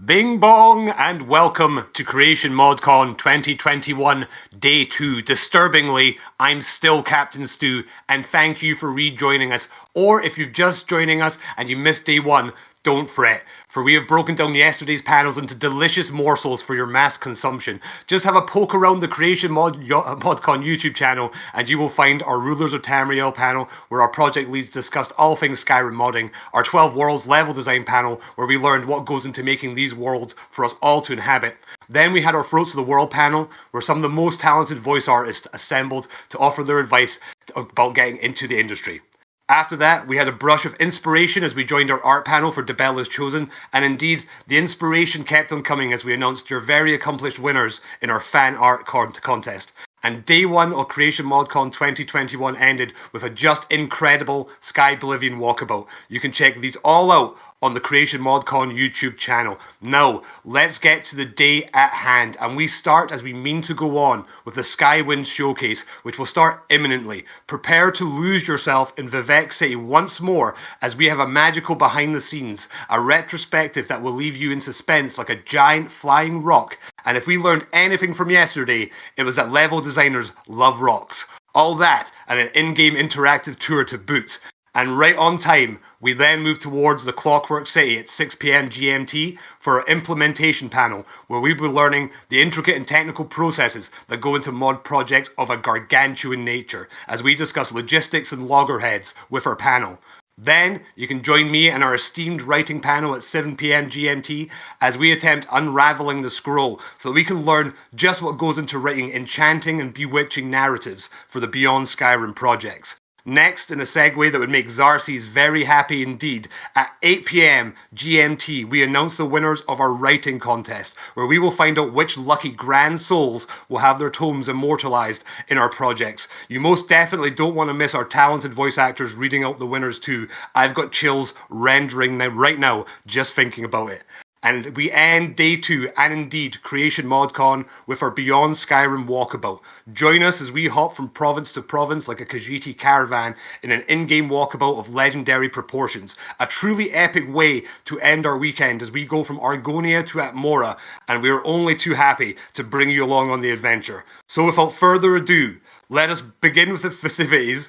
Bing bong and welcome to Creation ModCon 2021 Day 2. Disturbingly, I'm still Captain Stu and thank you for rejoining us. Or if you're just joining us and you missed Day 1, don't fret, for we have broken down yesterday's panels into delicious morsels for your mass consumption. Just have a poke around the Creation ModCon YouTube channel and you will find our Rulers of Tamriel panel, where our project leads discussed all things Skyrim modding, our 12 Worlds level design panel, where we learned what goes into making these worlds for us all to inhabit. Then we had our Throats of the World panel, where some of the most talented voice artists assembled to offer their advice about getting into the industry. After that, we had a brush of inspiration as we joined our art panel for Debella's Chosen, and indeed, the inspiration kept on coming as we announced your very accomplished winners in our fan art contest. And Day 1 of Creation ModCon 2021 ended with a just incredible Skyblivion Walkabout. You can check these all out on the Creation ModCon YouTube channel. Now, let's get to the day at hand, and we start as we mean to go on with the Skywind showcase, which will start imminently. Prepare to lose yourself in Vivec City once more, as we have a magical behind the scenes, a retrospective that will leave you in suspense like a giant flying rock. And if we learned anything from yesterday, it was that level designers love rocks. All that and an in-game interactive tour to boot. And right on time, we then move towards the Clockwork City at 6 PM GMT for our implementation panel, where we'll be learning the intricate and technical processes that go into mod projects of a gargantuan nature, as we discuss logistics and loggerheads with our panel. Then, you can join me and our esteemed writing panel at 7 PM GMT as we attempt unraveling the scroll so that we can learn just what goes into writing enchanting and bewitching narratives for the Beyond Skyrim projects. Next, in a segue that would make Xarces very happy indeed, at 8 PM GMT, we announce the winners of our writing contest, where we will find out which lucky grand souls will have their tomes immortalized in our projects. You most definitely don't want to miss our talented voice actors reading out the winners too. I've got chills rendering right now just thinking about it. And we end Day 2, and indeed Creation ModCon, with our Beyond Skyrim Walkabout. Join us as we hop from province to province like a Khajiit caravan in an in-game walkabout of legendary proportions. A truly epic way to end our weekend as we go from Argonia to Atmora, and we are only too happy to bring you along on the adventure. So without further ado, let us begin the festivities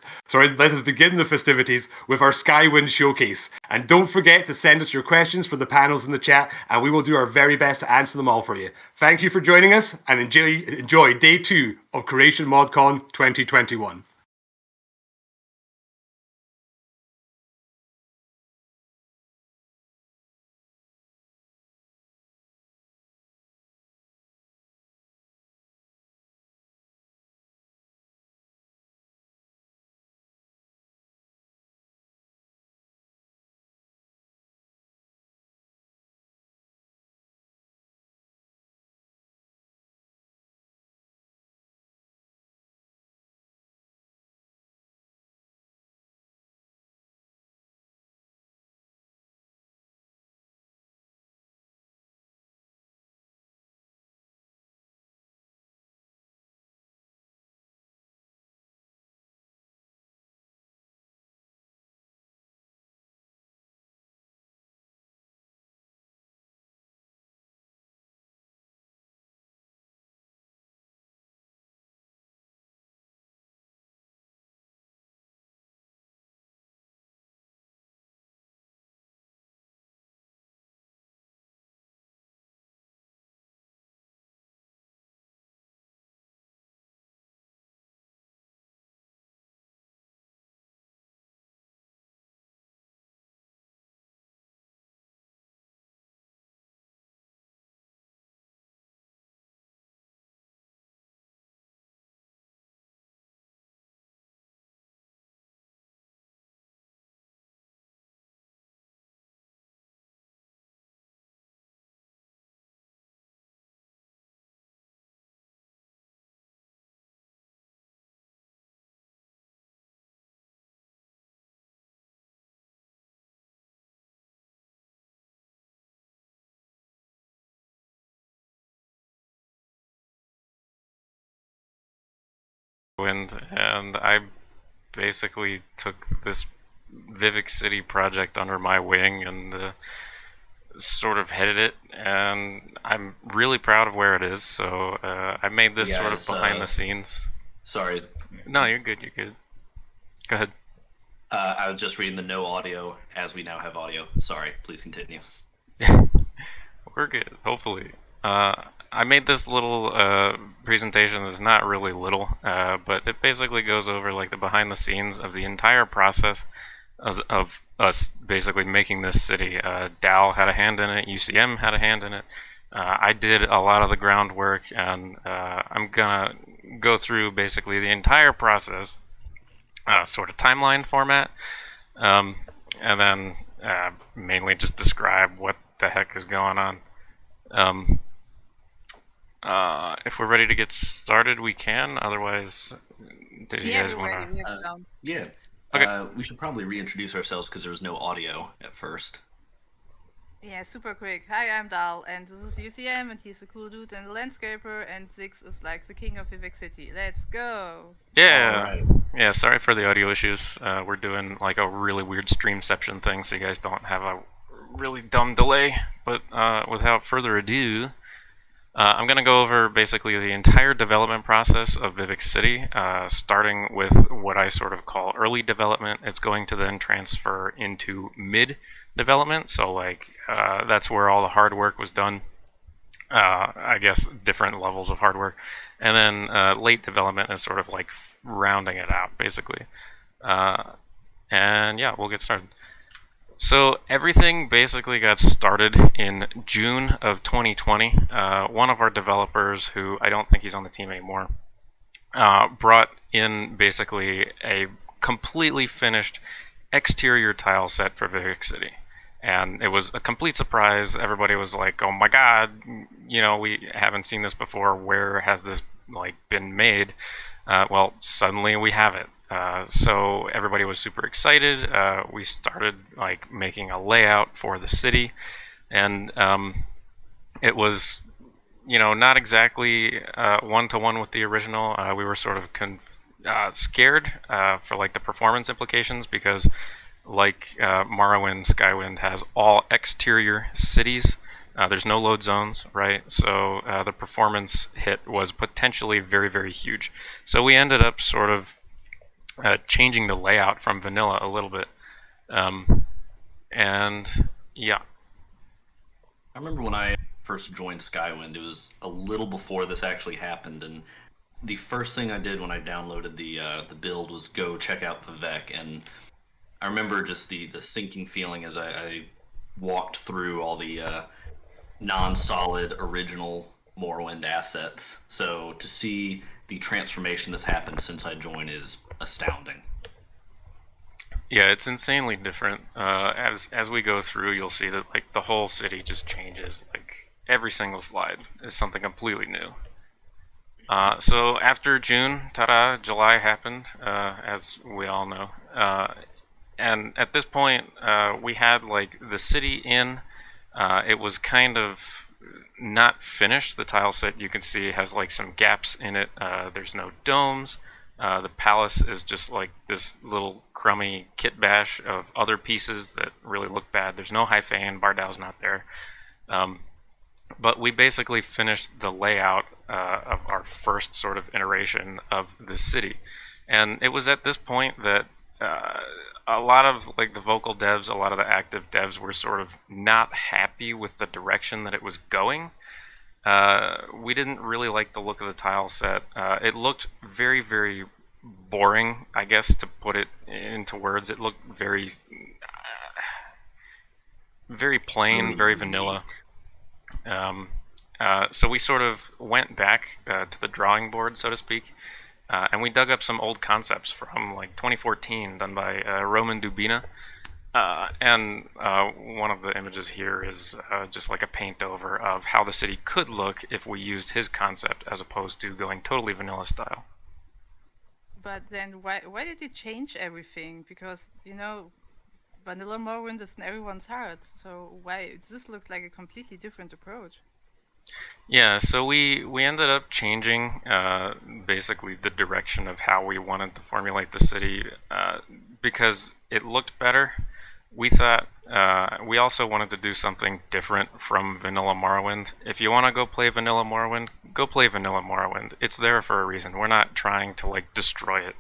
with our Skywind showcase. And don't forget to send us your questions for the panels in the chat, and we will do our very best to answer them all for you. Thank you for joining us, and enjoy Day 2 of Creation ModCon 2021. And I basically took this Vivec City project under my wing, and sort of headed it, and I'm really proud of where it is. So I made this sort of behind the scenes. Sorry. No, you're good. You're good. Go ahead. I was just reading the no audio as we now have audio. Sorry, please continue. We're good, hopefully. I made this little presentation that's not really little, but it basically goes over like the behind the scenes of the entire process of us basically making this city. DAO had a hand in it, UCM had a hand in it. I did a lot of the groundwork, and I'm gonna go through basically the entire process, sort of timeline format, and then mainly just describe what the heck is going on. If we're ready to get started, we can. Otherwise, do you guys want to? Yeah. Okay. We should probably reintroduce ourselves because there was no audio at first. Yeah, super quick. Hi, I'm Dal, and this is UCM, and he's a cool dude and a landscaper, and Zix is like the king of Vivec City. Let's go! Yeah. Alright. Yeah, sorry for the audio issues. We're doing like a really weird streamception thing, so you guys don't have a really dumb delay. But without further ado, I'm going to go over basically the entire development process of Vivec City, starting with what I sort of call early development. It's going to then transfer into mid development, so like that's where all the hard work was done. I guess different levels of hard work. And then late development is sort of like rounding it out, basically. And yeah, we'll get started. So everything basically got started in June of 2020. One of our developers, who I don't think he's on the team anymore, brought in basically a completely finished exterior tile set for Vivec City. And it was a complete surprise. Everybody was like, oh my god, you know, we haven't seen this before. Where has this like been made? Well, suddenly we have it. So everybody was super excited. We started like making a layout for the city, and it was, you know, not exactly one-to-one with the original. We were sort of scared for like the performance implications, because like Morrowind, Skywind has all exterior cities. There's no load zones, right? So the performance hit was potentially very, very huge. So we ended up sort of changing the layout from vanilla a little bit. And yeah. I remember when I first joined Skywind, it was a little before this actually happened, and the first thing I did when I downloaded the build was go check out Vivec, and I remember just the sinking feeling as I walked through all the non-solid original Morrowind assets. So to see the transformation that's happened since I joined is astounding. Yeah, it's insanely different. As we go through, you'll see that like the whole city just changes. Like every single slide is something completely new. So after June, ta-da, July happened, as we all know. And at this point, we had like the city in. It was kind of not finished. The tile set, you can see, has like some gaps in it. There's no domes. The palace is just like this little crummy kit bash of other pieces that really look bad. There's no high fan. Bardow's not there. But we basically finished the layout of our first sort of iteration of the city. And it was at this point that a lot of like the vocal devs, a lot of the active devs were sort of not happy with the direction that it was going. We didn't really like the look of the tile set. It looked very, very boring, I guess, to put it into words. It looked very, very plain, very vanilla. So we sort of went back to the drawing board, so to speak, and we dug up some old concepts from like 2014 done by Roman Dubina. And one of the images here is just like a paint over of how the city could look if we used his concept as opposed to going totally vanilla style. But then why did you change everything? Because, you know, vanilla Morrowind is in everyone's heart. So why this looks like a completely different approach? Yeah, so we ended up changing basically the direction of how we wanted to formulate the city because it looked better. We thought we also wanted to do something different from Vanilla Morrowind. If you want to go play Vanilla Morrowind, go play Vanilla Morrowind. It's there for a reason. We're not trying to like destroy it.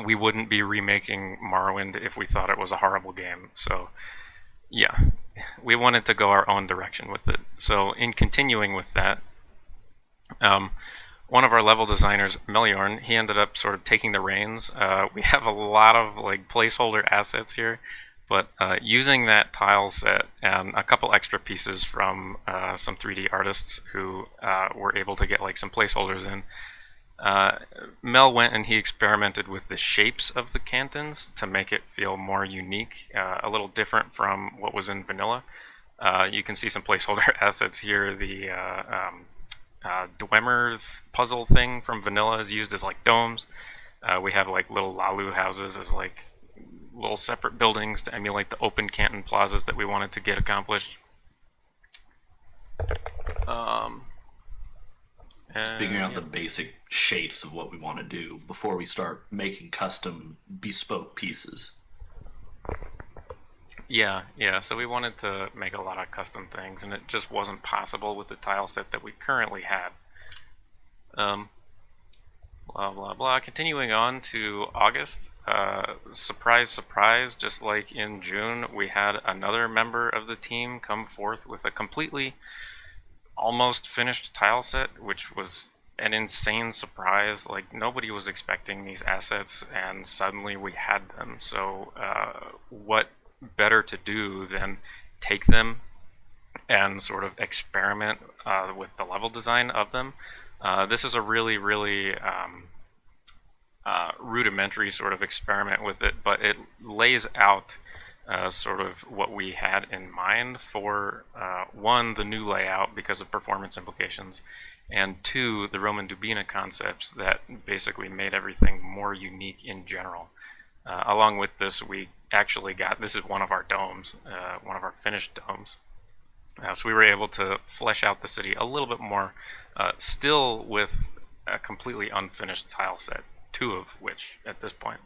We wouldn't be remaking Morrowind if we thought it was a horrible game. So, yeah, we wanted to go our own direction with it. So, in continuing with that, one of our level designers, Meliorn, he ended up sort of taking the reins. We have a lot of like placeholder assets here, but using that tile set and a couple extra pieces from some 3D artists who were able to get like some placeholders in, Mel went and he experimented with the shapes of the cantons to make it feel more unique, a little different from what was in vanilla. You can see some placeholder assets here. The Dwemer puzzle thing from vanilla is used as like domes. We have like little Lalu houses as like little separate buildings to emulate the open canton plazas that we wanted to get accomplished. Figuring out the basic shapes of what we want to do before we start making custom bespoke pieces. Yeah, so we wanted to make a lot of custom things, and it just wasn't possible with the tile set that we currently had. Blah, blah, blah. Continuing on to August, surprise, surprise, just like in June, we had another member of the team come forth with a completely almost finished tile set, which was an insane surprise. Like, nobody was expecting these assets, and suddenly we had them. So what better to do than take them and sort of experiment with the level design of them. This is a really rudimentary sort of experiment with it, but it lays out sort of what we had in mind for one, the new layout because of performance implications, and two, the Roman Dubina concepts that basically made everything more unique in general. Along with this, we actually got, this is one of our domes, one of our finished domes. So we were able to flesh out the city a little bit more, still with a completely unfinished tile set, two of which at this point.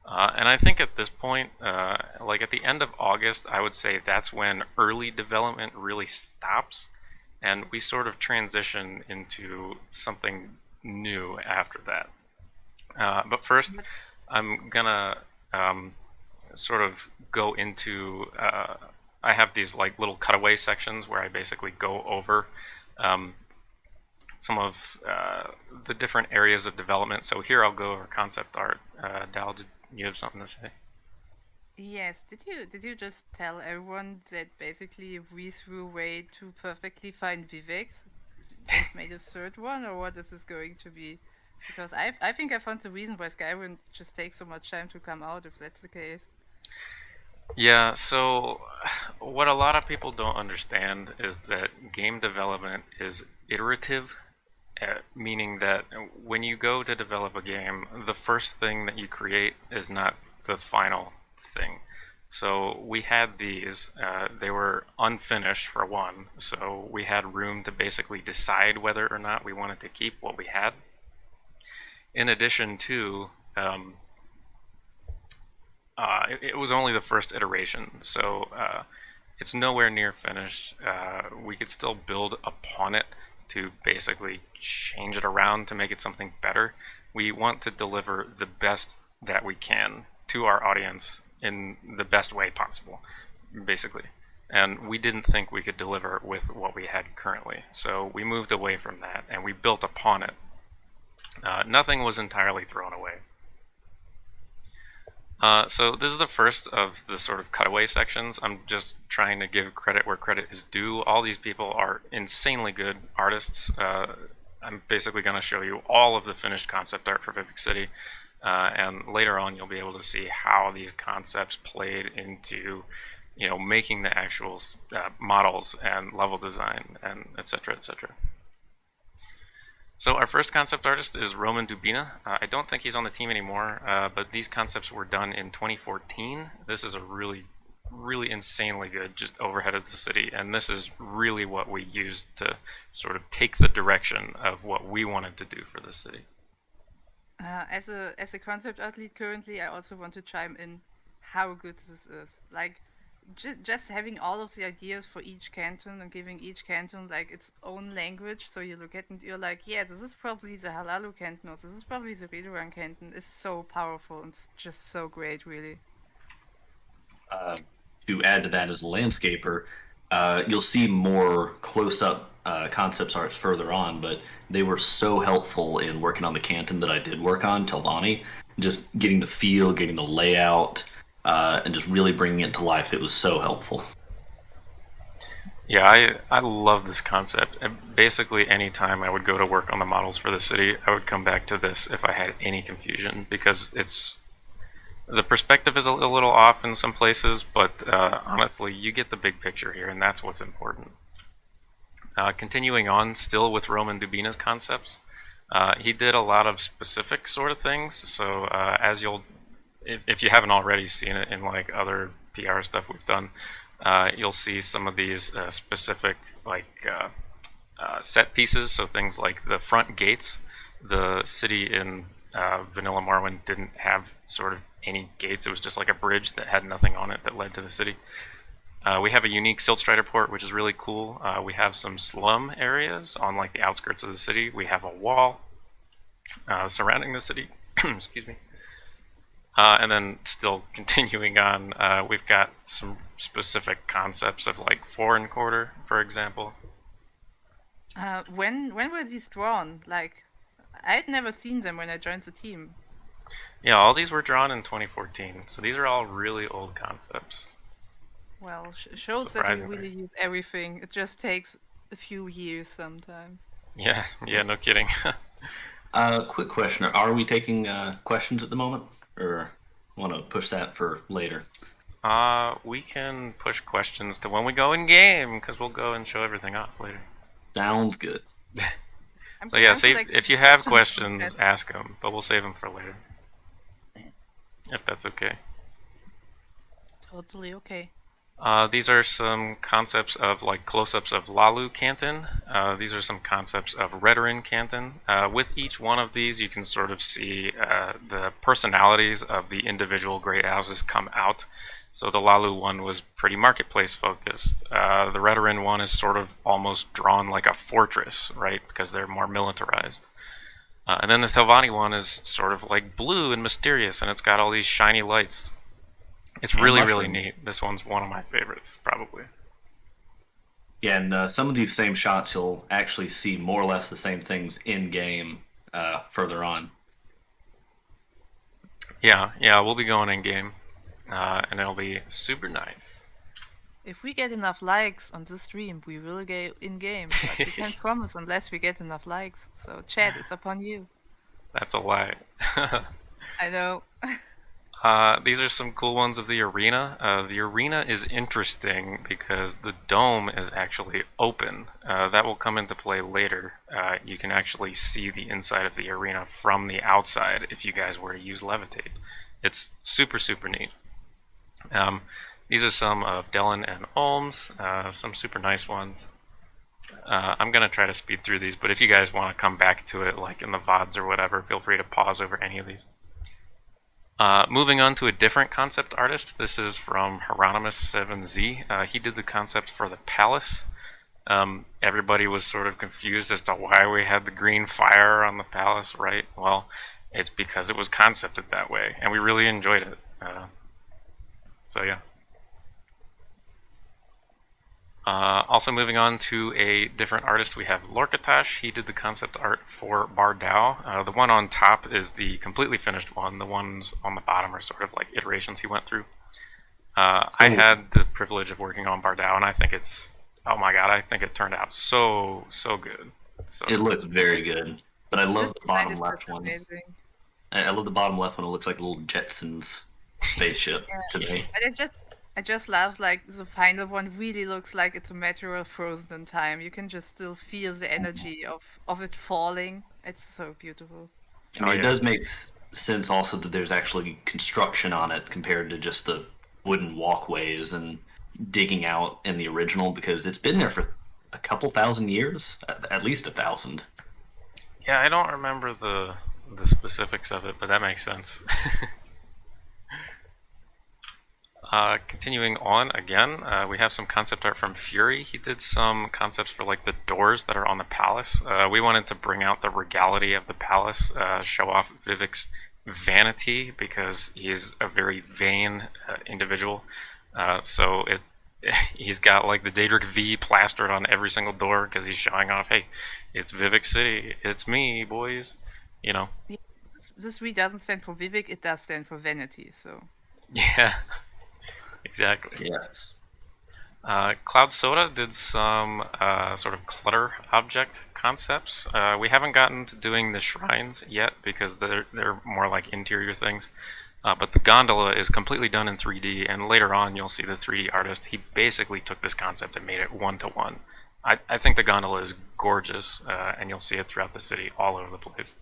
And I think at this point, like at the end of August, I would say that's when early development really stops, and we sort of transition into something new after that. But first, I'm gonna sort of go into, I have these like little cutaway sections where I basically go over some of the different areas of development. So here I'll go over concept art. Dal, did you have something to say? Yes, did you just tell everyone that basically we threw away two perfectly fine Vivecs, just made a third one, or what is this going to be? Because I think I found the reason why Skywind just takes so much time to come out, if that's the case. Yeah, so what a lot of people don't understand is that game development is iterative, meaning that when you go to develop a game, the first thing that you create is not the final thing. So we had these, they were unfinished for one, so we had room to basically decide whether or not we wanted to keep what we had. In addition to, it was only the first iteration, so it's nowhere near finished. We could still build upon it to basically change it around to make it something better. We want to deliver the best that we can to our audience in the best way possible, basically. And we didn't think we could deliver with what we had currently, so we moved away from that and we built upon it. Nothing was entirely thrown away. So this is the first of the sort of cutaway sections. I'm just trying to give credit where credit is due. All these people are insanely good artists. I'm basically going to show you all of the finished concept art for Vivec City, and later on you'll be able to see how these concepts played into, you know, making the actual models and level design and etc. etc. So our first concept artist is Roman Dubina. I don't think he's on the team anymore, but these concepts were done in 2014. This is a really insanely good just overhead of the city, and this is really what we used to sort of take the direction of what we wanted to do for the city. As a concept art lead currently, I also want to chime in. how good this is. Like, just having all of the ideas for each canton and giving each canton like its own language, so you look at it and you're like, yeah, this is probably the Halalu canton, or this is probably the Redoran canton, is so powerful and it's just so great, really. To add to that as a landscaper, you'll see more close-up concepts arts further on, but they were so helpful in working on the canton that I did work on, Telvanni, just getting the feel, getting the layout, and just really bringing it to life. It was so helpful. Yeah, I love this concept. And basically, any time I would go to work on the models for the city, I would come back to this if I had any confusion, because the perspective is a little off in some places, but honestly, you get the big picture here, and that's what's important. Continuing on, still with Roman Dubina's concepts, he did a lot of specific sort of things. So as if you haven't already seen it in like other PR stuff we've done, you'll see some of these specific set pieces. So things like the front gates. The city in Vanilla Morrowind didn't have sort of any gates. It was just like a bridge that had nothing on it that led to the city. We have a unique Siltstrider port, which is really cool. We have some slum areas on like the outskirts of the city. We have a wall surrounding the city. Excuse me. And then still continuing on, we've got some specific concepts of like foreign quarter, for example. When were these drawn? Like, I had never seen them when I joined the team. Yeah, all these were drawn in 2014, so these are all really old concepts. Well, shows that we really use everything. It just takes a few years sometimes. Yeah, no kidding. Quick question: are we taking questions at the moment, or want to push that for later? We can push questions to when we go in game, because we'll go and show everything off later. Sounds good. So yeah, if you have questions, ask them, but we'll save them for later. If that's okay. Totally okay. These are some concepts of like close-ups of Lalu Canton. These are some concepts of Redoran Canton. With each one of these, you can sort of see the personalities of the individual great houses come out. So the Lalu one was pretty marketplace focused. The Redoran one is sort of almost drawn like a fortress, right? Because they're more militarized. And then the Telvanni one is sort of like blue and mysterious, and it's got all these shiny lights. It's really, really neat. This one's one of my favorites, probably. Yeah, and some of these same shots, you'll actually see more or less the same things in-game further on. Yeah, we'll be going in-game, and it'll be super nice. If we get enough likes on this stream, we will go in-game, but we can't promise unless we get enough likes. So, chat, it's upon you. That's a lie. I know. These are some cool ones of the arena. The arena is interesting because the dome is actually open. That will come into play later. You can actually see the inside of the arena from the outside if you guys were to use Levitate. It's super, super neat. These are some of Dellen and Olms, some super nice ones. I'm going to try to speed through these, but if you guys want to come back to it, like in the VODs or whatever, feel free to pause over any of these. Moving on to a different concept artist. This is from Hieronymus7Z. He did the concept for the palace. Everybody was sort of confused as to why we had the green fire on the palace, right? Well, it's because it was concepted that way, and we really enjoyed it. So yeah. Also moving on to a different artist, we have Lorkatash. He did the concept art for Bardau. The one on top is the completely finished one. The ones on the bottom are sort of like iterations he went through. I had the privilege of working on Bardau, and I think it's, oh my god, I think it turned out so good. It looks very good, but I love the bottom left one. Amazing. I love the bottom left one. It looks like a little Jetsons spaceship today. But I just love, like, the final one really looks like it's a meteor frozen in time. You can just still feel the energy of it falling. It's so beautiful. I mean, it does make sense also that there's actually construction on it compared to just the wooden walkways and digging out in the original, because it's been there for a couple thousand years, at least 1,000. Yeah, I don't remember the specifics of it, but that makes sense. Continuing on again, we have some concept art from Fury. He did some concepts for like the doors that are on the palace. We wanted to bring out the regality of the palace, show off Vivec's vanity because he's a very vain individual. So he's got like the Daedric V plastered on every single door because he's showing off, hey, it's Vivec City, it's me, boys. You know. This V doesn't stand for Vivec; it does stand for vanity. So. Yeah. Exactly. Yes. Cloud Soda did some sort of clutter object concepts. We haven't gotten to doing the shrines yet because they're more like interior things. But the gondola is completely done in 3D, and later on you'll see the 3D artist. He basically took this concept and made it one-to-one. I think the gondola is gorgeous, and you'll see it throughout the city all over the place.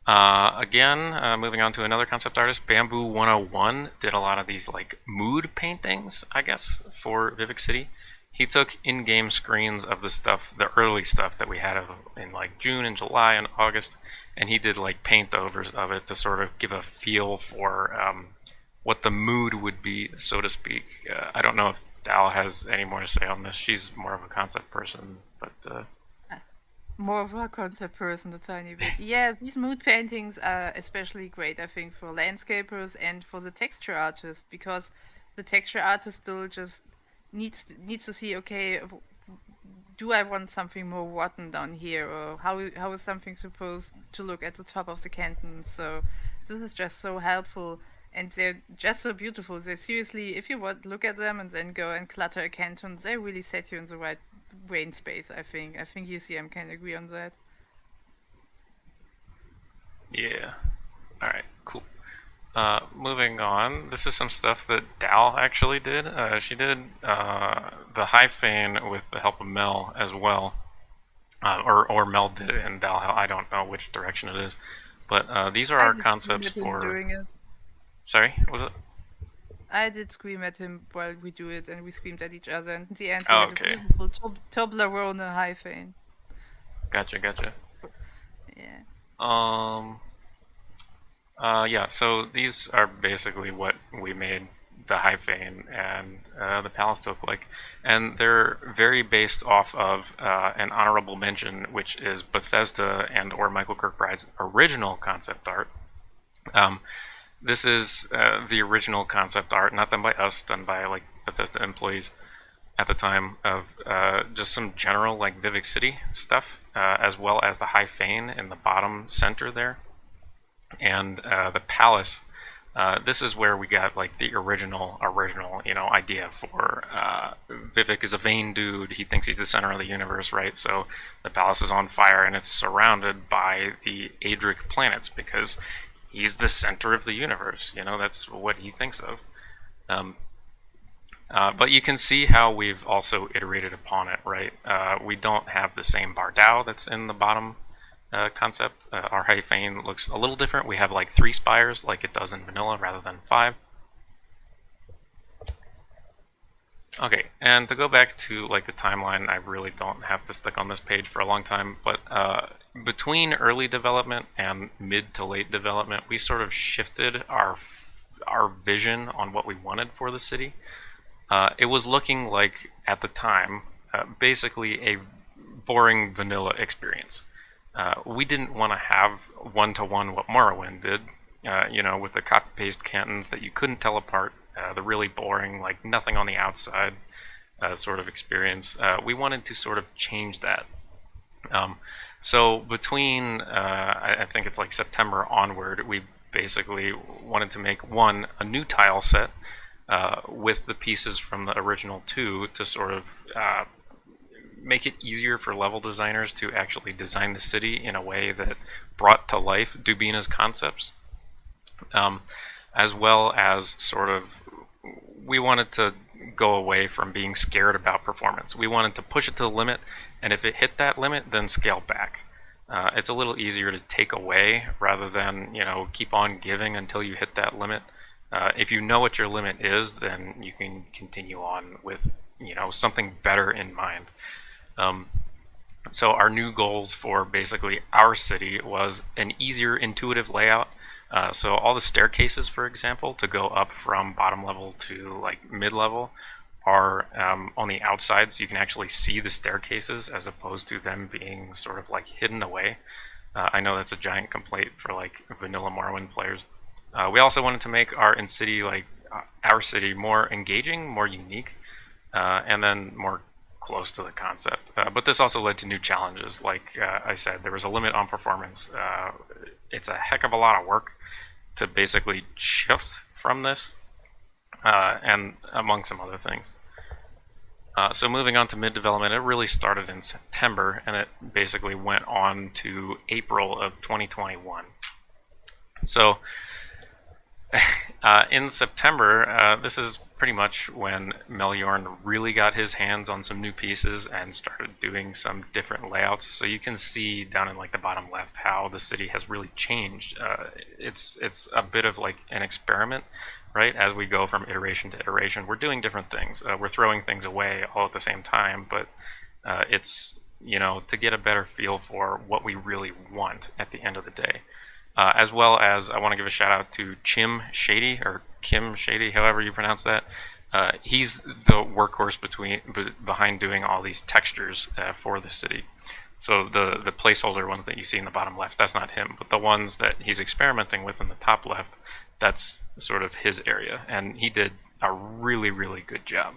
Again, moving on to another concept artist, Bamboo 101 did a lot of these like mood paintings, I guess, for Vivec City. He took in-game screens of the stuff, the early stuff that we had in like June and July and August, and he did like paint overs of it to sort of give a feel for what the mood would be, so to speak. I don't know if Dal has any more to say on this. She's more of a concept person, but... More of a concept person, a tiny bit. Yeah, these mood paintings are especially great, I think, for landscapers and for the texture artist, because the texture artist still just needs to see, okay, do I want something more rotten down here, or how is something supposed to look at the top of the canton? So this is just so helpful, and they're just so beautiful. They seriously, if you look at them and then go and clutter a canton, they really set you in the right brain space, I think. I think UCM can agree on that. Yeah. Alright, cool. Moving on, this is some stuff that Dal actually did. She did the High Fane with the help of Mel as well. Or Mel did it and Dal, I don't know which direction it is. But these are our concepts for... Doing it. Sorry, what was it? I did scream at him while we do it, and we screamed at each other, and in the end, we had a beautiful Toblerone High Fane. Gotcha. Yeah. Yeah, so these are basically what we made the High Fane and the Palace to look like. And they're very based off of an honorable mention, which is Bethesda and or Michael Kirkbride's original concept art. This is the original concept art, not done by us, done by like Bethesda employees at the time, of just some general like Vivec City stuff, as well as the High Fane in the bottom center there, and the palace. This is where we got like the original, idea for Vivec is a vain dude. He thinks he's the center of the universe, right? So the palace is on fire and it's surrounded by the Adric planets because he's the center of the universe, that's what he thinks of. But you can see how we've also iterated upon it, right? We don't have the same Bardau that's in the bottom concept. Our High Fane looks a little different. We have like 3 spires like it does in vanilla rather than 5. Okay, and to go back to like the timeline, I really don't have to stick on this page for a long time, but between early development and mid to late development, we sort of shifted our vision on what we wanted for the city. It was looking like, at the time, basically a boring vanilla experience. We didn't want to have one-to-one what Morrowind did, with the copy-paste cantons that you couldn't tell apart, the really boring, like nothing on the outside sort of experience. We wanted to sort of change that. So between, I think it's like September onward, we basically wanted to make a new tile set with the pieces from the original 2 to sort of make it easier for level designers to actually design the city in a way that brought to life Dubina's concepts. As well as sort of, we wanted to go away from being scared about performance. We wanted to push it to the limit, and if it hit that limit, then scale back. It's a little easier to take away rather than, keep on giving until you hit that limit. If you know what your limit is, then you can continue on with, something better in mind. So our new goals for basically our city was an easier intuitive layout. So all the staircases, for example, to go up from bottom level to like mid level are on the outside, so you can actually see the staircases as opposed to them being sort of like hidden away. I know that's a giant complaint for like vanilla Morrowind players. We also wanted to make our our city more engaging, more unique, and then more close to the concept. But this also led to new challenges. Like I said, there was a limit on performance. It's a heck of a lot of work to basically shift from this, and among some other things. So moving on to mid-development, it really started in September, and it basically went on to April of 2021. So in September, this is pretty much when Meliorn really got his hands on some new pieces and started doing some different layouts. So you can see down in like the bottom left how the city has really changed. It's a bit of like an experiment, right? As we go from iteration to iteration, we're doing different things. We're throwing things away all at the same time, but it's, you know, to get a better feel for what we really want at the end of the day. As well as I want to give a shout out to Kim Shady, however you pronounce that. He's the workhorse behind doing all these textures for the city. So the placeholder ones that you see in the bottom left, that's not him, but the ones that he's experimenting with in the top left, that's sort of his area, and he did a really, really good job.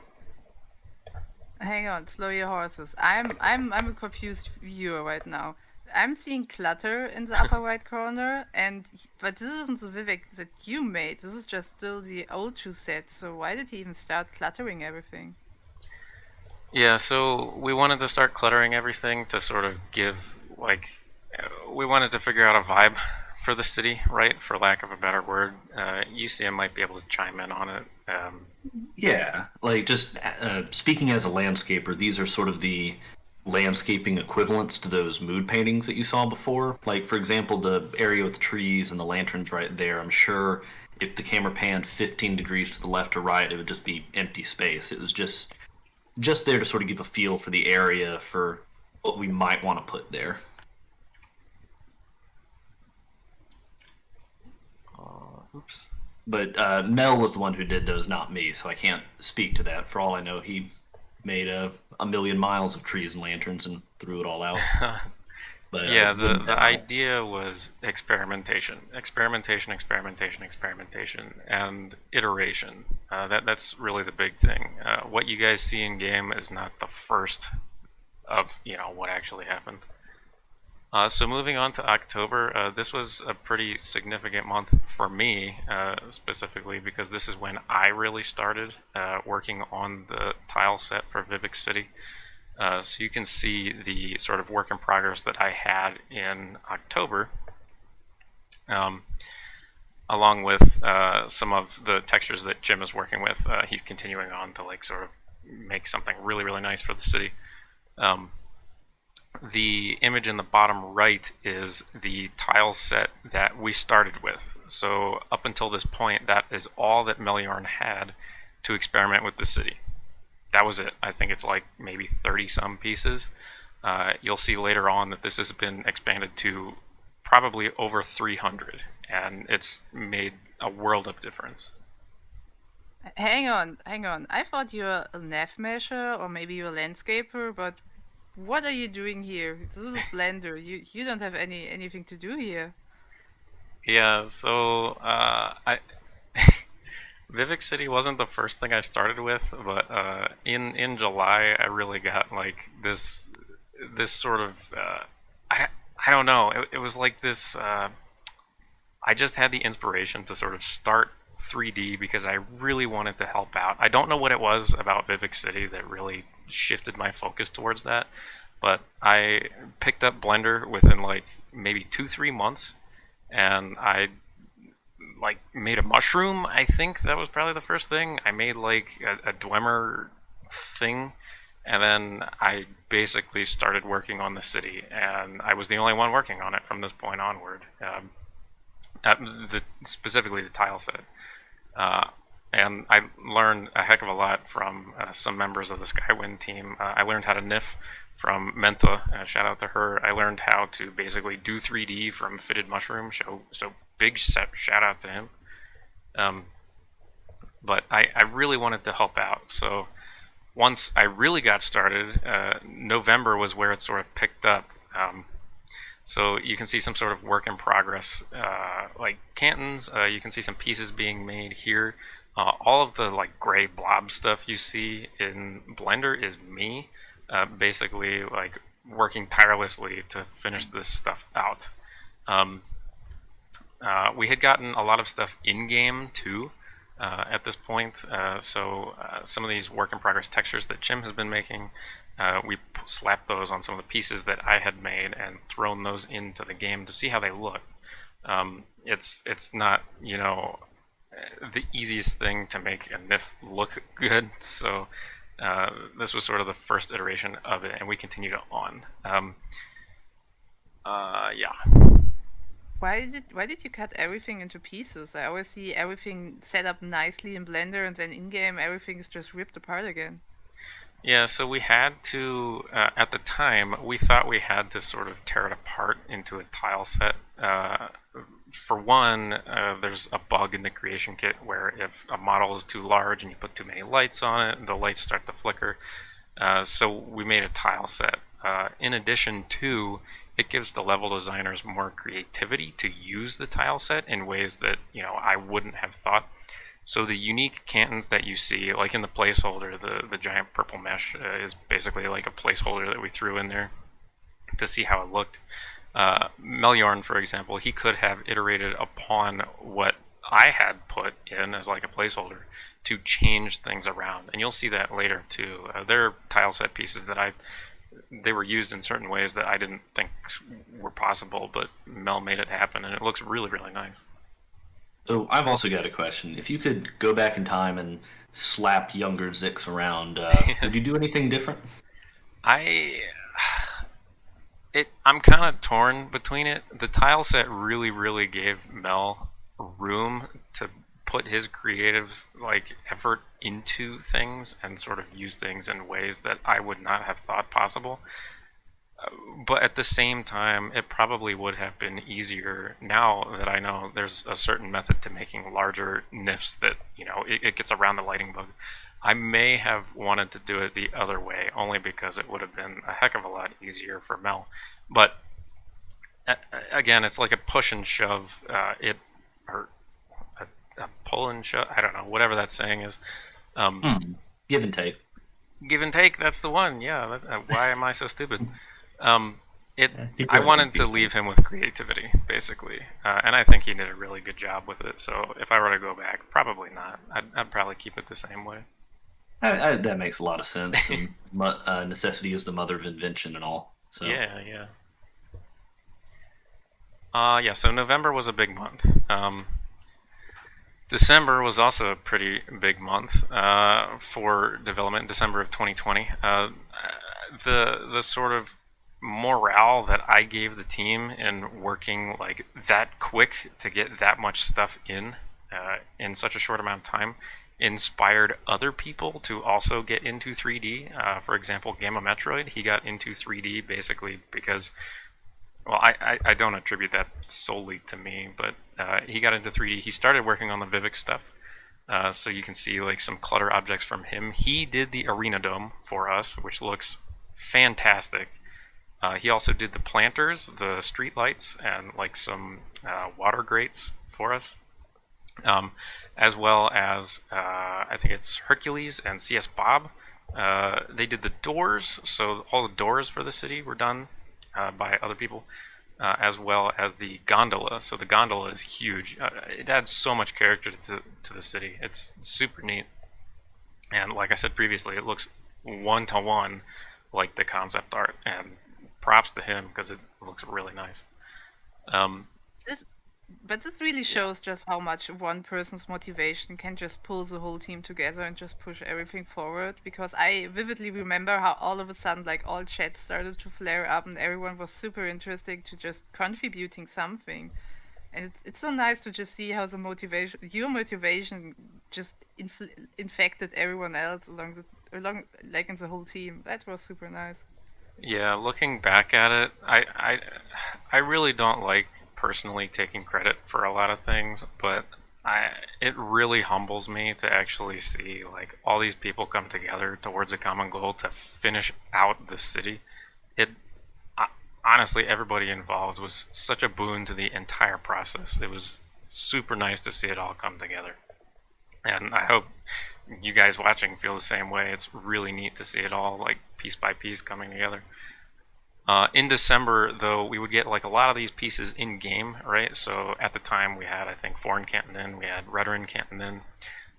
Hang on, slow your horses. I'm a confused viewer right now. I'm seeing clutter in the upper right corner, but this isn't the Vivec that you made. This is just still the old 2 sets. So why did he even start cluttering everything? Yeah, so we wanted to start cluttering everything to sort of give, like, we wanted to figure out a vibe for the city, right? For lack of a better word. UCM might be able to chime in on it. Yeah, like just speaking as a landscaper, these are sort of the landscaping equivalents to those mood paintings that you saw before. Like, for example, the area with the trees and the lanterns right there, I'm sure if the camera panned 15 degrees to the left or right, it would just be empty space. It was just there to sort of give a feel for the area, for what we might want to put there. Oops. But Mel was the one who did those, not me, so I can't speak to that. For all I know, he made a million miles of trees and lanterns and threw it all out. But yeah, the idea was experimentation, and iteration. That's really the big thing. What you guys see in game is not the first of what actually happened. So moving on to October, this was a pretty significant month for me, specifically because this is when I really started working on the tile set for Vivec City. So you can see the sort of work in progress that I had in October, along with some of the textures that Jim is working with. He's continuing on to like sort of make something really, really nice for the city. The image in the bottom right is the tile set that we started with. So up until this point, that is all that Meliorn had to experiment with the city. That was it. I think it's like maybe 30 some pieces. You'll see later on that this has been expanded to probably over 300, and it's made a world of difference. Hang on. I thought you were a nav measure or maybe you're a landscaper, but what are you doing here? This is a blender. You don't have anything to do here. Yeah, so Vivec City wasn't the first thing I started with, but in July I really got like this sort of I don't know. It was like this. I just had the inspiration to sort of start 3D because I really wanted to help out. I don't know what it was about Vivec City that really shifted my focus towards that, but I picked up Blender within like maybe 2-3 months, and I like made a mushroom. I think that was probably the first thing. I made like a Dwemer thing, and then I basically started working on the city, and I was the only one working on it from this point onward. Specifically the tile set. and I learned a heck of a lot from some members of the Skywind team. I learned how to NIF from Mentha. Shout out to her. I learned how to basically do 3D from Fitted Mushroom. So big shout out to him. But I really wanted to help out. So once I really got started, November was where it sort of picked up. So you can see some sort of work in progress, like Cantons. You can see some pieces being made here. All of the like gray blob stuff you see in Blender is me, basically like working tirelessly to finish this stuff out. We had gotten a lot of stuff in game too. At this point, so some of these work in progress textures that Chim has been making, we slapped those on some of the pieces that I had made and thrown those into the game to see how they look. It's not, you know, the easiest thing to make a NIF look good, so this was sort of the first iteration of it, and we continued on. Yeah. Why did you cut everything into pieces? I always see everything set up nicely in Blender, and then in-game everything is just ripped apart again. Yeah, so we had to, at the time, we thought we had to sort of tear it apart into a tile set. For one, there's a bug in the creation kit where if a model is too large and you put too many lights on it, the lights start to flicker. So we made a tile set. In addition to, it gives the level designers more creativity to use the tile set in ways that, you know, I wouldn't have thought. So the unique Cantons that you see, like in the placeholder, the giant purple mesh is basically like a placeholder that we threw in there to see how it looked. Melyorn, for example, he could have iterated upon what I had put in as like a placeholder to change things around, and you'll see that later too. There are tile set pieces that they were used in certain ways that I didn't think were possible, but Mel made it happen, and it looks really, really nice. So I've also got a question. If you could go back in time and slap younger Zix around, would you do anything different? I'm kind of torn between it. The tile set really, really gave Mel room to put his creative like effort into things and sort of use things in ways that I would not have thought possible. But at the same time, it probably would have been easier now that I know there's a certain method to making larger NIFs that, you know, it gets around the lighting bug. I may have wanted to do it the other way, only because it would have been a heck of a lot easier for Mel. But again, it's like a push and shove. Or a pull and shove. I don't know, whatever that saying is. Give and take. Give and take. That's the one. Yeah. Why am I so stupid? I wanted to leave him with creativity, basically, and I think he did a really good job with it. So if I were to go back, probably not. I'd probably keep it the same way. That makes a lot of sense. And, necessity is the mother of invention and all. So. Yeah. So November was a big month. December was also a pretty big month for development. December of 2020. The sort of morale that I gave the team in working like that quick to get that much stuff in such a short amount of time inspired other people to also get into 3D. For example, Gamma Metroid, he got into 3D basically because, well, I don't attribute that solely to me, but he got into 3D. He started working on the Vivec stuff, so you can see like some clutter objects from him. He did the Arena Dome for us, which looks fantastic. He also did the planters, the street lights, and like some water grates for us, as well as I think it's Hercules and CS Bob. They did the doors, so all the doors for the city were done by other people, as well as the gondola. So the gondola is huge. It adds so much character to the city. It's super neat, and like I said previously, it looks one-to-one like the concept art, and props to him because it looks really nice. This really shows just how much one person's motivation can just pull the whole team together and just push everything forward, because I vividly remember how all of a sudden like all chats started to flare up and everyone was super interested to just contributing something. And it's so nice to just see how your motivation just infected everyone else along like in the whole team. That was super nice. Yeah, looking back at it, I really don't like personally taking credit for a lot of things, but it really humbles me to actually see like all these people come together towards a common goal to finish out the city. It honestly, everybody involved was such a boon to the entire process. It was super nice to see it all come together. And I hope you guys watching feel the same way. It's really neat to see it all like piece by piece coming together. In December, though, we would get like a lot of these pieces in game, right? So at the time, we had I think Foreign Canton, we had Redoran Canton,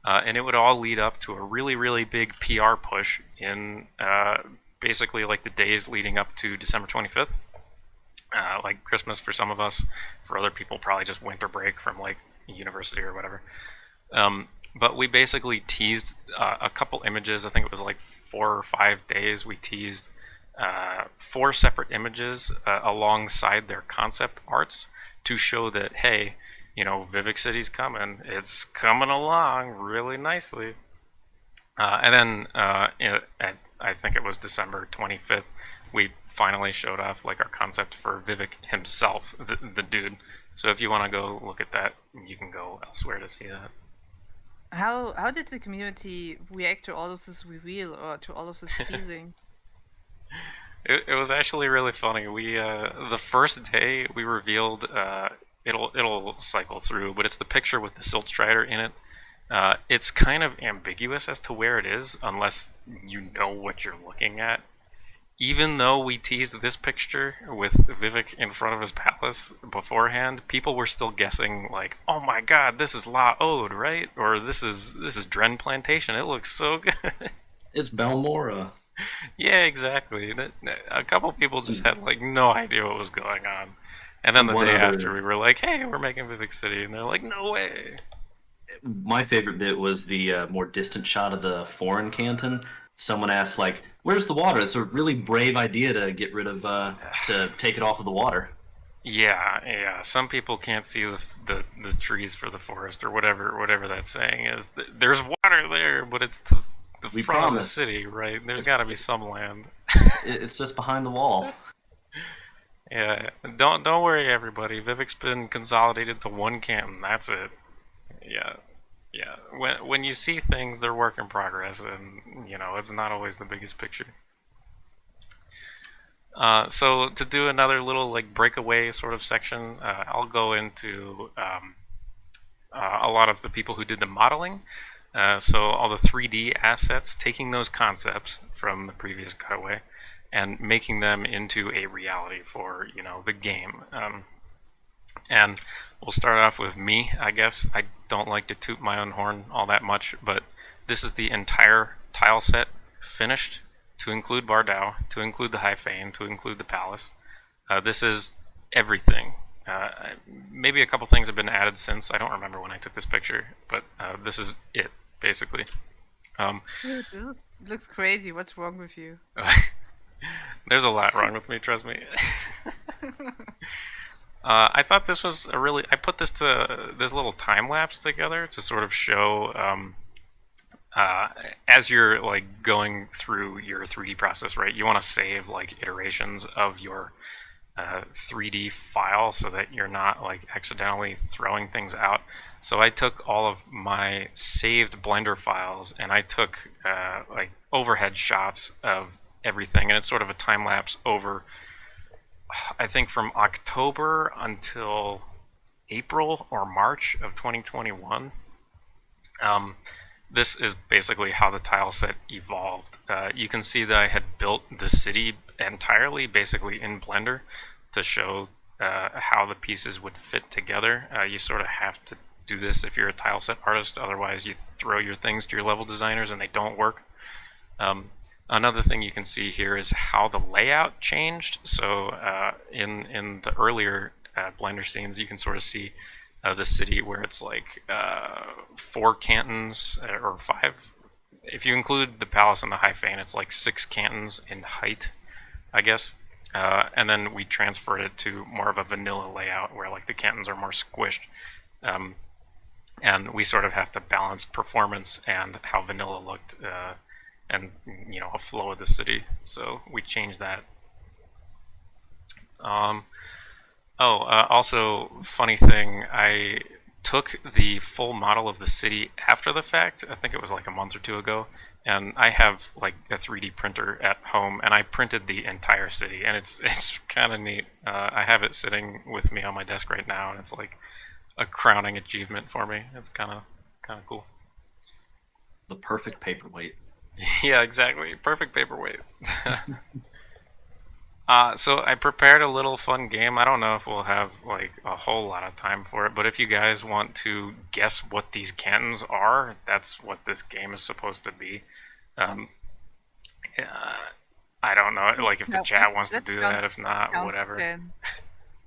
and it would all lead up to a really really big PR push in basically like the days leading up to December 25th. Like Christmas for some of us, for other people probably just winter break from like university or whatever. But we basically teased a couple images. I think it was like 4 or 5 days. We teased 4 separate images alongside their concept arts to show that, hey, Vivec City's coming. It's coming along really nicely. And then I think it was December 25th, we finally showed off like our concept for Vivec himself, the dude. So if you want to go look at that, you can go elsewhere to see that. How did the community react to all of this reveal or to all of this teasing? It was actually really funny. We the first day we revealed it'll cycle through, but it's the picture with the Silt Strider in it. It's kind of ambiguous as to where it is unless you know what you're looking at. Even though we teased this picture with Vivec in front of his palace beforehand, people were still guessing like, "Oh my God, this is La Ode, right? Or this is Dren Plantation. It looks so good." It's Balmora. Yeah, exactly. A couple people just had like no idea what was going on, and then the day after we were like, "Hey, we're making Vivec City," and they're like, "No way." My favorite bit was the more distant shot of the foreign canton. Someone asked, like, "Where's the water?" It's a really brave idea to get rid of, to take it off of the water. Yeah. Some people can't see the trees for the forest or whatever that saying is. There's water there, but it's the front of the city, right? There's got to be some land. It's just behind the wall. Yeah, don't worry, everybody. Vivec's been consolidated to one canton. That's it. Yeah. When you see things, they're work in progress, and it's not always the biggest picture. So to do another little like breakaway sort of section, I'll go into a lot of the people who did the modeling. So all the 3D assets, taking those concepts from the previous cutaway and making them into a reality for the game. And we'll start off with me, I guess. I don't like to toot my own horn all that much, but this is the entire tile set finished, to include Bardau, to include the High Fane, to include the Palace. This is everything. Maybe a couple things have been added since. I don't remember when I took this picture, but this is it, basically. This looks crazy. What's wrong with you? There's a lot wrong with me, trust me. I thought this was I put this little time lapse together to sort of show as you're like going through your 3D process, right? You want to save like iterations of your 3D file so that you're not like accidentally throwing things out. So I took all of my saved Blender files and I took like overhead shots of everything, and it's sort of a time lapse over, I think, from October until April or March of 2021. This is basically how the tile set evolved. You can see that I had built the city entirely basically in Blender to show how the pieces would fit together. You sort of have to do this if you're a tile set artist, otherwise you throw your things to your level designers and they don't work. Another thing you can see here is how the layout changed. So in the earlier Blender scenes, you can sort of see the city where it's like 4 cantons or 5. If you include the Palace and the High Fane, it's like 6 cantons in height, I guess. And then we transferred it to more of a vanilla layout where like the cantons are more squished. and we sort of have to balance performance and how vanilla looked, and a flow of the city. So we changed that. Also, funny thing, I took the full model of the city after the fact. I think it was like a month or two ago, and I have like a 3D printer at home, and I printed the entire city, and it's kind of neat. I have it sitting with me on my desk right now, and it's like a crowning achievement for me. It's kind of cool. The perfect paperweight. Yeah, exactly. Perfect paperweight. So I prepared a little fun game. I don't know if we'll have like a whole lot of time for it, but if you guys want to guess what these cantons are, that's what this game is supposed to be. I don't know, like if the chat wants to do that. If not, whatever. Then.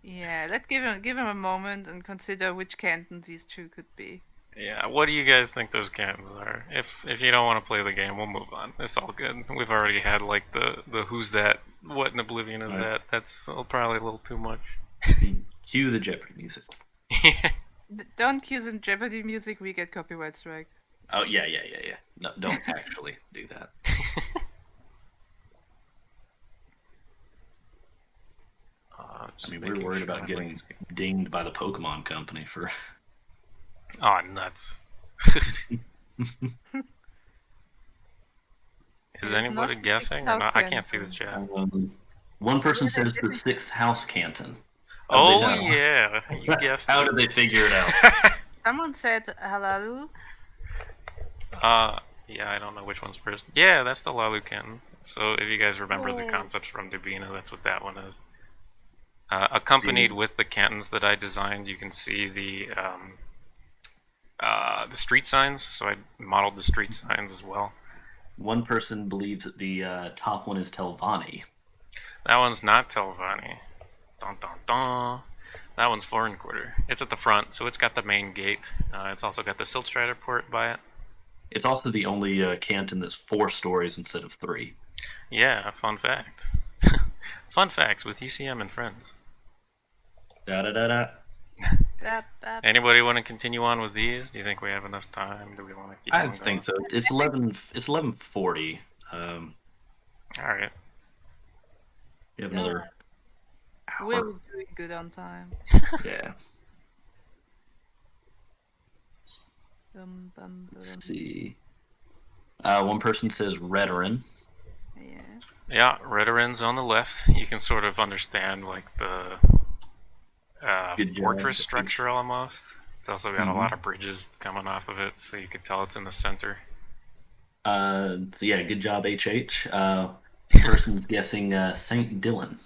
Yeah, let's give him a moment and consider which canton these two could be. Yeah, what do you guys think those cantons are? If you don't want to play the game, we'll move on. It's all good. We've already had like the who's that, what in Oblivion is that? That's probably a little too much. Cue the Jeopardy music. Don't cue the Jeopardy music, we get copyright strike. Oh yeah. No, don't actually do that. We're worried about getting dinged by the Pokemon Company for. Oh, nuts. Is anybody guessing or not? I can't see the chat. One person says the 6th House Canton. Oh, yeah. You guessed How did they figure it out? Someone said Halalu. Yeah, I don't know which one's first. Yeah, that's the Lalu Canton. So if you guys remember the concepts from Dubina, that's what that one is. Accompanied with the cantons that I designed, you can see the street signs. So I modeled the street signs as well. One person believes that the top one is Telvanni. That one's not Telvanni. Dun dun dun. That one's Foreign Quarter. It's at the front, so it's got the main gate. It's also got the Siltstrider port by it. It's also the only canton that's 4 stories instead of 3. Yeah, fun fact. Fun facts with UCM and friends. Da-da-da-da. Anybody want to continue on with these? Do you think we have enough time? Do we want to keep on going? I think so. It's 11:40. All right. We have another hour. We're doing good on time. Yeah. Let's see. One person says Redoran. Yeah. Yeah, Redoran's on the left. You can sort of understand like the fortress structure almost. It's also got a lot of bridges coming off of it, so you could tell it's in the center. So yeah, good job, HH. Person's guessing St. Dylan.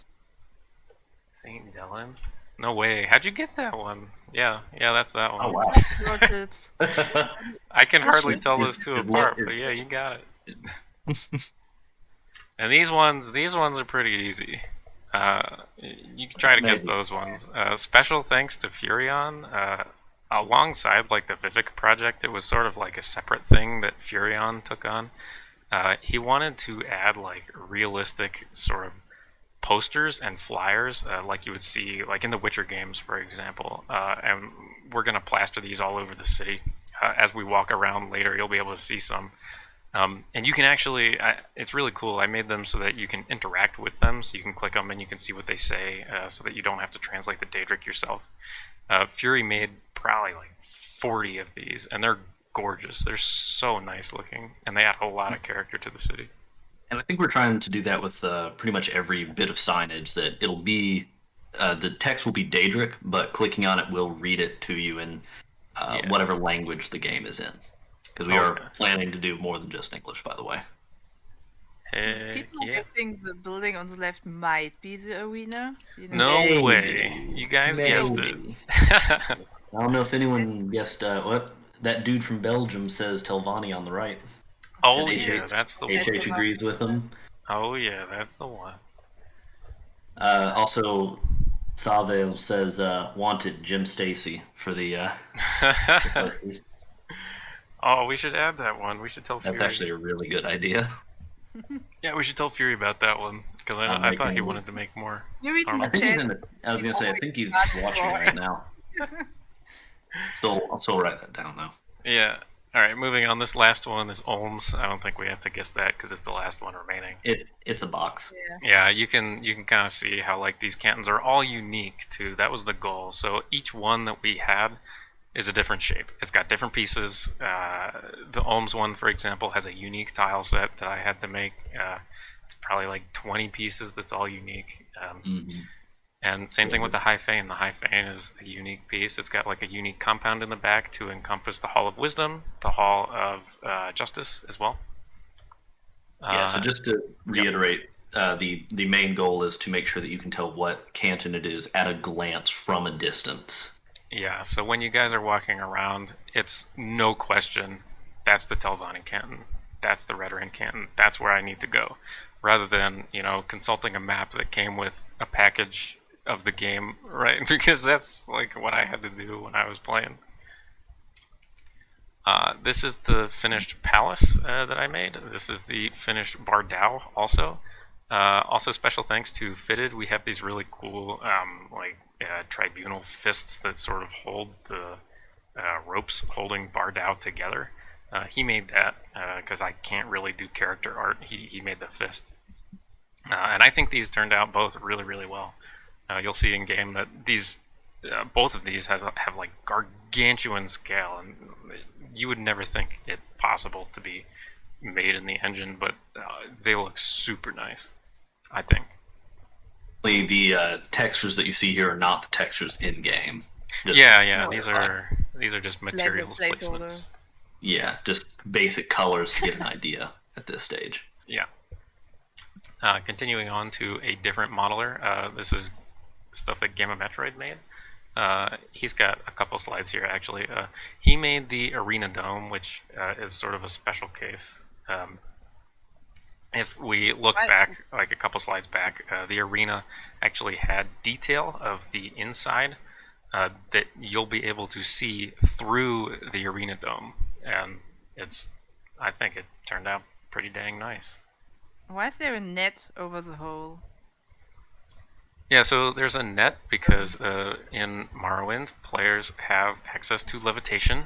St. Dylan? No way. How'd you get that one? Yeah, that's that one. Oh wow. I can hardly tell those two apart, but yeah, you got it. And these ones are pretty easy. You can try to guess those ones. Special thanks to Furion. Alongside like the Vivec project, it was sort of like a separate thing that Furion took on. He wanted to add like realistic sort of posters and flyers, like you would see like in the Witcher games, for example. And we're gonna plaster these all over the city. As we walk around later, you'll be able to see some. And you can actually, it's really cool. I made them so that you can interact with them, so you can click them and you can see what they say, so that you don't have to translate the Daedric yourself. Fury made probably like 40 of these, and they're gorgeous. They're so nice looking, and they add a lot of character to the city. And I think we're trying to do that with pretty much every bit of signage, that it'll be, the text will be Daedric, but clicking on it will read it to you in whatever language the game is in. Because we are planning to do more than just English, by the way. People are guessing the building on the left might be the arena. No way. You guys guessed it. I don't know if anyone guessed what that dude from Belgium says Telvanni on the right. Oh, yeah, that's the one. HH agrees with him. Oh, yeah, that's the one. Also, Savale says wanted Jim Stacy for the... Oh, we should add that one. We should tell Fury. That's actually a really good idea. Yeah, we should tell Fury about that one, because I thought he wanted to make more. I think he's in the... I was going to say, I think he's watching right now. I'll still write that down though. Yeah. All right, moving on. This last one is Olms. I don't think we have to guess that because it's the last one remaining. It's a box. Yeah, you can kind of see how like these cantons are all unique too. That was the goal. So each one that we had is a different shape. It's got different pieces. The Olms one, for example, has a unique tile set that I had to make. It's probably like 20 pieces. That's all unique. And same thing with the High Fane. The High Fane is a unique piece. It's got like a unique compound in the back to encompass the Hall of Wisdom, the Hall of Justice as well. Yeah, so just to reiterate, the main goal is to make sure that you can tell what canton it is at a glance from a distance. Yeah, so when you guys are walking around, it's no question, that's the Telvanni canton, that's the Redoran canton, that's where I need to go. Rather than, consulting a map that came with a package of the game, right? Because that's like what I had to do when I was playing. This is the finished palace that I made. This is the finished Bardau also. Also special thanks to Fitted. We have these really cool tribunal fists that sort of hold the ropes holding Bardau together. He made that because I can't really do character art. He made the fist. And I think these turned out both really, really well. You'll see in game that these, both of these have like gargantuan scale, and you would never think it possible to be made in the engine, but they look super nice, I think. The textures that you see here are not the textures in game. Yeah. These are just materials placements. Yeah, just basic colors to get an idea at this stage. Yeah. Continuing on to a different modeler. This is stuff that Gamma Metroid made. He's got a couple slides here, actually. He made the Arena Dome, which is sort of a special case. If we look back, like a couple slides back, the arena actually had detail of the inside that you'll be able to see through the Arena Dome. And I think it turned out pretty dang nice. Why is there a net over the hole? Yeah, so there's a net because in Morrowind, players have access to levitation.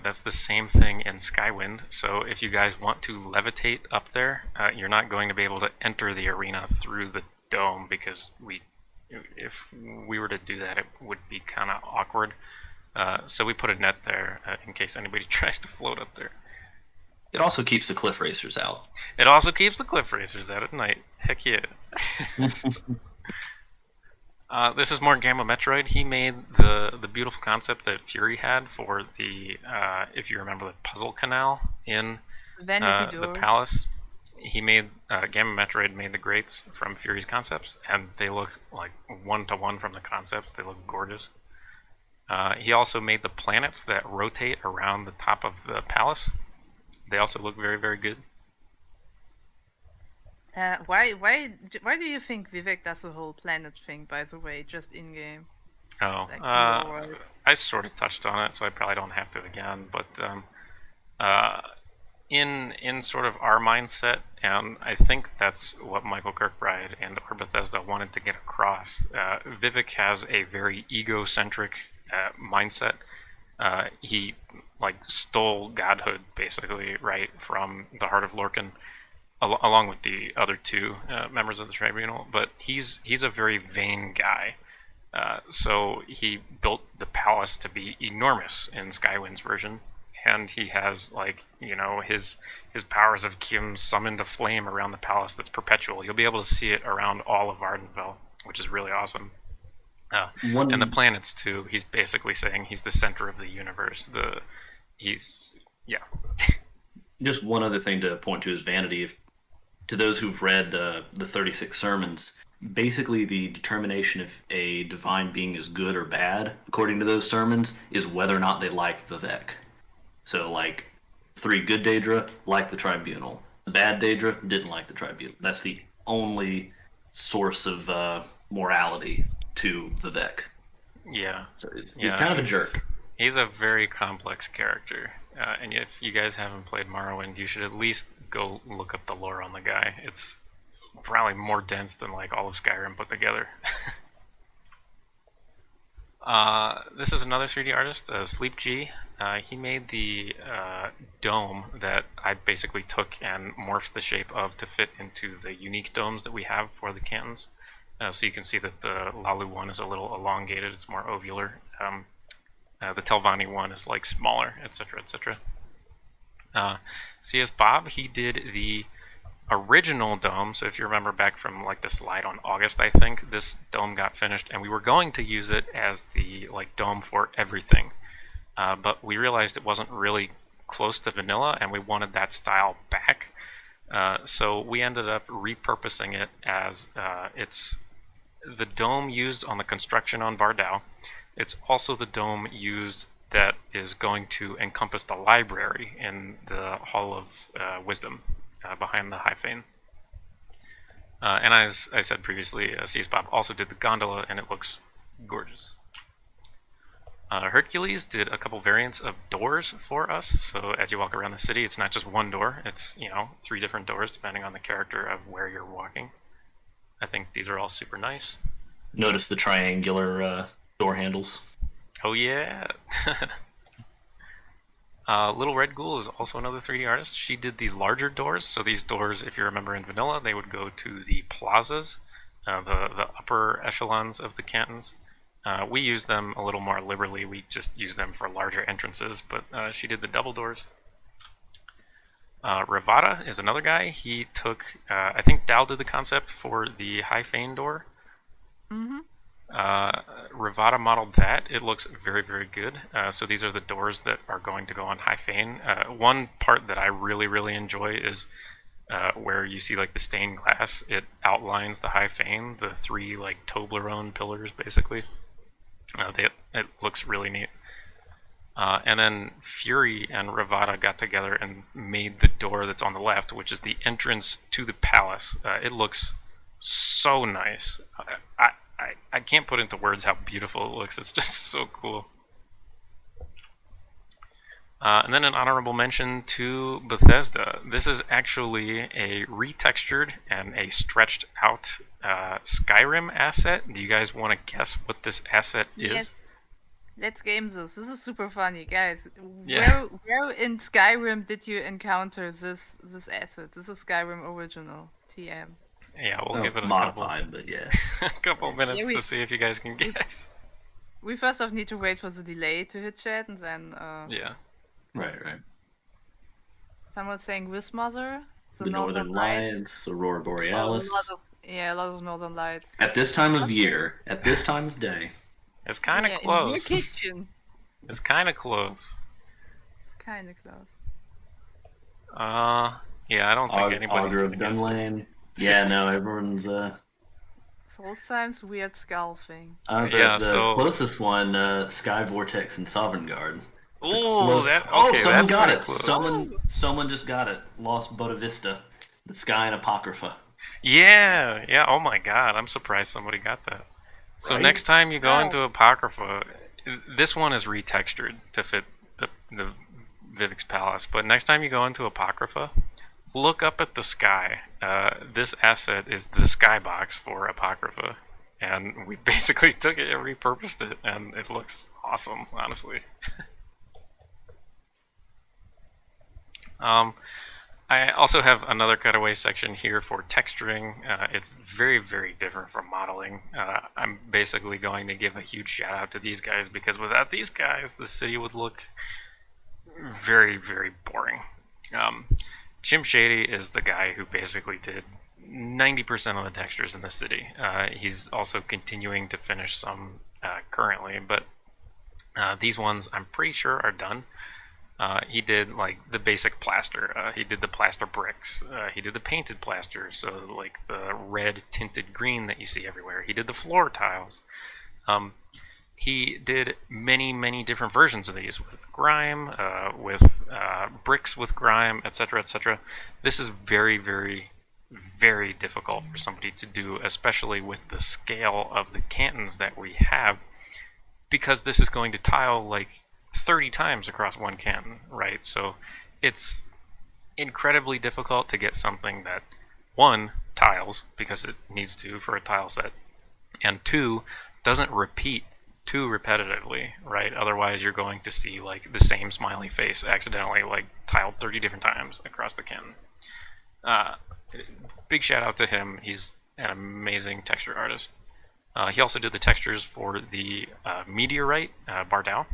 That's the same thing in Skywind. So if you guys want to levitate up there, you're not going to be able to enter the arena through the dome because if we were to do that, it would be kind of awkward. So we put a net there in case anybody tries to float up there. It also keeps the cliff racers out. It also keeps the cliff racers out at night. Heck yeah. This is more Gamma Metroid. He made the beautiful concept that Fury had for the, if you remember, the puzzle canal in the palace. He made, Gamma Metroid made the grates from Fury's concepts, and they look like one-to-one from the concepts. They look gorgeous. He also made the planets that rotate around the top of the palace. They also look very, very good. Why do you think Vivec does the whole planet thing, by the way, just in-game? Oh, Like, I sort of touched on it, so I probably don't have to again, but in sort of our mindset, and I think that's what Michael Kirkbride and or Bethesda wanted to get across, Vivec has a very egocentric mindset. He stole godhood, basically, right, from the Heart of Lorcan, along with the other two members of the Tribunal, but he's a very vain guy. So he built the palace to be enormous in Skywind's version, and he has his powers of Kim summoned a flame around the palace that's perpetual. You'll be able to see it around all of Ardenfell, which is really awesome. And the planets too. He's basically saying he's the center of the universe. Just one other thing to point to is vanity. To those who've read the 36 sermons, basically the determination if a divine being is good or bad, according to those sermons, is whether or not they like Vivec. So, 3 good Daedra liked the Tribunal. The bad Daedra didn't like the Tribunal. That's the only source of morality to Vivec. Yeah. So he's kind of a jerk. He's a very complex character. And if you guys haven't played Morrowind, you should at least go look up the lore on the guy. It's probably more dense than all of Skyrim put together. This is another 3D artist, Sleep G. He made the dome that I basically took and morphed the shape of to fit into the unique domes that we have for the cantons. So you can see that the Lalu one is a little elongated, it's more ovular. The Telvanni one is like smaller, etc., etc. CS Bob, he did the original dome. So if you remember back from like the slide on August, I think this dome got finished, and we were going to use it as the like dome for everything, but we realized it wasn't really close to vanilla, and we wanted that style back. So we ended up repurposing it as it's the dome used on the construction on Bardau. It's also the dome used that is going to encompass the library in the Hall of Wisdom behind the High Fane. And as I said previously, C-Spop also did the gondola, and it looks gorgeous. Hercules did a couple variants of doors for us, so as you walk around the city, it's not just one door, it's, 3 different doors depending on the character of where you're walking. I think these are all super nice. Notice the triangular door handles. Oh yeah! Little Red Ghoul is also another 3D artist. She did the larger doors, so these doors, if you remember in Vanilla, they would go to the plazas, the upper echelons of the cantons. We use them a little more liberally, we just use them for larger entrances, but she did the double doors. Ravada is another guy. He took, I think Dal did the concept for the High Fane door. Mm-hmm. Ravada modeled that. It looks very, very good. So these are the doors that are going to go on High Fane. One part that I really, really enjoy is where you see like the stained glass. It outlines the High Fane, the 3 like Toblerone pillars, basically. It looks really neat. And then Fury and Ravada got together and made the door that's on the left, which is the entrance to the palace. It looks so nice. I can't put into words how beautiful it looks. It's just so cool. And then an honorable mention to Bethesda. This is actually a retextured and a stretched out Skyrim asset. Do you guys want to guess what this asset is? Yes. Let's game this. This is super funny, guys. Yeah. Where in Skyrim did you encounter this asset? This is Skyrim original TM. Yeah, we'll give it a modified, but yeah. a couple minutes Yeah, to see if you guys can guess. We first off need to wait for the delay to hit chat, and then Yeah. Right. someone's saying Wismother. The Northern Lights, Aurora Borealis. A lot of Northern Lights. At this time of year, at this time of day. It's kind of In your close. kitchen. It's kind of close. Kind of close. Yeah, I don't think anybody's Augur gonna of guess it. Dunlane. Yeah, no, everyone's Solstime's weird skull thing. the so- closest one, Sky Vortex and Sovereign Guard. It's the Ooh, someone that's got pretty it. close. Someone just got it. Lost Bodavista, the Sky and Apocrypha. Yeah. Oh my God, I'm surprised somebody got that. So Right? next time you go Yeah. into Apocrypha, this one is retextured to fit the Vivec's Palace. But next time you go into Apocrypha, look up at the sky. This asset is the skybox for Apocrypha, and we basically took it and repurposed it, and it looks awesome, honestly. I also have another cutaway section here for texturing. It's very, very different from modeling. I'm basically going to give a huge shout out to these guys, because without these guys, the city would look very, very boring. Jim Shady is the guy who basically did 90% of the textures in the city. He's also continuing to finish some currently, but these ones I'm pretty sure are done. He did like the basic plaster. He did the plaster bricks. He did the painted plaster, so like the red tinted green that you see everywhere. He did the floor tiles. He did many, many different versions of these with grime, with bricks with grime, etc., etc. This is very, very, very difficult for somebody to do, especially with the scale of the cantons that we have, because this is going to tile like 30 times across one canton, right? So it's incredibly difficult to get something that, one, tiles, because it needs to for a tile set, and two, doesn't repeat too repetitively, right? Otherwise, you're going to see like the same smiley face accidentally like tiled 30 different times across the canton. Big shout out to him. He's an amazing texture artist. He also did the textures for the meteorite Bardao.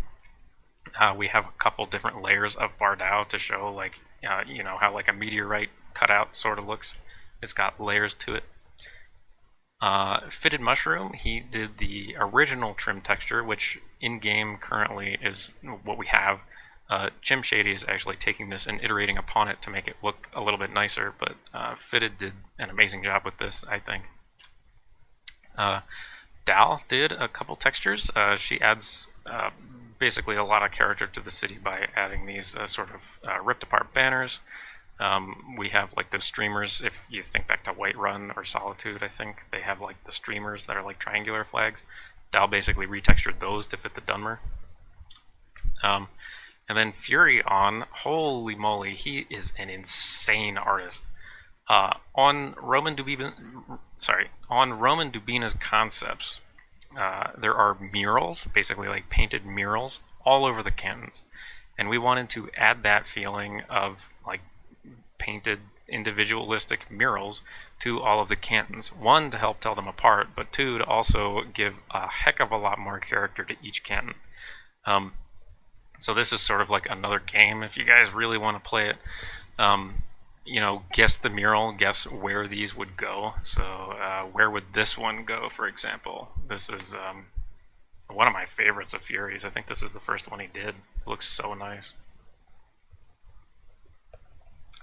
We have a couple different layers of Bardao to show like how like a meteorite cutout sort of looks. It's got layers to it. Fitted Mushroom, he did the original trim texture, which in-game currently is what we have. Chim Shady is actually taking this and iterating upon it to make it look a little bit nicer, but Fitted did an amazing job with this, I think. Dal did a couple textures. She adds basically a lot of character to the city by adding these sort of ripped apart banners. We have like those streamers. If you think back to Whiterun or Solitude, I think they have like the streamers that are like triangular flags. Dal basically retextured those to fit the Dunmer. And then Furion, holy moly, he is an insane artist. On Roman Dubina's concepts, there are murals, basically like painted murals, all over the cantons, and we wanted to add that feeling of like painted individualistic murals to all of the cantons. One, to help tell them apart, but two, to also give a heck of a lot more character to each canton. So this is sort of like another game if you guys really want to play it. Guess the mural, guess where these would go. So where would this one go, for example? This is one of my favorites of Fury's. I think this is the first one he did. It looks so nice.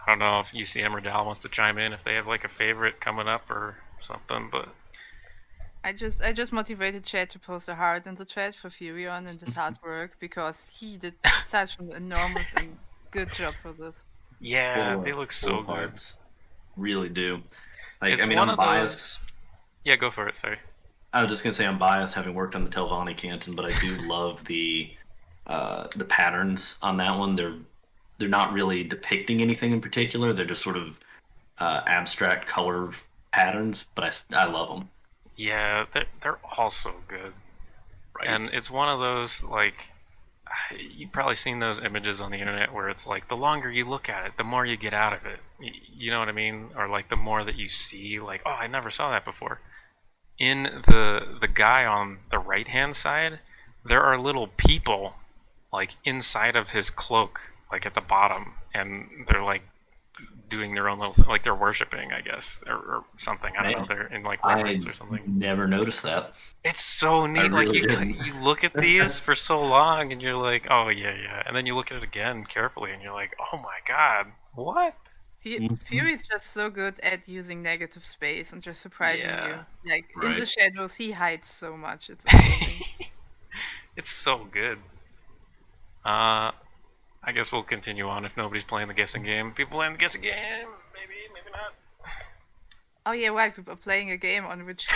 I don't know if UCM or Dal wants to chime in if they have like a favorite coming up or something, but I just motivated Chad to post a heart in the chat for Furion and his hard work, because he did such an enormous and good job for this. yeah, they look so good. Really do. Like, It's I mean, one I'm of biased. Yeah, go for it. Sorry. I was just gonna say I'm biased, having worked on the Telvanni Canton, but I do love the patterns on that one. They're not really depicting anything in particular. They're just sort of abstract color patterns, but I love them. Yeah, they're all so good. Right. And it's one of those, like, you've probably seen those images on the internet where it's like, the longer you look at it, the more you get out of it. You know what I mean? Or like the more that you see, like, oh, I never saw that before. In the guy on the right-hand side, there are little people, like, inside of his cloak, like at the bottom, and they're like doing their own little thing, like they're worshiping, I guess, or something. I don't know. They're in like reverence or something. Never noticed that. It's so neat. really Like didn't. you look at these for so long, and you're like, oh yeah, and then you look at it again carefully, and you're like, oh my god, what? Fury is just so good at using negative space and just surprising Yeah, you. Like in the right. shadows, he hides so much. It's amazing. It's so good. I guess we'll continue on if nobody's playing the guessing game. People playing the guessing game, maybe not. Oh yeah, right. We're playing a game on which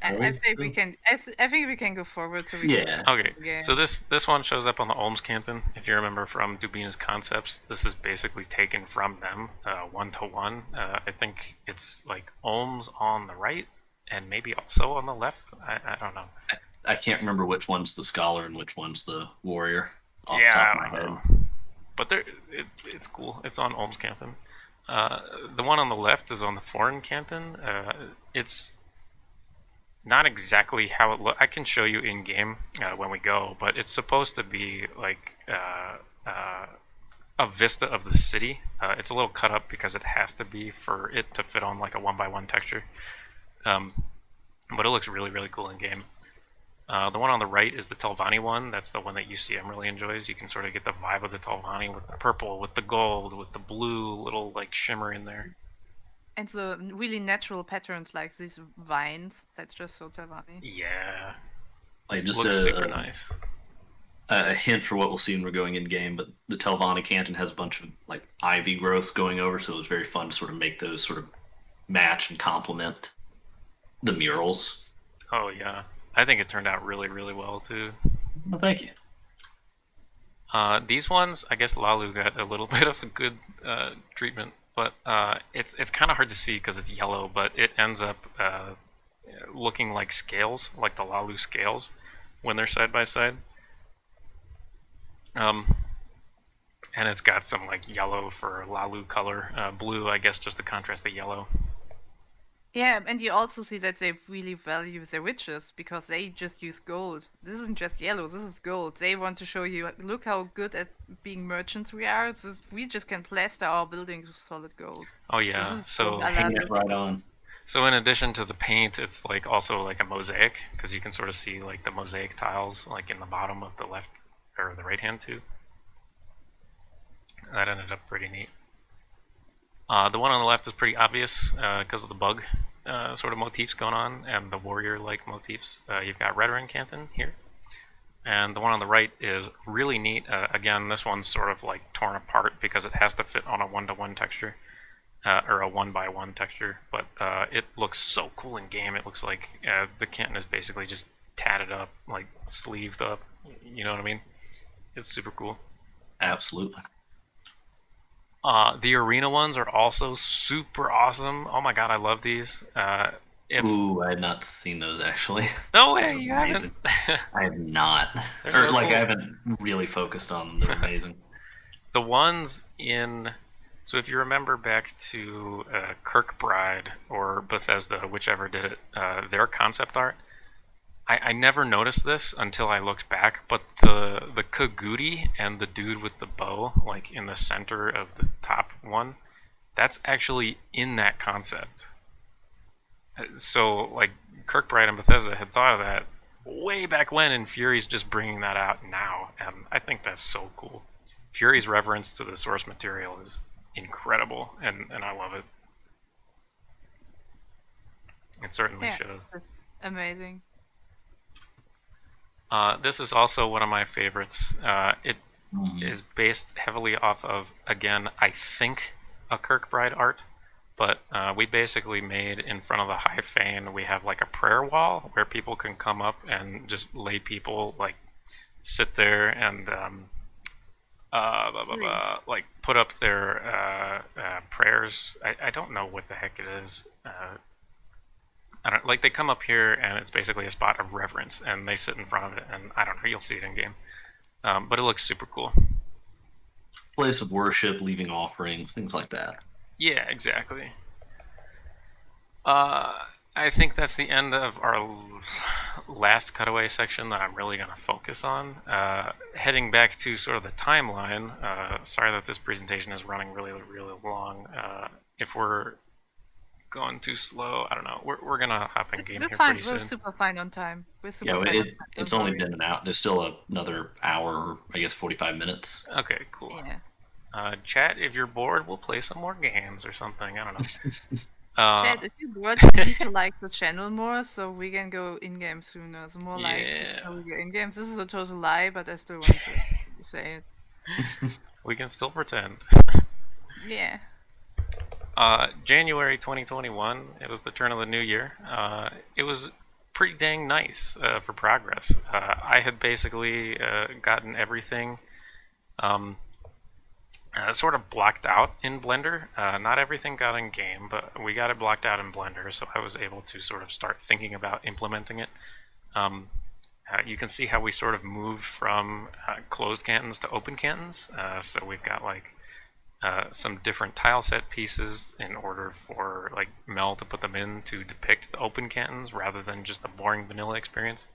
I think we can. I think we can go forward so we Yeah. can. Okay, Yeah. so this one shows up on the Olms Canton. If you remember from Dubina's concepts, this is basically taken from them, one to one. I think it's like Olms on the right and maybe also on the left. I don't know. I can't remember which one's the scholar and which one's the warrior off Yeah, the top I of my don't head. know. But it's cool. It's on Olms Canton. The one on the left is on the Foreign Canton. It's not exactly how it looks. I can show you in game when we go, but it's supposed to be like a vista of the city. It's a little cut up because it has to be for it to fit on like a 1x1 texture. But it looks really, really cool in game. The one on the right is the Telvanni one. That's the one that UCM really enjoys. You can sort of get the vibe of the Telvanni with the purple, with the gold, with the blue little like shimmer in there. And the really natural patterns like these vines. That's just so Telvanni. Yeah, Like just looks super nice. a hint for what we'll see when we're going in game, but the Telvanni Canton has a bunch of like ivy growth going over, so it was very fun to sort of make those sort of match and complement the murals. Oh yeah, I think it turned out really, really well too. Well, thank you. These ones, I guess Lalu got a little bit of a good treatment, but it's kind of hard to see because it's yellow, but it ends up looking like scales, like the Lalu scales. when they're side by side. And it's got some like yellow for Lalu color, blue, I guess, just to contrast the yellow. Yeah, and you also see that they really value their witches because they just use gold. This isn't just yellow, this is gold. They want to show you, look how good at being merchants we are. We just can plaster our buildings with solid gold. Oh yeah, so hang it right on. So in addition to the paint, it's like also like a mosaic, because you can sort of see like the mosaic tiles like in the bottom of the left or the right hand too. That ended up pretty neat. The one on the left is pretty obvious because of the bug sort of motifs going on and the warrior-like motifs. You've got Redoran Canton here. And the one on the right is really neat. Again, this one's sort of like torn apart because it has to fit on a 1-to-1 texture. Or a 1-by-1 texture. But it looks so cool in game. It looks like the Canton is basically just tatted up, like sleeved up. You know what I mean? It's super cool. Absolutely. The arena ones are also super awesome. Oh my god, I love these. Ooh, I had not seen those actually. No way, you haven't. I have not. They're or so like cool. I haven't really focused on them. They're amazing. The ones in... So if you remember back to Kirkbride or Bethesda, whichever did it, their concept art, I never noticed this until I looked back, but the Kagudi and the dude with the bow, like in the center of the top one, that's actually in that concept. So, like, Kirkbride and Bethesda had thought of that way back when, and Fury's just bringing that out now, and I think that's so cool. Fury's reverence to the source material is incredible, and I love it. It certainly shows. It's amazing. This is also one of my favorites. It is based heavily off of, again, I think, a Kirkbride art, but we basically made in front of the High Fane, we have like a prayer wall where people can come up and just lay people, like, sit there and like put up their prayers. I don't know what the heck it is. I don't like, they come up here and it's basically a spot of reverence and they sit in front of it, and I don't know, you'll see it in game. But it looks super cool. Place of worship, leaving offerings, things like that. Yeah, exactly. I think that's the end of our last cutaway section that I'm really going to focus on. Heading back to sort of the timeline, sorry that this presentation is running really, really long. If we're going too slow, I don't know. We're going to hop in game We're here fine. pretty We're soon. super fine on time. We're super Yeah, fine on time. it's Don't only worry. been an hour. There's still another hour, I guess 45 minutes. Okay, cool. Yeah. Chat, if you're bored, we'll play some more games or something. I don't know. Chat, if you would, you need to like the channel more so we can go in-game sooner. The more likes, the sooner we go in-game. This is a total lie, but I still want to say it. We can still pretend. Yeah. January 2021, it was the turn of the new year. It was pretty dang nice for progress. I had basically gotten everything sort of blocked out in Blender. Not everything got in game, but we got it blocked out in Blender, so I was able to sort of start thinking about implementing it. You can see how we sort of moved from closed cantons to open cantons. So we've got like some different tile set pieces in order for like Mel to put them in to depict the open cantons rather than just the boring vanilla experience.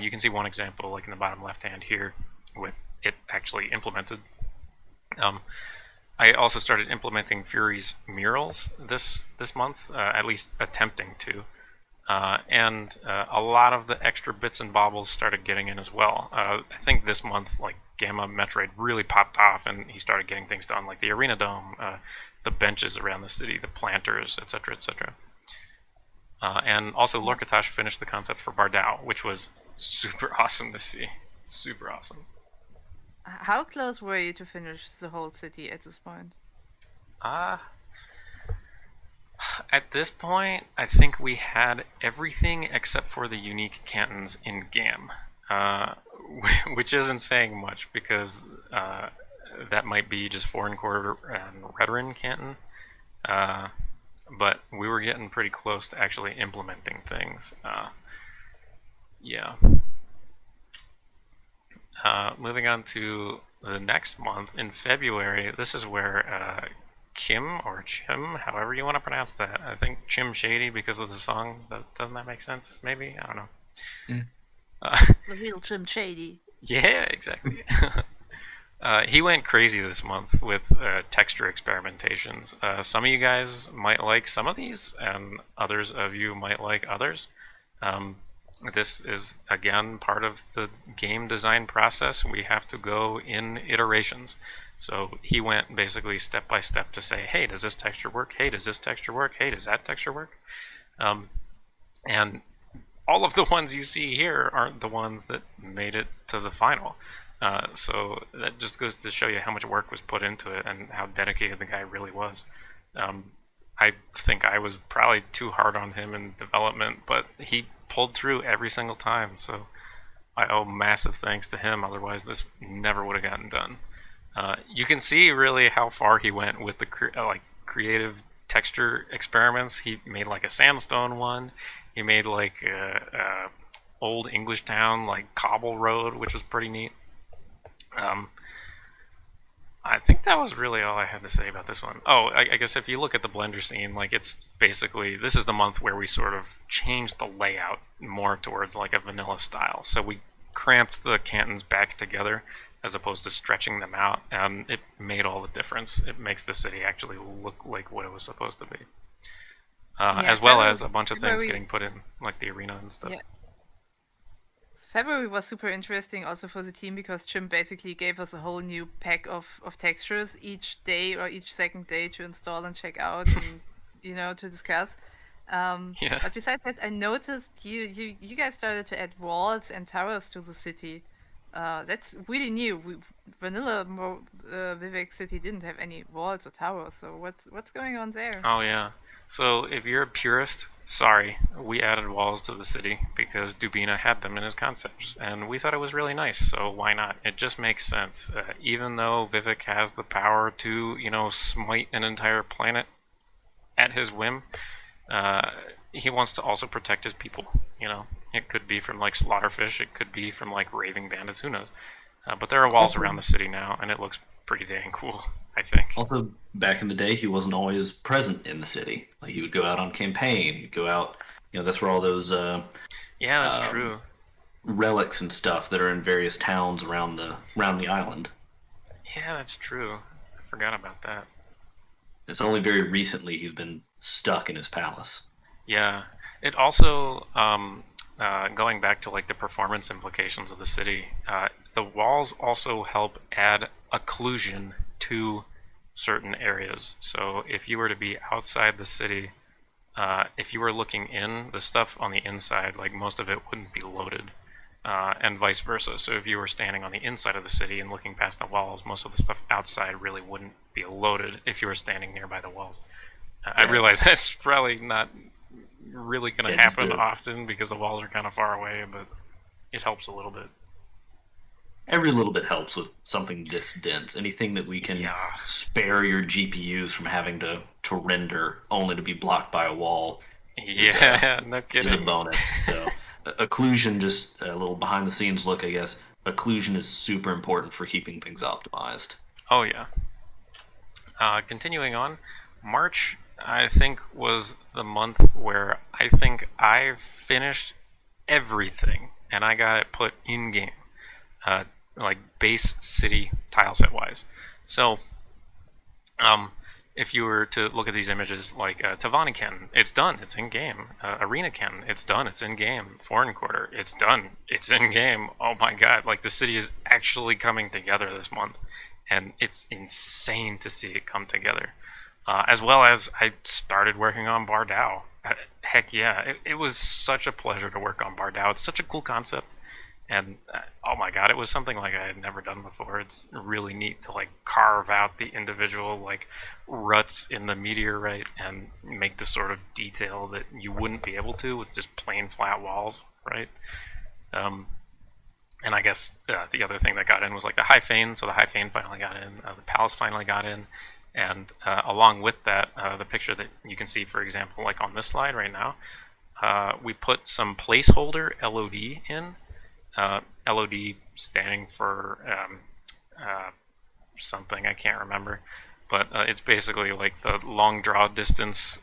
You can see one example like in the bottom left hand here with it actually implemented. I also started implementing Fury's murals this month, at least attempting to. And a lot of the extra bits and baubles started getting in as well. I think this month, like, Gamma Metroid really popped off, and he started getting things done, like the Arena Dome, the benches around the city, the planters, etc., etc. And also, Lorkatosh finished the concept for Bardao, which was super awesome to see. Super awesome. How close were you to finish the whole city at this point? At this point, I think we had everything except for the unique cantons in game, which isn't saying much because that might be just Foreign Quarter and Redoran Canton, but we were getting pretty close to actually implementing things. Yeah. Moving on to the next month in February, this is where Kim or Chim, however you want to pronounce that. I think Chim Shady because of the song. Doesn't that make sense? Maybe? I don't know. The real Jim Shady. Yeah, exactly. He went crazy this month with texture experimentations. Some of you guys might like some of these, and others of you might like others. This is, again, part of the game design process. We have to go in iterations. So he went basically step by step to say, hey, does this texture work? Hey, does this texture work? Hey, does that texture work? And all of the ones you see here aren't the ones that made it to the final. So that just goes to show you how much work was put into it and how dedicated the guy really was. I think I was probably too hard on him in development, but he pulled through every single time. So I owe massive thanks to him. Otherwise, this never would have gotten done. You can see really how far he went with the creative texture experiments. He made like a sandstone one. He made like a old English town, like cobble road, which was pretty neat. I think that was really all I had to say about this one. Oh, I guess if you look at the Blender scene, like it's basically, this is the month where we sort of changed the layout more towards like a vanilla style. So we cramped the cantons back together as opposed to stretching them out, and it made all the difference. It makes the city actually look like what it was supposed to be. As well as a bunch of things getting put in, like the arena and stuff. Yeah. February was super interesting also for the team because Jim basically gave us a whole new pack of textures each day or each second day to install and check out and to discuss. Yeah. But besides that, I noticed you guys started to add walls and towers to the city. That's really new. Vanilla Vivec City didn't have any walls or towers. So what's going on there? Oh yeah. So if you're a purist, sorry, we added walls to the city because Dubina had them in his concepts, and we thought it was really nice, so why not? It just makes sense. Even though Vivec has the power to, smite an entire planet at his whim, he wants to also protect his people, It could be from, like, slaughterfish, it could be from, like, raving bandits, who knows? But there are walls around the city now, and it looks pretty dang cool, I think. Also, back in the day, he wasn't always present in the city. Like, he would go out on campaign. He'd go out, that's where all those yeah, that's true. Relics and stuff that are in various towns around the island. Yeah, that's true. I forgot about that. It's only very recently he's been stuck in his palace. Yeah. It also, going back to like the performance implications of the city, the walls also help add occlusion to certain areas. So if you were to be outside the city, if you were looking in, the stuff on the inside, like most of it wouldn't be loaded, and vice versa. So if you were standing on the inside of the city and looking past the walls, most of the stuff outside really wouldn't be loaded if you were standing nearby the walls. I realize that's probably not really going to happen often because the walls are kind of far away, but it helps a little bit. Every little bit helps with something this dense. Anything that we can spare your GPUs from having to render only to be blocked by a wall no kidding. is a bonus. So occlusion, just a little behind the scenes look, I guess. Occlusion is super important for keeping things optimized. Oh yeah. Continuing on, March I think was the month where I think I finished everything and I got it put in game. Like base city tile set wise. So if you were to look at these images like Tavaniken, it's done, it's in game. Arenaken, it's done, it's in game. Foreign Quarter, it's done, it's in game. Oh my god, like the city is actually coming together this month, and it's insane to see it come together. As well as I started working on Bardao. Heck yeah, it was such a pleasure to work on Bardao. It's such a cool concept. And oh my god, it was something like I had never done before. It's really neat to like carve out the individual like ruts in the meteorite and make the sort of detail that you wouldn't be able to with just plain flat walls, right? And I guess the other thing that got in was like the High Fane. So the High Fane finally got in, the Palace finally got in, and along with that, the picture that you can see, for example, like on this slide right now, we put some placeholder LOD in. LOD standing for something I can't remember, but it's basically like the long draw distance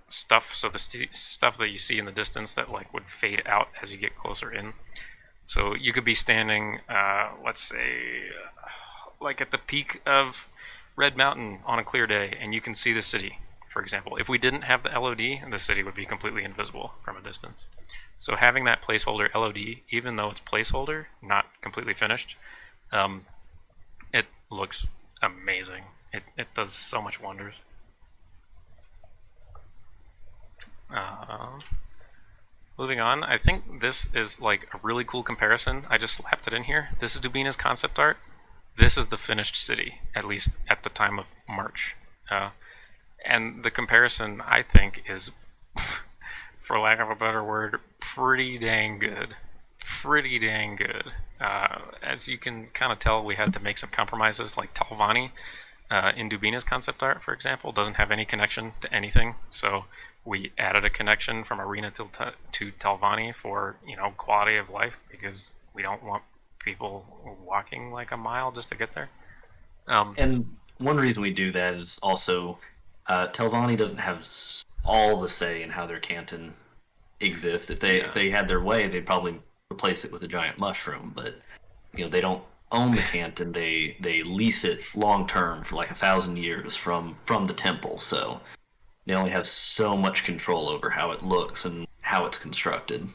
stuff. So the stuff that you see in the distance that like would fade out as you get closer in. So you could be standing, let's say, like at the peak of Red Mountain on a clear day, and you can see the city. For example, if we didn't have the LOD, the city would be completely invisible from a distance. So having that placeholder LOD, even though it's placeholder, not completely finished, it looks amazing. It does so much wonders. Moving on, I think this is like a really cool comparison. I just slapped it in here. This is Dubina's concept art. This is the finished city, at least at the time of March. And the comparison, I think, is, for lack of a better word, pretty dang good. Pretty dang good. As you can kind of tell, we had to make some compromises, like Talvani in Dubina's concept art, for example, doesn't have any connection to anything. So we added a connection from Arena to Talvani for, quality of life, because we don't want people walking like a mile just to get there. And one reason we do that is also Telvanni doesn't have all the say in how their canton exists. If they had their way, they'd probably replace it with a giant mushroom. But they don't own the canton. They lease it long term for like 1,000 years from the temple. So they only have so much control over how it looks and how it's constructed.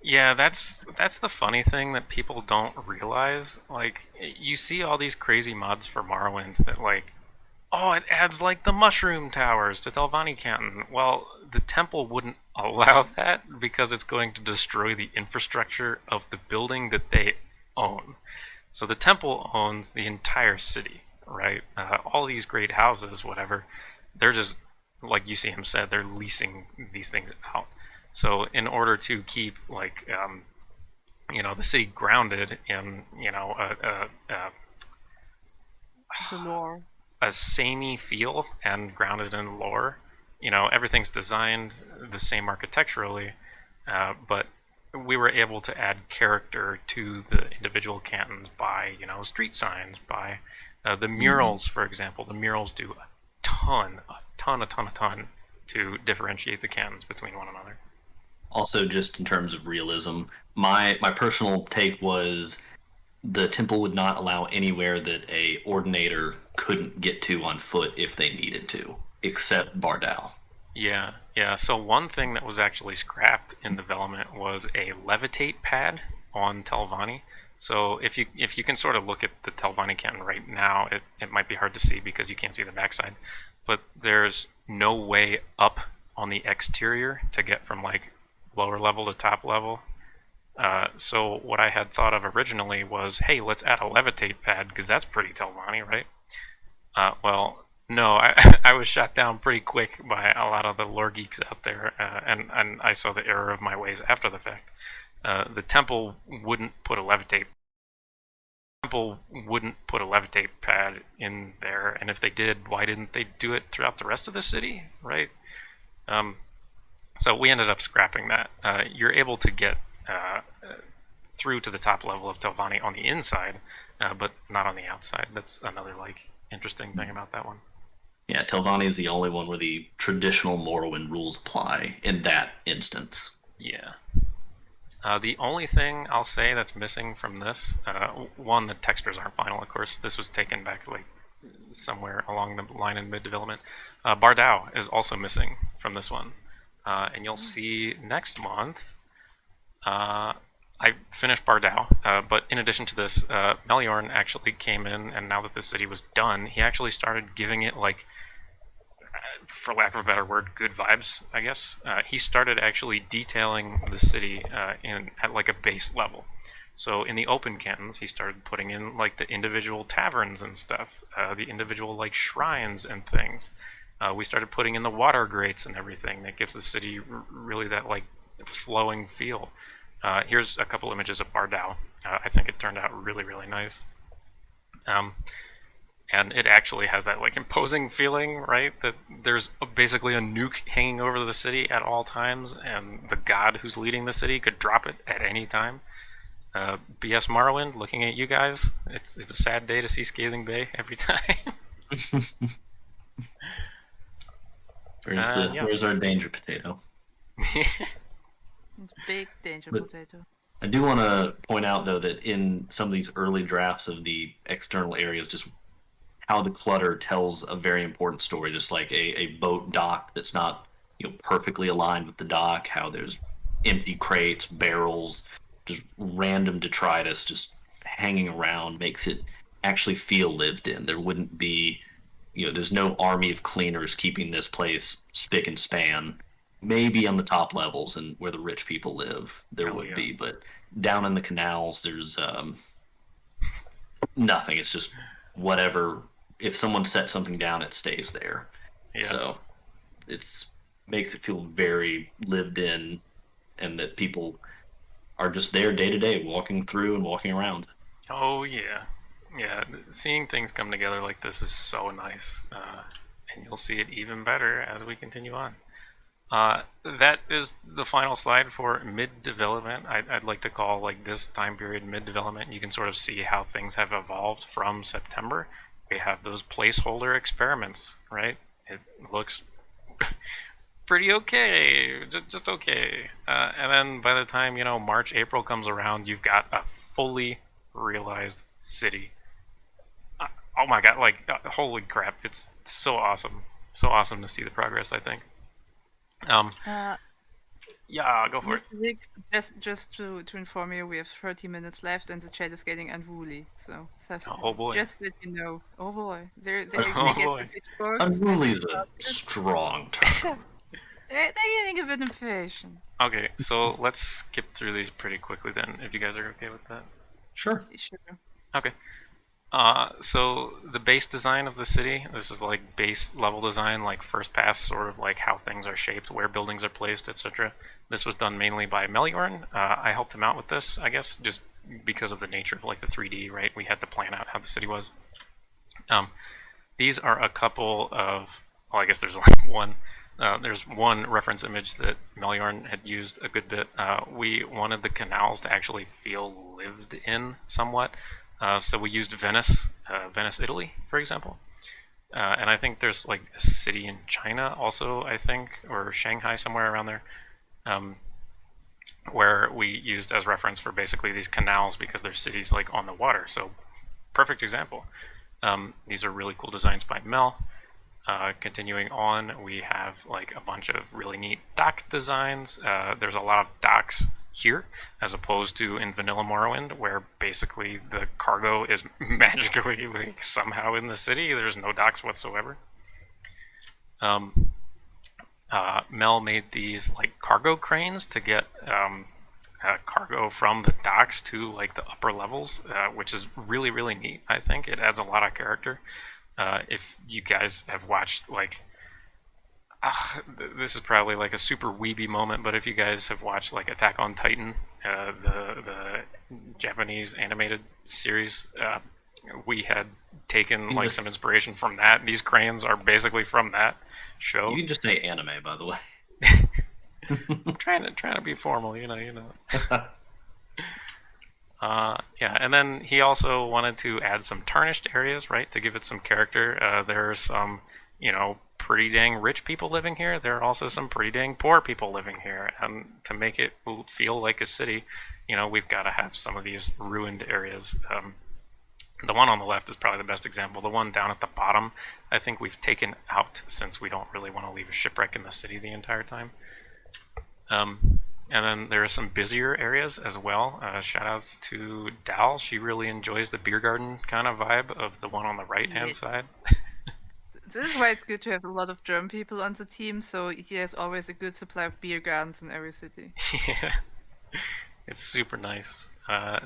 Yeah, that's the funny thing that people don't realize. Like, you see all these crazy mods for Morrowind that, like, oh, it adds, like, the mushroom towers to Telvanni Canton. Well, the temple wouldn't allow that because it's going to destroy the infrastructure of the building that they own. So the temple owns the entire city, right? All these great houses, whatever, they're just, like UCM said, they're leasing these things out. So in order to keep, like, the city grounded in, The lore. a samey feel and grounded in lore, everything's designed the same architecturally, but we were able to add character to the individual cantons by, street signs, by the murals, for example. The murals do a ton to differentiate the cantons between one another. Also, just in terms of realism, my personal take was the temple would not allow anywhere that a ordinator couldn't get to on foot if they needed to, except Bardal. Yeah. So one thing that was actually scrapped in development was a levitate pad on Telvanni. So if you can sort of look at the Telvanni canton right now, it might be hard to see because you can't see the backside, but there's no way up on the exterior to get from like lower level to top level. So what I had thought of originally was, hey, let's add a levitate pad because that's pretty Telvanni, right? Well, no, I was shot down pretty quick by a lot of the lore geeks out there, and I saw the error of my ways after the fact. The temple wouldn't put a levitate pad in there, and if they did, why didn't they do it throughout the rest of the city, right? So we ended up scrapping that. You're able to get through to the top level of Telvanni on the inside, but not on the outside. That's another interesting thing about that one. Yeah, Telvanni is the only one where the traditional Morrowind rules apply in that instance. Yeah. The only thing I'll say that's missing from this, one, the textures aren't final, of course. This was taken back somewhere along the line in mid-development. Bardal is also missing from this one. And you'll see next month, I finished Bardal, but in addition to this, Meliorn actually came in, and now that the city was done, he actually started giving it, for lack of a better word, good vibes, I guess. He started actually detailing the city at a base level. So in the open cantons, he started putting in the individual taverns and stuff, the individual shrines and things. We started putting in the water grates and everything that gives the city really that flowing feel. Here's a couple images of Bardal. I think it turned out really, really nice. And it actually has that imposing feeling, right? That there's basically a nuke hanging over the city at all times, and the god who's leading the city could drop it at any time. BS Morrowind, looking at you guys, it's a sad day to see Scathing Bay every time. Where's our danger potato? It's big danger potato. I do want to point out, though, that in some of these early drafts of the external areas, just how the clutter tells a very important story. Just like a boat dock that's not perfectly aligned with the dock, how there's empty crates, barrels, just random detritus just hanging around makes it actually feel lived in. There wouldn't be, there's no army of cleaners keeping this place spick and span. Maybe on the top levels and where the rich people live, there would be, but down in the canals, there's nothing. It's just whatever. If someone sets something down, it stays there. Yeah. So makes it feel very lived in, and that people are just there day to day, walking through and walking around. Oh yeah, yeah. Seeing things come together like this is so nice, and you'll see it even better as we continue on. That is the final slide for mid-development. I'd like to call like this time period mid-development. You can sort of see how things have evolved from September. We have those placeholder experiments, right? It looks pretty okay, just okay. And then by the time, March, April comes around, you've got a fully realized city. Oh my god, holy crap, it's so awesome. So awesome to see the progress, I think. Yeah, go for it. Just to inform you, we have 30 minutes left, and the chat is getting unruly. So oh boy, just that you know. Oh boy, they're oh boy. Unruly is a strong term. they're getting a bit impatient. Okay, so let's skip through these pretty quickly then, if you guys are okay with that. Sure. Okay. So the base design of the city, this is like base level design, like first pass, sort of like how things are shaped, where buildings are placed, etc. This was done mainly by Meliorn. I helped him out with this, I guess, just because of the nature of like the 3D, right? We had to plan out how the city was. These are a couple of, well, I guess there's like one. There's one reference image that Meliorn had used a good bit. We wanted the canals to actually feel lived in somewhat. So we used Venice, Italy, for example. And I think there's like a city in China also, I think, or Shanghai, somewhere around there, where we used as reference for basically these canals because they're cities like on the water. So perfect example. These are really cool designs by Mel. Continuing on, we have like a bunch of really neat dock designs. There's a lot of docks here, as opposed to in Vanilla Morrowind, where basically the cargo is magically like somehow in the city. There's no docks whatsoever. Mel made these like cargo cranes to get cargo from the docks to like the upper levels, which is really, really neat. I think it adds a lot of character. If you guys have watched like this is probably like a super weeby moment, but if you guys have watched like Attack on Titan, the Japanese animated series, we had taken like some inspiration from that. These cranes are basically from that show. You can just say anime, by the way. I'm trying to be formal, you know. Yeah, and then he also wanted to add some tarnished areas, right, to give it some character. There are some, pretty dang rich people living here. There are also some pretty dang poor people living here, and to make it feel like a city, we've got to have some of these ruined areas. The one on the left is probably the best example. The one down at the bottom, I think we've taken out since we don't really want to leave a shipwreck in the city the entire time. And then there are some busier areas as well. Shoutouts to Dal. She really enjoys the beer garden kind of vibe of the one on the right-hand side. This is why it's good to have a lot of German people on the team, so he has always a good supply of beer gardens in every city. Yeah, it's super nice.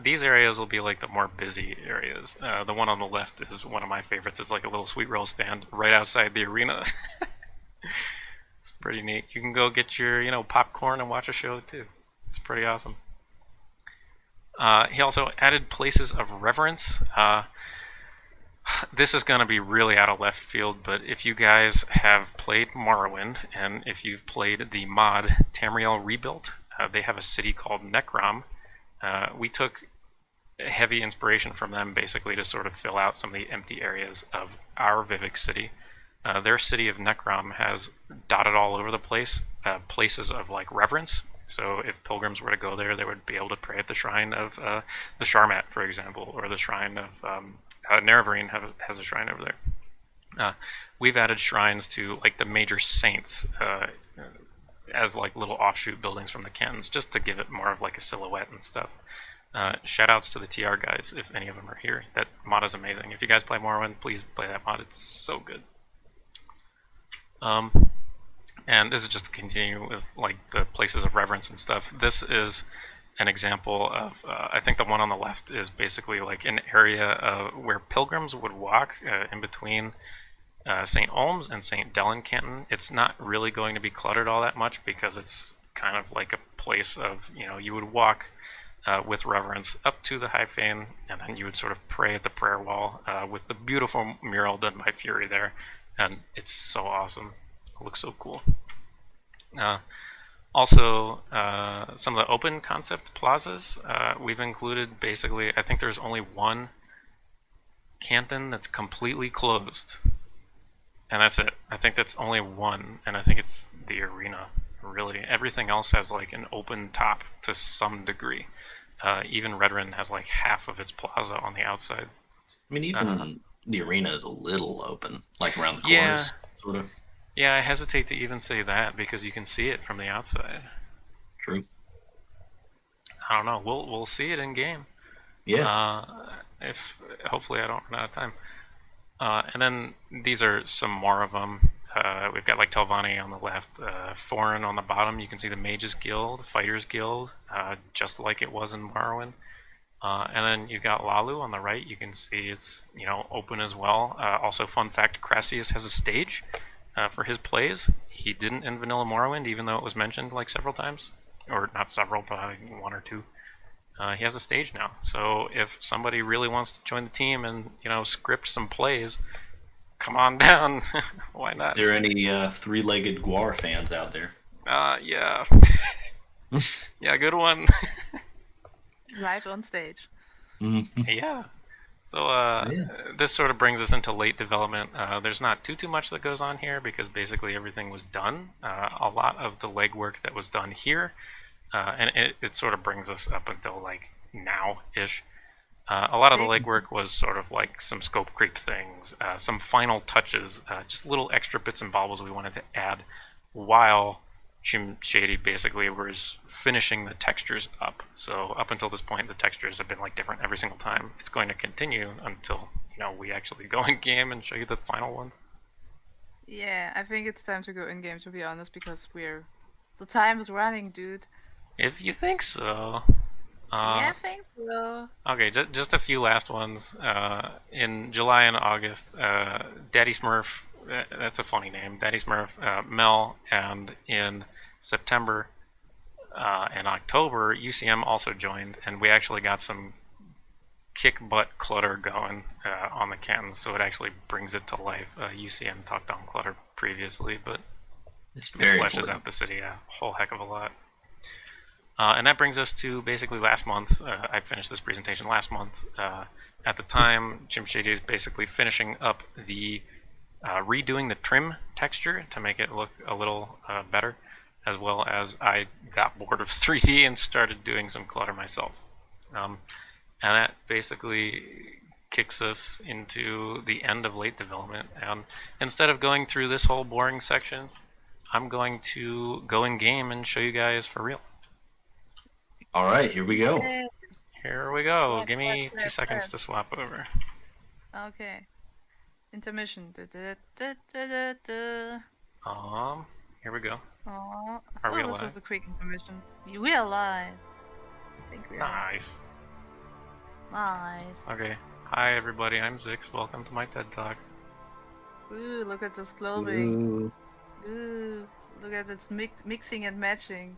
These areas will be like the more busy areas. The one on the left is one of my favorites. It's like a little sweet roll stand right outside the arena. It's pretty neat. You can go get your, popcorn and watch a show too. It's pretty awesome. He also added places of reverence. This is going to be really out of left field, but if you guys have played Morrowind, and if you've played the mod Tamriel Rebuilt, they have a city called Necrom. We took heavy inspiration from them, basically to sort of fill out some of the empty areas of our Vivec city. Their city of Necrom has dotted all over the place places of like reverence. So if pilgrims were to go there, they would be able to pray at the shrine of the Sharmat, for example, or the shrine of Nerevarine has a shrine over there. We've added shrines to like the major saints as like little offshoot buildings from the cantons, just to give it more of like a silhouette and stuff. Shout outs to the TR guys if any of them are here. That mod is amazing. If you guys play Morrowind, please play that mod. It's so good. And this is just to continue with like the places of reverence and stuff. This is an example of, I think the one on the left is basically like an area where pilgrims would walk in between St. Olms and St. Dellen Canton. It's not really going to be cluttered all that much because it's kind of like a place of, you would walk with reverence up to the High Fane, and then you would sort of pray at the prayer wall with the beautiful mural done by Fury there. And it's so awesome. It looks so cool. Also, some of the open concept plazas, we've included basically, I think there's only one canton that's completely closed. And that's it. I think that's only one, and I think it's the arena, really. Everything else has like an open top to some degree. Even Redrin has like half of its plaza on the outside. I mean, even the arena is a little open, like around the corners, Yeah. sort of. Yeah, I hesitate to even say that because you can see it from the outside. True. I don't know. We'll see it in game. Yeah. If hopefully I don't run out of time. And then these are some more of them. We've got like Telvanni on the left, Foreign on the bottom. You can see the Mages Guild, Fighters Guild, just like it was in Morrowind. And then you've got Lalu on the right. You can see it's open as well. Also, fun fact: Crassius has a stage for his plays. He didn't in Vanilla Morrowind, even though it was mentioned like several times, or not several, but one or two. He has a stage now. So if somebody really wants to join the team and script some plays, come on down. Why not? Are there any three-legged Guar fans out there? Yeah. Yeah, good one. Live on stage. Mm-hmm. Yeah. So this sort of brings us into late development. There's not too much that goes on here because basically everything was done. A lot of the legwork that was done here, and it sort of brings us up until like now-ish. A lot of the legwork was sort of like some scope creep things, some final touches, just little extra bits and bobbles we wanted to add while Jim Shady basically was finishing the textures up. So up until this point, the textures have been like different every single time. It's going to continue until we actually go in game and show you the final ones. Yeah, I think it's time to go in game, to be honest, because the time is running, dude. If you think so. Yeah, I think so. Okay, just a few last ones. In July and August, Daddy Smurf, that's a funny name, Daddy Smurf, Mel, and in September and October, UCM also joined, and we actually got some kick-butt clutter going on the cantons, so it actually brings it to life. UCM talked on clutter previously, but It's it very fleshes important. out the city a whole heck of a lot. And that brings us to basically last month. I finished this presentation last month. At the time, Jim Shady is basically finishing up the redoing the trim texture to make it look a little better, as well as I got bored of 3D and started doing some clutter myself. And that basically kicks us into the end of late development. And instead of going through this whole boring section, I'm going to go in game and show you guys for real. All right, here we go. Here we go. Yep, Give me yep, 2 yep, seconds yep. to swap over. Okay. Intermission. Here we go. Aww. Are we This alive? was a quick intermission. We are alive. I think we are. Nice. Nice. Okay. Hi everybody, I'm Zix. Welcome to my TED Talk. Ooh, look at this clothing. Ooh, look at this mixing and matching.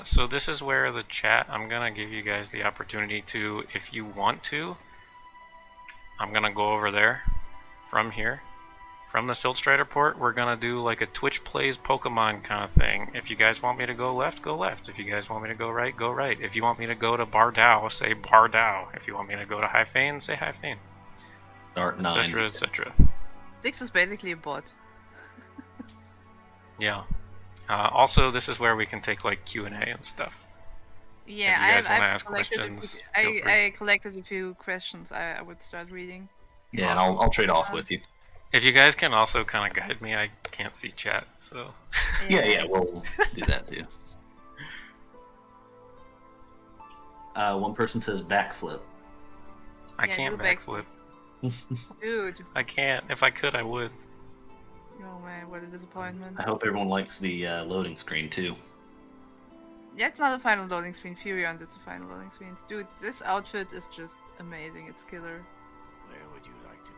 So this is where the chat, I'm gonna give you guys the opportunity to, if you want to, I'm gonna go over there from here, from the Siltstrider port, we're gonna do like a Twitch plays Pokemon kind of thing. If you guys want me to go left, go left. If you guys want me to go right, go right. If you want me to go to Bardao, say Bardao. If you want me to go to Hyphane, say Hyphane. Start 9. Etc. etc. Six is basically a bot. Yeah. Also, this is where we can take like Q&A and stuff. Yeah, If you guys wanna I've ask collected questions, a feel few, free. I collected a few questions. I would start reading. Yeah, and Awesome. I'll trade off with you. If you guys can also kind of guide me, I can't see chat, so. Yeah, we'll do that too. One person says backflip. I Yeah, can't do backflip. Dude, I can't. If I could, I would. oh man, what a disappointment. I hope everyone likes the loading screen too. Yeah, it's not a final loading screen. Furion, it's a final loading screen. Dude, this outfit is just amazing. It's killer. Where would you like to go?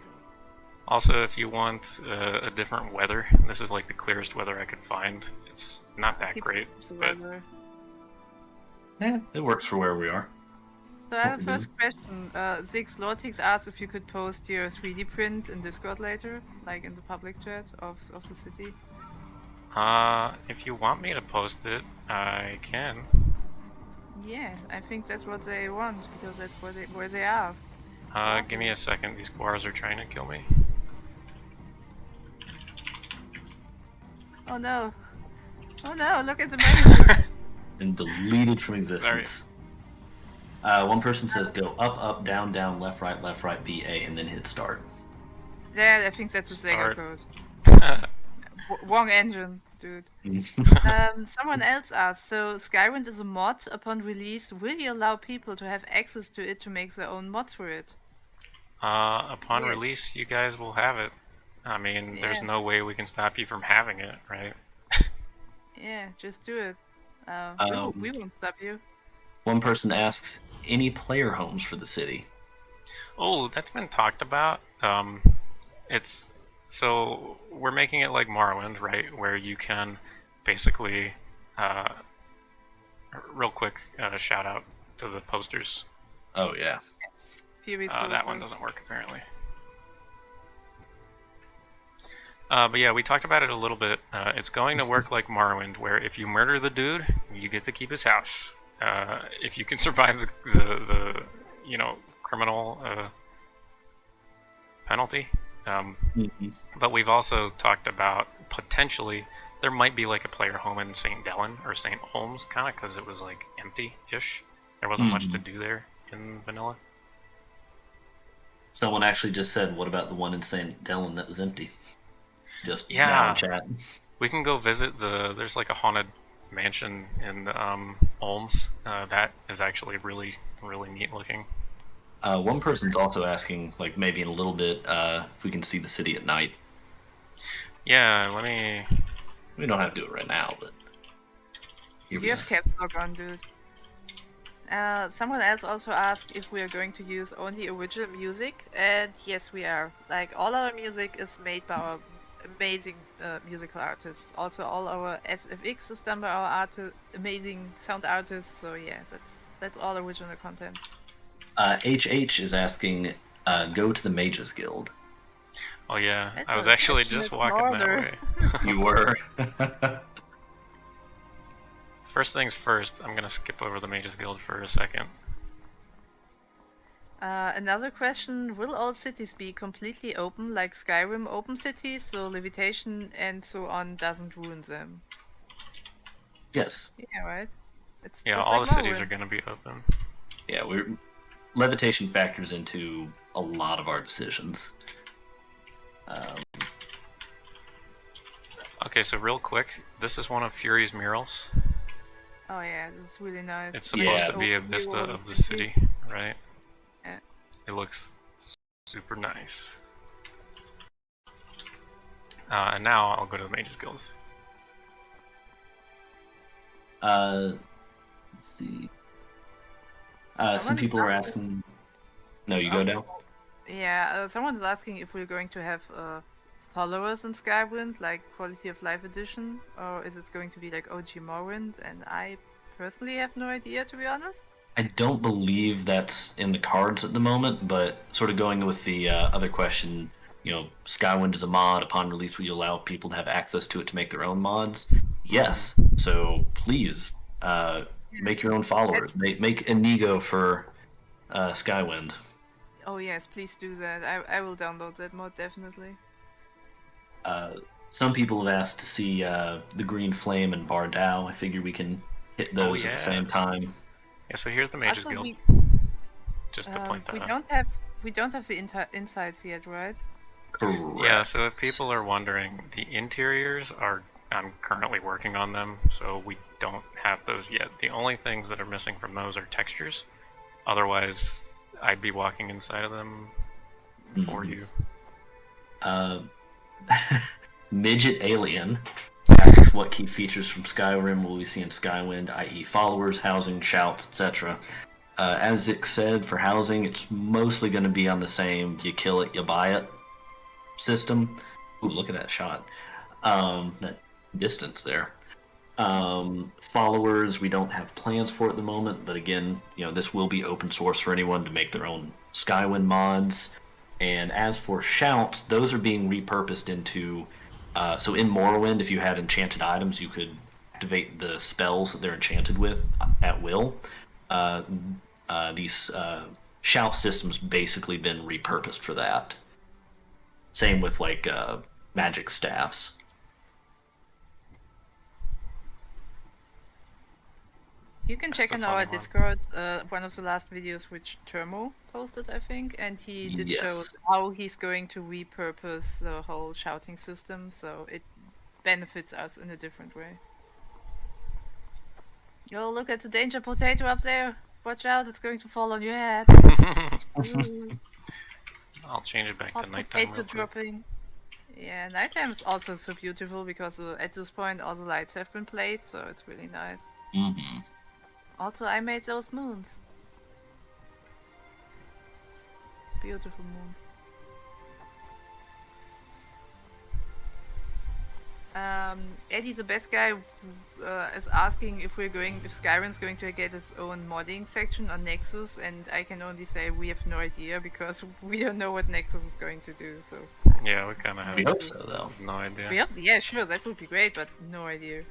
Also, if you want a different weather, this is like the clearest weather I could find. It's not that Keeps great, the but weather. Yeah, it works for where we are. So I have a first question. Zix Lortix asked if you could post your 3D print in Discord later, like in the public chat of the city. if you want me to post it, I can. Yeah, I think that's what they want, because that's where they asked. Give me a second. These squars are trying to kill me. Oh no! Oh no, look at the menu! And deleted from existence. One person says go up, down, left, right, BA, and then hit start. Yeah, I think that's a Sega Start. code. Wrong engine, dude. Someone else asked, so Skywind is a mod. Upon release, will you allow people to have access to it to make their own mods for it? Upon Yes. release, you guys will have it. I mean, there's Yeah. no way we can stop you from having it, right? Yeah, just do it. We won't stop you. One person asks, any player homes for the city? Oh, that's been talked about. It's so we're making it like Morrowind, right? Where you can basically, real quick shout out to the posters. Oh yeah. Fury's That one posters. doesn't work apparently. But yeah, we talked about it a little bit. It's going to work like Morrowind, where if you murder the dude, you get to keep his house. If you can survive the criminal penalty. But we've also talked about potentially there might be like a player home in St. Dellen or St. Holmes, kind of, because it was like empty-ish. There wasn't much to do there in vanilla. Someone actually just said, what about the one in St. Dellen that was empty? Just Yeah. now in chat. We can go visit there's like a haunted mansion in Holmes. That is actually really, really neat looking. One person's also asking, like maybe in a little bit, if we can see the city at night. Yeah, let me... We don't have to do it right now, but... Here we You go. have caps lock on, dude. Someone else also asked if we are going to use only original music, and yes, we are. Like, all our music is made by our amazing musical artists. Also, all our SFX is done by our amazing sound artists. So yeah, that's all original content. HH is asking, go to the Mages Guild. Oh yeah, That's I was a actually fortunate just walking that order. way. You were. First things first, I'm gonna skip over the Mages Guild for a second. Another question, will all cities be completely open like Skyrim open cities, so levitation and so on doesn't ruin them? Yes. Yeah, right? It's Yeah, just all like the cities Morrowind. are gonna be open. Yeah, levitation factors into a lot of our decisions. Okay, so real quick, this is one of Fury's murals. Oh yeah, it's really nice. It's supposed Yeah. to be a Overview vista of of the the city, right? Yeah. It looks super nice. And now I'll go to the Mages Guild. Let's see. Some Someone people are asked- asking... No, you go down? Yeah, someone's asking if we're going to have followers in Skywind, like Quality of Life Edition, or is it going to be like OG Morrowind? And I personally have no idea, to be honest. I don't believe that's in the cards at the moment, but sort of going with the other question, Skywind is a mod. Upon release, will you allow people to have access to it to make their own mods? Yes. So please, make your own followers. Make Inigo for Skywind. Oh yes, please do that. I will download that mod definitely. Some people have asked to see the Green Flame and Bardao. I figure we can hit those at the same time. Yeah, so here's the Mages Also, Guild. Just to point that we out. don't have the insides yet, right? Correct. Yeah, so if people are wondering, the interiors I'm currently working on them, so we don't have those yet. The only things that are missing from those are textures. Otherwise, I'd be walking inside of them for you. Midget Alien asks what key features from Skyrim will we see in Skywind, i.e. followers, housing, shouts, etc. As Zick said, for housing, it's mostly going to be on the same you kill it, you buy it system. Ooh, look at that shot. That distance there. Followers, we don't have plans for at the moment, but again, this will be open source for anyone to make their own Skywind mods. And as for shouts, those are being repurposed into... so in Morrowind, if you had enchanted items, you could activate the spells that they're enchanted with at will. These shout systems basically been repurposed for that. Same with magic staffs. You can check on our Discord one of the last videos which Termo posted, I think, and he did show how he's going to repurpose the whole shouting system, so it benefits us in a different way. Yo, look at the danger potato up there! Watch out, it's going to fall on your head! I'll change it back to nighttime Potato real quick. dropping. Yeah, nighttime is also so beautiful because at this point all the lights have been placed, so it's really nice. Mm-hmm. Also, I made those moons. Beautiful moons. Eddie, the best guy, is asking if Skyrim's going to get its own modding section on Nexus, and I can only say we have no idea because we don't know what Nexus is going to do. So. Yeah, we kind of have. We hope so, though. No idea. Yeah, sure, that would be great, but no idea.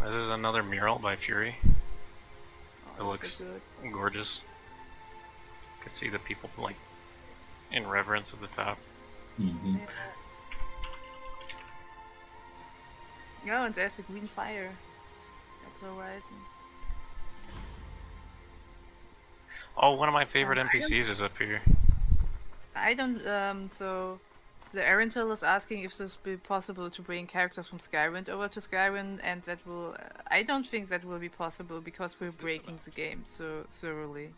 This is another mural by Fury. It Oh, looks so good. gorgeous. You can see the people in reverence at the top. Mm-hmm. Oh, and there's a green fire at the horizon. Oh, one of my favorite NPCs is up here. I don't, so the Arentil is asking if this will be possible to bring characters from Skywind over to Skywind, and that will, I don't think that will be possible because we're breaking the game so thoroughly.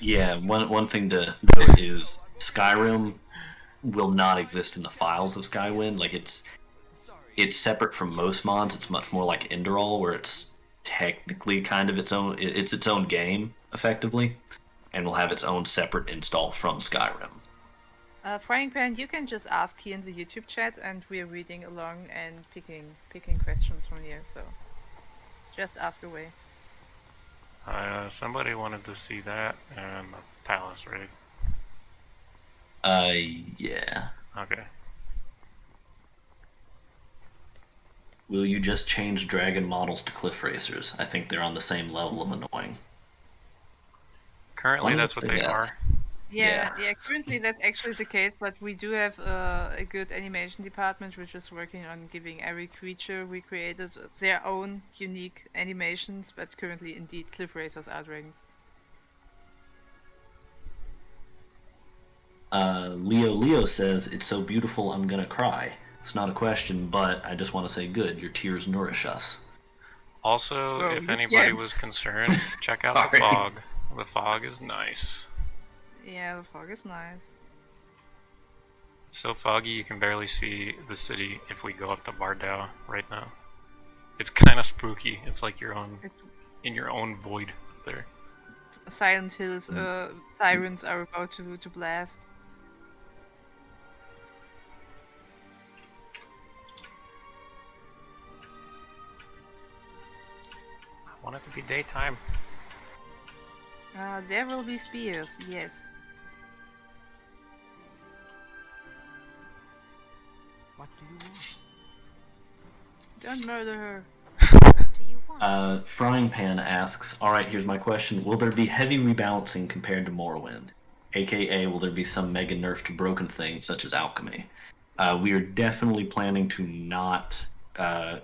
Yeah, one thing to note is Skyrim will not exist in the files of Skywind. It's separate from most mods. It's much more like Enderall, where it's technically kind of its own game, effectively, and will have its own separate install from Skyrim. Frying Pan, you can just ask here in the YouTube chat, and we're reading along and picking questions from here, so just ask away. Somebody wanted to see that and the palace raid. Yeah. Okay. Will you just change dragon models to cliff racers? I think they're on the same level of annoying. Currently, that's what they are. Yeah, currently that's actually the case, but we do have a good animation department which is working on giving every creature we created their own unique animations, but currently indeed cliff racers are dragons. Leo says, it's so beautiful I'm gonna cry. It's not a question, but I just want to say good, your tears nourish us. Also, if anybody was concerned, check out the fog. The fog is nice. Yeah, the fog is nice. It's so foggy you can barely see the city if we go up to Bardao right now. It's kind of spooky. It's like in your own void up there. Silent Hills, sirens are about to blast. I want it to be daytime. There will be spears, yes. What do you want? Don't murder her. What do you want? Frying Pan asks, alright, here's my question. Will there be heavy rebalancing compared to Morrowind? AKA, will there be some mega nerf to broken things such as alchemy? We are definitely planning to not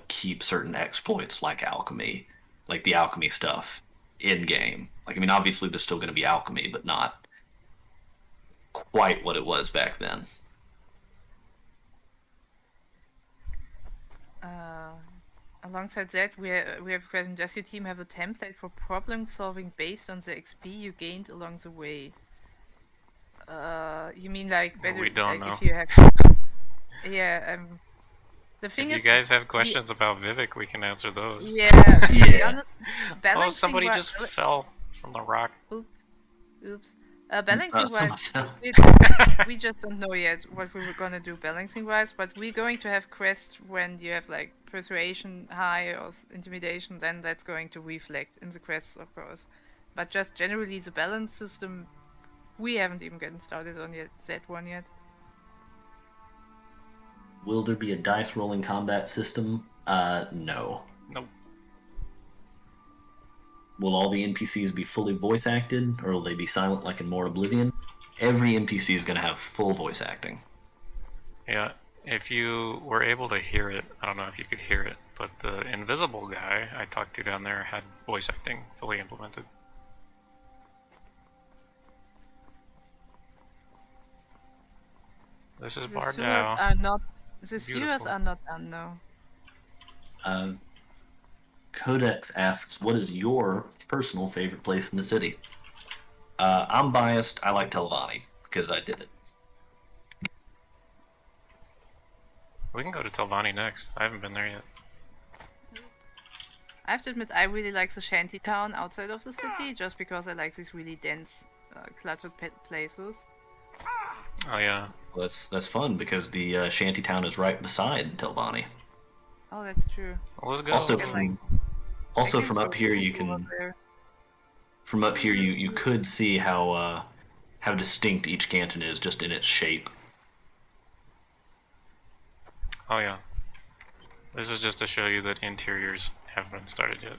keep certain exploits like alchemy, like the alchemy stuff, in-game. Like, I mean, obviously there's still going to be alchemy, but not quite what it was back then. Alongside that, we have a question. Does your team have a template for problem solving based on the XP you gained along the way? You mean like better? We don't like know. If you have, yeah. The thing If is, you guys have questions about Vivec, we can answer those. yeah. To be Yeah. honest, Oh, balancing somebody wi- just fell from the rock. Oops. Balancing wise, someone fell. we just don't know yet what we were gonna do balancing wise, but we're going to have quests when you have like persuasion high or intimidation, then that's going to reflect in the quests, of course. But just generally the balance system, we haven't even gotten started on that one yet. Will there be a dice rolling combat system? No. Nope. Will all the NPCs be fully voice acted, or will they be silent like in more Oblivion? Every NPC is going to have full voice acting. Yeah, if you were able to hear it, I don't know if you could hear it, but the invisible guy I talked to down there had voice acting fully implemented. This is The Bard sewers now. are not. The sewers Beautiful. are not done now. Codex asks, what is your personal favorite place in the city? I'm biased. I like Telvanni, because I did it. We can go to Telvanni next. I haven't been there yet. I have to admit, I really like the shanty town outside of the city, just because I like these really dense, cluttered places. Oh yeah. Well, that's fun, because the shanty town is right beside Telvanni. Oh, that's true. Well, let's go. Also Okay, from I also can from throw up here you people can up there. from up here you could see how distinct each canton is just in its shape. Oh yeah. This is just to show you that interiors haven't been started yet.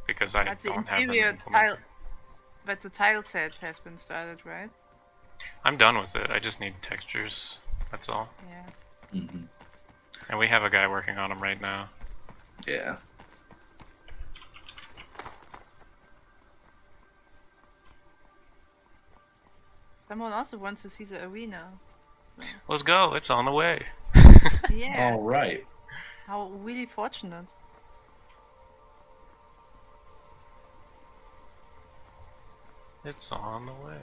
Because I But the don't have them interior implemented. but the tile set has been started, right? I'm done with it. I just need textures. That's all. Yeah. Mm-hmm. And we have a guy working on them right now. Yeah. Someone also wants to see the arena. Let's go. It's on the way. Yeah. All right. How really fortunate. It's on the way.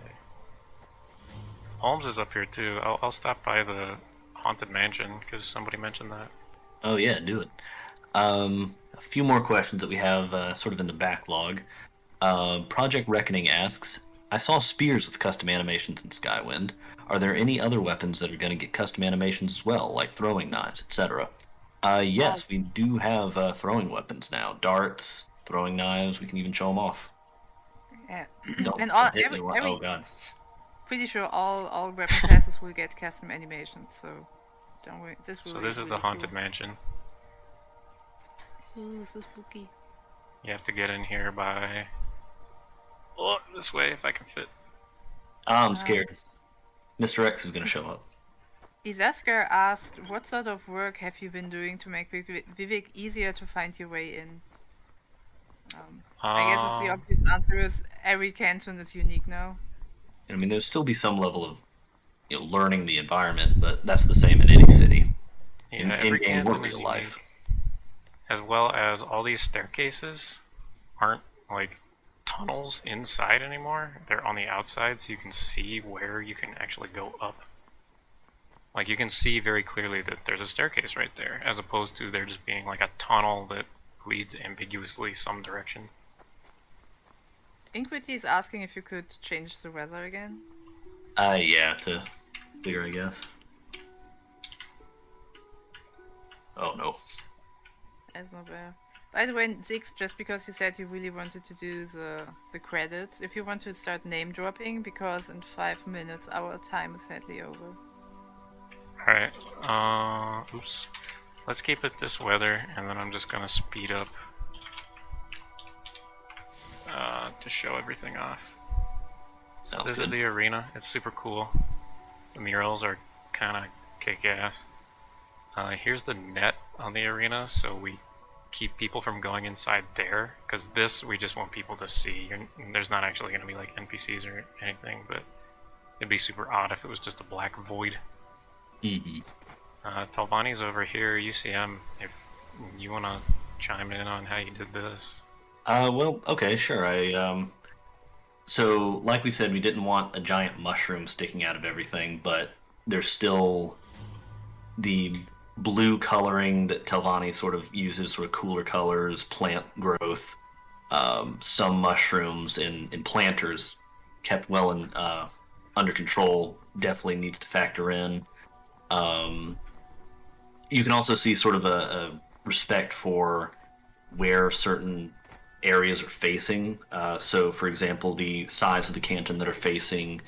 Holmes is up here too. I'll stop by the haunted mansion because somebody mentioned that. Oh yeah, do it. A few more questions that we have sort of in the backlog. Project Reckoning asks, I saw spears with custom animations in Skywind. Are there any other weapons that are going to get custom animations as well, like throwing knives, etc.? Yes, we do have throwing weapons now. Darts, throwing knives, we can even show them off. Yeah. Don't, And all- don't hit every- me. every- Oh god. Pretty sure all weapon classes will get custom animations, so don't worry. This will So be this is the really haunted mansion. cool. Ooh, so spooky. You have to get in here by... Oh, this way if I can fit. I'm scared. Mr. X is going to show up. Izaskar asked, what sort of work have you been doing to make Vivec easier to find your way in? I guess it's the obvious answer is every canton is unique now. I mean, there'll still be some level of learning the environment, but that's the same in any city. Yeah, in every game or canton is real unique. life. As well as all these staircases aren't like tunnels inside anymore. They're on the outside, so you can see where you can actually go up. Like you can see very clearly that there's a staircase right there, as opposed to there just being like a tunnel that leads ambiguously some direction. Inquity is asking if you could change the weather again. Yeah, to clear, I guess. Oh no. That's not bad. By the way, Zix, just because you said you really wanted to do the credits, if you want to start name dropping, because in 5 minutes our time is sadly over. Alright, oops. Let's keep it this weather, and then I'm just gonna speed up to show everything off. So Sounds this good. is the arena. It's super cool. The murals are kind of kick-ass. Here's the net on the arena, so we keep people from going inside there, because this we just want people to see. There's not actually going to be like NPCs or anything, but it'd be super odd if it was just a black void. Mm-hmm. Talvani's over here, UCM, if you want to chime in on how you did this. Well, okay, sure. So, like we said, we didn't want a giant mushroom sticking out of everything, but there's still the blue coloring that Telvanni sort of uses, sort of cooler colors, plant growth, some mushrooms and planters kept well and under control definitely needs to factor in. You can also see sort of a respect for where certain areas are facing. So, for example, the sides of the canton that are facing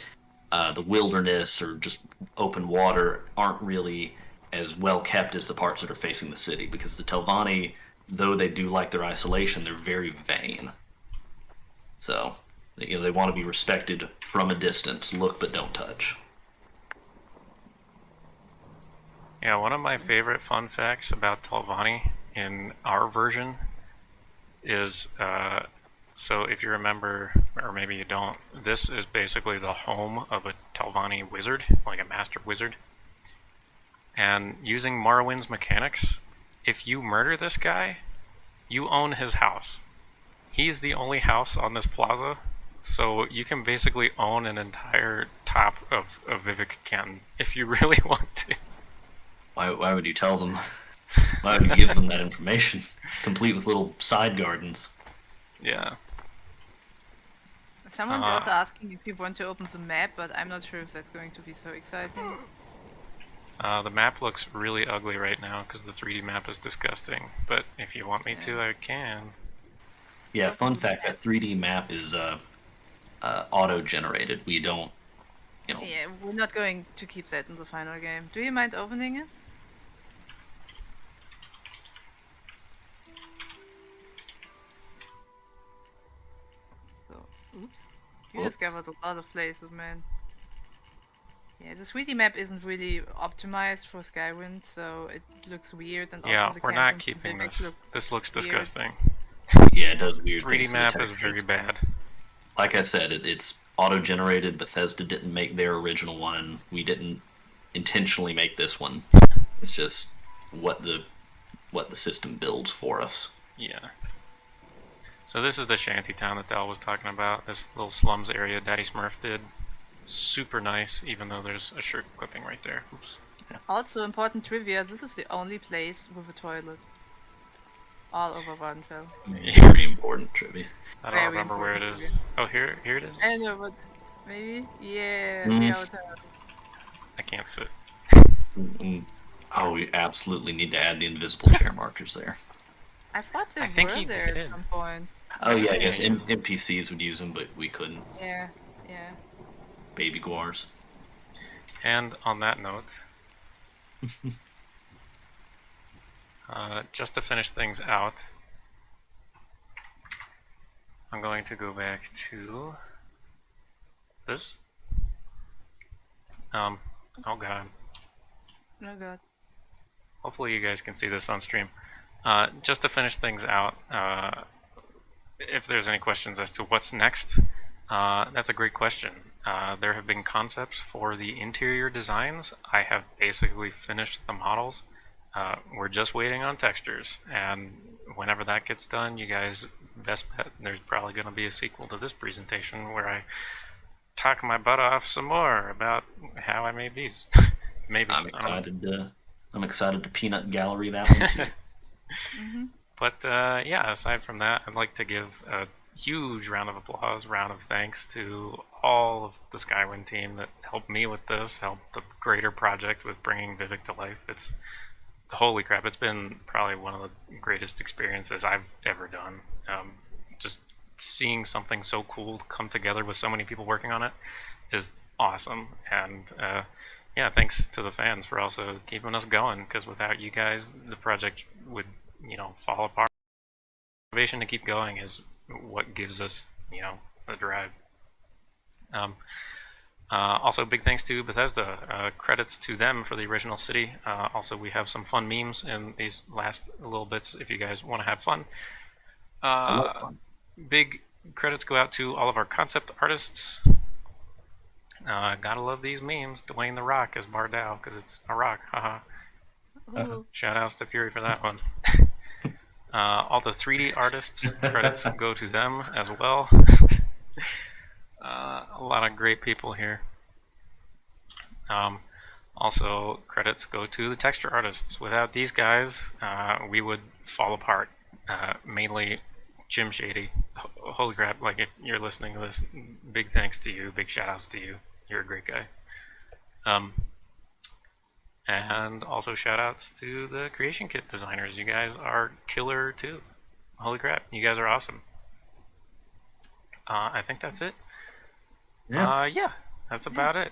the wilderness or just open water aren't really as well kept as the parts that are facing the city, because the Telvanni, though they do like their isolation, they're very vain. So, they want to be respected from a distance. Look but don't touch. Yeah, one of my favorite fun facts about Telvanni in our version is, so if you remember, or maybe you don't, this is basically the home of a Telvanni wizard, like a master wizard. And using Morrowind's mechanics, if you murder this guy, you own his house. He's the only house on this plaza, so you can basically own an entire top of Vivec Canton if you really want to. Why would you tell them? Why would you give them that information? Complete with little side gardens. Yeah. Someone's also asking if you want to open the map, but I'm not sure if that's going to be so exciting. The map looks really ugly right now because the 3D map is disgusting, but if you want me to, I can. Yeah, fun fact, that 3D map is auto-generated. We don't, Yeah, we're not going to keep that in the final game. Do you mind opening it? So, oops. You discovered a lot of places, man. Yeah, the 3D map isn't really optimized for Skywind, so it looks weird, and also Yeah, the we're not cantons keeping Vivec this. look This looks weird. disgusting. Yeah, it does weird 3D things to the map is textures. very bad. Like I said, it's auto-generated. Bethesda didn't make their original one. We didn't intentionally make this one. It's just what the system builds for us. Yeah. So this is the shanty town that Dal was talking about. This little slums area Daddy Smurf did. Super nice, even though there's a shirt clipping right there. Oops. Also, important trivia, this is the only place with a toilet. All over Vardenfell. Very important trivia. I don't Very remember where it important is. Oh, here it is. I know, but maybe? Yeah, Mhm. the hotel. I can't sit. Mm. Oh, we absolutely need to add the invisible chair markers there. I thought they I think were he there did. at some point. Oh yeah, Yeah, yes, yeah. NPCs would use them, but we couldn't. Yeah. Baby guars. And on that note, just to finish things out, I'm going to go back to this. Oh god. Oh god. Hopefully you guys can see this on stream. Just to finish things out, if there's any questions as to what's next, that's a great question. There have been concepts for the interior designs. I have basically finished the models. We're just waiting on textures, and whenever that gets done, you guys best bet there's probably going to be a sequel to this presentation where I talk my butt off some more about how I made these. Maybe. I'm I don't know. excited. I'm excited to peanut gallery that one too. Mm-hmm. But yeah, aside from that, I'd like to give a huge round of applause, round of thanks to all of the Skywind team that helped me with this, helped the greater project with bringing Vivec to life. It's holy crap! It's been probably one of the greatest experiences I've ever done. Just seeing something so cool come together with so many people working on it is awesome, and yeah, thanks to the fans for also keeping us going, because without you guys, the project would, fall apart. Motivation to keep going is what gives us, the drive. Also, big thanks to Bethesda. Credits to them for the original city. Also, we have some fun memes in these last little bits if you guys want to have fun. I love fun. Big credits go out to all of our concept artists. Gotta love these memes. Dwayne the Rock as Bardal, because it's a rock. Haha. Shout outs to Fury for that one. All the 3D artists, credits go to them as well. A lot of great people here. Also, credits go to the texture artists. Without these guys, we would fall apart. Mainly Jim Shady. Holy crap, like if you're listening to this, big thanks to you, big shout outs to you. You're a great guy. And also shout outs to the creation kit designers. You guys are killer too. Holy crap, you guys are awesome. I think that's it. Yeah, that's about it.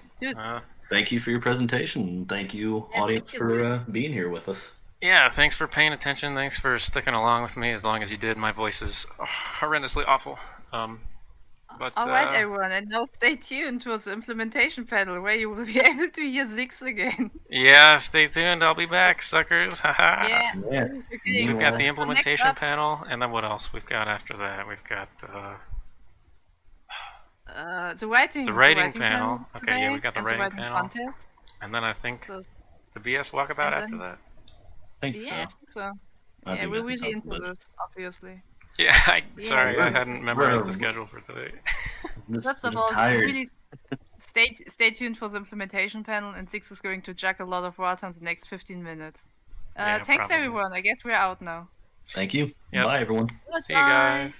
Thank you for your presentation. Thank you, audience, for being here with us. Yeah, thanks for paying attention. Thanks for sticking along with me as long as you did. My voice is horrendously awful. But alright, everyone, and now stay tuned towards the implementation panel where you will be able to hear Zix again. Yeah, stay tuned. I'll be back, suckers. Haha. Yeah. We've got the implementation panel, and then what else we've got after that? We've got the writing panel. Okay, yeah, we got the writing panel. Contest. And then I think the BS Walkabout after that. I think so. Yeah, we're really into this, obviously. Yeah, sorry, I hadn't memorized the schedule for today. First of all, really stay tuned for the implementation panel, and Zix is going to jack a lot of water in the next 15 minutes. Thanks, probably. Everyone. I guess we're out now. Thank you. Yep. Bye, everyone. See you guys.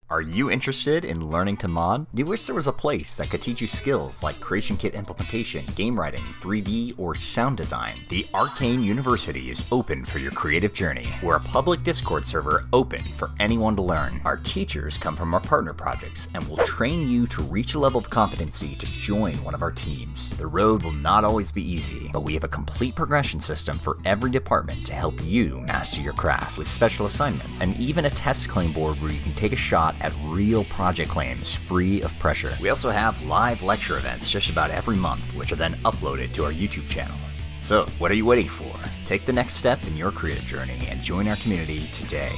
Are you interested in learning to mod? Do you wish there was a place that could teach you skills like creation kit implementation, game writing, 3D, or sound design? The Arcane University is open for your creative journey. We're a public Discord server open for anyone to learn. Our teachers come from our partner projects and will train you to reach a level of competency to join one of our teams. The road will not always be easy, but we have a complete progression system for every department to help you master your craft with special assignments and even a test claim board where you can take a shot at real project claims free of pressure. We also have live lecture events just about every month, which are then uploaded to our YouTube channel. So, what are you waiting for? Take the next step in your creative journey and join our community today.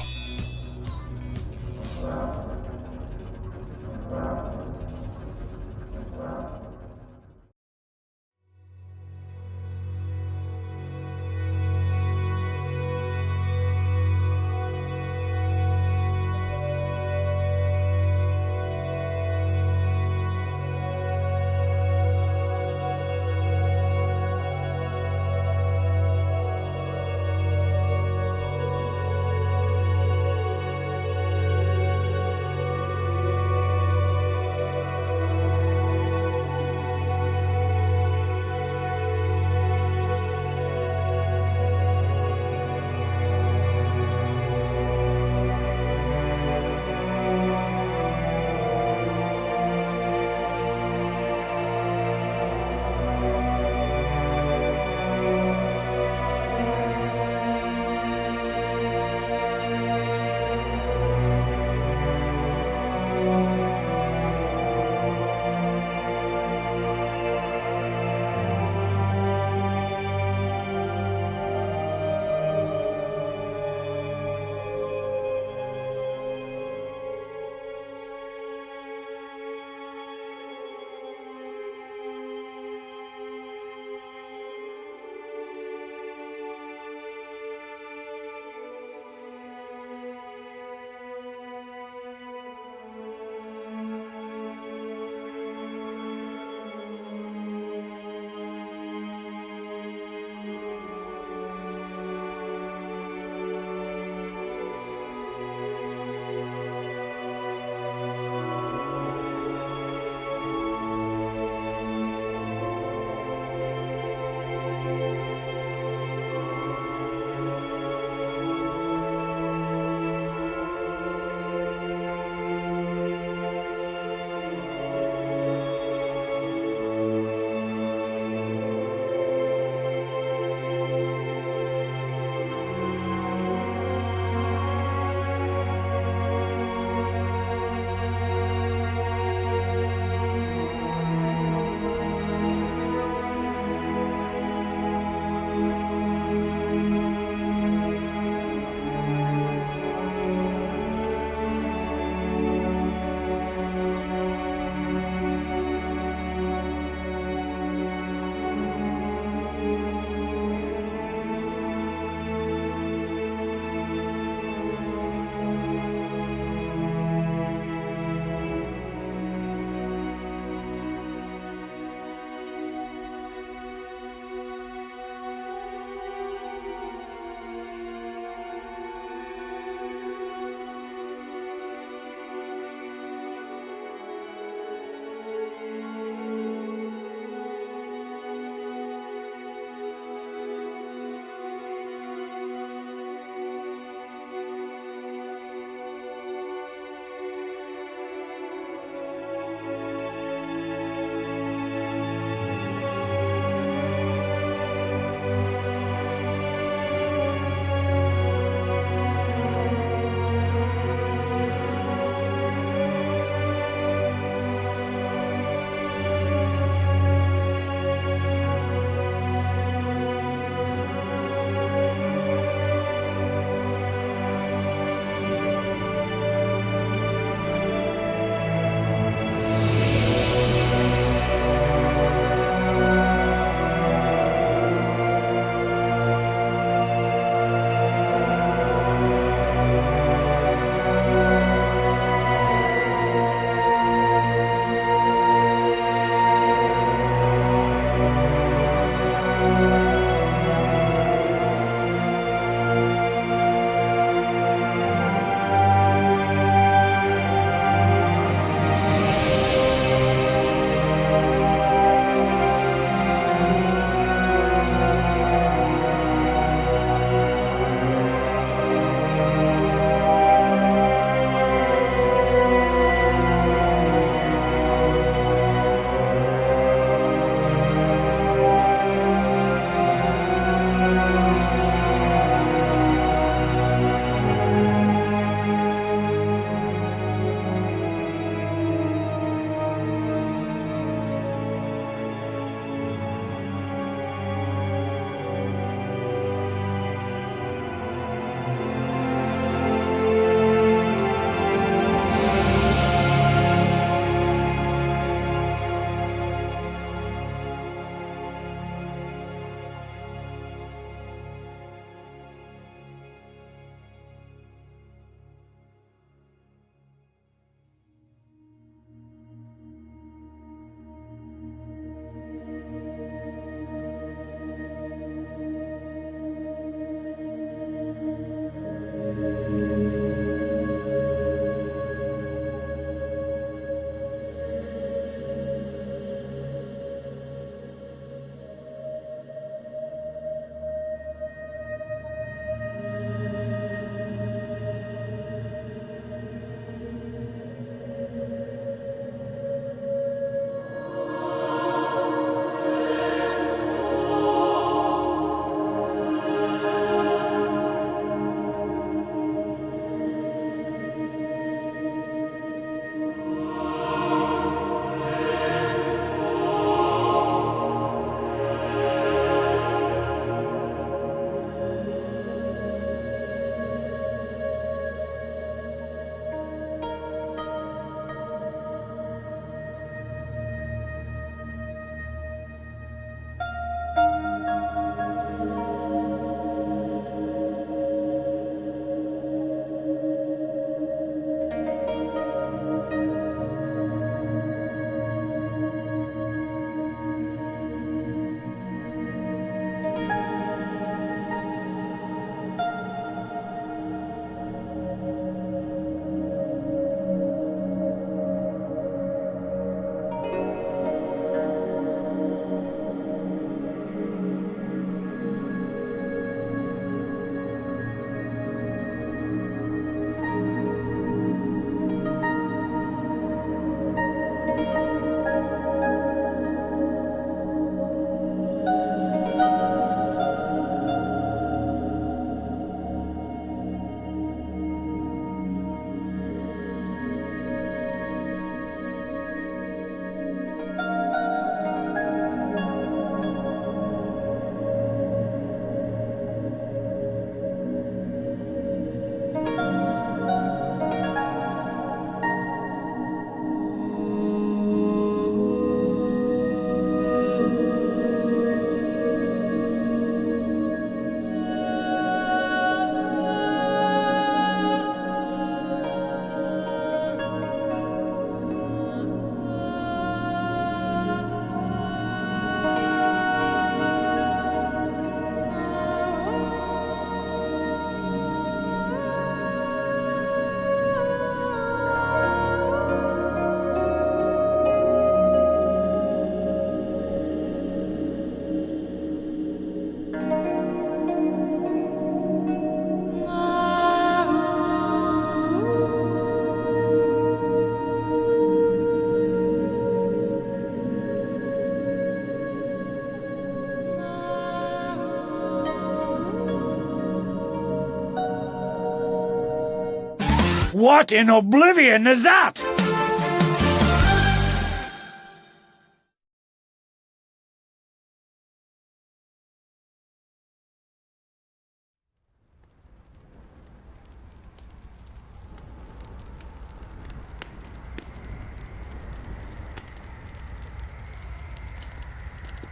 What in oblivion is that?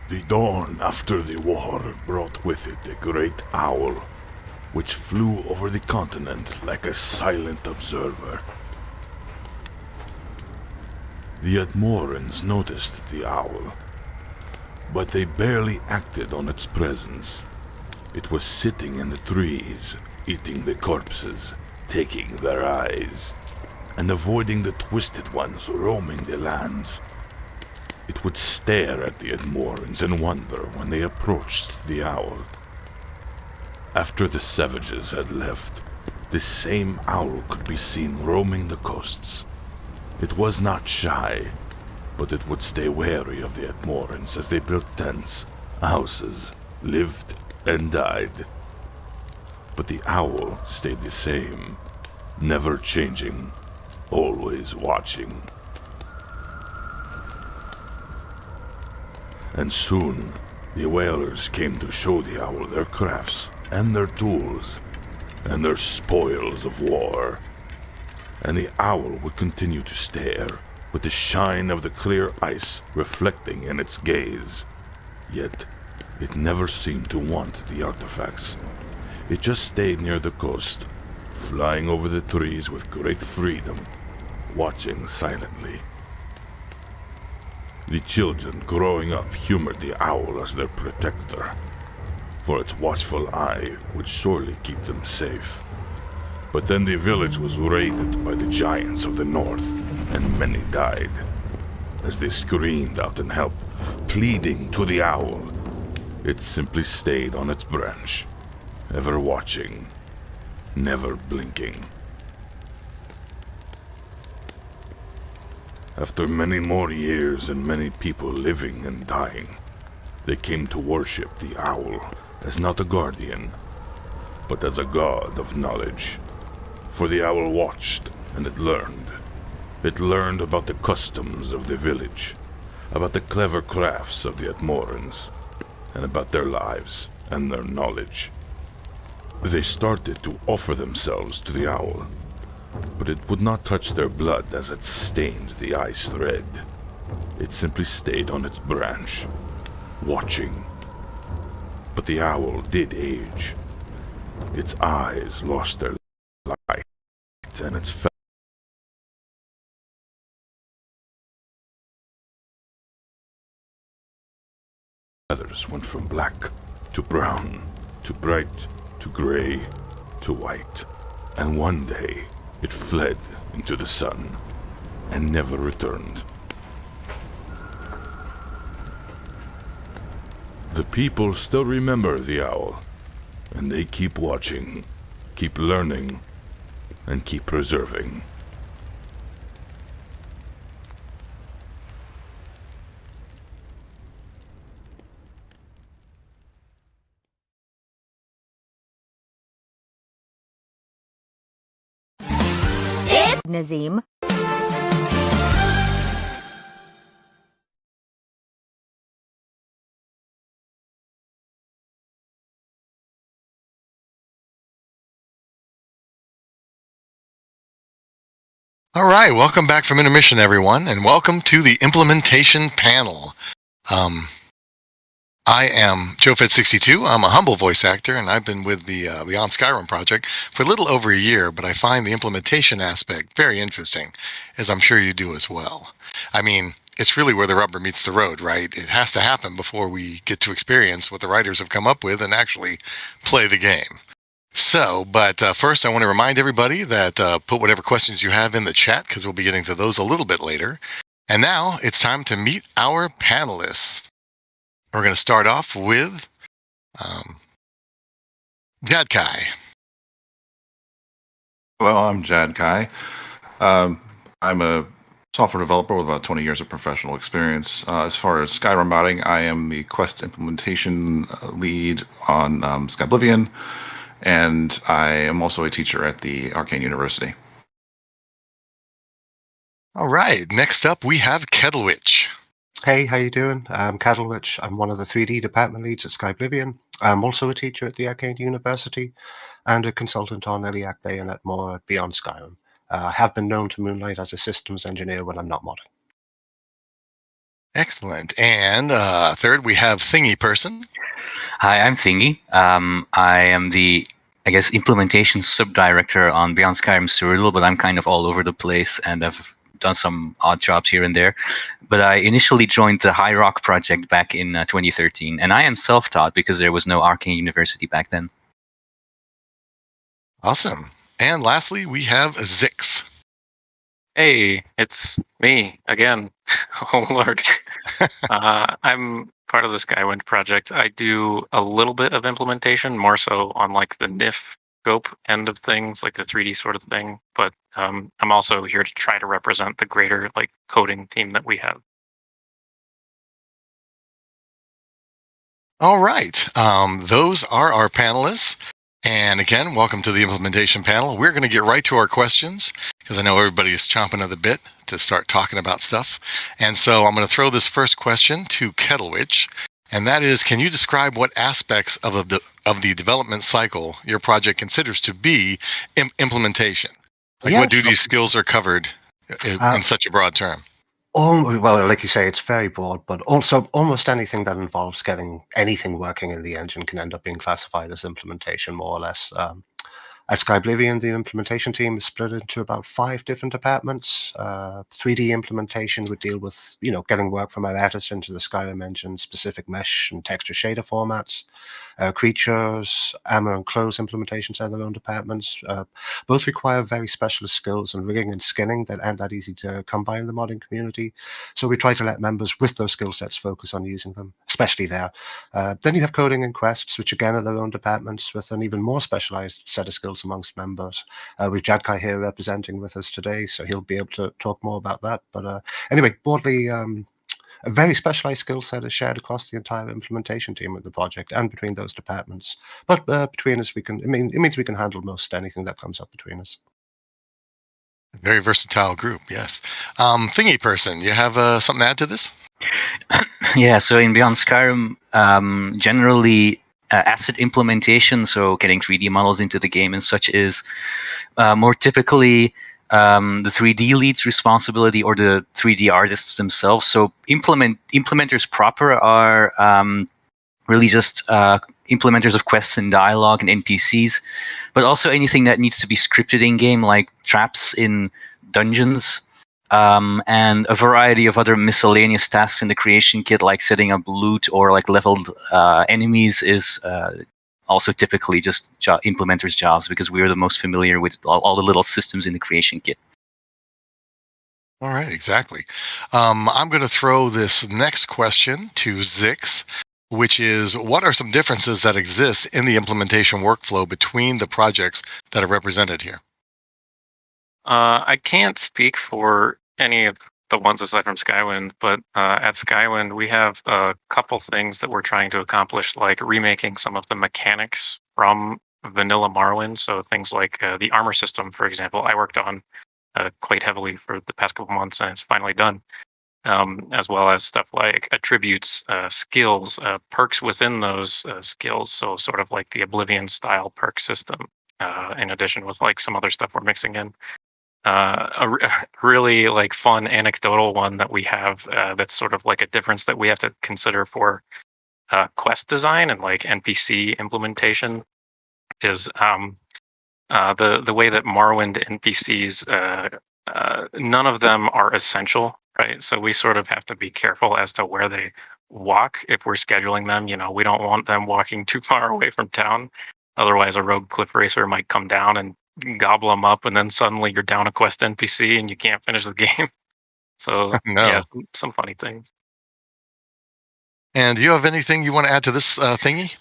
The dawn after the war brought with it a great owl, which flew over the continent like a silent observer. The Admorans noticed the owl, but they barely acted on its presence. It was sitting in the trees, eating the corpses, taking their eyes, and avoiding the twisted ones roaming the lands. It would stare at the Admorans in wonder when they approached the owl. After the savages had left, this same owl could be seen roaming the coasts. It was not shy, but it would stay wary of the Admorans as they built tents, houses, lived, and died. But the owl stayed the same, never changing, always watching. And soon, the whalers came to show the owl their crafts, and their tools, and their spoils of war. And the owl would continue to stare, with the shine of the clear ice reflecting in its gaze. Yet, it never seemed to want the artifacts. It just stayed near the coast, flying over the trees with great freedom, watching silently. The children growing up humored the owl as their protector, for its watchful eye would surely keep them safe. But then the village was raided by the giants of the north, and many died. As they screamed out in help, pleading to the owl, it simply stayed on its branch, ever watching, never blinking. After many more years and many people living and dying, they came to worship the owl as not a guardian, but as a god of knowledge. For the owl watched and it learned. It learned about the customs of the village, about the clever crafts of the Admorans, and about their lives and their knowledge. They started to offer themselves to the owl, but it would not touch their blood as it stained the ice red. It simply stayed on its branch, watching. But the owl did age. Its eyes lost their light, and its feathers went from black to brown, to bright, to gray, to white. And one day, it fled into the sun and never returned. The people still remember the owl, and they keep watching, keep learning, and keep preserving. Nazim. All right, welcome back from intermission, everyone, and welcome to the implementation panel. I am JoeFed62. I'm a humble voice actor, and I've been with the Beyond Skyrim project for a little over a year, but I find the implementation aspect very interesting, as I'm sure you do as well. I mean, it's really where the rubber meets the road, right? It has to happen before we get to experience what the writers have come up with and actually play the game. So, but first I want to remind everybody that put whatever questions you have in the chat, because we'll be getting to those a little bit later. And now it's time to meet our panelists. We're going to start off with Jad Kai. Hello, I'm Jad Kai. I'm a software developer with about 20 years of professional experience. As far as Skyrim modding, I am the Quest implementation lead on Skyblivion, and I am also a teacher at the Arcane University. All right. Next up, we have Kettlewitch. Hey, how you doing? I'm Kettlewitch. I'm one of the 3D department leads at Skyblivion. I'm also a teacher at the Arcane University and a consultant on Iliac Bayonet more at Beyond Skyrim. I have been known to moonlight as a systems engineer when I'm not modding. Excellent. And third, we have Thingy Person. Hi, I'm Thingy. I am the, implementation sub-director on Beyond Skyrim Cyrodiil, but I'm kind of all over the place, and I've done some odd jobs here and there. But I initially joined the High Rock project back in 2013, and I am self-taught because there was no Arcane University back then. Awesome. And lastly, we have Zix. Hey, it's me again. Oh, Lord. I'm part of the Skywind project. I do a little bit of implementation, more so on like the NIF scope end of things, like the 3D sort of thing. But I'm also here to try to represent the greater like coding team that we have. All right. Those are our panelists. And again, welcome to the implementation panel. We're going to get right to our questions because I know everybody is chomping at the bit to start talking about stuff. And so I'm going to throw this first question to Kettlewitch, and that is, can you describe what aspects of the development cycle your project considers to be implementation? Like what duties, skills are covered in such a broad term? Well, like you say, it's very broad, but also almost anything that involves getting anything working in the engine can end up being classified as implementation, more or less. At Skyblivion, the implementation team is split into about 5 different departments. 3D implementation would deal with, getting work from our artists into the Skyrim engine, specific mesh and texture shader formats. Creatures, armor and clothes implementations are their own departments. Both require very specialist skills in rigging and skinning that aren't that easy to come by in the modding community. So we try to let members with those skill sets focus on using them, especially there. Then you have coding and quests, which again are their own departments with an even more specialized set of skills amongst members. We've Jadkai here representing with us today, so he'll be able to talk more about that. But anyway, broadly, a very specialized skill set is shared across the entire implementation team of the project and between those departments. But between us, it means we can handle most anything that comes up between us. Very versatile group, yes. Thingy Person, you have something to add to this? Yeah, so in Beyond Skyrim, generally asset implementation, so getting 3D models into the game and such, is more typically the 3D lead's responsibility or the 3D artists themselves. So implementers proper are really just implementers of quests and dialogue and NPCs, but also anything that needs to be scripted in-game, like traps in dungeons, and a variety of other miscellaneous tasks in the creation kit, like setting up loot or like leveled enemies, is also typically just implementers' jobs because we are the most familiar with all the little systems in the creation kit. All right, exactly. I'm going to throw this next question to Zix, which is, what are some differences that exist in the implementation workflow between the projects that are represented here? I can't speak for any of the ones aside from Skywind, but at Skywind, we have a couple things that we're trying to accomplish, like remaking some of the mechanics from vanilla Morrowind. So things like the armor system, for example, I worked on quite heavily for the past couple months, and it's finally done. As well as stuff like attributes, skills, perks within those skills. So sort of like the Oblivion style perk system, in addition with like some other stuff we're mixing in. A really like fun anecdotal one that we have that's sort of like a difference that we have to consider for quest design and like NPC implementation is the way that Morrowind NPCs, none of them are essential, right? So we sort of have to be careful as to where they walk if we're scheduling them. We don't want them walking too far away from town. Otherwise, a rogue cliff racer might come down and gobble them up, and then suddenly you're down a quest NPC and you can't finish the game. So, yeah, some funny things. And do you have anything you want to add to this thingy?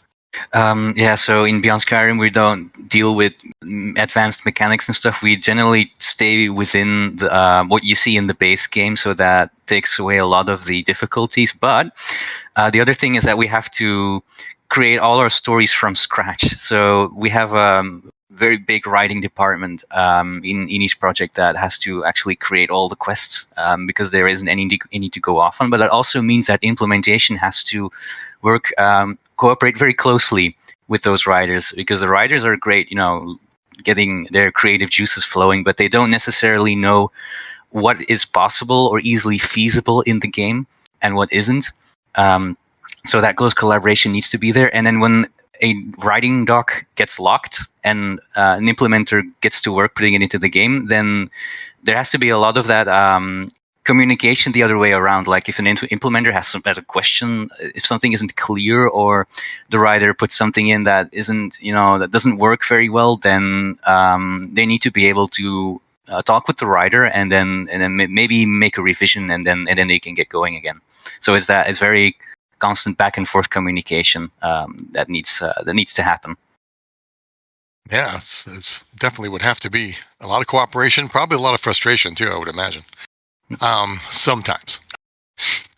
Yeah, so in Beyond Skyrim, we don't deal with advanced mechanics and stuff. We generally stay within the, what you see in the base game, so that takes away a lot of the difficulties. But the other thing is that we have to create all our stories from scratch. So we have very big writing department in each project that has to actually create all the quests because there isn't any to go off on. But that also means that implementation has to work, cooperate very closely with those writers, because the writers are great, getting their creative juices flowing, but they don't necessarily know what is possible or easily feasible in the game and what isn't. So that close collaboration needs to be there. And then when a writing doc gets locked and an implementer gets to work putting it into the game, then there has to be a lot of that communication the other way around. Like if an implementer has a question, if something isn't clear, or the writer puts something in that isn't, that doesn't work very well, then they need to be able to talk with the writer and then maybe make a revision, and then they can get going again. So it's very constant back and forth communication that needs to happen. Yeah, it's definitely would have to be a lot of cooperation, probably a lot of frustration too, I would imagine. Sometimes.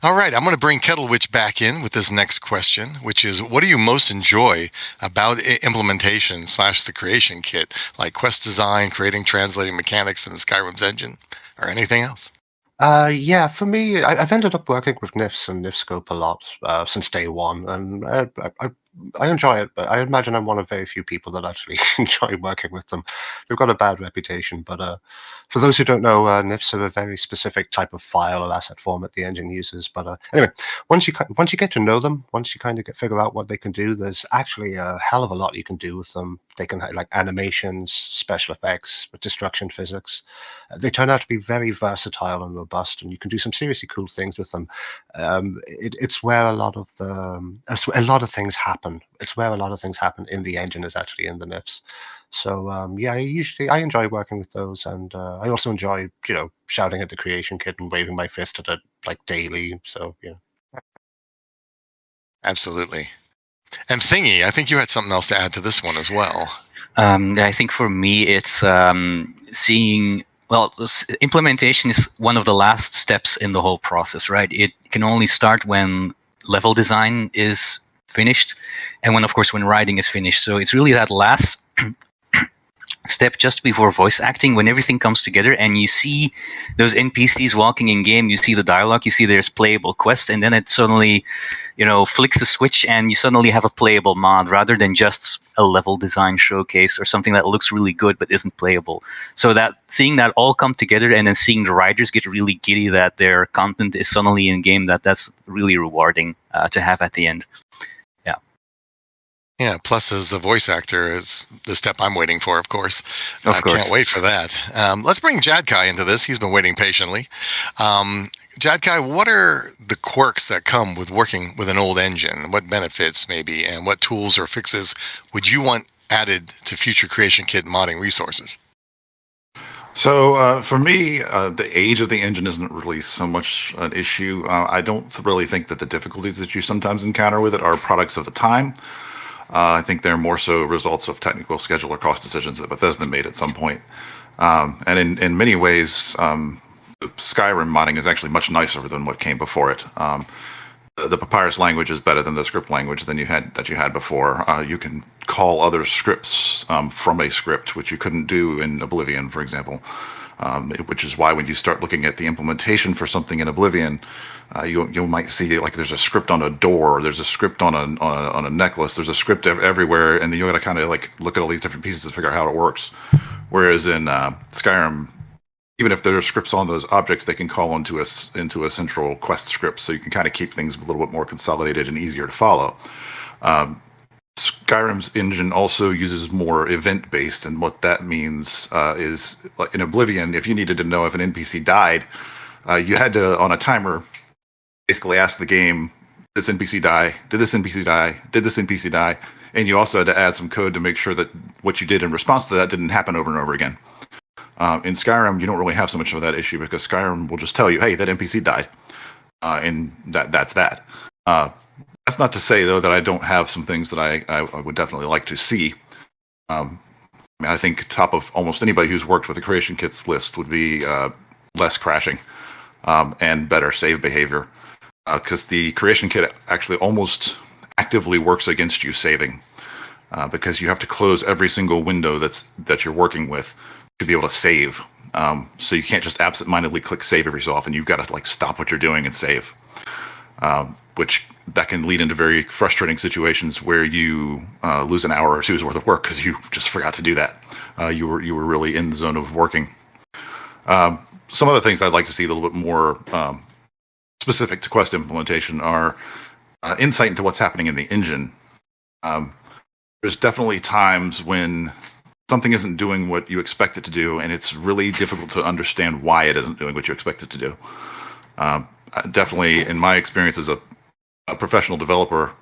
All right, I'm going to bring Kettlewitch back in with this next question, which is, what do you most enjoy about implementation / the creation kit, like quest design, creating, translating mechanics in the Skyrim's engine, or anything else? Yeah, for me, I've ended up working with NIFS and NIFScope a lot since day one, and I enjoy it, but I imagine I'm one of very few people that actually enjoy working with them. They've got a bad reputation, but for those who don't know, NIFS are a very specific type of file or asset format the engine uses. But anyway, once you get to know them, once you kind of figure out what they can do, there's actually a hell of a lot you can do with them. They can have like animations, special effects, destruction physics. They turn out to be very versatile and robust, and you can do some seriously cool things with them. It's where a lot of things happen. It's where a lot of things happen in the engine is actually in the NIFs. So yeah, I enjoy working with those, and I also enjoy shouting at the creation kit and waving my fist at it like daily. So yeah. Absolutely. And Thingy, I think you had something else to add to this one as well. I think for me, it's seeing. Well, implementation is one of the last steps in the whole process, right? It can only start when level design is finished, and when writing is finished. So it's really that last step just before voice acting, when everything comes together and you see those NPCs walking in game, you see the dialogue, you see there's playable quests, and then it suddenly, flicks a switch and you suddenly have a playable mod rather than just a level design showcase or something that looks really good but isn't playable. So that seeing that all come together and then seeing the writers get really giddy that their content is suddenly in game, that's really rewarding to have at the end. Yeah, plus as a voice actor is the step I'm waiting for, of course. Of course. Can't wait for that. Let's bring Jadkai into this. He's been waiting patiently. Jadkai, what are the quirks that come with working with an old engine? What benefits, maybe, and what tools or fixes would you want added to future Creation Kit modding resources? So for me, the age of the engine isn't really so much an issue. I don't really think that the difficulties that you sometimes encounter with it are products of the time. I think they're more so results of technical schedule or cost decisions that Bethesda made at some point. And in many ways, Skyrim modding is actually much nicer than what came before it. The Papyrus language is better than the script language that you had before. You can call other scripts from a script, which you couldn't do in Oblivion, for example. Which is why when you start looking at the implementation for something in Oblivion, you might see like there's a script on a door, there's a script on a necklace, there's a script everywhere, and then you got to kind of like look at all these different pieces to figure out how it works. Whereas in Skyrim, even if there are scripts on those objects, they can call into a central quest script, so you can kind of keep things a little bit more consolidated and easier to follow. Skyrim's engine also uses more event-based, and what that means is, like in Oblivion, if you needed to know if an NPC died, you had to, on a timer, basically ask the game, did this NPC die? Did this NPC die? Did this NPC die? And you also had to add some code to make sure that what you did in response to that didn't happen over and over again. In Skyrim, you don't really have so much of that issue because Skyrim will just tell you, hey, that NPC died. And that's that. That's not to say, though, that I don't have some things that I would definitely like to see. I think top of almost anybody who's worked with the Creation Kits list would be less crashing and better save behavior. Because the Creation Kit actually almost actively works against you saving. because you have to close every single window that you're working with to be able to save. So you can't just absent-mindedly click save every so often. You've got to like stop what you're doing and save, which that can lead into very frustrating situations where you lose an hour or two's worth of work because you just forgot to do that. You were really in the zone of working. Some other things I'd like to see a little bit more specific to Quest implementation are insight into what's happening in the engine. There's definitely times when something isn't doing what you expect it to do, and it's really difficult to understand why it isn't doing what you expect it to do. Definitely, in my experience as a professional developer,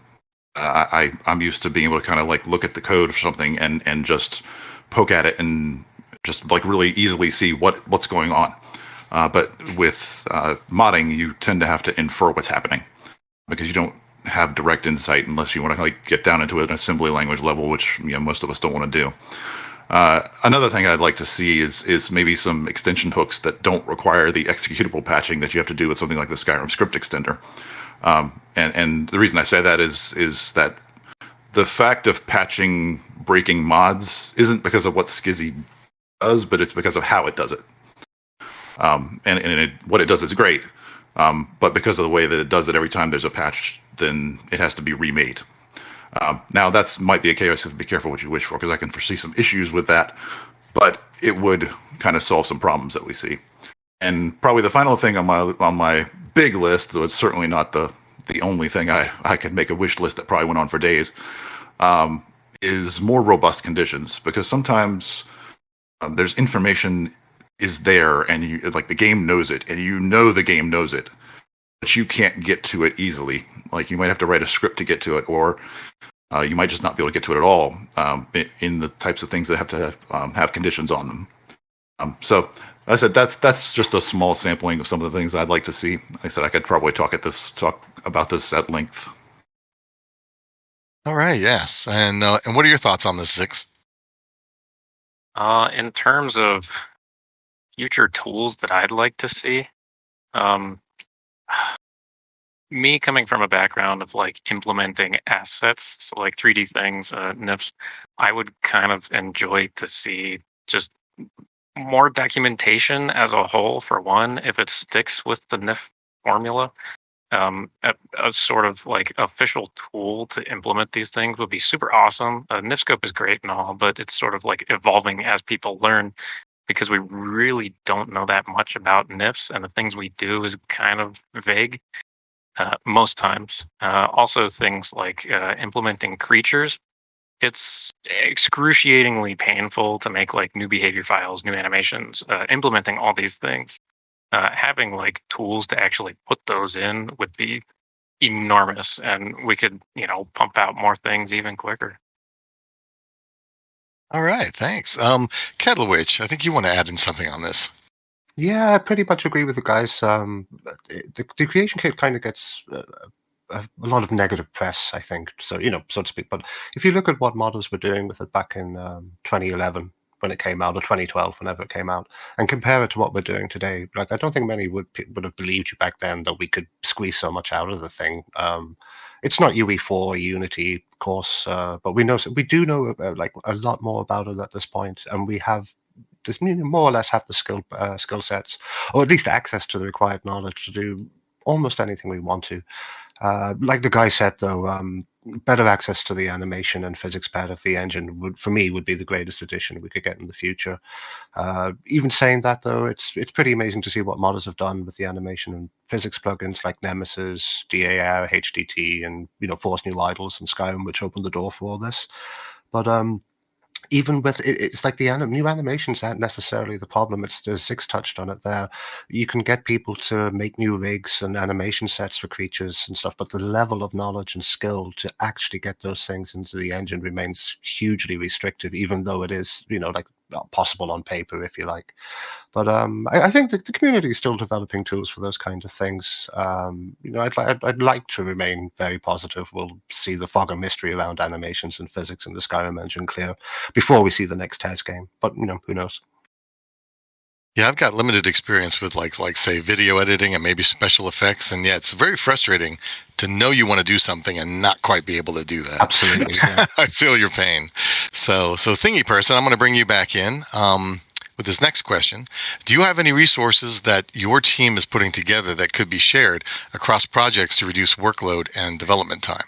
I'm used to being able to kind of like look at the code of something and just poke at it and just like really easily see what's going on. But with modding, you tend to have to infer what's happening because you don't have direct insight unless you want to like get down into an assembly language level, which most of us don't want to do. Another thing I'd like to see is maybe some extension hooks that don't require the executable patching that you have to do with something like the Skyrim script extender. And the reason I say that is that the fact of patching breaking mods isn't because of what Skizzy does, but it's because of how it does it. What it does is great, but because of the way that it does it, every time there's a patch, then it has to be remade. Now, that might be a case of be careful what you wish for, because I can foresee some issues with that, but it would kind of solve some problems that we see. And probably the final thing on my big list, though it's certainly not the only thing I could make a wish list that probably went on for days, is more robust conditions, because sometimes there's information is there, and the game knows it, and the game knows it, but you can't get to it easily. Like, you might have to write a script to get to it, or you might just not be able to get to it at all in the types of things that have to have conditions on them. So, I said that's just a small sampling of some of the things I'd like to see. I said I could probably talk about this at length. All right, yes. And what are your thoughts on this, Zix? In terms of future tools that I'd like to see, me coming from a background of like implementing assets, so like 3D things, NIFs, I would kind of enjoy to see just more documentation as a whole, for one, if it sticks with the NIF formula. A sort of like official tool to implement these things would be super awesome. NIFscope is great and all, but it's sort of like evolving as people learn, because we really don't know that much about NIFs, and the things we do is kind of vague most times. Also, things like implementing creatures. It's excruciatingly painful to make like new behavior files, new animations, implementing all these things. Having like tools to actually put those in would be enormous, and we could, pump out more things even quicker. All right, thanks. Kettlewitch, I think you want to add in something on this. Yeah, I pretty much agree with the guys. The creation kit kind of gets a lot of negative press, I think, so so to speak. But if you look at what modders were doing with it back in 2011 when it came out, or 2012, whenever it came out, and compare it to what we're doing today, like, I don't think many would have believed you back then that we could squeeze so much out of the thing. It's not UE4 Unity, of course, but we do know like a lot more about it at this point, and we have just more or less have the skill sets, or at least access to the required knowledge to do almost anything we want to. Like the guy said, though, better access to the animation and physics part of the engine would be the greatest addition we could get in the future. Even saying that, though, it's pretty amazing to see what modders have done with the animation and physics plugins like Nemesis, DAR, HDT, and Force New Idols and Skyrim, which opened the door for all this. But even with it's like the new animations aren't necessarily the problem. It's the Zix touched on it there. You can get people to make new rigs and animation sets for creatures and stuff, but the level of knowledge and skill to actually get those things into the engine remains hugely restrictive, even though it is like possible on paper, if you like. But I think the community is still developing tools for those kinds of things. I'd like to remain very positive. We'll see the fog of mystery around animations and physics in the Skyrim engine clear before we see the next test game. But who knows? Yeah, I've got limited experience with like say video editing and maybe special effects, and yeah, it's very frustrating to know you want to do something and not quite be able to do that. Absolutely. Yeah. I feel your pain. So thingy person, I'm going to bring you back in with this next question. Do you have any resources that your team is putting together that could be shared across projects to reduce workload and development time?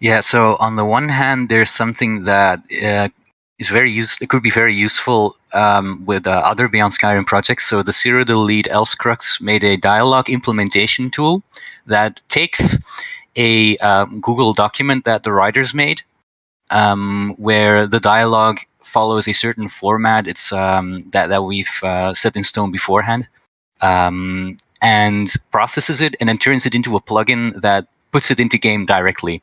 Yeah. So on the one hand, there's something that is it could be very useful with other Beyond Skyrim projects. So the Cyrodiil lead Elscrux made a dialogue implementation tool that takes a Google document that the writers made, where the dialogue follows a certain format. It's that we've set in stone beforehand, and processes it and then turns it into a plugin that puts it into game directly.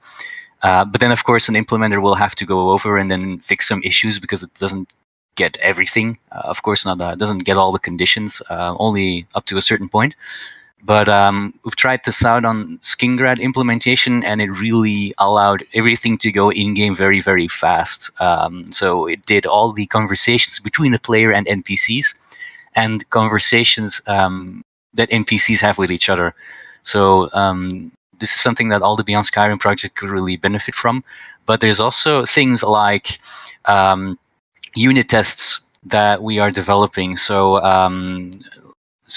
But then, of course, an implementer will have to go over and then fix some issues because it doesn't get everything. Of course, it doesn't get all the conditions, only up to a certain point. But we've tried this out on Skingrad implementation, and it really allowed everything to go in-game very, very fast. So it did all the conversations between the player and NPCs, and conversations that NPCs have with each other. So this is something that all the Beyond Skyrim project could really benefit from. But there's also things like unit tests that we are developing. So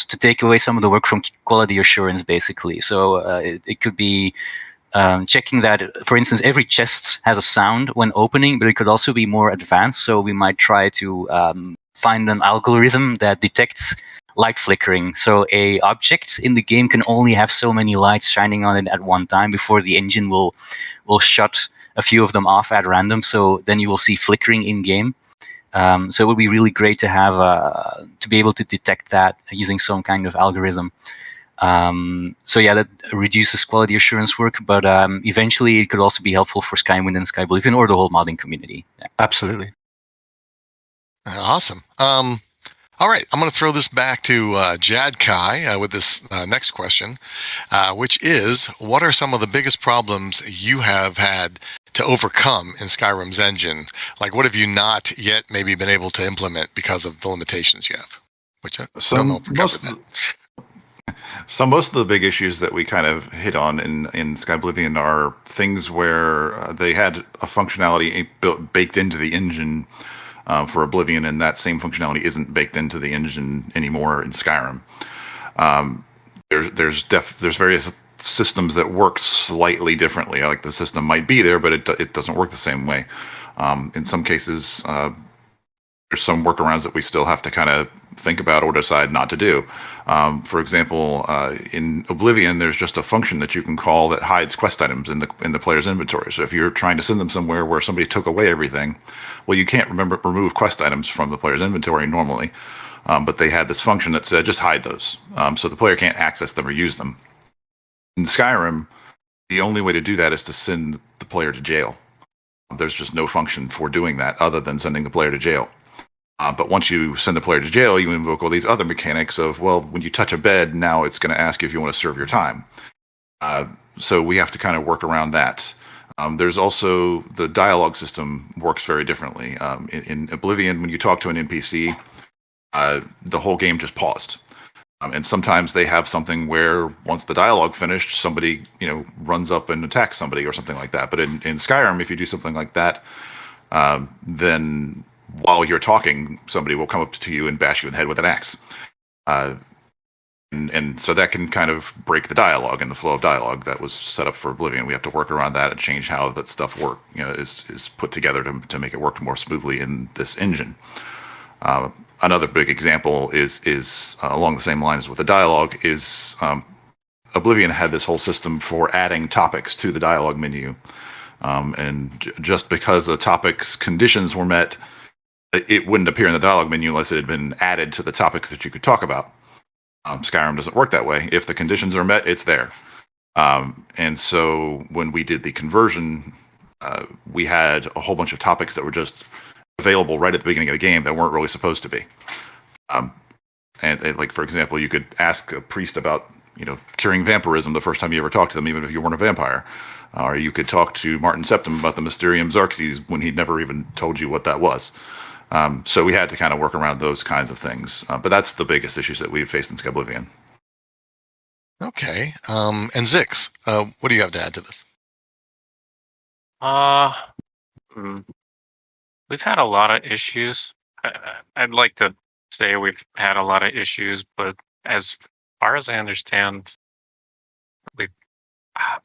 to take away some of the work from quality assurance, basically. So it could be checking that, for instance, every chest has a sound when opening, but it could also be more advanced. So we might try to find an algorithm that detects light flickering. So a object in the game can only have so many lights shining on it at one time before the engine will shut a few of them off at random. So then you will see flickering in game. So it would be really great to have to be able to detect that using some kind of algorithm. So yeah, that reduces quality assurance work, but eventually it could also be helpful for Skywind and Skyblivion or the whole modding community. Yeah. Absolutely. Awesome. All right, I'm going to throw this back to Jad Kai with this next question, which is, what are some of the biggest problems you have had to overcome in Skyrim's engine? Like, what have you not yet maybe been able to implement because of the limitations you have? Which I don't know if we covered that. So most of the big issues that we kind of hit on in Skyblivion are things where they had a functionality baked into the engine for Oblivion, and that same functionality isn't baked into the engine anymore in Skyrim. There's various systems that work slightly differently. Like the system might be there, but it doesn't work the same way. In some cases, there's some workarounds that we still have to kind of think about or decide not to do. For example, in Oblivion, there's just a function that you can call that hides quest items in the player's inventory. So if you're trying to send them somewhere where somebody took away everything, well, you can't remove quest items from the player's inventory normally. But they had this function that said just hide those, so the player can't access them or use them. In Skyrim, the only way to do that is to send the player to jail. There's just no function for doing that other than sending the player to jail. But once you send the player to jail, you invoke all these other mechanics of, well, when you touch a bed, now it's going to ask you if you want to serve your time. So we have to kind of work around that. There's also the dialogue system works very differently. In Oblivion, when you talk to an NPC, the whole game just paused. And sometimes they have something where once the dialogue finished, somebody runs up and attacks somebody or something like that. But in Skyrim, if you do something like that, then while you're talking, somebody will come up to you and bash you in the head with an axe. And so that can kind of break the dialogue and the flow of dialogue that was set up for Oblivion. We have to work around that and change how that stuff is put together to make it work more smoothly in this engine. Another big example is along the same lines with the dialogue is Oblivion had this whole system for adding topics to the dialogue menu. And just because the topic's conditions were met, it wouldn't appear in the dialogue menu unless it had been added to the topics that you could talk about. Skyrim doesn't work that way. If the conditions are met, it's there. And so when we did the conversion, we had a whole bunch of topics that were just available right at the beginning of the game that weren't really supposed to be. And like, for example, you could ask a priest about, curing vampirism the first time you ever talked to them, even if you weren't a vampire. Or you could talk to Martin Septim about the Mysterium Xarxes when he'd never even told you what that was. So we had to kind of work around those kinds of things. But that's the biggest issues that we've faced in Skyblivion. Okay. And Zix, what do you have to add to this? We've had a lot of issues. I'd like to say we've had a lot of issues, but as far as I understand,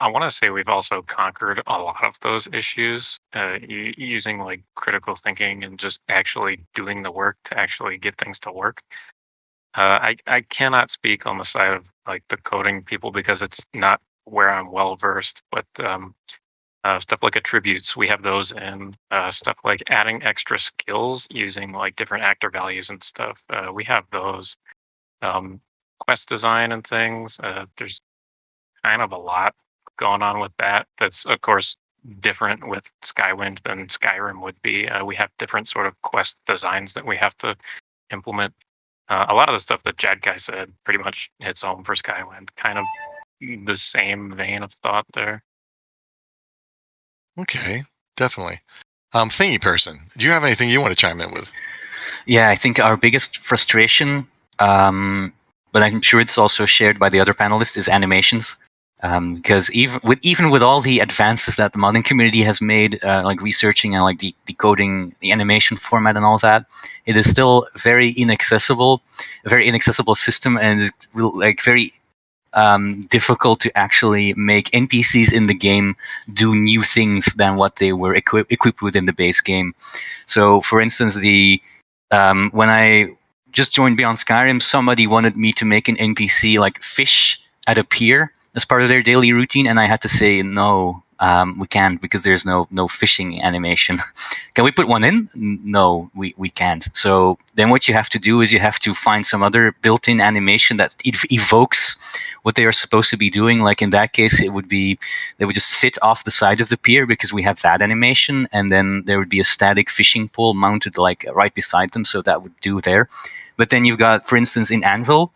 I want to say we've also conquered a lot of those issues using like critical thinking and just actually doing the work to actually get things to work. I cannot speak on the side of like the coding people because it's not where I'm well versed, but stuff like attributes, we have those, and stuff like adding extra skills using like different actor values and stuff. We have those. Quest design and things. There's kind of a lot going on with that. That's of course different with Skywind than Skyrim would be. We have different sort of quest designs that we have to implement. A lot of the stuff that Jadkai said pretty much hits home for Skywind. Kind of the same vein of thought there. Okay, definitely. Thingy person, do you have anything you want to chime in with? Yeah, I think our biggest frustration, but I'm sure it's also shared by the other panelists, is animations. Because even with all the advances that the modding community has made, like researching and like decoding the animation format and all that, it is still a very inaccessible system, and it's like very difficult to actually make NPCs in the game do new things than what they were equipped with in the base game. So, for instance, when I just joined Beyond Skyrim, somebody wanted me to make an NPC like fish at a pier as part of their daily routine, and I had to say no, we can't, because there's no fishing animation. Can we put one in? No, we can't. So then what you have to do is you have to find some other built-in animation that evokes what they are supposed to be doing. Like in that case, it would be they would just sit off the side of the pier because we have that animation, and then there would be a static fishing pole mounted like right beside them, so that would do there. But then you've got, for instance, in Anvil,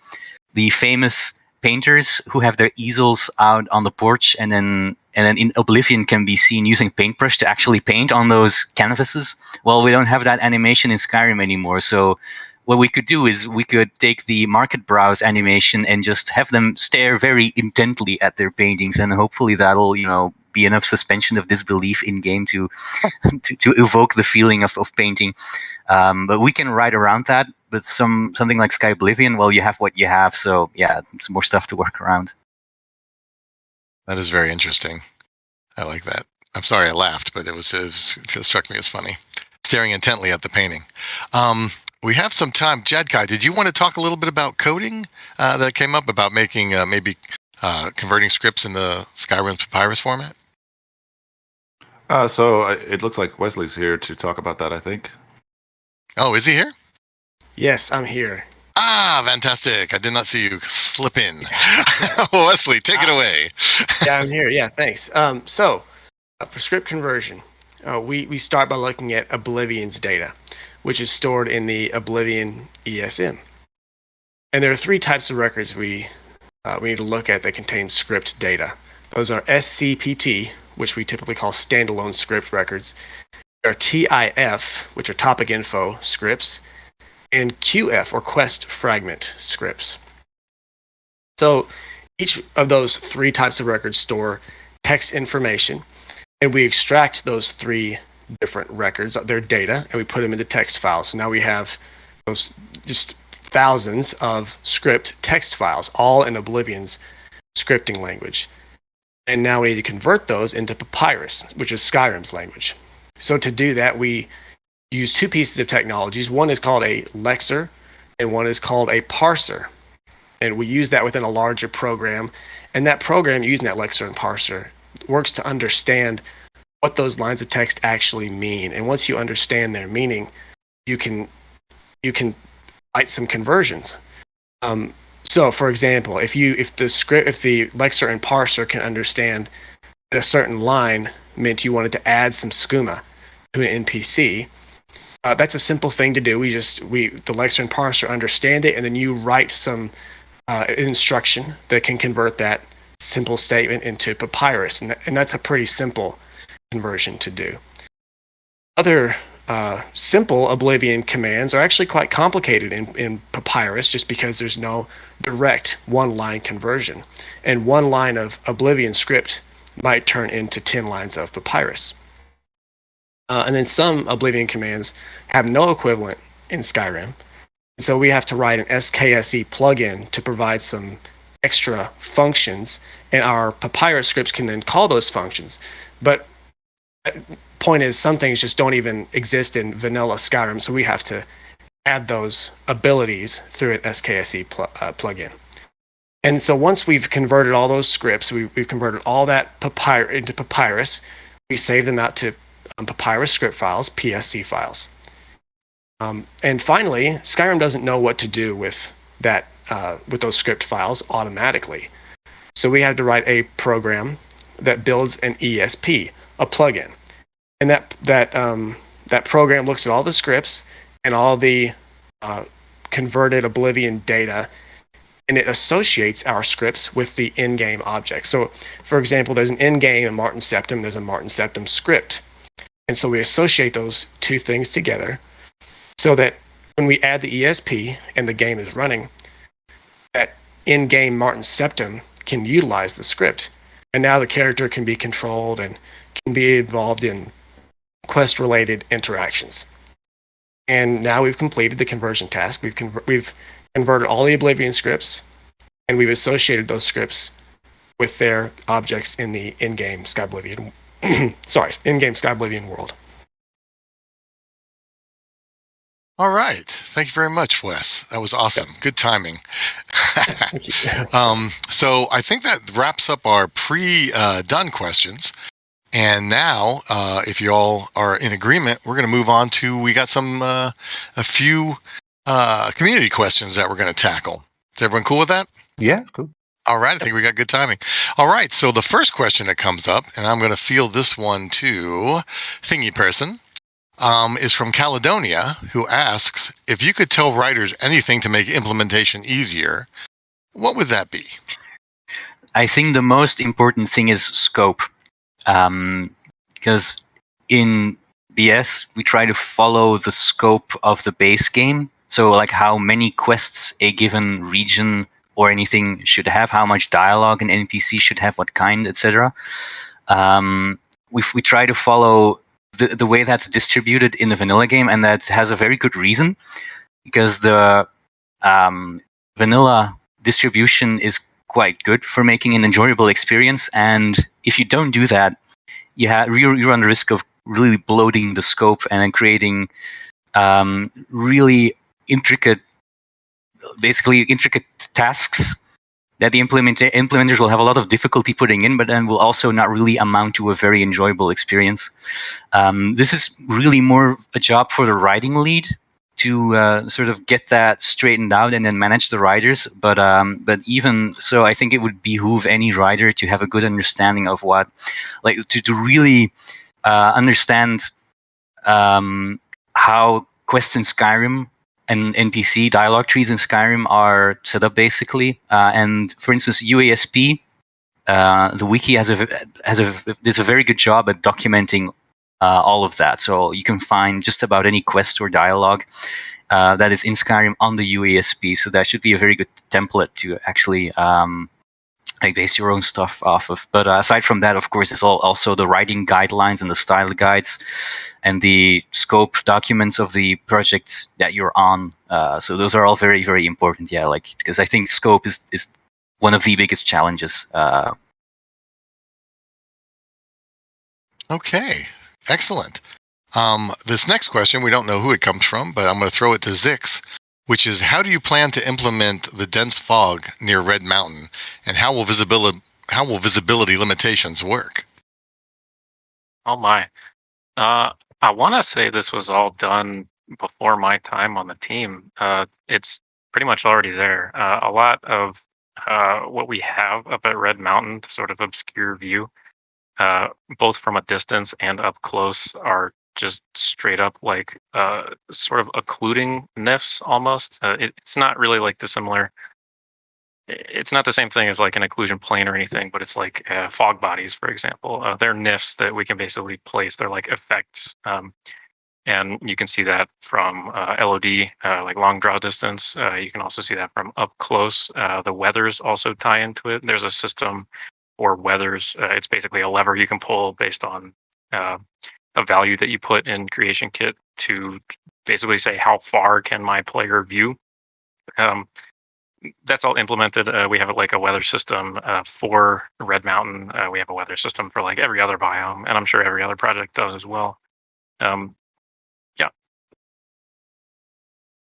the famous painters who have their easels out on the porch, and then in Oblivion can be seen using paintbrush to actually paint on those canvases. Well, we don't have that animation in Skyrim anymore, so what we could do is we could take the market browse animation and just have them stare very intently at their paintings, and hopefully that'll, be enough suspension of disbelief in game to evoke the feeling of painting. But we can ride around that. But something like Skyblivion, well, you have what you have, so yeah, it's more stuff to work around. That is very interesting. I like that. I'm sorry I laughed, but it struck me as funny. Staring intently at the painting. We have some time. Jadkai, did you want to talk a little bit about coding that came up, about making maybe converting scripts in the Skyrim Papyrus format? So it looks like Wesley's here to talk about that, I think. Oh, is he here? Yes, I'm here. Ah, fantastic. I did not see you slip in. Wesley, take it away. Yeah, I'm here. Yeah, thanks. So, for script conversion, we start by looking at Oblivion's data, which is stored in the Oblivion ESM. And there are three types of records we need to look at that contain script data. Those are SCPT, which we typically call standalone script records. There are TIF, which are topic info scripts, and QF, or quest fragment scripts. So each of those three types of records store text information, and we extract those three different records, their data, and we put them into text files. So now we have those just thousands of script text files, all in Oblivion's scripting language. And now we need to convert those into Papyrus, which is Skyrim's language. So to do that, we use two pieces of technologies. One is called a lexer, and one is called a parser. And we use that within a larger program. And that program, using that lexer and parser, works to understand what those lines of text actually mean. And once you understand their meaning, you can write some conversions. So, for example, if the lexer and parser can understand that a certain line meant you wanted to add some schema to an NPC, that's a simple thing to do. The lexer and parser understand it, and then you write some instruction that can convert that simple statement into Papyrus, and that's a pretty simple conversion to do. Other simple Oblivion commands are actually quite complicated in Papyrus, just because there's no direct one-line conversion. And one line of Oblivion script might turn into 10 lines of Papyrus. And then some Oblivion commands have no equivalent in Skyrim. So we have to write an SKSE plugin to provide some extra functions, and our Papyrus scripts can then call those functions. But point is, some things just don't even exist in vanilla Skyrim, so we have to add those abilities through an SKSE plugin. And so once we've converted all those scripts, we've converted all that into Papyrus, we save them out to Papyrus script files, PSC files. And finally, Skyrim doesn't know what to do with that with those script files automatically. So we have to write a program that builds an ESP, a plugin. And that program looks at all the scripts and all the converted Oblivion data, and it associates our scripts with the in-game objects. So, for example, there's an in-game Martin Septum, there's a Martin Septum script. And so we associate those two things together so that when we add the ESP and the game is running, that in-game Martin Septum can utilize the script. And now the character can be controlled and can be involved in quest-related interactions. And now we've completed the conversion task. We've converted all the Oblivion scripts, and we've associated those scripts with their objects in the in-game Skyblivion in-game Skyblivion world. All right. Thank you very much, Wes. That was awesome. Yep. Good timing. Thank you. So I think that wraps up our pre-done questions. And now, if you all are in agreement, we're going to move on to, we got a few community questions that we're going to tackle. Is everyone cool with that? Yeah, cool. All right, I think we got good timing. All right, so the first question that comes up, and I'm going to field this one to Thingy Person, is from Caledonia, who asks, if you could tell writers anything to make implementation easier, what would that be? I think the most important thing is scope. Because in BS, we try to follow the scope of the base game. So like how many quests a given region or anything should have, how much dialogue an NPC should have, what kind, etc. We try to follow the way that's distributed in the vanilla game, and that has a very good reason, because the vanilla distribution is quite good for making an enjoyable experience, and if you don't do that, you run the risk of really bloating the scope and then creating really intricate tasks that the implementers will have a lot of difficulty putting in, but then will also not really amount to a very enjoyable experience. This is really more a job for the writing lead to sort of get that straightened out and then manage the writers. But even so, I think it would behoove any writer to have a good understanding of what, like, to really understand how quests in Skyrim and NPC dialogue trees in Skyrim are set up, basically. And for instance, UASP, the wiki does a very good job at documenting all of that. So you can find just about any quest or dialogue that is in Skyrim on the UASP. So that should be a very good template to actually base your own stuff off of. But aside from that, of course, it's also the writing guidelines and the style guides and the scope documents of the project that you're on. So those are all very, very important. Yeah, because I think scope is one of the biggest challenges. Okay. Excellent. This next question, we don't know who it comes from, but I'm going to throw it to Zix, which is, how do you plan to implement the dense fog near Red Mountain, and how will visibility limitations work? Oh my. I want to say this was all done before my time on the team. It's pretty much already there. A lot of what we have up at Red Mountain, to sort of obscure view, both from a distance and up close, are just straight up like sort of occluding nifs almost. It's not really like it's not the same thing as like an occlusion plane or anything, but it's like fog bodies, for example. They're nifs that we can basically place. They're like effects. And you can see that from LOD, like long draw distance. You can also see that from up close. The weathers also tie into it. There's a system for weathers. It's basically a lever you can pull based on a value that you put in Creation Kit to basically say how far can my player view. That's all implemented. We have like a weather system for Red Mountain. We have a weather system for like every other biome, and I'm sure every other project does as well. Yeah.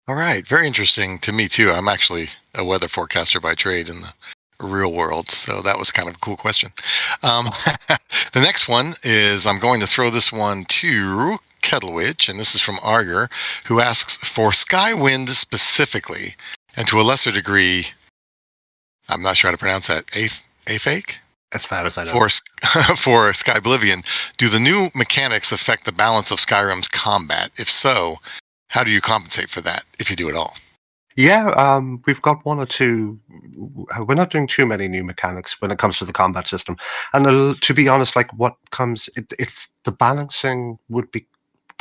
All right, very interesting to me too. I'm actually a weather forecaster by trade in the real world, so that was kind of a cool question. The next one is, I'm going to throw this one to Kettlewitch, and this is from Arger, who asks, for Skywind specifically, and to a lesser degree, I'm not sure how to pronounce that, Afake? As far as I know. For Skyblivion, do the new mechanics affect the balance of Skyrim's combat? If so, how do you compensate for that, if you do at all? Yeah, we've got one or two. We're not doing too many new mechanics when it comes to the combat system. And to be honest, like what comes, it's the balancing would be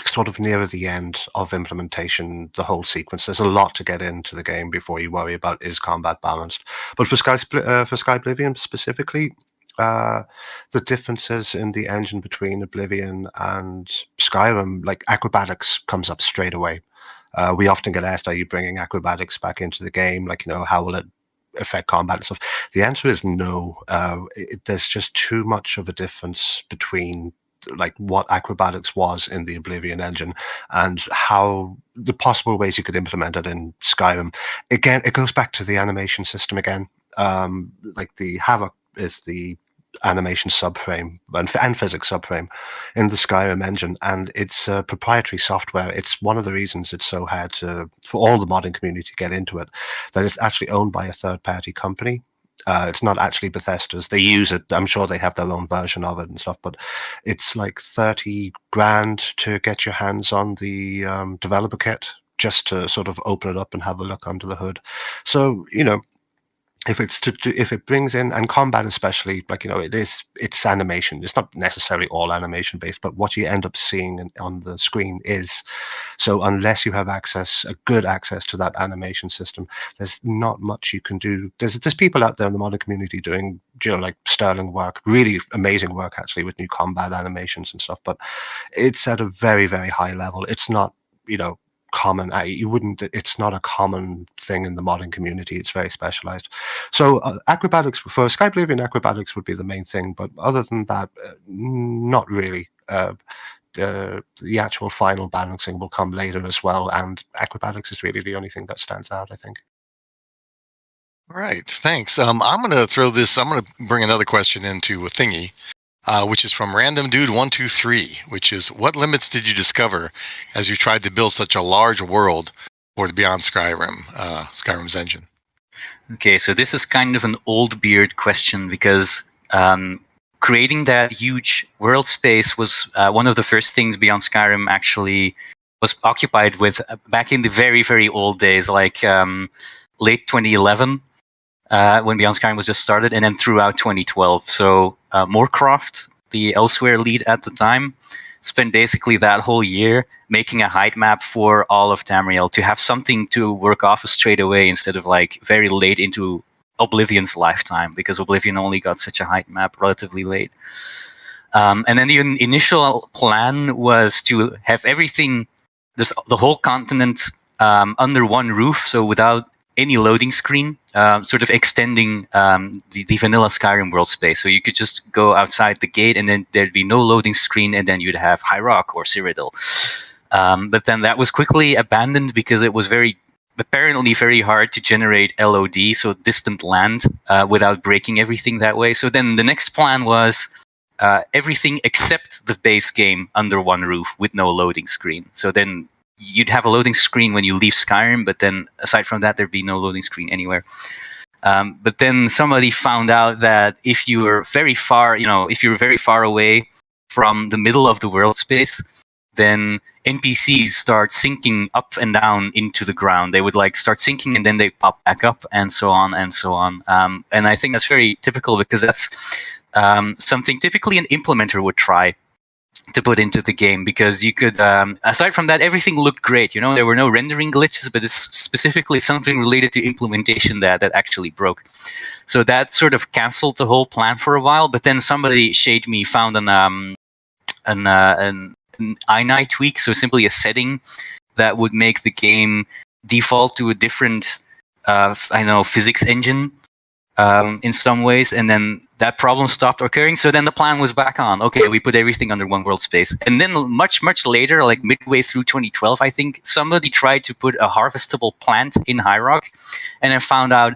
sort of nearer the end of implementation, the whole sequence. There's a lot to get into the game before you worry about is combat balanced. But for Skyblivion specifically, the differences in the engine between Oblivion and Skyrim, like acrobatics comes up straight away. We often get asked, are you bringing acrobatics back into the game? Like, how will it affect combat and stuff? The answer is no. There's just too much of a difference between like what acrobatics was in the Oblivion engine and how the possible ways you could implement it in Skyrim. Again, it goes back to the animation system again. Like the Havoc is the animation subframe and physics subframe in the Skyrim engine, and it's proprietary software. It's one of the reasons it's so hard for all the modding community to get into it, that it's actually owned by a third-party company. It's not actually Bethesda's. They use it. I'm sure they have their own version of it and stuff, but it's like 30 grand to get your hands on the developer kit, just to sort of open it up and have a look under the hood. So, if it brings in, and combat especially, like, it's animation. It's not necessarily all animation based, but what you end up seeing on the screen is. So unless you have good access to that animation system, there's not much you can do. There's people out there in the modern community doing, like sterling work, really amazing work actually with new combat animations and stuff, but it's at a very, very high level. It's not, common. It's not a common thing in the modding community. It's very specialized. So acrobatics, for Skyblivion, acrobatics would be the main thing, but other than that, not really. The actual final balancing will come later as well, and acrobatics is really the only thing that stands out, I think. All right, thanks. I'm going to bring another question into a thingy. Which is from Random Dude 123, which is, what limits did you discover as you tried to build such a large world for the Beyond Skyrim, Skyrim's engine? Okay, so this is kind of an old beard question, because creating that huge world space was one of the first things Beyond Skyrim actually was occupied with back in the very, very old days, like late 2011. When Beyond Skyrim was just started, and then throughout 2012. So Moorcroft, the Elsewhere lead at the time, spent basically that whole year making a height map for all of Tamriel to have something to work off straight away instead of like very late into Oblivion's lifetime, because Oblivion only got such a height map relatively late. And then the initial plan was to have everything, the whole continent under one roof, so without any loading screen, sort of extending the vanilla Skyrim world space. So you could just go outside the gate and then there'd be no loading screen, and then you'd have High Rock or Cyrodiil. But then that was quickly abandoned because it was apparently very hard to generate LOD, so distant land, without breaking everything that way. So then the next plan was everything except the base game under one roof with no loading screen. So then you'd have a loading screen when you leave Skyrim, but then aside from that, there'd be no loading screen anywhere. But then somebody found out that if you were very far, away from the middle of the world space, then NPCs start sinking up and down into the ground. They would start sinking and then they pop back up, and so on and so on. And I think that's very typical, because that's something typically an implementer would try to put into the game, because you could, aside from that, everything looked great. There were no rendering glitches, but it's specifically something related to implementation that actually broke. So that sort of canceled the whole plan for a while. But then somebody, Shade Me, found an INI tweak, so simply a setting that would make the game default to a different, physics engine in some ways, and then that problem stopped occurring. So then the plan was back on. Okay, we put everything under one world space. And then much, much later, like midway through 2012, I think, somebody tried to put a harvestable plant in High Rock, and I found out,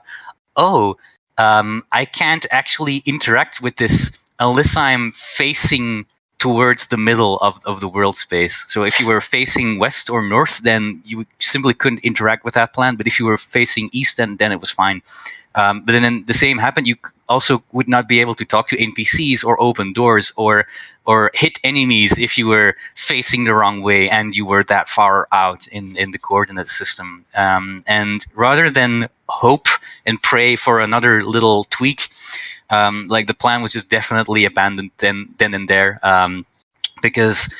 I can't actually interact with this unless I'm facing towards the middle of the world space. So if you were facing west or north, then you simply couldn't interact with that plant. But if you were facing east, then it was fine. But then the same happened. You also would not be able to talk to NPCs or open doors or hit enemies if you were facing the wrong way and you were that far out in the coordinate system. And rather than hope and pray for another little tweak, the plan was just definitely abandoned then and there, because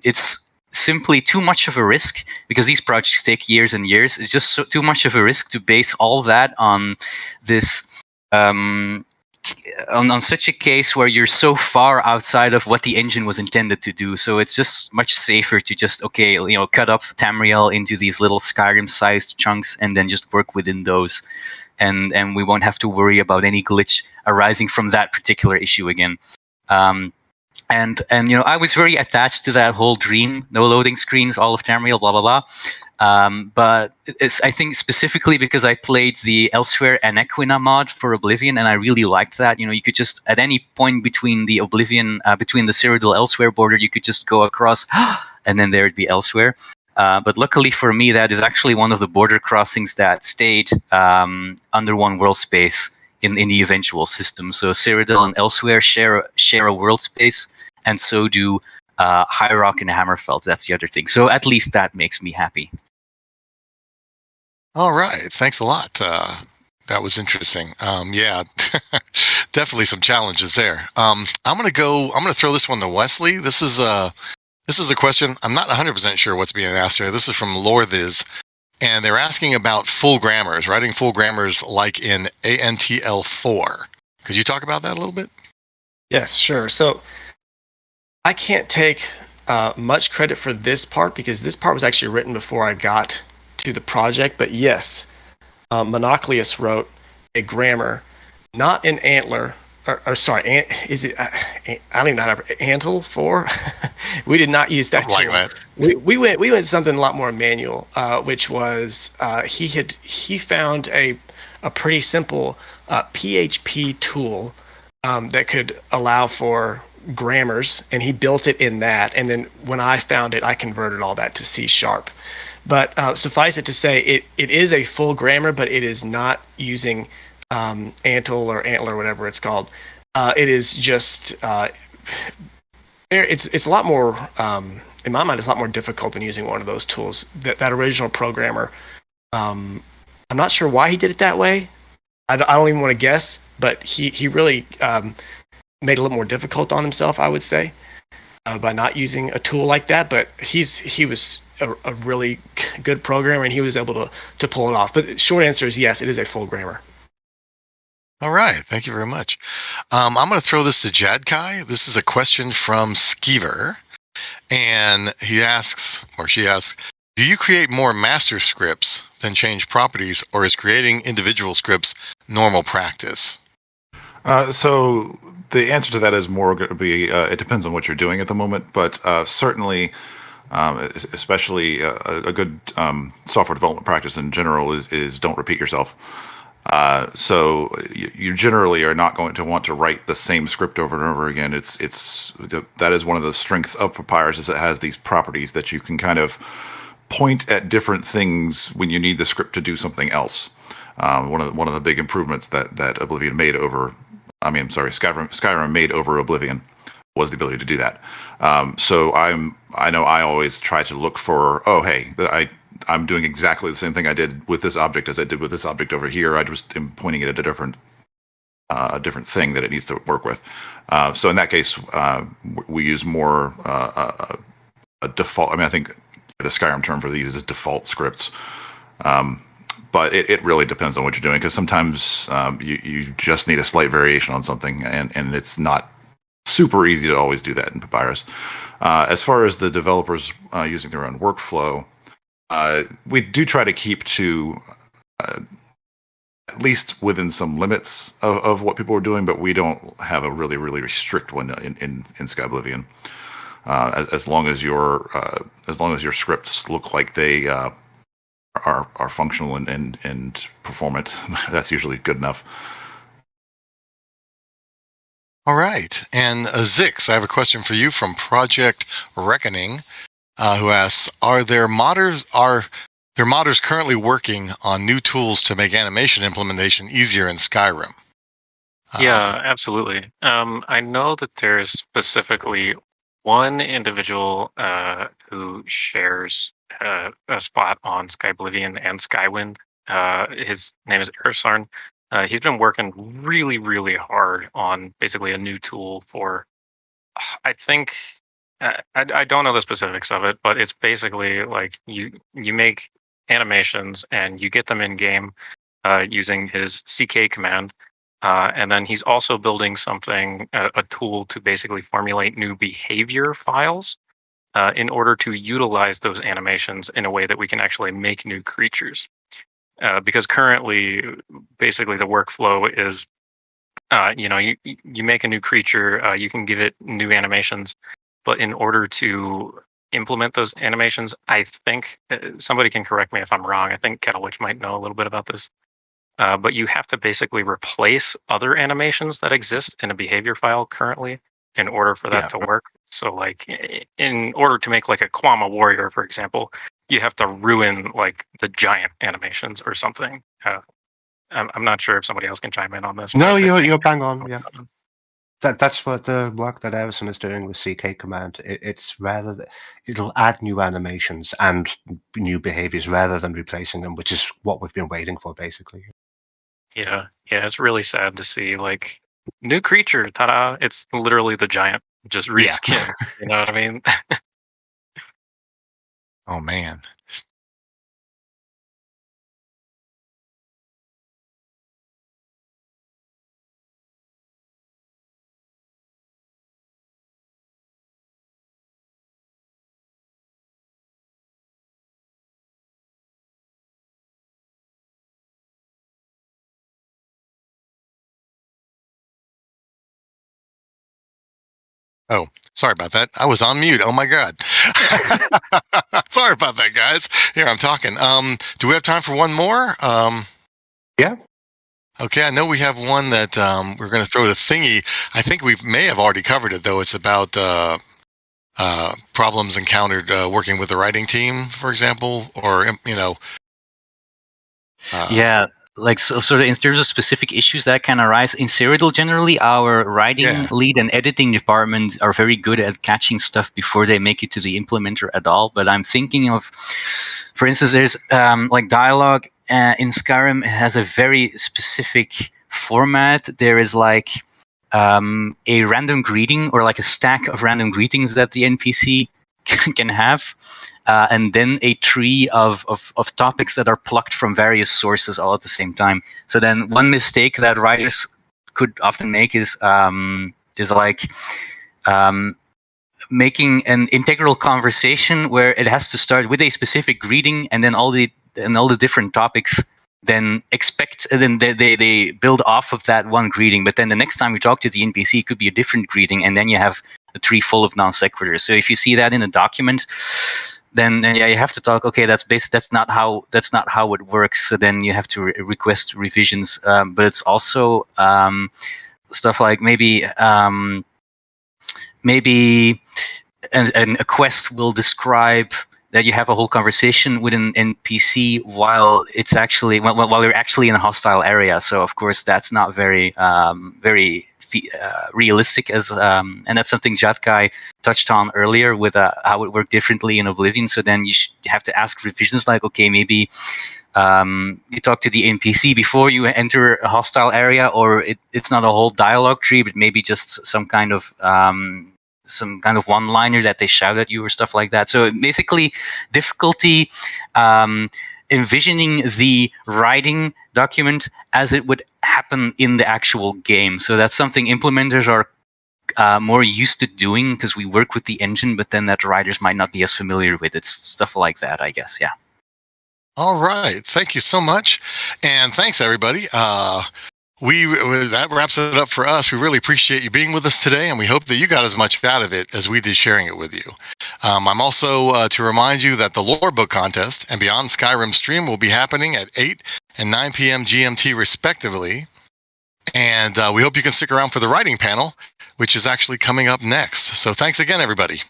it's simply too much of a risk, because these projects take years and years. It's just too much of a risk to base all that on this on such a case where you're so far outside of what the engine was intended to do. So it's just much safer to just cut up Tamriel into these little Skyrim-sized chunks and then just work within those, and we won't have to worry about any glitch arising from that particular issue again. And I was very attached to that whole dream, no loading screens, all of Tamriel, blah, blah, blah. But it's, I think, specifically because I played the Elsewhere and Equina mod for Oblivion, and I really liked that. You could just, at any point between the Oblivion, between the Cyrodiil Elsewhere border, you could just go across, and then there'd be Elsewhere. But luckily for me, that is actually one of the border crossings that stayed under one world space in the eventual system. So Cyrodiil and Elsewhere share a world space, and so do High Rock and Hammerfell. That's the other thing. So at least that makes me happy. All right. Thanks a lot. That was interesting. Yeah, definitely some challenges there. I'm going to throw this one to Wesley. This is a question. I'm not 100% sure what's being asked here. This is from Lorthiz. And they're asking about full grammars, writing full grammars like in ANTL4. Could you talk about that a little bit? Yes, sure. So I can't take much credit for this part, because this part was actually written before I got to the project. But yes, Monocleus wrote a grammar, not in Antler, is it? I don't even know how to. Antle 4. We did not use that tool. Like that. We went something a lot more manual, which was he found a pretty simple PHP tool that could allow for grammars, and he built it in that. And then when I found it, I converted all that to C#. But suffice it to say, it is a full grammar, but it is not using Antle or Antler, whatever it's called. It is just it's a lot more in my mind. It's a lot more difficult than using one of those tools. That original programmer, I'm not sure why he did it that way. I don't even want to guess, but he really made it a little more difficult on himself, I would say, by not using a tool like that. But he was a really good programmer, and he was able to pull it off. But short answer is yes, it is a full grammar. All right. Thank you very much. I'm going to throw this to Jadkai. This is a question from Skeever. And he asks, or she asks, do you create more master scripts than change properties, or is creating individual scripts normal practice? So the answer to that is more going to be, it depends on what you're doing at the moment, but certainly, especially a good software development practice in general is don't repeat yourself. So you generally are not going to want to write the same script over and over again. That is one of the strengths of Papyrus, is it has these properties that you can kind of point at different things when you need the script to do something else. One of the big improvements that Oblivion made over, Skyrim made over Oblivion was the ability to do that. So I know I always try to look for, I'm doing exactly the same thing I did with this object as I did with this object over here. I just am pointing it at a different a different thing that it needs to work with. So in that case, we use more a default. I mean, I think the Skyrim term for these is default scripts. But it really depends on what you're doing, because sometimes you just need a slight variation on something, and it's not super easy to always do that in Papyrus. As far as the developers using their own workflow, we do try to keep to at least within some limits of what people are doing, but we don't have a really, really strict one in Skyblivion. As long as your scripts look like they are functional and performant, that's usually good enough. All right. And Zix, I have a question for you from Project Reckoning, who asks, are there modders currently working on new tools to make animation implementation easier in Skyrim? Yeah, absolutely. I know that there's specifically one individual who shares a spot on Skyblivion and Skywind. His name is Ersarn. He's been working really, really hard on basically a new tool for, I think, I don't know the specifics of it, but it's basically like you make animations and you get them in game using his CK command. And then he's also building something, a tool to basically formulate new behavior files in order to utilize those animations in a way that we can actually make new creatures. Because currently, basically the workflow is, you make a new creature, you can give it new animations, but in order to implement those animations, I think, somebody can correct me if I'm wrong, I think Kettlewitch might know a little bit about this, but you have to basically replace other animations that exist in a behavior file currently in order for that to work. So like in order to make like a Kwama warrior, for example, you have to ruin like the giant animations or something. I'm not sure if somebody else can chime in on this. No, you're bang on. Yeah, that's what the work that Everson is doing with CK command. It's rather that it'll add new animations and new behaviors rather than replacing them, which is what we've been waiting for, basically. Yeah, it's really sad to see like new creature, ta-da! It's literally the giant, just reskin. You know what I mean? Oh man. Oh, sorry about that. I was on mute. Oh my God. Sorry about that, guys. Here, I'm talking. Do we have time for one more? Yeah. Okay, I know we have one that we're going to throw to Thingy. I think we may have already covered it, though. It's about problems encountered working with the writing team, for example, or, yeah. Like so in terms of specific issues that can arise in Cyrodiil, generally our writing lead and editing department are very good at catching stuff before they make it to the implementer at all. But I'm thinking of, for instance, there's like dialogue in Skyrim has a very specific format. There is like a random greeting or like a stack of random greetings that the NPC can have. And then a tree of topics that are plucked from various sources all at the same time. So then one mistake that writers could often make is like making an integral conversation where it has to start with a specific greeting, and then all the different topics then they build off of that one greeting. But then the next time you talk to the NPC, it could be a different greeting, and then you have a tree full of non sequiturs. So if you see that in a document, then you have to talk. Okay, that's not how it works. So then you have to request revisions. But it's also stuff like maybe a quest will describe that you have a whole conversation with an NPC while you're actually in a hostile area. So of course that's not very realistic as, and that's something Jatkai touched on earlier with how it worked differently in Oblivion. So then you have to ask revisions like, okay, maybe you talk to the NPC before you enter a hostile area, or it's not a whole dialogue tree, but maybe just some kind of one-liner that they shout at you or stuff like that. So basically, difficulty envisioning the writing document as it would happen in the actual game. So that's something implementers are more used to doing because we work with the engine, but then that writers might not be as familiar with it. Stuff like that, I guess. Yeah. All right. Thank you so much. And thanks, everybody. That wraps it up for us. We really appreciate you being with us today, and we hope that you got as much out of it as we did sharing it with you. I'm also to remind you that the Lore Book Contest and Beyond Skyrim stream will be happening at 8 and 9 p.m. GMT, respectively. And we hope you can stick around for the writing panel, which is actually coming up next. So thanks again, everybody.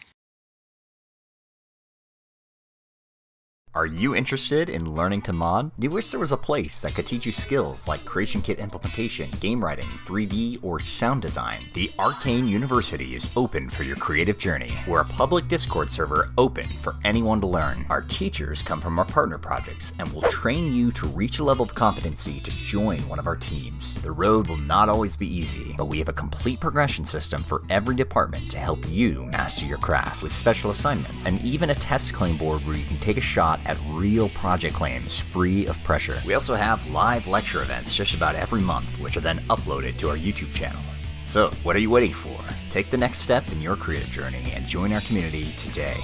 Are you interested in learning to mod? Do you wish there was a place that could teach you skills like creation kit implementation, game writing, 3D, or sound design? The Arcane University is open for your creative journey. We're a public Discord server open for anyone to learn. Our teachers come from our partner projects and will train you to reach a level of competency to join one of our teams. The road will not always be easy, but we have a complete progression system for every department to help you master your craft with special assignments and even a test claim board where you can take a shot at real project claims free of pressure. We also have live lecture events just about every month, which are then uploaded to our YouTube channel. So, what are you waiting for? Take the next step in your creative journey and join our community today.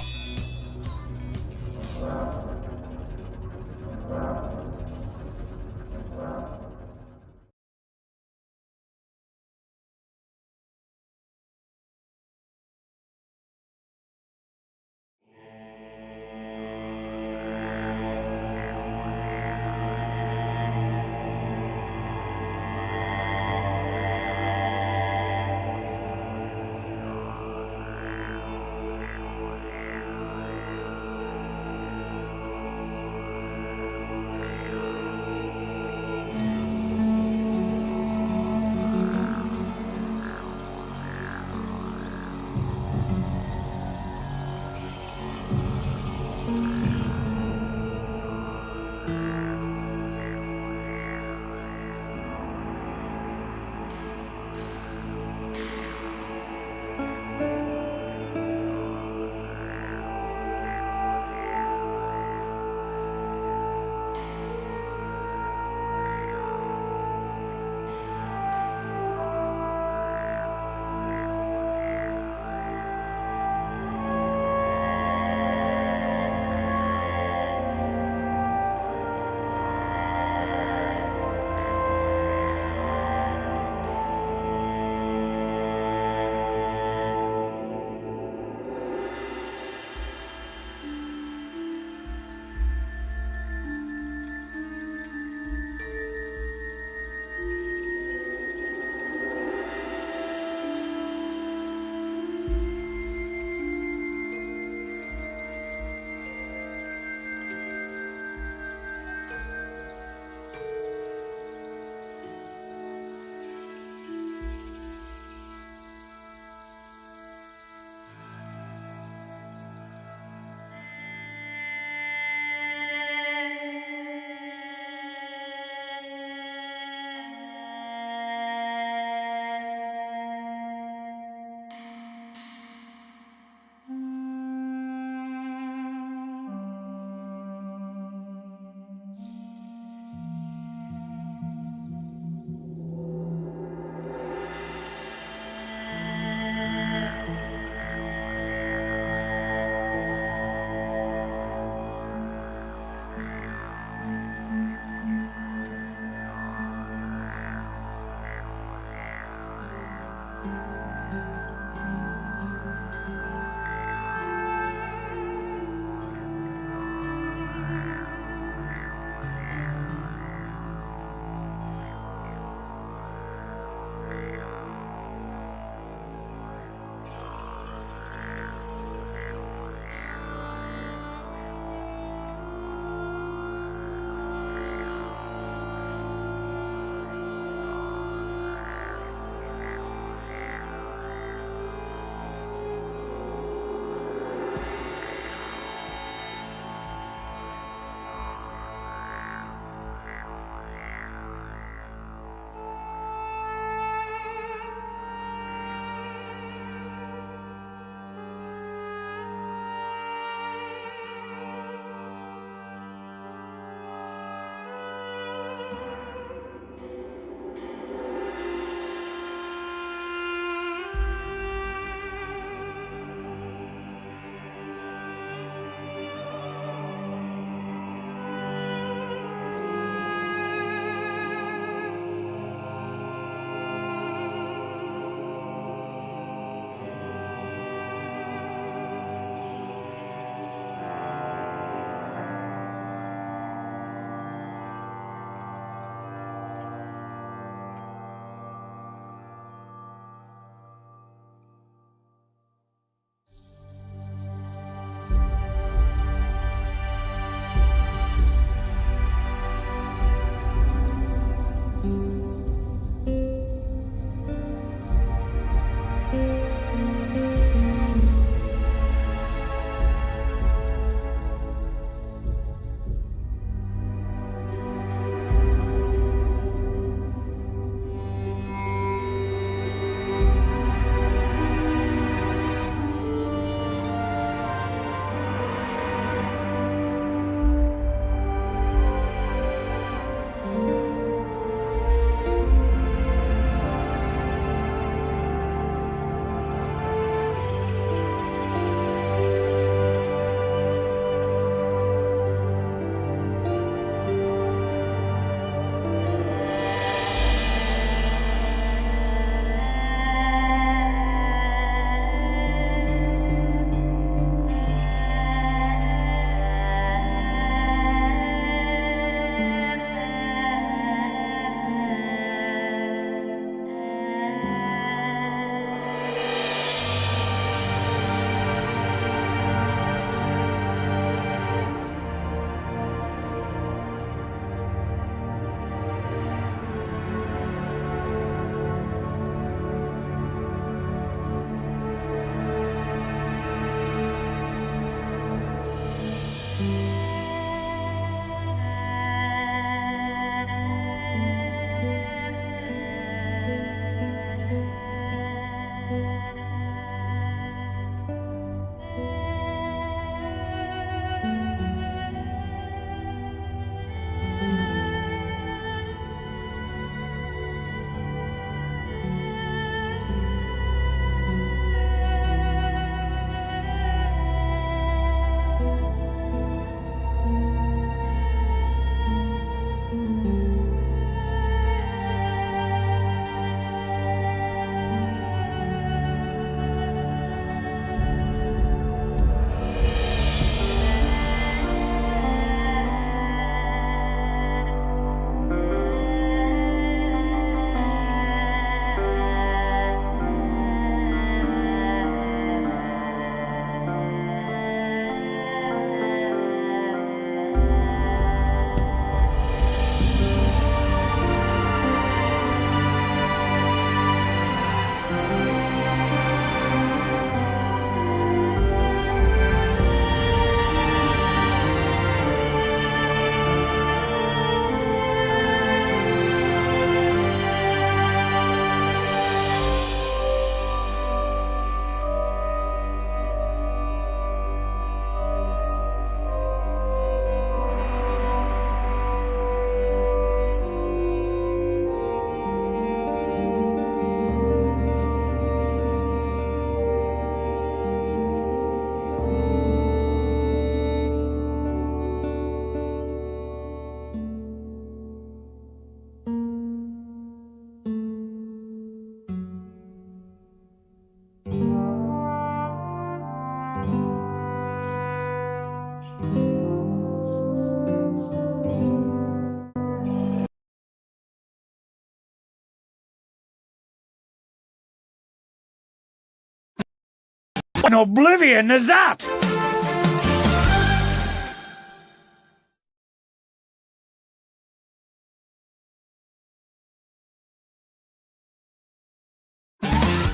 in oblivion is that?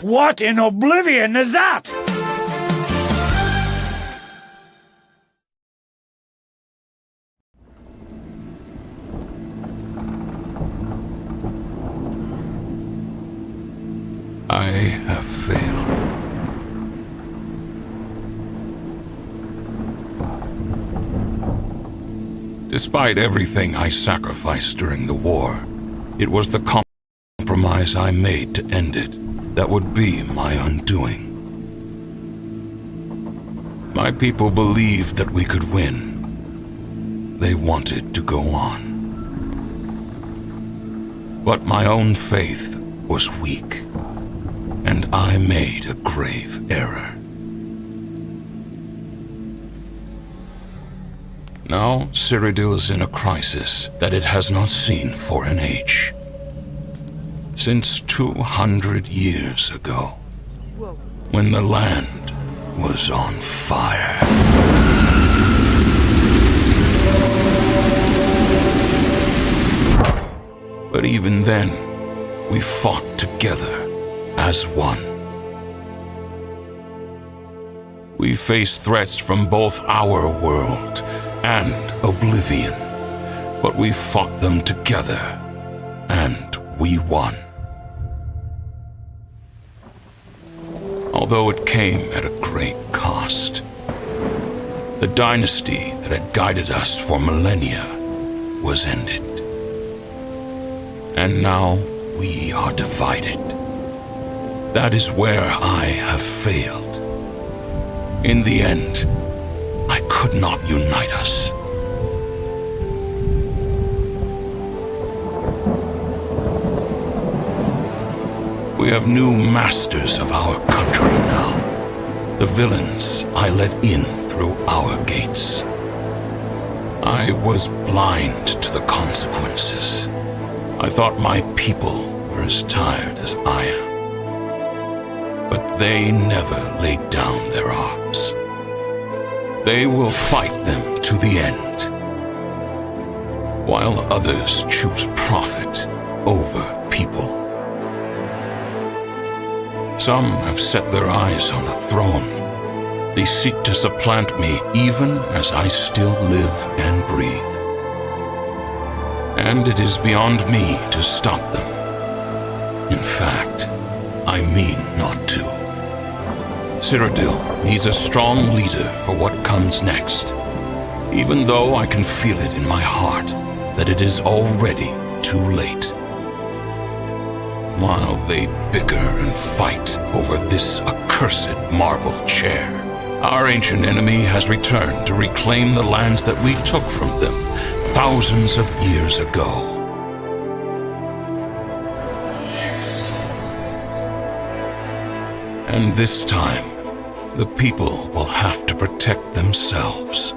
What in oblivion is that? I have failed. Despite everything I sacrificed during the war, it was the compromise I made to end it that would be my undoing. My people believed that we could win. They wanted to go on. But my own faith was weak, and I made a grave error. Now, Cyrodiil is in a crisis that it has not seen for an age. Since 200 years ago, when the land was on fire. But even then, we fought together as one. We faced threats from both our world and Oblivion, but we fought them together, and we won. Although it came at a great cost. The dynasty that had guided us for millennia was ended. And now we are divided. That is where I have failed. In the end, I could not unite us. We have new masters of our country now. The villains I let in through our gates. I was blind to the consequences. I thought my people were as tired as I am. But they never laid down their arms. They will fight them to the end, while others choose profit over people. Some have set their eyes on the throne. They seek to supplant me even as I still live and breathe. And it is beyond me to stop them. In fact, I mean not to. Cyrodiil needs a strong leader for what comes next, even though I can feel it in my heart that it is already too late. While they bicker and fight over this accursed marble chair, our ancient enemy has returned to reclaim the lands that we took from them thousands of years ago. And this time, the people will have to protect themselves.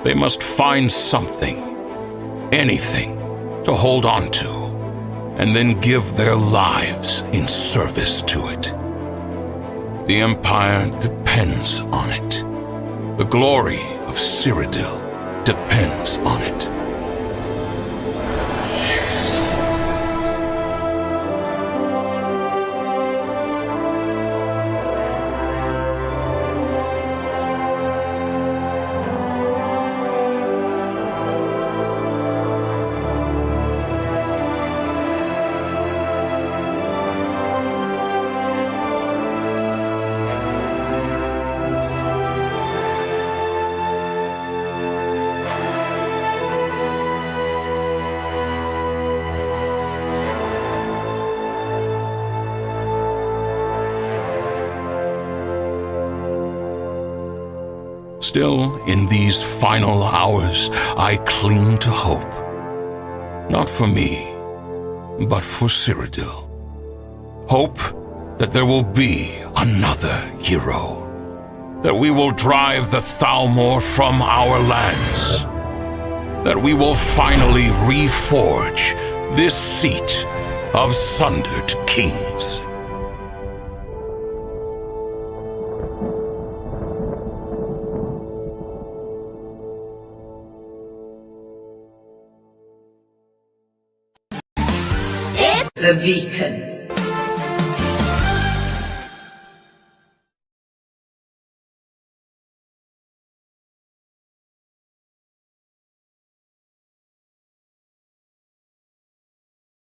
They must find something, anything, to hold on to, and then give their lives in service to it. The Empire depends on it. The glory of Cyrodiil depends on it. Still, in these final hours, I cling to hope. Not for me, but for Cyrodiil. Hope that there will be another hero. That we will drive the Thalmor from our lands. That we will finally reforge this seat of sundered kings. The beacon.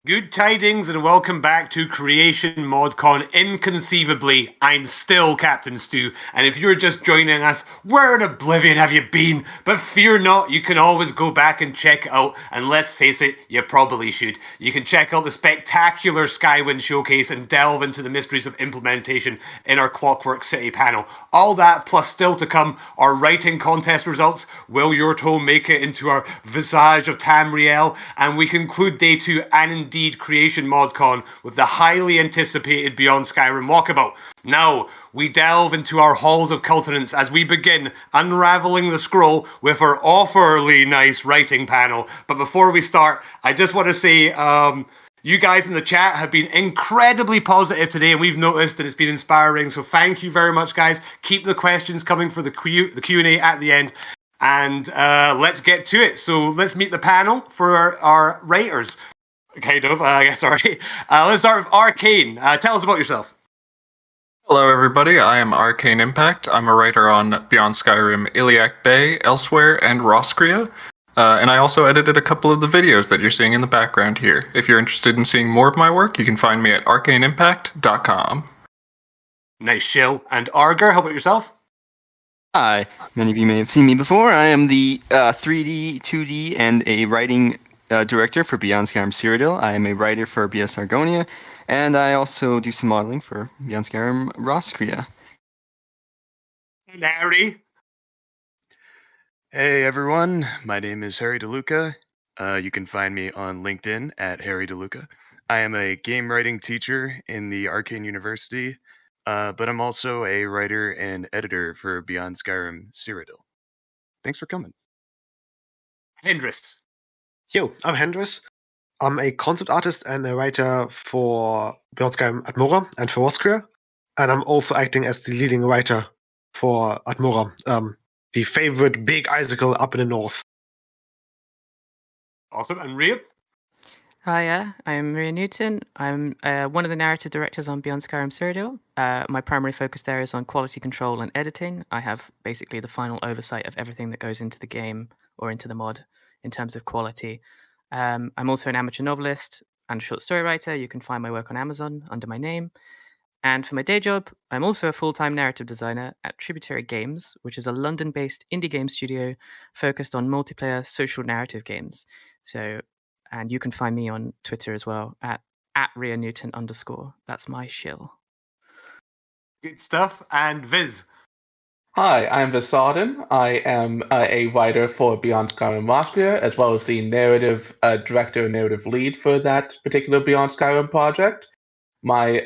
Good tidings and welcome back to Creation ModCon. Inconceivably, I'm still Captain Stu, and if you're just joining us, where in Oblivion have you been? But fear not, you can always go back and check it out, and let's face it, you probably should. You can check out the spectacular Skywind showcase and delve into the mysteries of implementation in our Clockwork City panel. All that, plus still to come, our writing contest results. Will your tome make it into our Visage of Tamriel? And we conclude day 2 and indeed Creation ModCon with the highly anticipated Beyond Skyrim Walkabout. Now, we delve into our halls of countenance as we begin unraveling the scroll with our awfully nice writing panel. But before we start, I just want to say, you guys in the chat have been incredibly positive today, and we've noticed, and it's been inspiring. So thank you very much, guys. Keep the questions coming for the Q&A at the end. And let's get to it. So let's meet the panel for our writers. Kind of, sorry. Let's start with Arcane. Tell us about yourself. Hello, everybody. I am Arcane Impact. I'm a writer on Beyond Skyrim, Iliac Bay, Elsewhere, and Roskria. And I also edited a couple of the videos that you're seeing in the background here. If you're interested in seeing more of my work, you can find me at arcaneimpact.com. Nice shill. And Arger, how about yourself? Hi. Many of you may have seen me before. I am the 3D, 2D, and a writing director for Beyond Skyrim Cyrodiil. I am a writer for BS Argonia, and I also do some modeling for Beyond Skyrim Roskria. And Harry. Hey everyone, my name is Harry DeLuca. You can find me on LinkedIn at Harry DeLuca. I am a game writing teacher in the Arcane University, but I'm also a writer and editor for Beyond Skyrim Cyrodiil. Thanks for coming. Hendris. Yo, I'm Hendris. I'm a concept artist and a writer for Beyond Skyrim Admora and for Roskria. And I'm also acting as the leading writer for Admora, the favorite big icicle up in the north. Awesome. And Rhea? Hiya, I'm Maria Newton. I'm one of the narrative directors on Beyond Skyrim Cyrodiil. My primary focus there is on quality control and editing. I have basically the final oversight of everything that goes into the game or into the mod in terms of quality. I'm also an amateur novelist and short story writer. You can find my work on Amazon under my name. And for my day job, I'm also a full-time narrative designer at Tributary Games, which is a London-based indie game studio focused on multiplayer social narrative games. And you can find me on Twitter as well at @RheaNewton_. That's my shill. Good stuff. And Viz. Hi, I'm Viz Sarden. I am a writer for Beyond Skyrim Roskria, as well as the narrative director and narrative lead for that particular Beyond Skyrim project. My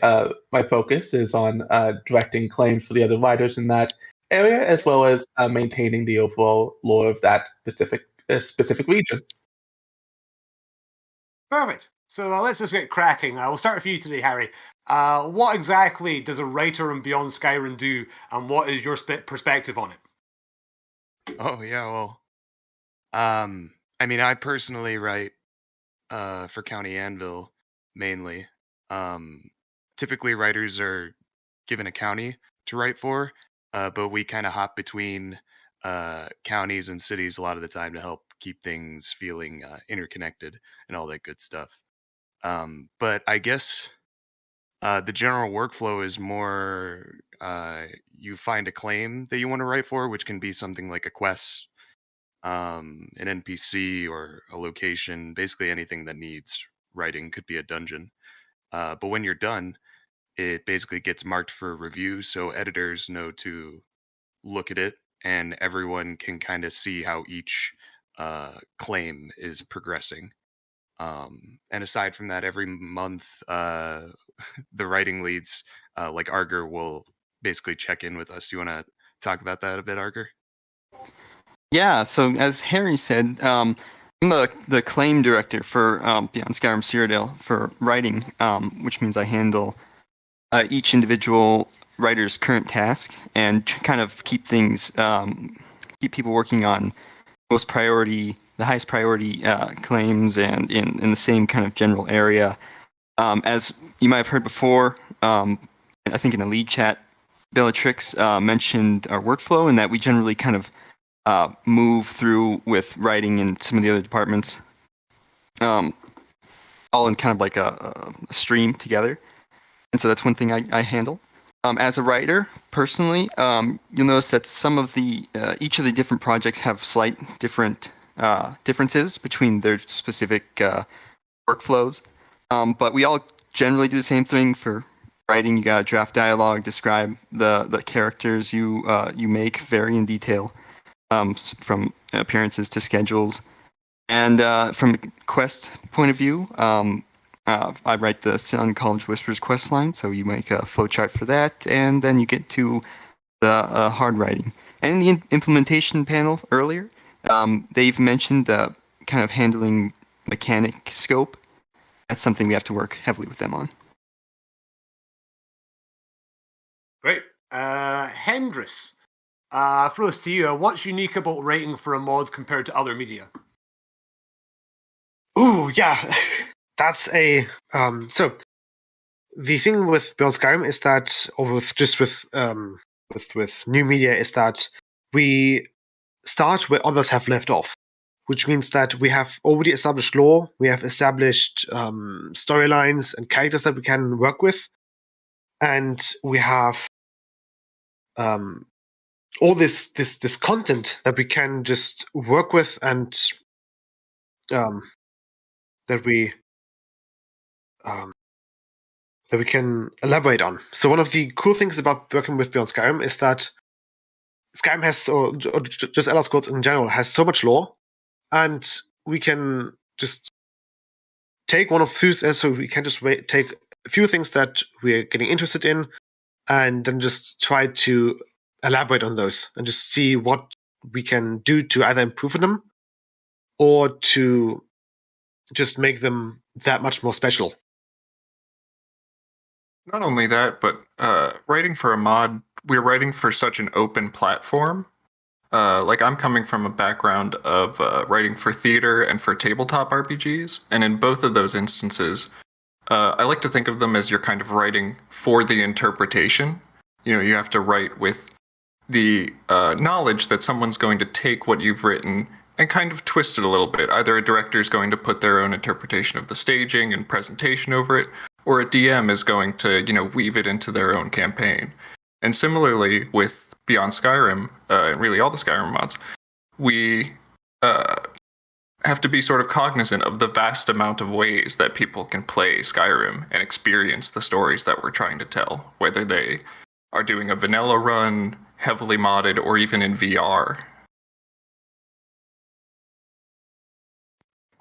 focus is on directing claims for the other writers in that area, as well as maintaining the overall lore of that specific region. Perfect. So let's just get cracking. We'll start with you today, Harry. What exactly does a writer on Beyond Skyrim do, and what is your perspective on it? Oh, yeah, well, I mean, I personally write for County Anvil, mainly. Typically, writers are given a county to write for, but we kind of hop between counties and cities a lot of the time to help keep things feeling interconnected and all that good stuff. But I guess the general workflow is more you find a claim that you want to write for, which can be something like a quest, an NPC, or a location, basically anything that needs writing. Could be a dungeon. But when you're done, it basically gets marked for review, so editors know to look at it, and everyone can kind of see how each claim is progressing. And aside from that, every month, the writing leads, like Arger, will basically check in with us. Do you want to talk about that a bit, Arger? Yeah, so as Harry said, I'm the claim director for Beyond Skyrim Cyrodiil for writing, which means I handle each individual writer's current task and kind of keep things, keep people working on the highest priority claims and in the same kind of general area. As you might have heard before, I think in the lead chat, Bellatrix mentioned our workflow and that we generally kind of move through with writing in some of the other departments, all in kind of like a stream together. And so that's one thing I handle. As a writer, personally, you'll notice that some of the each of the different projects have slight differences between their specific workflows. But we all generally do the same thing for writing. You got draft dialogue, describe the characters you make very in detail, from appearances to schedules. And from a quest point of view, I write the Sun College Whispers quest line, so you make a flowchart for that, and then you get to the hard writing. And in the implementation panel earlier, they've mentioned kind of handling mechanic scope. That's something we have to work heavily with them on. Great. Hendris, throw this to you. What's unique about writing for a mod compared to other media? Ooh, yeah. That's a so the thing with Beyond Skyrim is that, or with new media, is that we start where others have left off, which means that we have already established lore, we have established storylines and characters that we can work with, and we have all this content that we can just work with and that we can elaborate on. So one of the cool things about working with Beyond Skyrim is that Skyrim has, or just Elder Scrolls in general, has so much lore, and we can just take take a few things that we're getting interested in, and then just try to elaborate on those, and just see what we can do to either improve them, or to just make them that much more special. Not only that, but writing for a mod, we're writing for such an open platform. Like I'm coming from a background of writing for theater and for tabletop RPGs, and in both of those instances, I like to think of them as you're kind of writing for the interpretation. You know, you have to write with the knowledge that someone's going to take what you've written and kind of twist it a little bit. Either a director is going to put their own interpretation of the staging and presentation over it, or a DM is going to, weave it into their own campaign. And similarly with Beyond Skyrim, and really all the Skyrim mods, we have to be sort of cognizant of the vast amount of ways that people can play Skyrim and experience the stories that we're trying to tell, whether they are doing a vanilla run, heavily modded, or even in VR.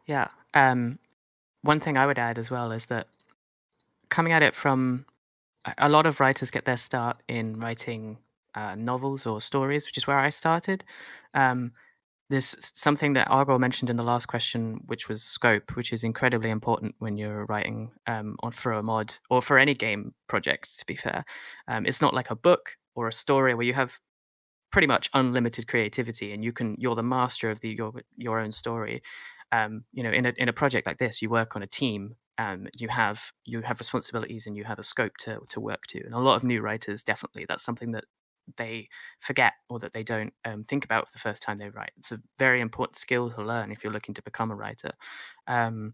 Yeah. One thing I would add as well is that coming at it from a lot of writers get their start in writing novels or stories, which is where I started. There's something that Argyle mentioned in the last question, which was scope, which is incredibly important when you're writing for a mod or for any game project, to be fair. It's not like a book or a story where you have pretty much unlimited creativity and you're the master of your own story. In a project like this, you work on a team. You have responsibilities and you have a scope to work to. And a lot of new writers, definitely, that's something that they forget or that they don't think about the first time they write. It's a very important skill to learn if you're looking to become a writer. And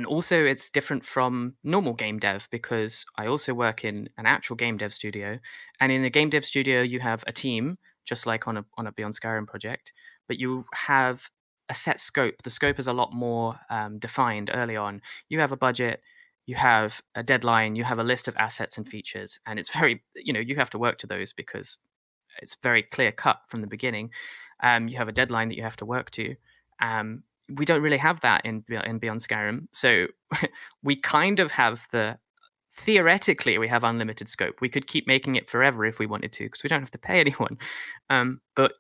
also it's different from normal game dev because I also work in an actual game dev studio. And in a game dev studio, you have a team, just like on a Beyond Skyrim project, but you have a set scope. The scope is a lot more defined early on. You have a budget, you have a deadline, you have a list of assets and features, and it's very, you have to work to those because it's very clear cut from the beginning. You have a deadline that you have to work to. We don't really have that in Beyond Skyrim. So we kind of have theoretically, we have unlimited scope. We could keep making it forever if we wanted to, because we don't have to pay anyone. But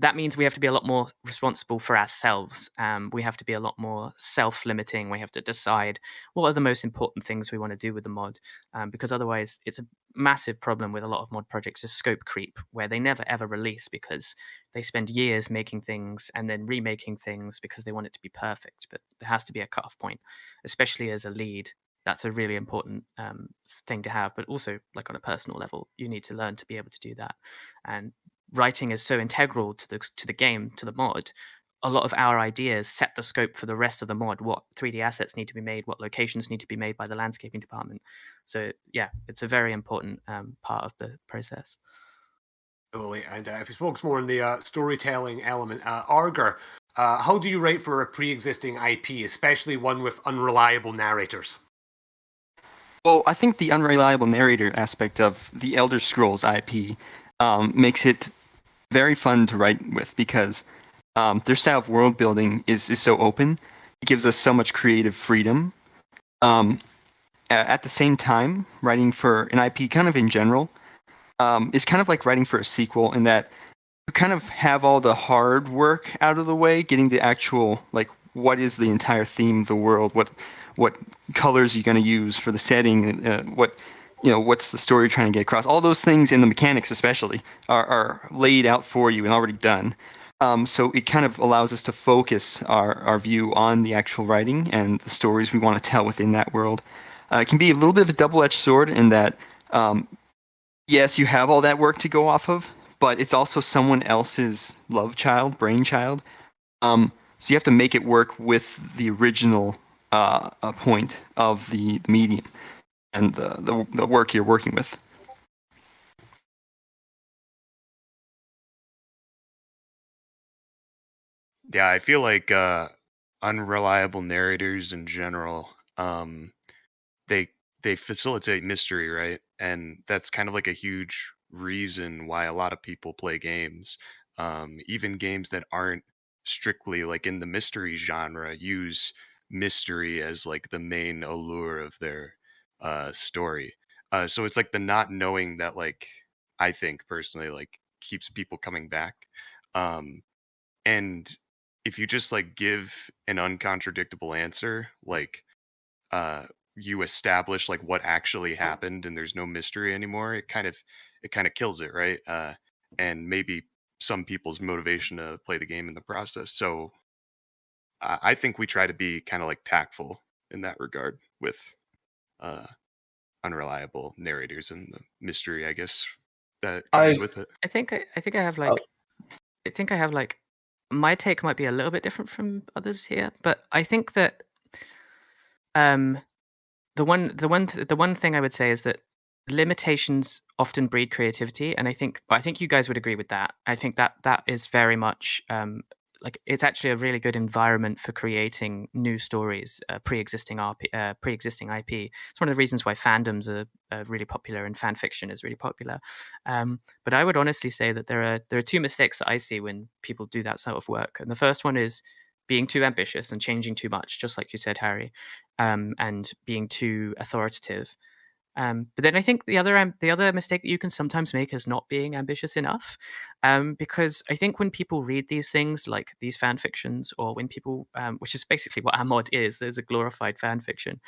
that means we have to be a lot more responsible for ourselves. We have to be a lot more self-limiting. We have to decide what are the most important things we want to do with the mod, because otherwise it's massive problem with a lot of mod projects is scope creep, where they never ever release because they spend years making things and then remaking things because they want it to be perfect. But there has to be a cutoff point, especially as a lead. That's a really important thing to have. But also, like on a personal level, you need to learn to be able to do that. And writing is so integral to the game, to the mod. A lot of our ideas set the scope for the rest of the mod, what 3D assets need to be made, what locations need to be made by the landscaping department. So yeah, it's a very important part of the process. Totally. And if we focus more on the storytelling element, Arger, how do you write for a pre-existing IP, especially one with unreliable narrators? Well, I think the unreliable narrator aspect of the Elder Scrolls IP makes it very fun to write with, because their style of world building is so open. It gives us so much creative freedom. At the same time, writing for an IP kind of in general is kind of like writing for a sequel, in that you kind of have all the hard work out of the way, getting the actual, like, what is the entire theme of the world, what colors you're going to use for the setting, what's the story you're trying to get across. All those things, and the mechanics especially, are laid out for you and already done. So it kind of allows us to focus our view on the actual writing and the stories we want to tell within that world. It can be a little bit of a double-edged sword in that, yes, you have all that work to go off of, but it's also someone else's love child, brainchild. So you have to make it work with the original point of the medium and the work you're working with. Yeah, I feel like unreliable narrators in general, they facilitate mystery, right? And that's kind of like a huge reason why a lot of people play games. Even games that aren't strictly like in the mystery genre use mystery as like the main allure of their story. So it's like the not knowing that, like, I think personally, like, keeps people coming back. And if you just like give an uncontradictable answer, like you establish like what actually happened and there's no mystery anymore, it kind of kills it, right? And maybe some people's motivation to play the game in the process. So I think we try to be kind of like tactful in that regard with unreliable narrators and the mystery, I guess, that comes with it. I think I have like my take might be a little bit different from others here, but I think that the one thing I would say is that limitations often breed creativity, and I think you guys would agree with that. I think that is very much like, it's actually a really good environment for creating new stories, pre-existing IP. It's one of the reasons why fandoms are really popular and fan fiction is really popular. But I would honestly say that there are two mistakes that I see when people do that sort of work. And the first one is being too ambitious and changing too much, just like you said, Harry, and being too authoritative. But then I think the other mistake that you can sometimes make is not being ambitious enough, because I think when people read these things, like these fan fictions, or when people, which is basically what our mod is a glorified fan fiction,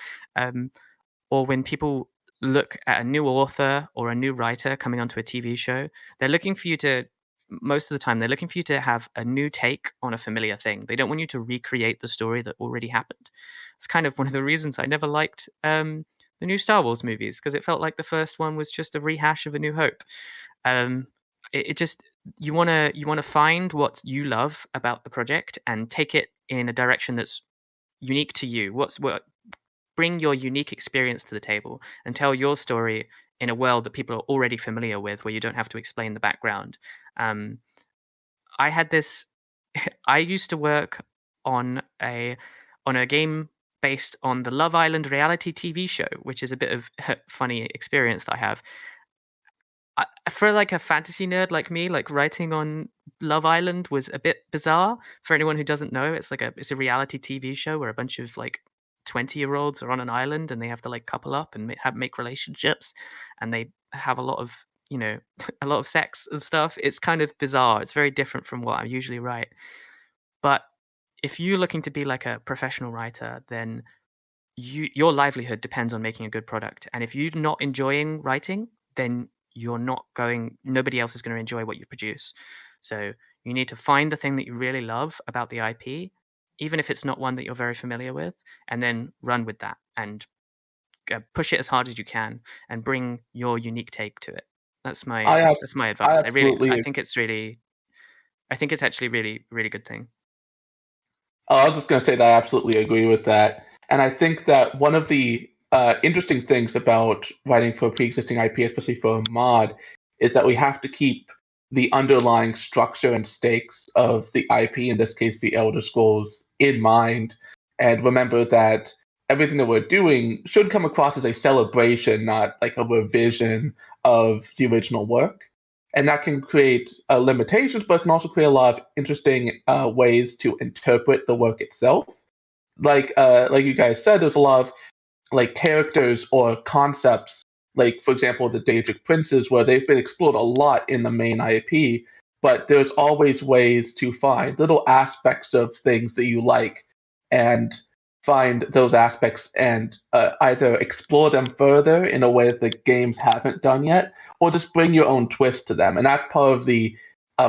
or when people look at a new author or a new writer coming onto a TV show, they're looking for you to, most of the time, they're looking for you to have a new take on a familiar thing. They don't want you to recreate the story that already happened. It's kind of one of the reasons I never liked the new Star Wars movies, because it felt like the first one was just a rehash of A New Hope. It just, you want to find what you love about the project and take it in a direction that's unique to you. Bring your unique experience to the table and tell your story in a world that people are already familiar with, where you don't have to explain the background. I had this. I used to work on a game based on the Love Island reality TV show, which is a bit of a funny experience that I have. For like a fantasy nerd like me, like, writing on Love Island was a bit bizarre. For anyone who doesn't know, it's a reality TV show where a bunch of like 20-year-olds are on an island and they have to like couple up and make relationships, and they have a lot of a lot of sex and stuff. It's kind of bizarre. It's very different from what I usually write. But if you're looking to be like a professional writer, then your livelihood depends on making a good product. And if you're not enjoying writing, then nobody else is going to enjoy what you produce. So you need to find the thing that you really love about the IP, even if it's not one that you're very familiar with, and then run with that and push it as hard as you can and bring your unique take to it. That's my advice. I think it's actually really, really good thing. Oh, I was just going to say that I absolutely agree with that. And I think that one of the interesting things about writing for a pre-existing IP, especially for a mod, is that we have to keep the underlying structure and stakes of the IP, in this case the Elder Scrolls, in mind, and remember that everything that we're doing should come across as a celebration, not like a revision of the original work. And that can create limitations, but can also create a lot of interesting ways to interpret the work itself. Like you guys said, there's a lot of like characters or concepts, like for example the Daedric Princes, where they've been explored a lot in the main IP, but there's always ways to find little aspects of things that you like and find those aspects and either explore them further in a way that the games haven't done yet, or just bring your own twist to them. And that's part of the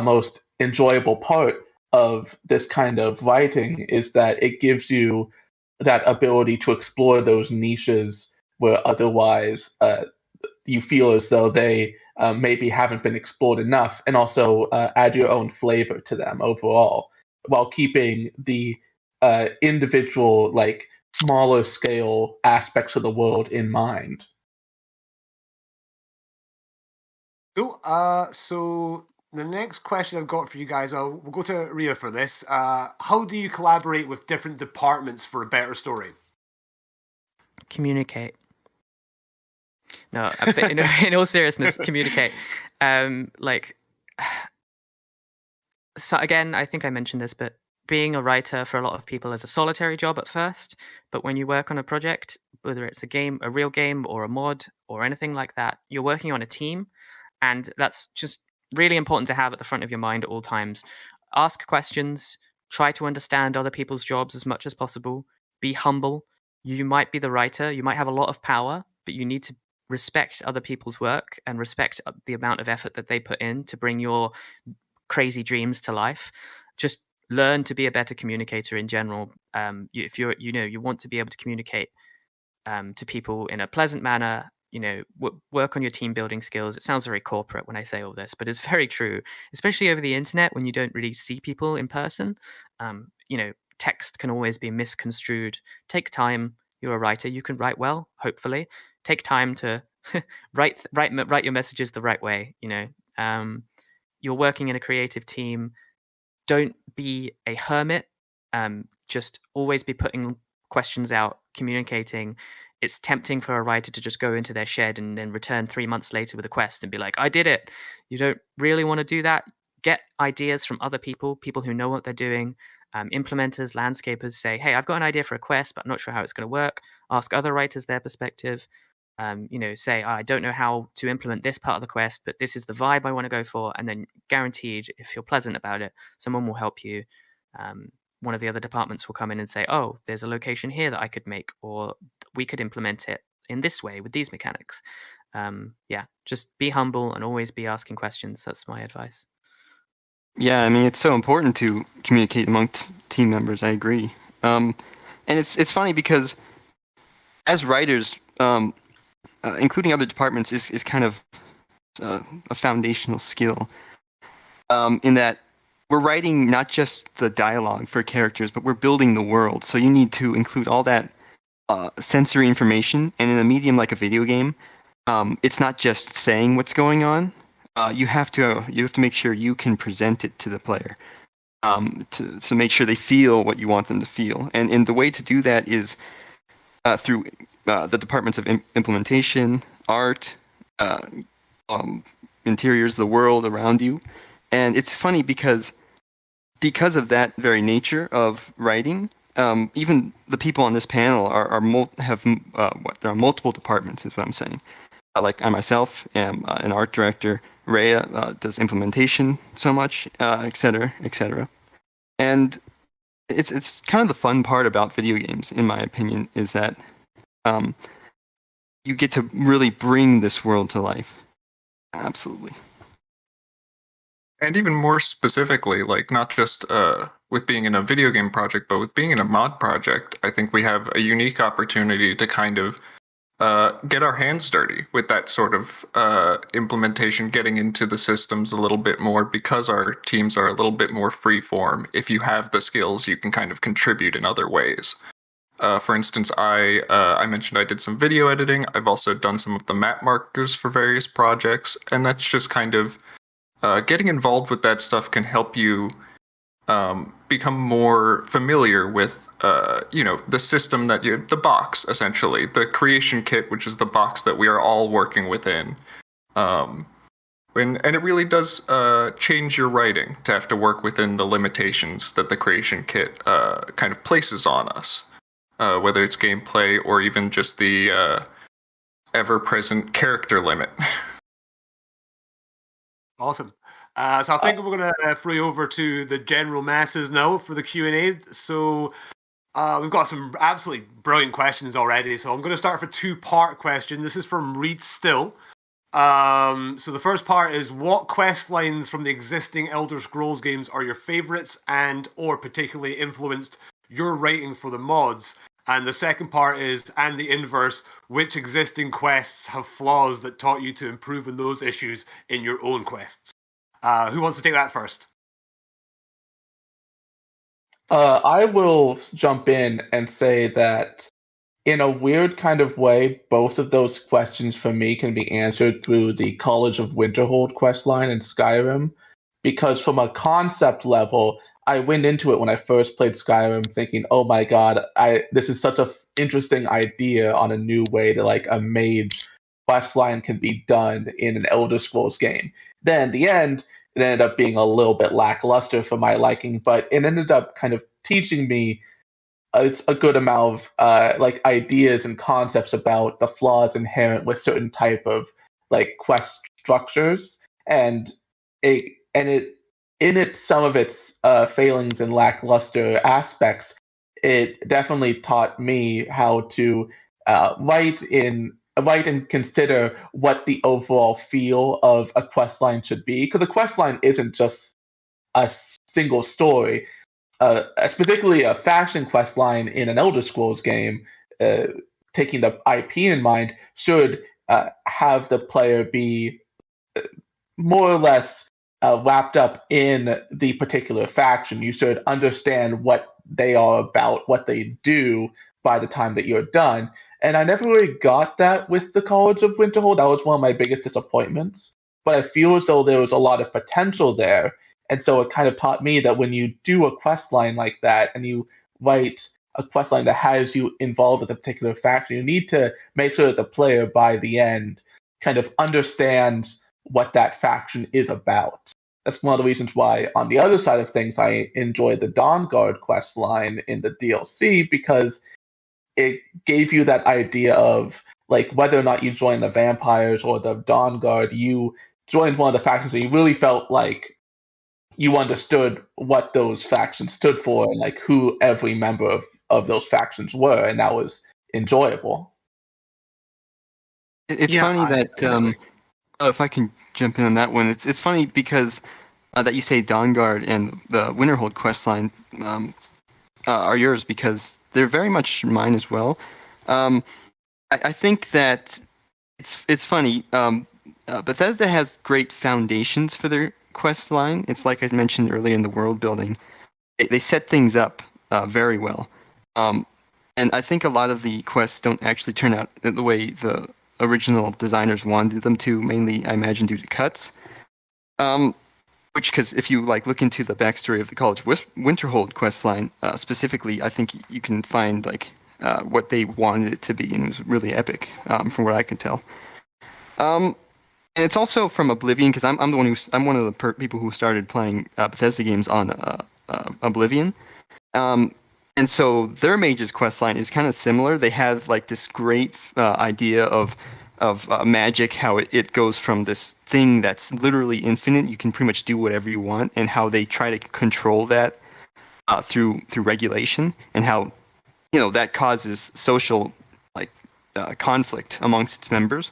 most enjoyable part of this kind of writing, is that it gives you that ability to explore those niches where otherwise you feel as though they maybe haven't been explored enough, and also add your own flavor to them overall, while keeping the individual, like smaller scale aspects of the world in mind. Cool. So the next question I've got for you guys, we'll go to Rhea for this. How do you collaborate with different departments for a better story? Communicate. No, in all seriousness, communicate. So again, I think I mentioned this, but being a writer for a lot of people is a solitary job at first. But when you work on a project, whether it's a real game or a mod or anything like that, you're working on a team, and that's just really important to have at the front of your mind at all times. Ask questions, try to understand other people's jobs as much as possible, be humble. You might be the writer, you might have a lot of power, but you need to respect other people's work and respect the amount of effort that they put in to bring your crazy dreams to life. Just learn to be a better communicator in general. If you want to be able to communicate to people in a pleasant manner, work on your team building skills. It sounds very corporate when I say all this, but it's very true, especially over the internet when you don't really see people in person. Text can always be misconstrued. Take time. You're a writer. You can write well, hopefully. Take time to write your messages the right way. You're working in a creative team. Don't be a hermit. Just always be putting questions out, communicating. It's tempting for a writer to just go into their shed and then return 3 months later with a quest and be like, I did it. You don't really want to do that. Get ideas from other people who know what they're doing. Implementers, landscapers say, hey, I've got an idea for a quest, but I'm not sure how it's going to work. Ask other writers their perspective. Say, I don't know how to implement this part of the quest, but this is the vibe I want to go for. And then guaranteed, if you're pleasant about it, someone will help you. One of the other departments will come in and say, oh, there's a location here that I could make, or we could implement it in this way with these mechanics. Just be humble and always be asking questions. That's my advice. Yeah, I mean, it's so important to communicate amongst team members. I agree. And it's funny because as writers, including other departments is kind of a foundational skill, in that we're writing not just the dialogue for characters, but we're building the world. So you need to include all that sensory information. And in a medium like a video game, it's not just saying what's going on. You have to make sure you can present it to the player, to make sure they feel what you want them to feel. And the way to do that is through the departments of implementation, art, interiors, the world around you. And it's funny because of that very nature of writing, even the people on this panel there are multiple departments, is what I'm saying. Like I myself am an art director. Rhea does implementation so much, et cetera, et cetera. And it's kind of the fun part about video games, in my opinion, is that you get to really bring this world to life. Absolutely. And even more specifically, like not just with being in a video game project, but with being in a mod project, I think we have a unique opportunity to kind of get our hands dirty with that sort of implementation, getting into the systems a little bit more, because our teams are a little bit more free form. If you have the skills, you can kind of contribute in other ways. For instance, I mentioned I did some video editing. I've also done some of the map markers for various projects, and that's just kind of getting involved with that stuff can help you become more familiar with, the system that the box, essentially, the creation kit, which is the box that we are all working within. And it really does change your writing to have to work within the limitations that the creation kit kind of places on us, whether it's gameplay or even just the ever-present character limit. Awesome. So I think we're going to throw you over to the general masses now for the Q&A. So we've got some absolutely brilliant questions already. So I'm going to start with a two-part question. This is from Reed Still. So the first part is, what quest lines from the existing Elder Scrolls games are your favorites and or particularly influenced your writing for the mods? And the second part is, and the inverse, which existing quests have flaws that taught you to improve on those issues in your own quests? Who wants to take that first? I will jump in and say that in a weird kind of way, both of those questions for me can be answered through the College of Winterhold questline in Skyrim, because from a concept level, I went into it when I first played Skyrim thinking, oh my god, this is such an interesting idea on a new way that like a mage questline can be done in an Elder Scrolls game. Then in the end, it ended up being a little bit lackluster for my liking, but it ended up kind of teaching me a good amount of like ideas and concepts about the flaws inherent with certain type of like quest structures, and some of its failings and lackluster aspects, it definitely taught me how to write and consider what the overall feel of a questline should be, because a questline isn't just a single story. Particularly a faction questline in an Elder Scrolls game, taking the IP in mind, should have the player be more or less wrapped up in the particular faction. You should understand what they are about, what they do by the time that you're done. And I never really got that with the College of Winterhold. That was one of my biggest disappointments. But I feel as though there was a lot of potential there. And so it kind of taught me that when you do a quest line like that and you write a quest line that has you involved with a particular faction, you need to make sure that the player by the end kind of understands what that faction is about. That's one of the reasons why, on the other side of things, I enjoyed the Dawnguard quest line in the DLC, because it gave you that idea of like whether or not you join the vampires or the Dawnguard, you joined one of the factions and you really felt like you understood what those factions stood for and like who every member of those factions were, and that was enjoyable. It's funny that if I can jump in on that one, it's funny because that you say Dawnguard and the Winterhold questline are yours, because they're very much mine as well. I think that it's funny. Bethesda has great foundations for their quest line. It's like I mentioned earlier in the world building. They set things up very well. And I think a lot of the quests don't actually turn out the way the original designers wanted them to, mainly, I imagine, due to cuts. Because if you like look into the backstory of the College Winterhold questline specifically, I think you can find like what they wanted it to be, and it was really epic from what I can tell. And it's also from Oblivion, because I'm one of the people who started playing Bethesda games on Oblivion. And so their mage's questline is kind of similar. They have like this great idea of magic, how it goes from this thing that's literally infinite, you can pretty much do whatever you want, and how they try to control that through regulation, and how that causes social conflict amongst its members.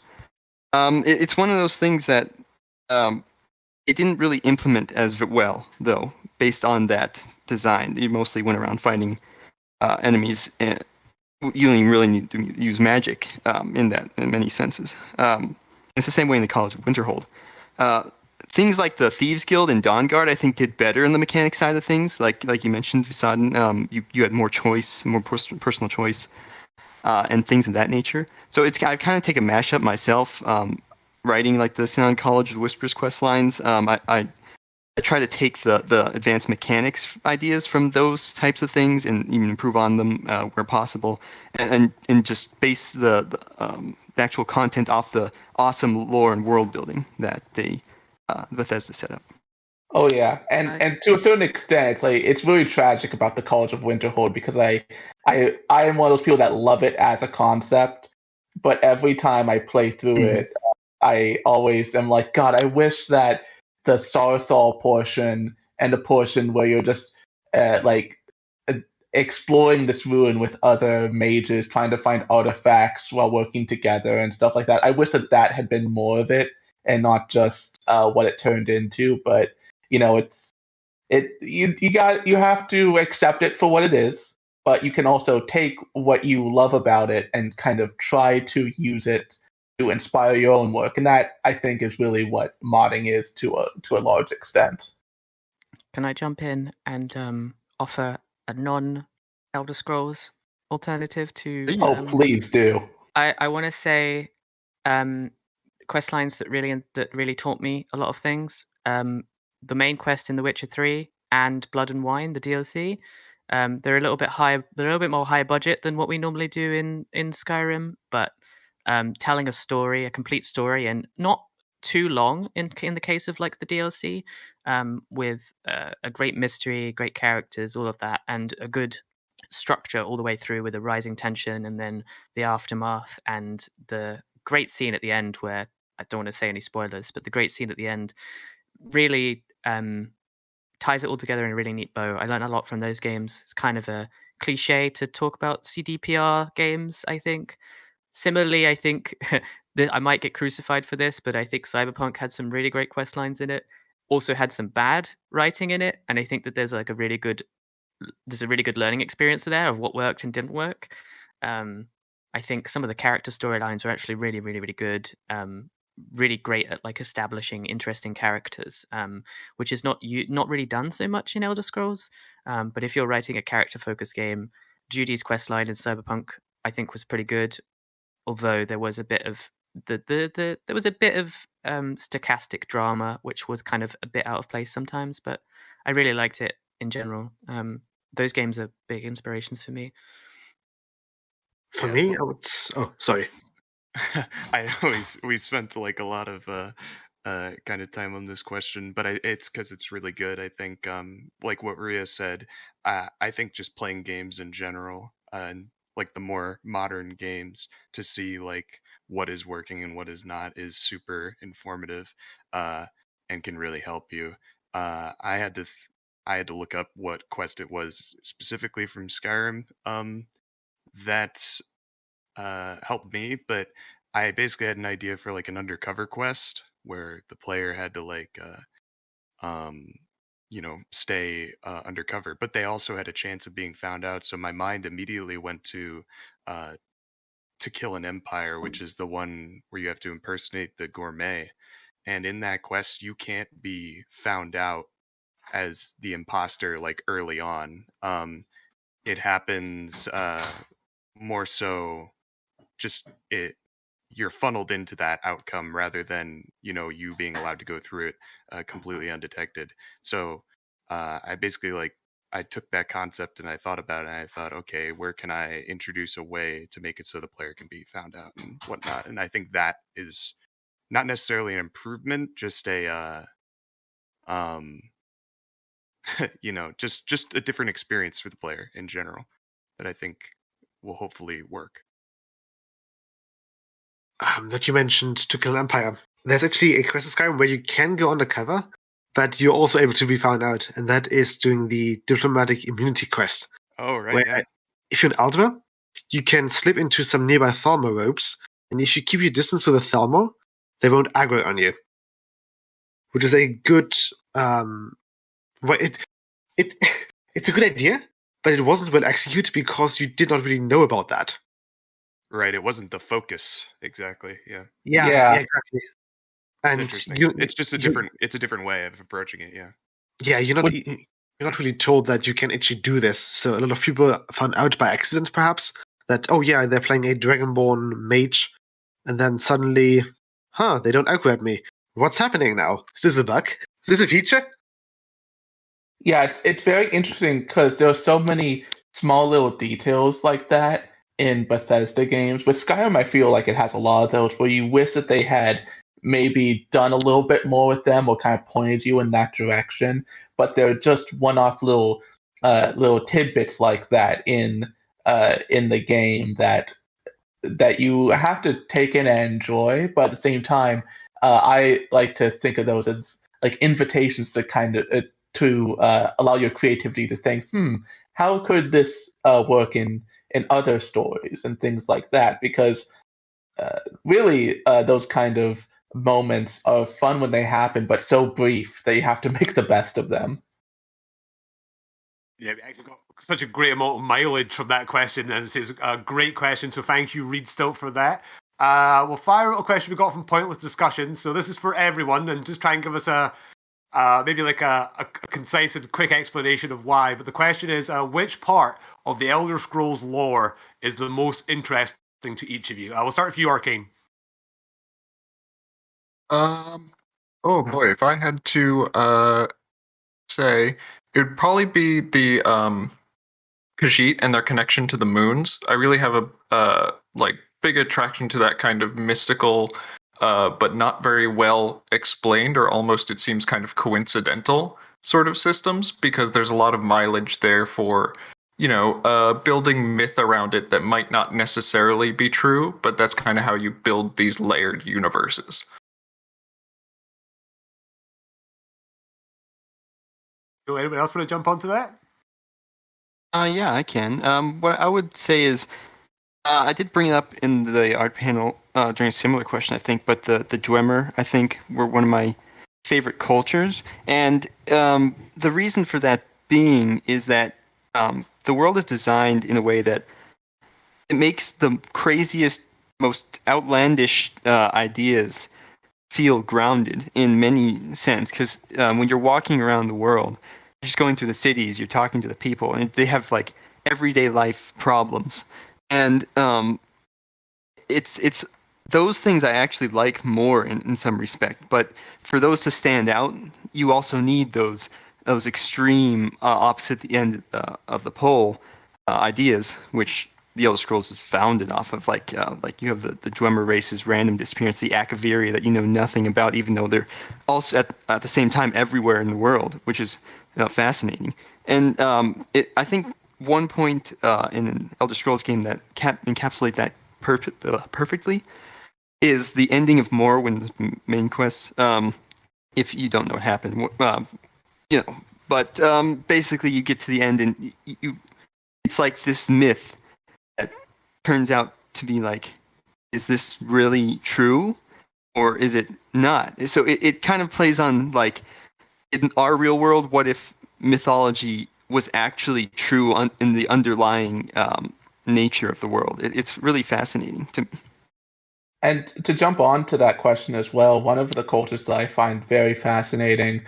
It's one of those things that it didn't really implement as well, though, based on that design. You mostly went around fighting enemies. You don't even really need to use magic in many senses. It's the same way in the College of Winterhold. Things like the Thieves Guild and Dawn Guard, I think, did better in the mechanic side of things. Like you mentioned, Visaden, you had more choice, more personal choice, and things of that nature. So I kind of take a mashup myself, writing like the Sinan College of Whispers quest lines. I try to take the advanced mechanics ideas from those types of things and even improve on them where possible, and just base the actual content off the awesome lore and world building that Bethesda set up. Oh yeah, and to a certain extent, it's really tragic about the College of Winterhold because I am one of those people that love it as a concept, but every time I play through it, I always am like, God, I wish that the Sarthal portion and the portion where you're just exploring this ruin with other mages, trying to find artifacts while working together and stuff like that. I wish that had been more of it and not just what it turned into. But you have to accept it for what it is. But you can also take what you love about it and kind of try to use it to inspire your own work, and that I think is really what modding is to a large extent. Can I jump in and offer a non-Elder Scrolls alternative to? Please do. I want to say quest lines that really taught me a lot of things. The main quest in The Witcher 3 and Blood and Wine, the DLC, they're a little bit more high budget than what we normally do in Skyrim, but telling a complete story, and not too long in the case of like the DLC, with a great mystery, great characters, all of that, and a good structure all the way through with a rising tension, and then the aftermath and the great scene at the end where I don't want to say any spoilers, but the great scene at the end really ties it all together in a really neat bow. I learned a lot from those games. It's kind of a cliche to talk about CDPR games, I think. Similarly, I think I might get crucified for this, but I think Cyberpunk had some really great quest lines in it. Also had some bad writing in it, and I think that there's a really good learning experience there of what worked and didn't work. I think some of the character storylines are actually really, really, really good. Really great at like establishing interesting characters, which is not really done so much in Elder Scrolls. But if you're writing a character-focused game, Judy's questline in Cyberpunk, I think, was pretty good. Although there was a bit of stochastic drama, which was kind of a bit out of place sometimes. But I really liked it in general. Those games are big inspirations for me. For me, I would. Oh, sorry. I know we spent like a lot of kind of time on this question, but it's because it's really good. I think, like what Ria said, I think just playing games in general, and like the more modern games, to see like what is working and what is not is super informative, and can really help you. I had to look up what quest it was specifically from Skyrim that helped me, but I basically had an idea for like an undercover quest where the player had to like stay undercover, but they also had a chance of being found out. So my mind immediately went to Kill an Empire, which is the one where you have to impersonate the gourmet, and in that quest you can't be found out as the imposter like early on. It happens more so just you're funneled into that outcome rather than you being allowed to go through it completely undetected. So I basically I took that concept and I thought about it, and I thought, okay, where can I introduce a way to make it so the player can be found out and whatnot? And I think that is not necessarily an improvement, just a just a different experience for the player in general that I think will hopefully work. That you mentioned To Kill an Empire. There's actually a quest in Skyrim where you can go undercover, but you're also able to be found out, and that is doing the Diplomatic Immunity quest. Oh, right. Where, Yeah. if you're an Elder, you can slip into some nearby Thalmor ropes, and if you keep your distance with a Thalmor, they won't aggro on you. which is a good well, it's a good idea, but it wasn't well executed because you did not really know about that. Right, it wasn't the focus exactly. Yeah. Yeah, exactly. And Interesting. you, It's just a different way of approaching it. Yeah. yeah, you're not really told that you can actually do this. So a lot of people found out by accident, perhaps, that oh yeah, they're playing a Dragonborn mage, and then suddenly, they don't aggro at me. What's happening now? Is this a bug? Is this a feature? Yeah, it's very interesting because there are so many small little details like that in Bethesda games. With Skyrim, I feel like it has a lot of those where you wish that they had maybe done a little bit more with them or kind of pointed you in that direction. But they're just one-off little tidbits like that in the game that you have to take in and enjoy. But at the same time, I like to think of those as like invitations to kind of to allow your creativity to think, how could this work in other stories and things like that? Because really, those kind of moments are fun when they happen, but so brief that you have to make the best of them. Yeah, we actually got such a great amount of mileage from that question, and it's a great question, so thank you, Reed Stilt, for that. We'll fire out a question we got from Pointless Discussion, so this is for everyone, and just try and give us maybe like a concise and quick explanation of why. But the question is, which part of the Elder Scrolls lore is the most interesting to each of you? We'll start with you, Arcane. Oh boy, if I had to say, it would probably be the Khajiit and their connection to the moons. I really have a big attraction to that kind of mystical, but not very well explained, or almost it seems kind of coincidental sort of systems, because there's a lot of mileage there for, building myth around it that might not necessarily be true, but that's kind of how you build these layered universes. Do anyone else want to jump onto that? Yeah, I can. What I would say is, I did bring it up in the art panel during a similar question, I think, but the Dwemer, I think, were one of my favorite cultures. And the reason for that being is that the world is designed in a way that it makes the craziest, most outlandish ideas feel grounded in many sense. Because when you're walking around the world, you're just going through the cities, you're talking to the people, and they have like everyday life problems. And it's those things I actually like more in some respect. But for those to stand out, you also need those extreme opposite the end of the pole ideas, which the Elder Scrolls is founded off of. Like you have the Dwemer race's random disappearance, the Akaviria that you know nothing about, even though they're also at the same time everywhere in the world, which is fascinating. And I think one point in an Elder Scrolls game that encapsulate that perfectly is the ending of Morrowind's main quest. If you don't know what happened, but basically you get to the end and it's like this myth that turns out to be like, is this really true or is it not? So it kind of plays on like, in our real world, what if mythology was actually true in the underlying nature of the world? It's really fascinating to me. And to jump on to that question as well, one of the cultures that I find very fascinating,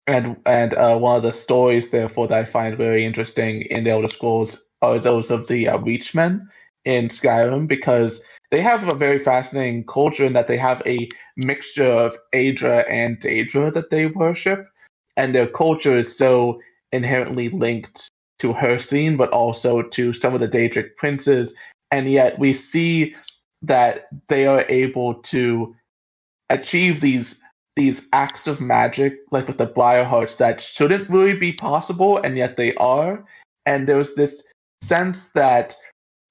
and one of the stories, therefore, that I find very interesting in the Elder Scrolls are those of the Reachmen in Skyrim, because they have a very fascinating culture in that they have a mixture of Aedra and Daedra that they worship, and their culture is so inherently linked to Hercene, but also to some of the Daedric princes, and yet we see that they are able to achieve these acts of magic, like with the Briarhearts, that shouldn't really be possible, and yet they are. And there's this sense that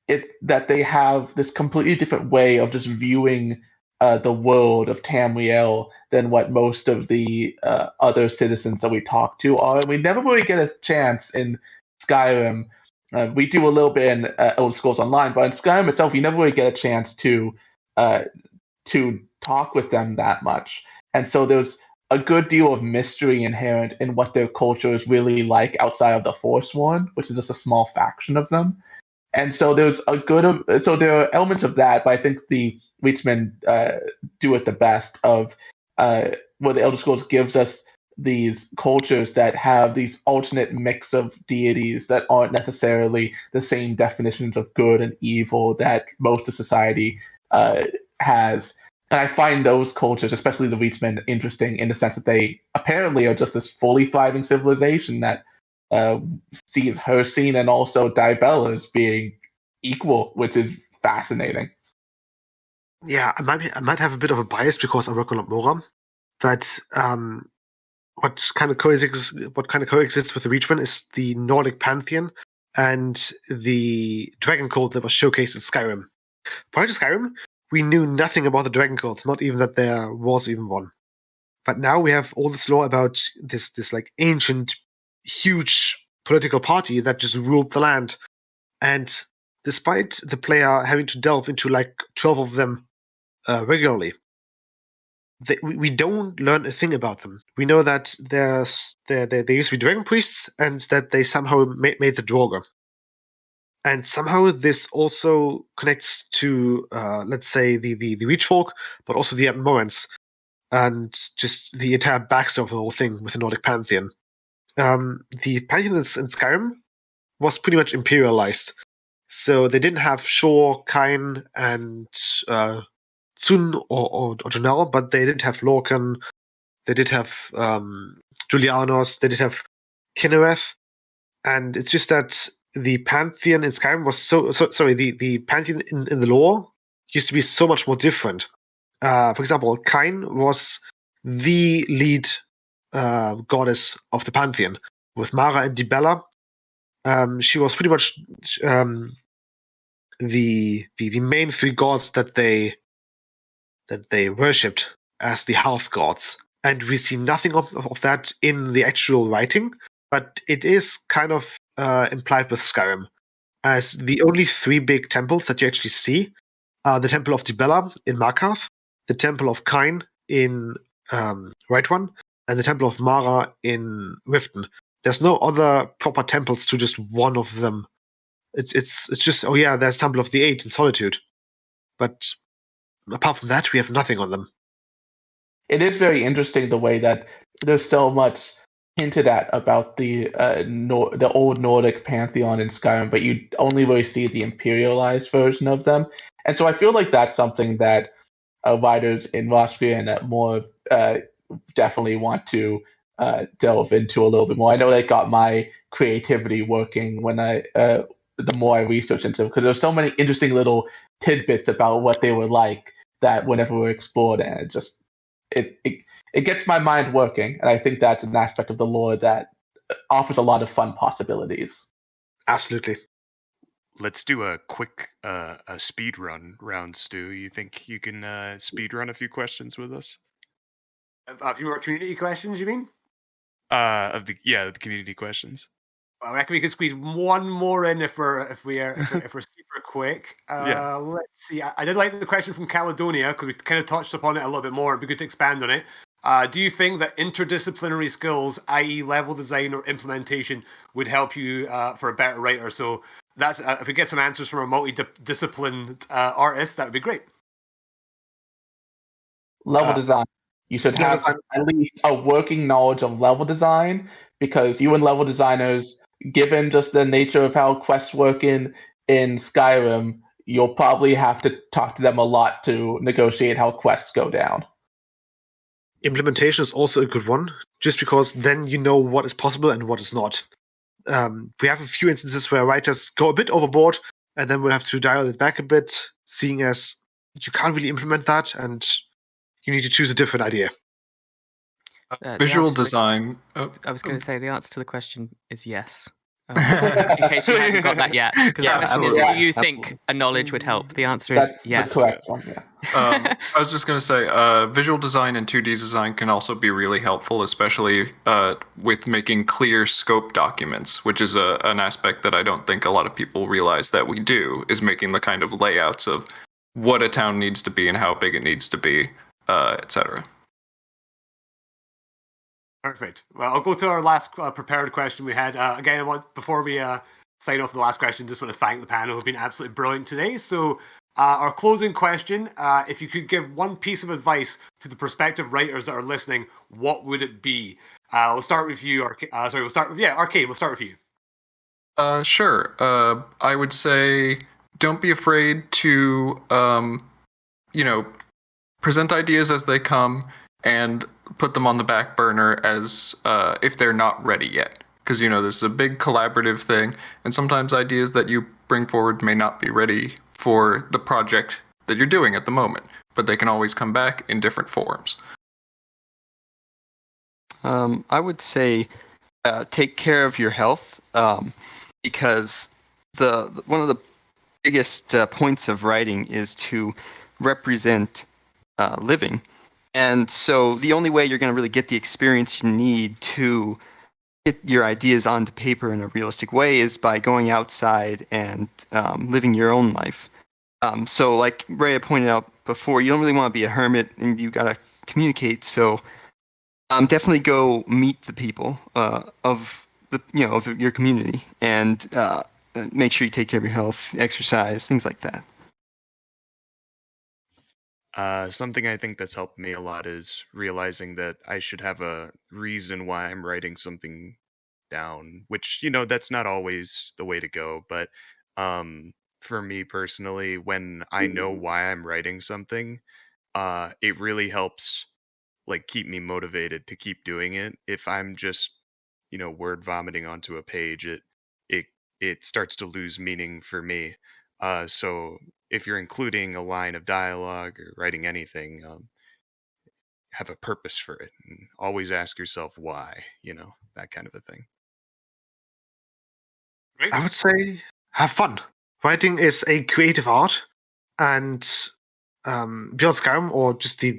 they have this completely different way of just viewing the world of Tamriel than what most of the other citizens that we talk to are. And we never really get a chance in Skyrim. We do a little bit in Elder Scrolls Online, but in Skyrim itself, you never really get a chance to talk with them that much. And so there's a good deal of mystery inherent in what their culture is really like outside of the Forsworn, which is just a small faction of them. And so there are elements of that, but I think the Reachman do it the best of where the Elder Scrolls gives us these cultures that have these alternate mix of deities that aren't necessarily the same definitions of good and evil that most of society has. And I find those cultures, especially the Reachmen, interesting in the sense that they apparently are just this fully thriving civilization that sees her scene and also Dibella as being equal, which is fascinating. Yeah, I might have a bit of a bias because I work on Mora, but what kind of coexists with the Reachman is the Nordic pantheon and the dragon cult that was showcased in Skyrim. Prior to Skyrim, we knew nothing about the dragon cult, not even that there was even one. But now we have all this lore about this like ancient, huge political party that just ruled the land. And despite the player having to delve into like 12 of them regularly, we don't learn a thing about them. We know that there used to be dragon priests and that they somehow made the Draugr. And somehow this also connects to, let's say, the Reach folk, but also the Abhorrents, and just the entire backstory of the whole thing with the Nordic pantheon. The pantheon in Skyrim was pretty much imperialized. So they didn't have Shor, Kain, and Sun or Janelle, but they did have Lorcan, they did have Julianos, they did have Kinnereth, and it's just that the pantheon in Skyrim was the pantheon in the lore used to be so much more different. For example, Kain was the lead goddess of the pantheon, with Mara and Dibella. She was pretty much the main three gods that they worshipped as the health gods. And we see nothing of that in the actual writing, but it is kind of implied with Skyrim, as the only three big temples that you actually see are the Temple of Dibella in Markarth, the Temple of Kain in Right One, and the Temple of Mara in Riften. There's no other proper temples to just one of them. It's just, oh yeah, there's Temple of the Eight in Solitude. But apart from that, we have nothing on them. It is very interesting the way that there's so much hinted at about the old Nordic pantheon in Skyrim, but you only really see the imperialized version of them. And so I feel like that's something that writers in Roscrea and more definitely want to delve into a little bit more. I know that got my creativity working when the more I researched into it, because there's so many interesting little tidbits about what they were like that whenever we're explored, and it just it gets my mind working, and I think that's an aspect of the lore that offers a lot of fun possibilities. Absolutely. Let's do a quick a speed run round, Stu. You think you can speed run a few questions with us? A few more community questions, you mean? The community questions. I reckon we could squeeze one more in if we're super quick. Yeah. Let's see. I did like the question from Caledonia because we kind of touched upon it a little bit more. It'd be good to expand on it. Do you think that interdisciplinary skills, i.e., level design or implementation, would help you for a better writer? So that's if we get some answers from a multi-disciplined artist, that would be great. Level design. You should have at least a working knowledge of level design, because you and level designers, given just the nature of how quests work in Skyrim, you'll probably have to talk to them a lot to negotiate how quests go down. Implementation is also a good one, just because then you know what is possible and what is not. We have a few instances where writers go a bit overboard, and then we'll have to dial it back a bit, seeing as you can't really implement that, and you need to choose a different idea. Visual design. I was going to say the answer to the question is yes. In case you haven't got that yet. Because the question is, do you think a knowledge would help? The answer is yes. The correct one, yeah. I was just going to say, visual design and 2D design can also be really helpful, especially with making clear scope documents, which is an aspect that I don't think a lot of people realize that we do, is making the kind of layouts of what a town needs to be and how big it needs to be, etc. Perfect. Well, I'll go to our last prepared question we had. Again, before we sign off the last question, just want to thank the panel who've been absolutely brilliant today. So, our closing question, if you could give one piece of advice to the prospective writers that are listening, what would it be? We'll start with you, Arcane. We'll start with you. Sure. I would say don't be afraid to, present ideas as they come and put them on the back burner as if they're not ready yet. Because, this is a big collaborative thing, and sometimes ideas that you bring forward may not be ready for the project that you're doing at the moment, but they can always come back in different forms. I would say take care of your health, because one of the biggest points of writing is to represent living. And so the only way you're going to really get the experience you need to get your ideas onto paper in a realistic way is by going outside and living your own life. So like Rhea pointed out before, you don't really want to be a hermit and you got to communicate. So definitely go meet the people of your community and make sure you take care of your health, exercise, things like that. Something I think that's helped me a lot is realizing that I should have a reason why I'm writing something down, which, that's not always the way to go. But for me personally, when I know why I'm writing something, it really helps keep me motivated to keep doing it. If I'm just, word vomiting onto a page, it starts to lose meaning for me. So if you're including a line of dialogue or writing anything, have a purpose for it and always ask yourself why, that kind of a thing. Great. I would say have fun. Writing is a creative art, and Beyond Skyrim, or just the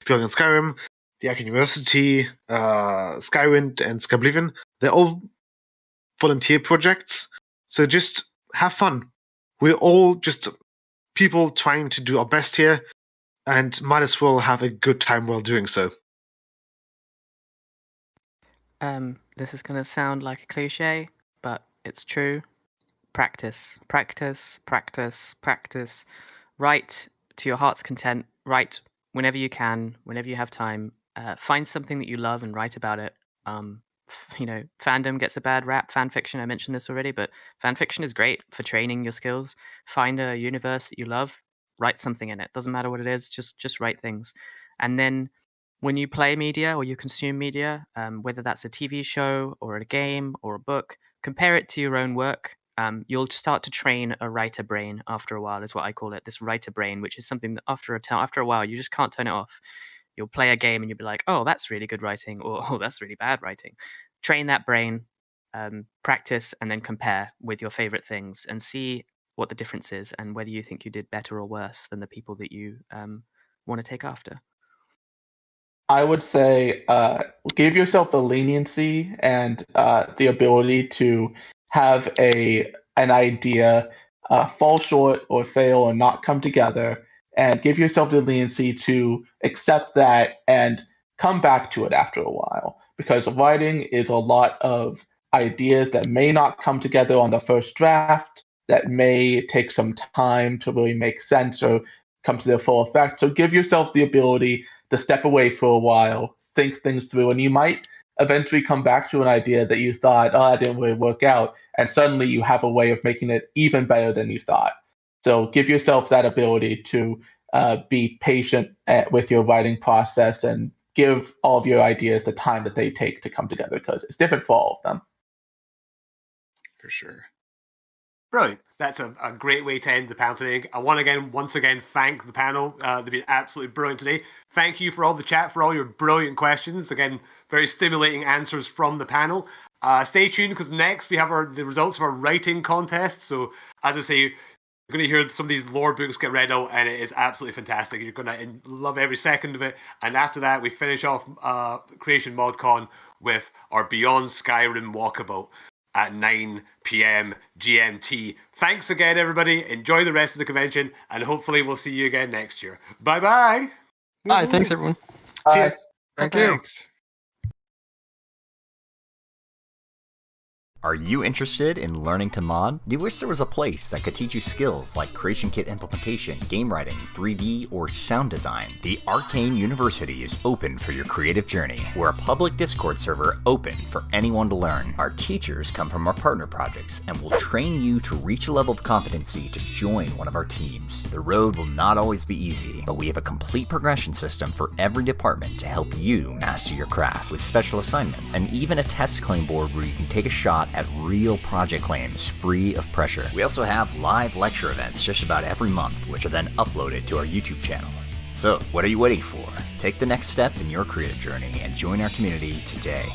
Beyond Skyrim, the Arcane University, Skywind, and Skyblivion, they're all volunteer projects. So just have fun. We're all just people trying to do our best here, and might as well have a good time while doing so. This is going to sound like a cliche, but it's true. Practice, practice, practice, practice. Write to your heart's content. Write whenever you can, whenever you have time. Find something that you love and write about it. Fandom gets a bad rap. Fan fiction, I mentioned this already, but fan fiction is great for training your skills. Find a universe that you love, write something in it. Doesn't matter what it is, just write things. And then when you play media or you consume media, whether that's a TV show or a game or a book, compare it to your own work. You'll start to train a writer brain after a while, is what I call it, this writer brain, which is something that after a while you just can't turn it off. You'll play a game and you'll be like, oh, that's really good writing, or oh, that's really bad writing. Train that brain, practice, and then compare with your favorite things and see what the difference is and whether you think you did better or worse than the people that you want to take after. I would say give yourself the leniency and the ability to have an idea fall short or fail or not come together, and give yourself the leniency to accept that and come back to it after a while. Because writing is a lot of ideas that may not come together on the first draft, that may take some time to really make sense or come to their full effect. So give yourself the ability to step away for a while, think things through, and you might eventually come back to an idea that you thought, oh, that didn't really work out, and suddenly you have a way of making it even better than you thought. So give yourself that ability to be patient with your writing process and give all of your ideas the time that they take to come together, because it's different for all of them. For sure. Brilliant. That's a great way to end the panel today. I want to once again thank the panel. They've been absolutely brilliant today. Thank you for all the chat, for all your brilliant questions. Again, very stimulating answers from the panel. Stay tuned, because next we have the results of our writing contest. So, as I say, you're going to hear some of these lore books get read out, and it is absolutely fantastic. You're going to love every second of it. And after that, we finish off Creation ModCon with our Beyond Skyrim Walkabout at 9 p.m. GMT. Thanks again, everybody. Enjoy the rest of the convention, and hopefully we'll see you again next year. Bye-bye. Bye. Thanks, everyone. See ya. Thank you. Thanks. Are you interested in learning to mod? Do you wish there was a place that could teach you skills like creation kit implementation, game writing, 3D, or sound design? The Arcane University is open for your creative journey. We're a public Discord server open for anyone to learn. Our teachers come from our partner projects and will train you to reach a level of competency to join one of our teams. The road will not always be easy, but we have a complete progression system for every department to help you master your craft with special assignments, and even a test claim board where you can take a shot at real project claims free of pressure. We also have live lecture events just about every month, which are then uploaded to our YouTube channel. So, what are you waiting for? Take the next step in your creative journey and join our community today.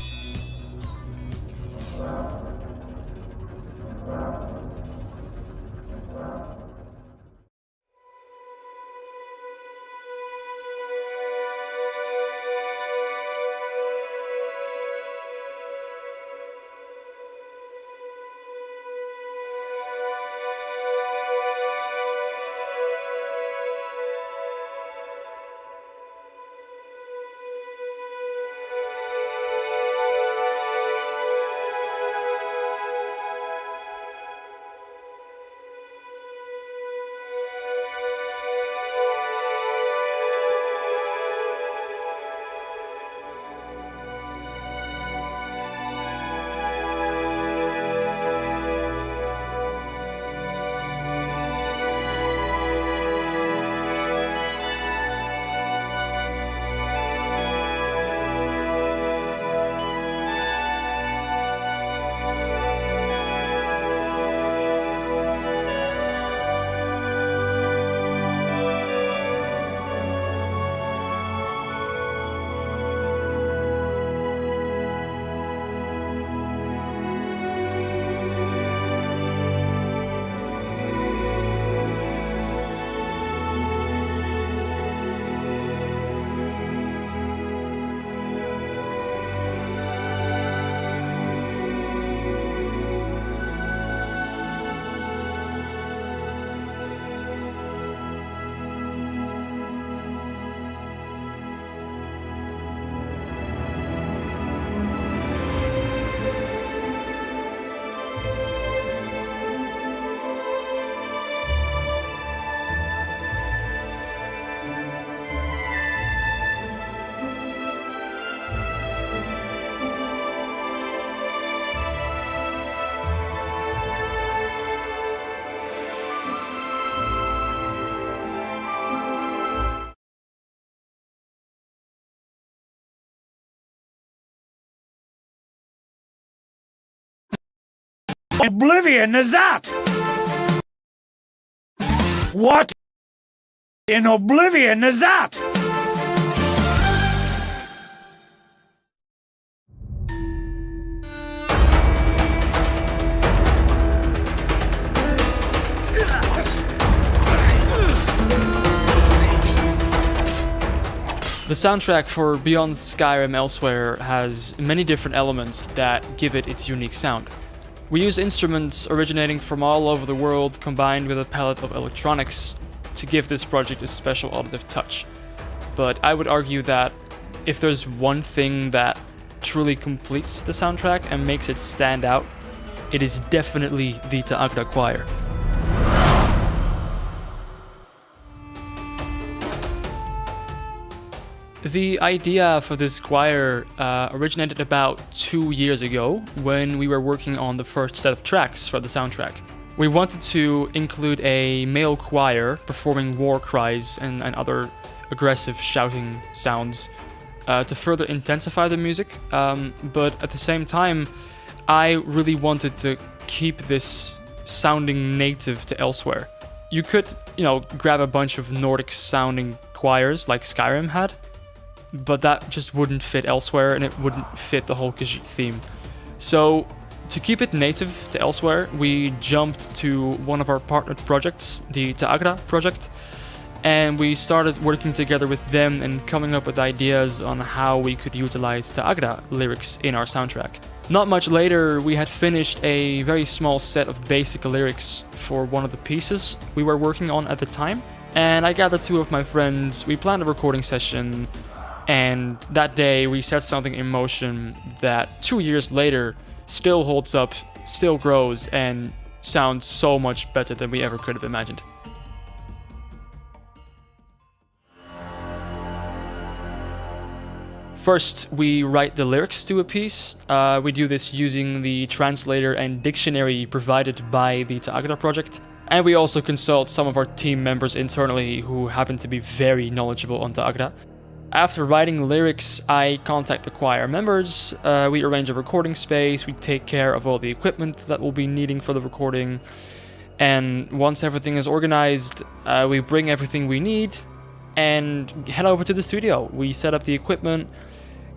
Oblivion is that? What in Oblivion is that? The soundtrack for Beyond Skyrim Elsewhere has many different elements that give it its unique sound. We use instruments originating from all over the world combined with a palette of electronics to give this project a special auditive touch. But I would argue that if there's one thing that truly completes the soundtrack and makes it stand out, it is definitely the Ta'agda choir. The idea for this choir originated about 2 years ago when we were working on the first set of tracks for the soundtrack. We wanted to include a male choir performing war cries and other aggressive shouting sounds to further intensify the music, but at the same time I really wanted to keep this sounding native to Elsewhere. You could, grab a bunch of Nordic sounding choirs like Skyrim had, but that just wouldn't fit Elsewhere and it wouldn't fit the whole Khajiit theme. So to keep it native to Elsewhere, we jumped to one of our partnered projects, the Ta'agda project, and we started working together with them and coming up with ideas on how we could utilize Ta'agda lyrics in our soundtrack. Not much later, we had finished a very small set of basic lyrics for one of the pieces we were working on at the time, and I gathered two of my friends, we planned a recording session, and that day we set something in motion that 2 years later still holds up still grows and sounds so much better than we ever could have imagined. First, we write the lyrics to a piece. We do this using the translator and dictionary provided by the Ta'agda project. And we also consult some of our team members internally who happen to be very knowledgeable on Ta'agda. After writing lyrics, I contact the choir members, we arrange a recording space, we take care of all the equipment that we'll be needing for the recording, and once everything is organized, we bring everything we need and head over to the studio. We set up the equipment,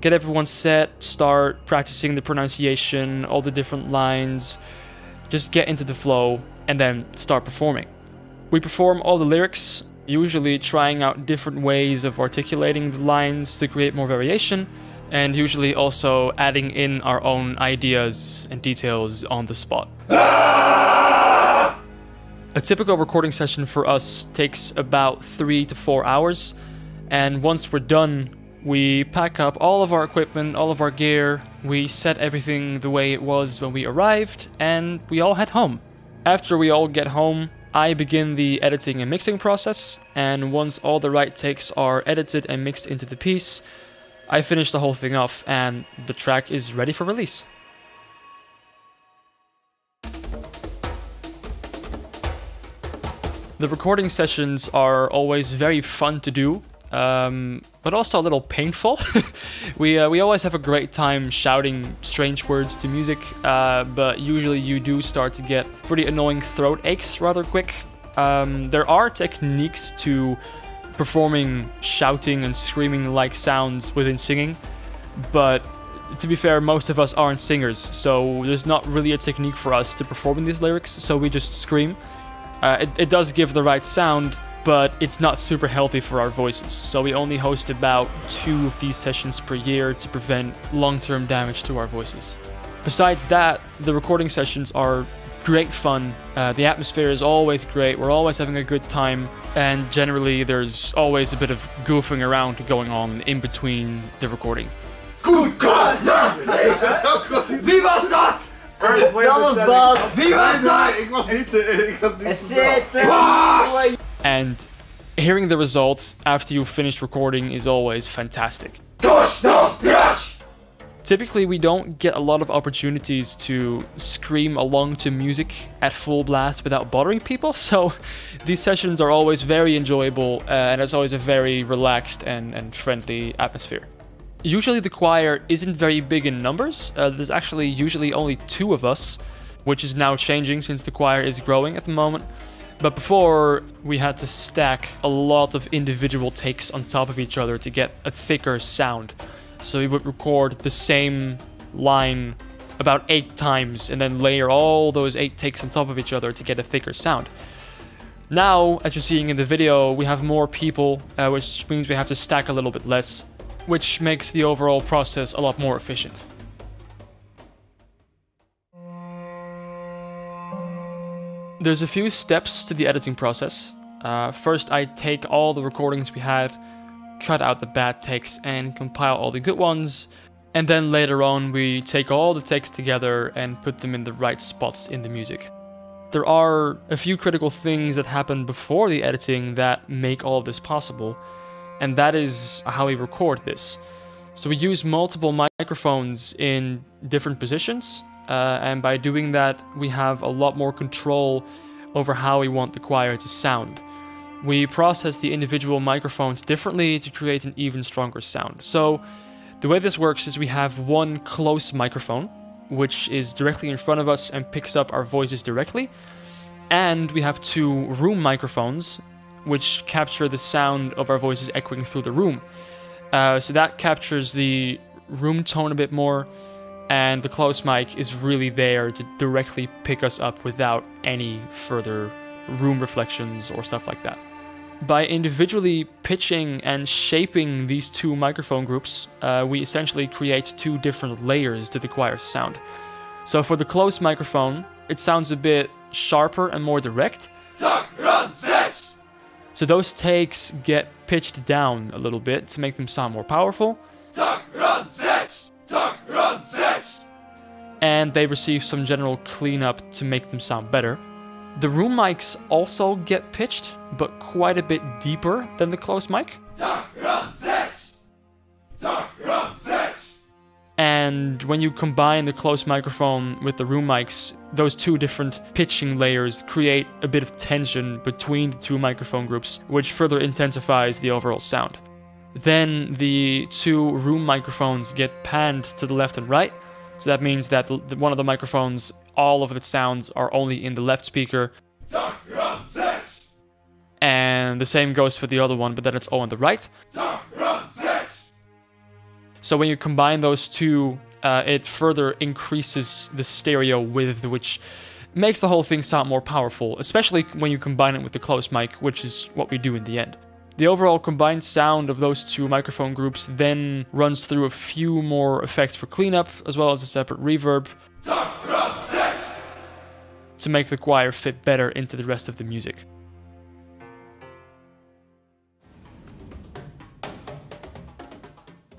get everyone set, start practicing the pronunciation, all the different lines, just get into the flow, and then start performing. We perform all the lyrics, usually trying out different ways of articulating the lines to create more variation, and usually also adding in our own ideas and details on the spot. A typical recording session for us takes about 3 to 4 hours, and once we're done, we pack up all of our equipment, all of our gear, we set everything the way it was when we arrived, and we all head home. After we all get home, I begin the editing and mixing process, and once all the right takes are edited and mixed into the piece, I finish the whole thing off and the track is ready for release. The recording sessions are always very fun to do, but also a little painful. We always have a great time shouting strange words to music, but usually you do start to get pretty annoying throat aches rather quick. There are techniques to performing shouting and screaming like sounds within singing, but to be fair, most of us aren't singers, so there's not really a technique for us to performing these lyrics, so we just scream. It does give the right sound, but it's not super healthy for our voices, so we only host about 2 of these sessions per year to prevent long-term damage to our voices. Besides that, the recording sessions are great fun, the atmosphere is always great, we're always having a good time, and generally there's always a bit of goofing around going on in between the recording. Good God! Wie was dat? Dat was Bas! Wie was dat? Ik was niet Bas! And hearing the results after you've finished recording is always fantastic. Typically, we don't get a lot of opportunities to scream along to music at full blast without bothering people, so these sessions are always very enjoyable, and it's always a very relaxed and friendly atmosphere. Usually the choir isn't very big in numbers. There's actually usually only 2 of us, which is now changing since the choir is growing at the moment. But before, we had to stack a lot of individual takes on top of each other to get a thicker sound. So we would record the same line about 8 times and then layer all those 8 takes on top of each other to get a thicker sound. Now, as you're seeing in the video, we have more people, which means we have to stack a little bit less, which makes the overall process a lot more efficient. There's a few steps to the editing process. First, I take all the recordings we had, cut out the bad takes, and compile all the good ones. And then later on, we take all the takes together and put them in the right spots in the music. There are a few critical things that happen before the editing that make all of this possible, and that is how we record this. So we use multiple microphones in different positions, and by doing that, we have a lot more control over how we want the choir to sound. We process the individual microphones differently to create an even stronger sound. So the way this works is we have one close microphone, which is directly in front of us and picks up our voices directly, and we have 2 room microphones, which capture the sound of our voices echoing through the room. So that captures the room tone a bit more, and the close mic is really there to directly pick us up without any further room reflections or stuff like that. By individually pitching and shaping these 2 microphone groups, we essentially create 2 different layers to the choir's sound. So for the close microphone, it sounds a bit sharper and more direct. So those takes get pitched down a little bit to make them sound more powerful. and they receive some general cleanup to make them sound better. The room mics also get pitched, but quite a bit deeper than the closed mic. And when you combine the closed microphone with the room mics, those two different pitching layers create a bit of tension between the two microphone groups, which further intensifies the overall sound. Then the two room microphones get panned to the left and right, so that means that one of the microphones, all of its sounds are only in the left speaker. And the same goes for the other one, but then it's all on the right. So when you combine those two, it further increases the stereo width, which makes the whole thing sound more powerful, especially when you combine it with the closed mic, which is what we do in the end. The overall combined sound of those two microphone groups then runs through a few more effects for cleanup, as well as a separate reverb, to make the choir fit better into the rest of the music.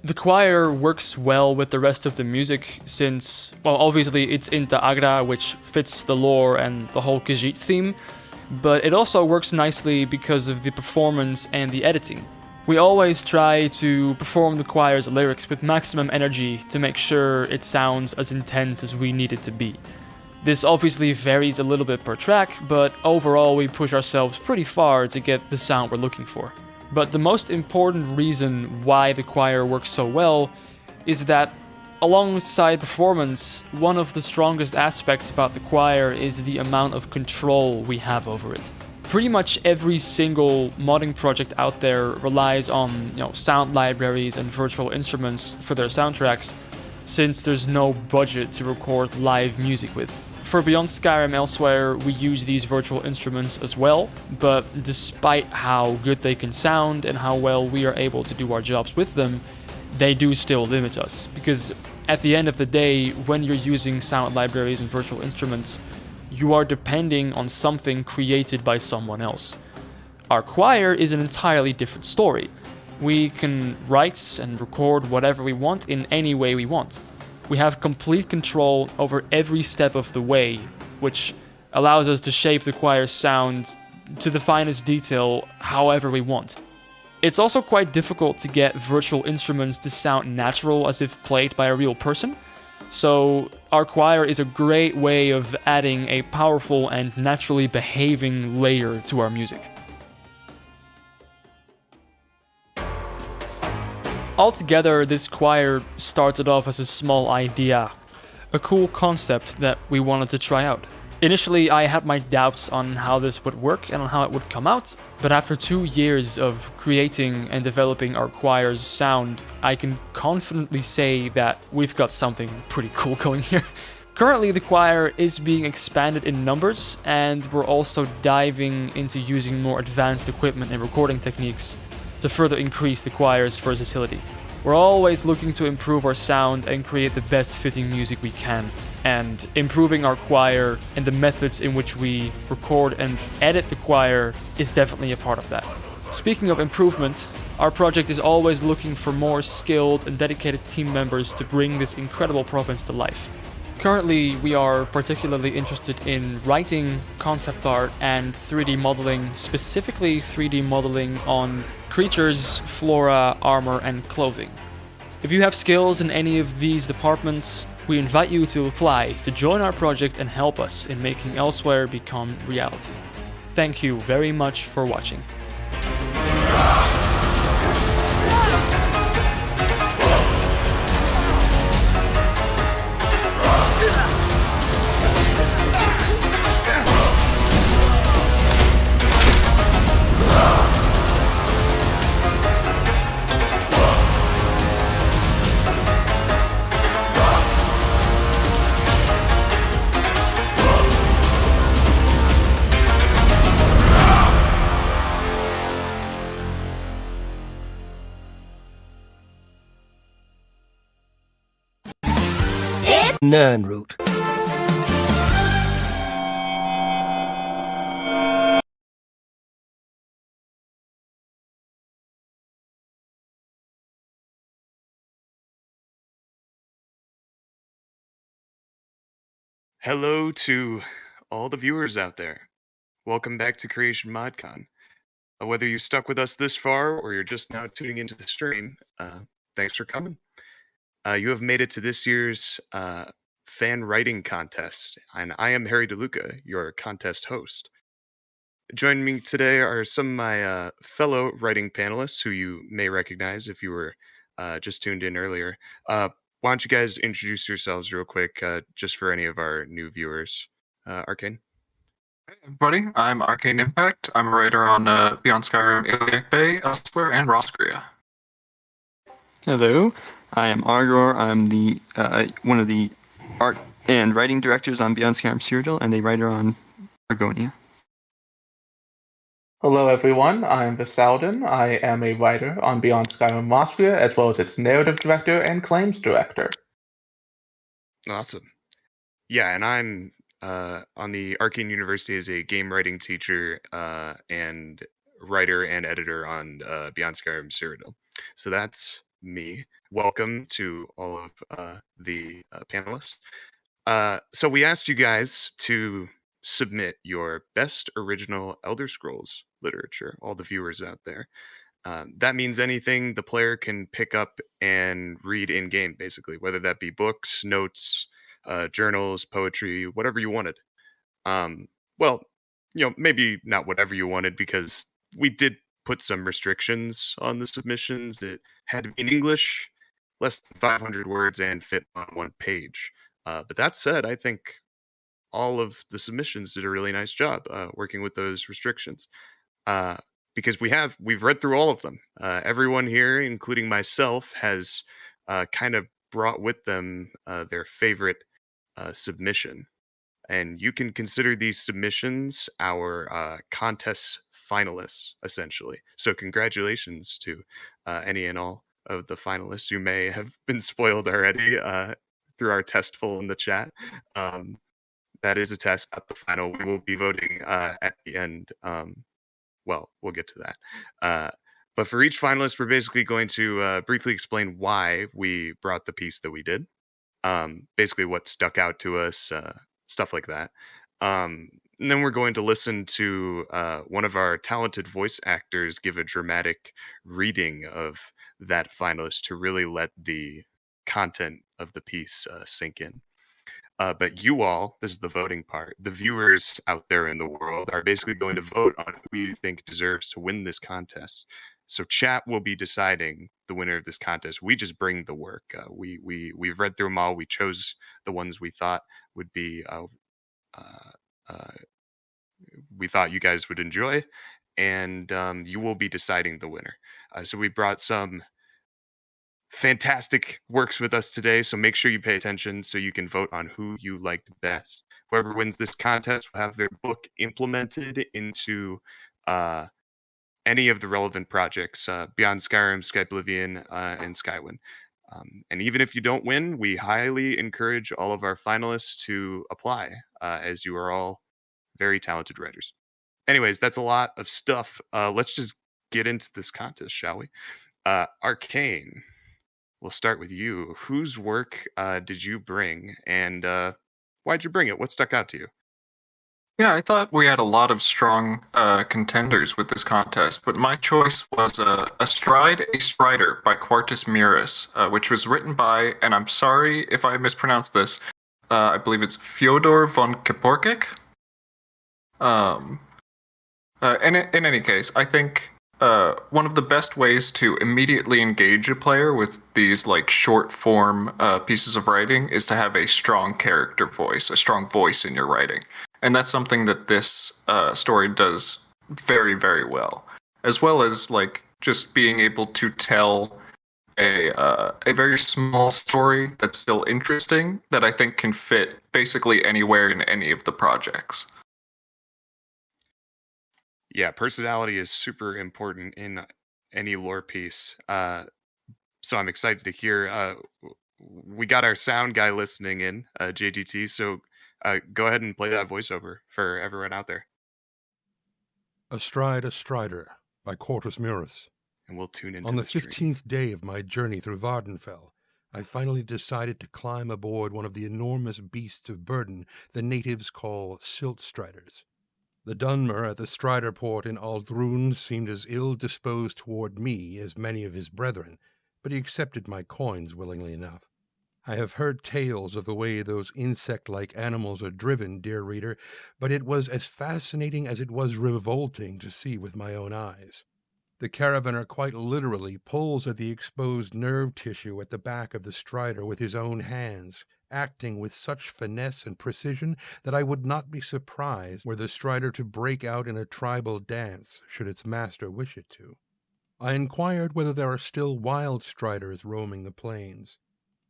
The choir works well with the rest of the music since, well, obviously it's in Agra, which fits the lore and the whole Khajiit theme, but it also works nicely because of the performance and the editing. We always try to perform the choir's lyrics with maximum energy to make sure it sounds as intense as we need it to be. This obviously varies a little bit per track, but overall we push ourselves pretty far to get the sound we're looking for. But the most important reason why the choir works so well is that alongside performance, one of the strongest aspects about the choir is the amount of control we have over it. Pretty much every single modding project out there relies on, sound libraries and virtual instruments for their soundtracks, since there's no budget to record live music with. For Beyond Skyrim elsewhere, we use these virtual instruments as well, but despite how good they can sound and how well we are able to do our jobs with them, they do still limit us, because at the end of the day, when you're using sound libraries and virtual instruments, you are depending on something created by someone else. Our choir is an entirely different story. We can write and record whatever we want in any way we want. We have complete control over every step of the way, which allows us to shape the choir's sound to the finest detail however we want. It's also quite difficult to get virtual instruments to sound natural as if played by a real person, so our choir is a great way of adding a powerful and naturally behaving layer to our music. Altogether, this choir started off as a small idea, a cool concept that we wanted to try out. Initially, I had my doubts on how this would work and on how it would come out, but after 2 years of creating and developing our choir's sound, I can confidently say that we've got something pretty cool going here. Currently, the choir is being expanded in numbers, and we're also diving into using more advanced equipment and recording techniques to further increase the choir's versatility. We're always looking to improve our sound and create the best fitting music we can, and improving our choir and the methods in which we record and edit the choir is definitely a part of that. Speaking of improvement, our project is always looking for more skilled and dedicated team members to bring this incredible province to life. Currently, we are particularly interested in writing, concept art, and 3D modeling, specifically 3D modeling on creatures, flora, armor, and clothing. If you have skills in any of these departments, we invite you to apply to join our project and help us in making Elsewhere become reality. Thank you very much for watching. Nernroot. Hello to all the viewers out there. Welcome back to Creation ModCon. Whether you stuck with us this far or you're just now tuning into the stream, thanks for coming. You have made it to this year's fan writing contest, and I am Harry DeLuca, your contest host. Joining me today are some of my fellow writing panelists who you may recognize if you were just tuned in earlier. Why don't you guys introduce yourselves real quick, just for any of our new viewers? Arcane? Hey everybody, I'm Arcane Impact. I'm a writer on Beyond Skyrim, Iliac Bay, Elsewhere, and Roscrea. Hello, I am Argor. I'm the one of the art and writing directors on Beyond Skyrim Cyrodiil, and a writer on Argonia. Hello everyone, I am Visaldin. I am a writer on Beyond Skyrim Roscrea, as well as its narrative director and claims director. Awesome. Yeah, and I'm on the Arcane University as a game writing teacher and writer and editor on Beyond Skyrim Cyrodiil. So that's me. Welcome to all of the panelists. So we asked you guys to submit your best original Elder Scrolls literature, all the viewers out there. That means anything the player can pick up and read in game, basically, whether that be books, notes, journals, poetry, whatever you wanted. Well, maybe not whatever you wanted, because we did put some restrictions on the submissions. It had to be in English, less than 500 words, and fit on one page. But that said, I think all of the submissions did a really nice job working with those restrictions. Because we've read through all of them. Everyone here, including myself, has kind of brought with them their favorite submission. And you can consider these submissions our contest finalists, essentially. So congratulations to any and all of the finalists. You may have been spoiled already through our testful in the chat. That is a test, not the final. We will be voting at the end. Well, we'll get to that. But for each finalist, we're basically going to briefly explain why we brought the piece that we did. Basically what stuck out to us, stuff like that. And then we're going to listen to one of our talented voice actors give a dramatic reading of that finalist to really let the content of the piece sink in. But you all, this is the voting part, the viewers out there in the world are basically going to vote on who you think deserves to win this contest. So chat will be deciding the winner of this contest. We just bring the work. We've read through them all. We chose the ones we thought would be, we thought you guys would enjoy, and you will be deciding the winner. So we brought some fantastic works with us today, so make sure you pay attention so you can vote on who you liked best. Whoever wins this contest will have their book implemented into any of the relevant projects, Beyond Skyrim, Skyblivion, and Skywind. And even if you don't win, we highly encourage all of our finalists to apply, as you are all very talented writers. Anyways, that's a lot of stuff. Let's just get into this contest, shall we? Arcane, we'll start with you. Whose work did you bring, and why'd you bring it? What stuck out to you? Yeah, I thought we had a lot of strong contenders with this contest, but my choice was Astride a Strider by Quartus Muris, which was written by, and I'm sorry if I mispronounce this, I believe it's Fyodor von Keporkic. In any case, I think one of the best ways to immediately engage a player with these short form pieces of writing is to have a strong character voice, a strong voice in your writing. And that's something that this story does very, very well. As well as just being able to tell a very small story that's still interesting that I think can fit basically anywhere in any of the projects. Yeah, personality is super important in any lore piece. So I'm excited to hear. We got our sound guy listening in, JGT, so go ahead and play that voiceover for everyone out there. Astride a Strider by Quartus Muris. And we'll tune into On the stream. 15th day of my journey through Vardenfell, I finally decided to climb aboard one of the enormous beasts of burden the natives call silt striders. The Dunmer at the Strider port in Aldrun seemed as ill-disposed toward me as many of his brethren, but he accepted my coins willingly enough. I have heard tales of the way those insect-like animals are driven, dear reader, but it was as fascinating as it was revolting to see with my own eyes. The caravaner quite literally pulls at the exposed nerve tissue at the back of the strider with his own hands, acting with such finesse and precision that I would not be surprised were the strider to break out in a tribal dance should its master wish it to. I inquired whether there are still wild striders roaming the plains.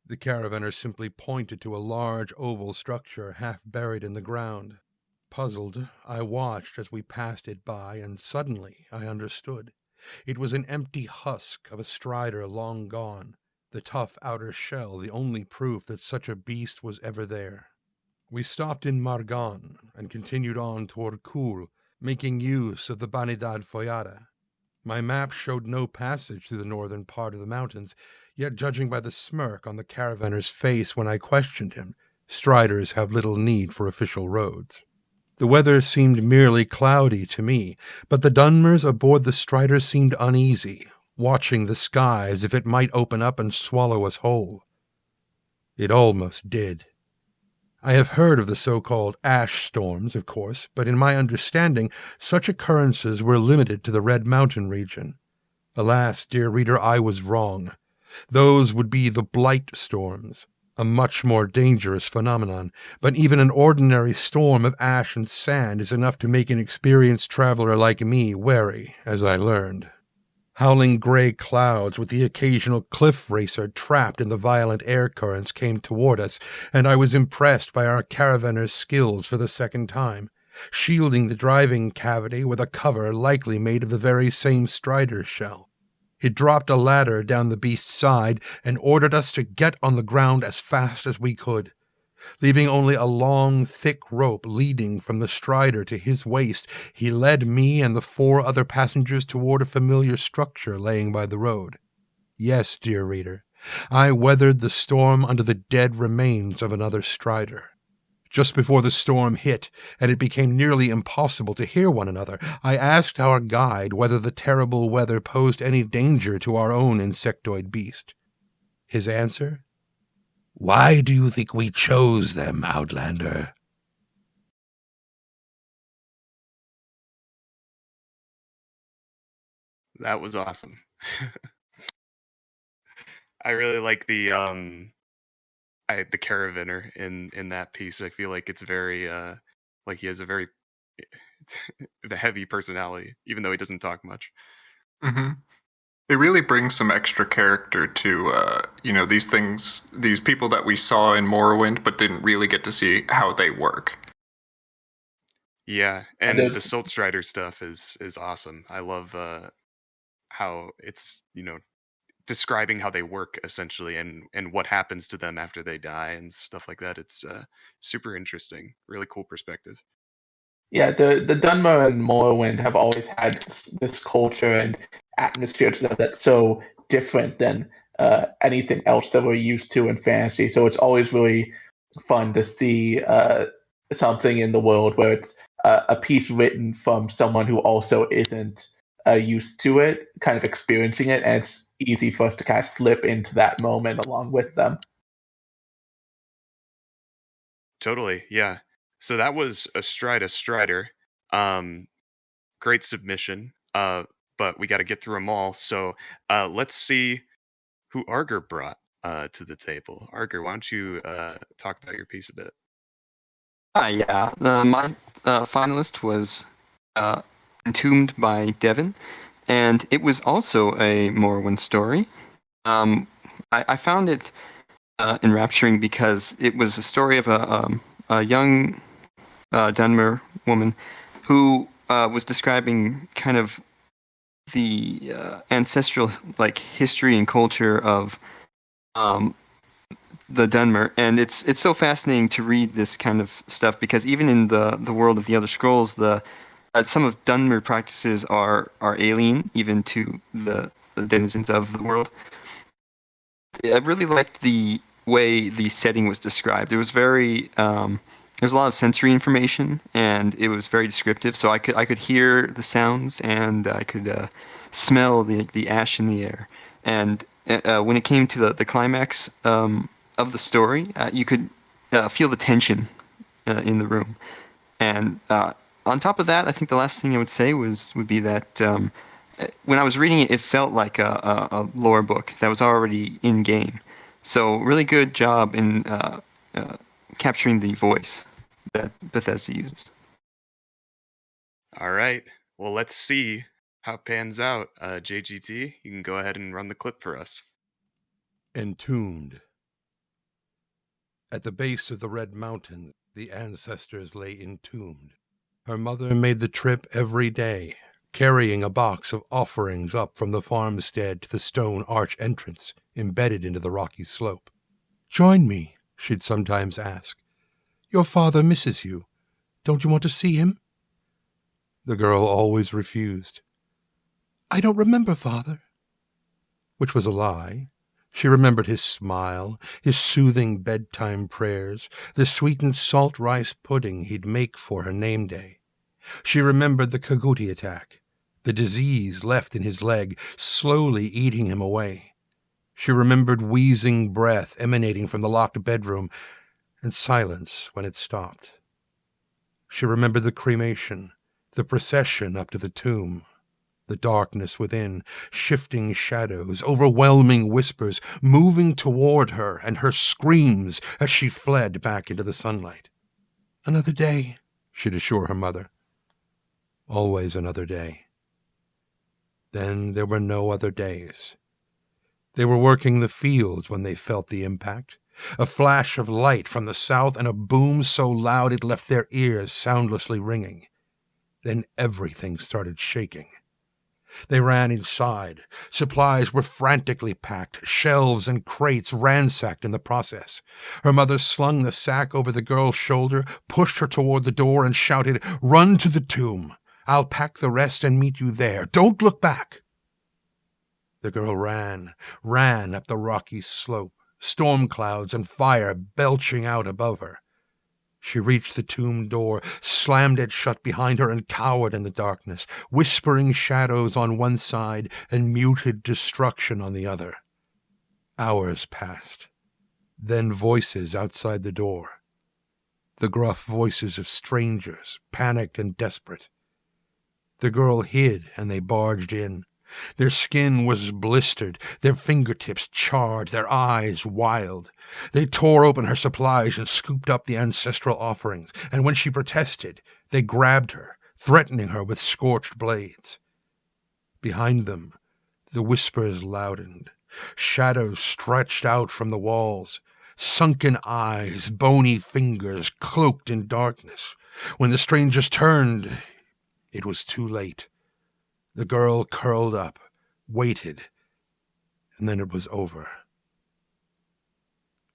The caravaner simply pointed to a large oval structure half buried in the ground. Puzzled, I watched as we passed it by, and suddenly I understood. It was an empty husk of a strider long gone, the tough outer shell the only proof that such a beast was ever there. We stopped in Margan and continued on toward Kul, making use of the Banidad Follada. My map showed no passage through the northern part of the mountains, yet judging by the smirk on the caravaner's face when I questioned him, striders have little need for official roads. The weather seemed merely cloudy to me, but the Dunmers aboard the strider seemed uneasy, watching the sky as if it might open up and swallow us whole. It almost did. I have heard of the so-called ash storms, of course, but in my understanding such occurrences were limited to the Red Mountain region. Alas, dear reader, I was wrong. Those would be the blight storms, a much more dangerous phenomenon, but even an ordinary storm of ash and sand is enough to make an experienced traveler like me wary, as I learned. Howling gray clouds with the occasional cliff racer trapped in the violent air currents came toward us, and I was impressed by our caravaner's skills for the second time, shielding the driving cavity with a cover likely made of the very same strider's shell. He dropped a ladder down the beast's side and ordered us to get on the ground as fast as we could. Leaving only a long, thick rope leading from the strider to his waist, he led me and the 4 other passengers toward a familiar structure laying by the road. Yes, dear reader, I weathered the storm under the dead remains of another strider. Just before the storm hit, and it became nearly impossible to hear one another, I asked our guide whether the terrible weather posed any danger to our own insectoid beast. His answer? "Why do you think we chose them, Outlander?" That was awesome. I really like the caravaner in that piece. I feel like it's very like he has a very heavy personality, even though he doesn't talk much. Mm-hmm. It really brings some extra character to, these things, these people that we saw in Morrowind, but didn't really get to see how they work. Yeah, and the Silt Strider stuff is awesome. I love how it's, describing how they work, essentially, and what happens to them after they die and stuff like that. It's super interesting. Really cool perspective. Yeah, the Dunmer and Morrowind have always had this culture and atmosphere to them that's so different than anything else that we're used to in fantasy. So it's always really fun to see something in the world where it's a piece written from someone who also isn't used to it, kind of experiencing it, and it's easy for us to kind of slip into that moment along with them. Totally, yeah. So that was a Strider. Great submission. But we got to get through them all. So let's see who Arger brought to the table. Arger, why don't you talk about your piece a bit? Yeah. My finalist was Entombed by Devon, and it was also a Morrowind story. I found it enrapturing because it was a story of a young Dunmer woman who was describing kind of the ancestral history and culture of the Dunmer, and it's so fascinating to read this kind of stuff because even in the world of the Elder Scrolls, some of Dunmer practices are alien even to the denizens of the world. I really liked the way the setting was described. It was very there's a lot of sensory information, and it was very descriptive. So I could hear the sounds, and I could smell the ash in the air. And when it came to the climax of the story, you could feel the tension in the room. And on top of that, I think the last thing I would say would be that when I was reading it, it felt like a lore book that was already in game. So really good job in capturing the voice that Bethesda uses. All right. Well, let's see how it pans out. JGT, you can go ahead and run the clip for us. Entombed. At the base of the Red Mountain, the ancestors lay entombed. Her mother made the trip every day, carrying a box of offerings up from the farmstead to the stone arch entrance embedded into the rocky slope. "Join me," she'd sometimes ask. "Your father misses you. Don't you want to see him?" The girl always refused. "I don't remember, father." Which was a lie. She remembered his smile, his soothing bedtime prayers, the sweetened salt rice pudding he'd make for her name day. She remembered the Kaguti attack, the disease left in his leg, slowly eating him away. She remembered wheezing breath emanating from the locked bedroom, and silence when it stopped. She remembered the cremation, the procession up to the tomb, the darkness within, shifting shadows, overwhelming whispers, moving toward her, and her screams as she fled back into the sunlight. "Another day," she'd assure her mother. Always another day. Then there were no other days. They were working the fields when they felt the impact. A flash of light from the south and a boom so loud it left their ears soundlessly ringing. Then everything started shaking. They ran inside. Supplies were frantically packed, shelves and crates ransacked in the process. Her mother slung the sack over the girl's shoulder, pushed her toward the door, and shouted, "Run to the tomb. I'll pack the rest and meet you there. Don't look back." The girl ran up the rocky slope, storm clouds and fire belching out above her. She reached the tomb door, slammed it shut behind her, and cowered in the darkness, whispering shadows on one side and muted destruction on the other. Hours passed. Then voices outside the door. The gruff voices of strangers, panicked and desperate. The girl hid, and they barged in. Their skin was blistered, their fingertips charred, their eyes wild. They tore open her supplies and scooped up the ancestral offerings, and when she protested, they grabbed her, threatening her with scorched blades. Behind them, the whispers loudened. Shadows stretched out from the walls. Sunken eyes, bony fingers, cloaked in darkness. When the strangers turned, it was too late. The girl curled up, waited, and then it was over.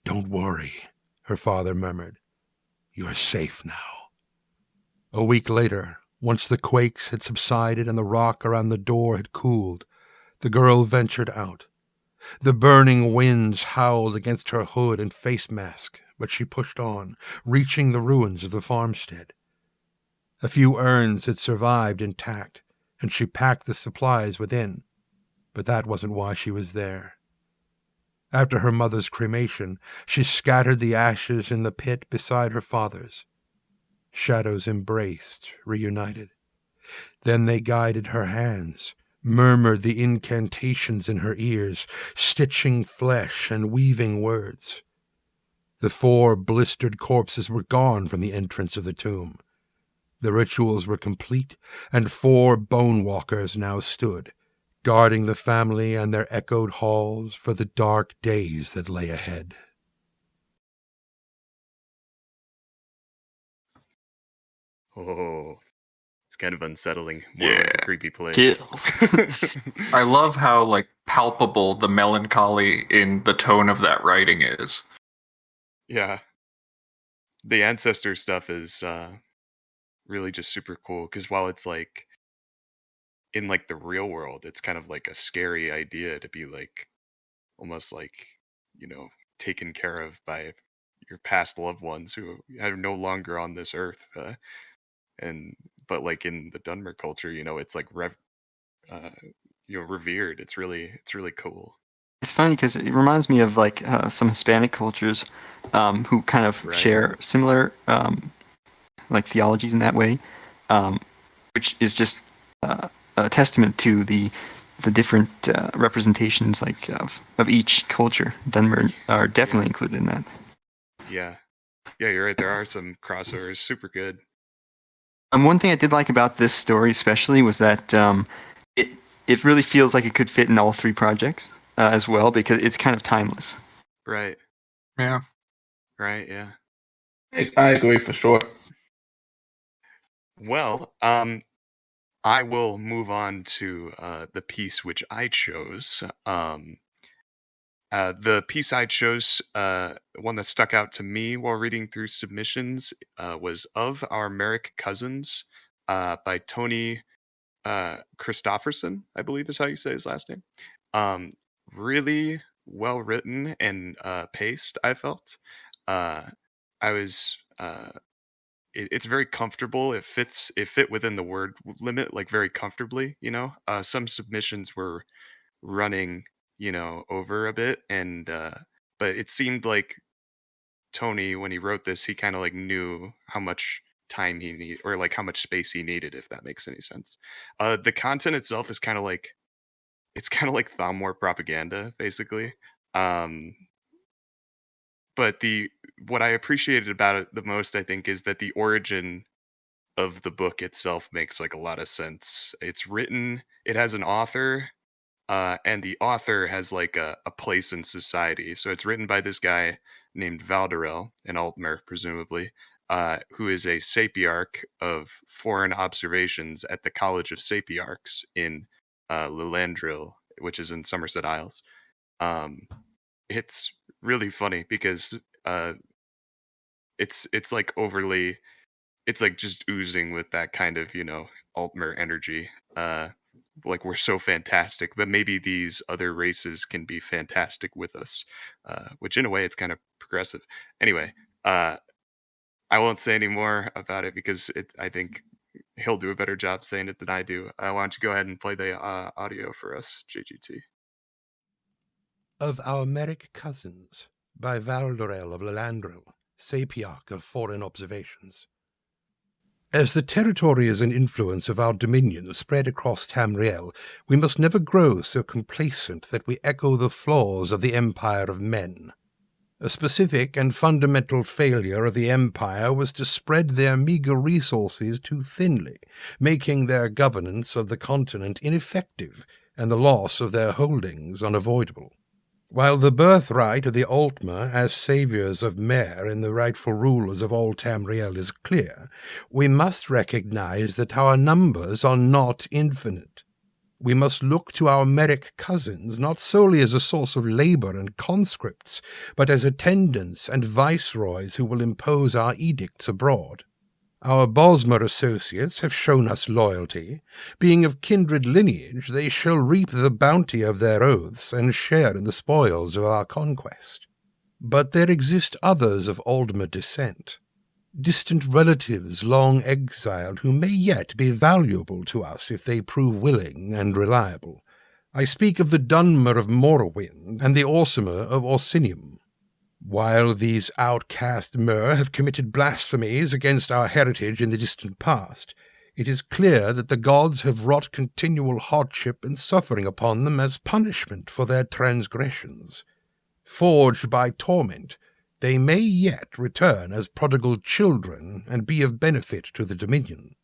"Don't worry," her father murmured. "You're safe now." A week later, once the quakes had subsided and the rock around the door had cooled, the girl ventured out. The burning winds howled against her hood and face mask, but she pushed on, reaching the ruins of the farmstead. A few urns had survived intact, and she packed the supplies within, but that wasn't why she was there. After her mother's cremation, she scattered the ashes in the pit beside her father's. Shadows embraced, reunited. Then they guided her hands, murmured the incantations in her ears, stitching flesh and weaving words. The 4 blistered corpses were gone from the entrance of the tomb. The rituals were complete, and 4 bone walkers now stood, guarding the family and their echoed halls for the dark days that lay ahead. Oh, it's kind of unsettling. More like a creepy place. I love how palpable the melancholy in the tone of that writing is. Yeah. The ancestor stuff is really just super cool, because while it's in the real world, it's kind of like a scary idea to be almost taken care of by your past loved ones who are no longer on this earth. But like in the Dunmer culture, it's like revered. It's really cool. It's funny because it reminds me of like some Hispanic cultures who kind of share similar like theologies in that way, which is just a testament to the different representations like of each culture. Dunmer are definitely included in that. Yeah, you're right. There are some crossovers. Super good. One thing I did like about this story especially was that it really feels like it could fit in all three projects as well, because it's kind of timeless. Right. Yeah. Right, yeah. I agree for sure. Well, I will move on to the piece which I chose. The piece I chose, one that stuck out to me while reading through submissions, was Of Our Merrick Cousins by Tony Christofferson, I believe is how you say his last name. Really well written and paced, I felt. It's very comfortable. It fit within the word limit, like very comfortably, Some submissions were running, over a bit, and but it seemed like Tony, when he wrote this, he kind of like knew how much time he needed, or like how much space he needed, if that makes any sense. The content itself is kind of like Thom War propaganda, basically. But what I appreciated about it the most, I think, is that the origin of the book itself makes like a lot of sense. It has an author, and the author has like a place in society. So it's written by this guy named Valderel, an Altmer, presumably, who is a sapiarch of foreign observations at the College of Sapiarchs in Lilandril, which is in Somerset Isles. It's really funny because it's like overly, it's like just oozing with that kind of Altmer energy. Like we're so fantastic, but maybe these other races can be fantastic with us, which in a way it's kind of progressive. Anyway, I won't say any more about it because I think he'll do a better job saying it than I do. Why don't you go ahead and play the audio for us, JGT? Of Our Merrick Cousins by Valdorel of Lilandril, Sapiarch of Foreign Observations. As the territories and influence of our dominions spread across Tamriel, we must never grow so complacent that we echo the flaws of the empire of men. A specific and fundamental failure of the empire was to spread their meager resources too thinly, making their governance of the continent ineffective and the loss of their holdings unavoidable. While the birthright of the Altmer as saviors of Mer and the rightful rulers of all Tamriel is clear, we must recognize that our numbers are not infinite. We must look to our Merrick cousins not solely as a source of labor and conscripts, but as attendants and viceroys who will impose our edicts abroad. Our Bosmer associates have shown us loyalty. Being of kindred lineage, they shall reap the bounty of their oaths and share in the spoils of our conquest. But there exist others of Aldmer descent, distant relatives long exiled who may yet be valuable to us if they prove willing and reliable. I speak of the Dunmer of Morrowind and the Orsimer of Orsinium. While these outcast Mer have committed blasphemies against our heritage in the distant past, it is clear that the gods have wrought continual hardship and suffering upon them as punishment for their transgressions. Forged by torment, they may yet return as prodigal children and be of benefit to the Dominion.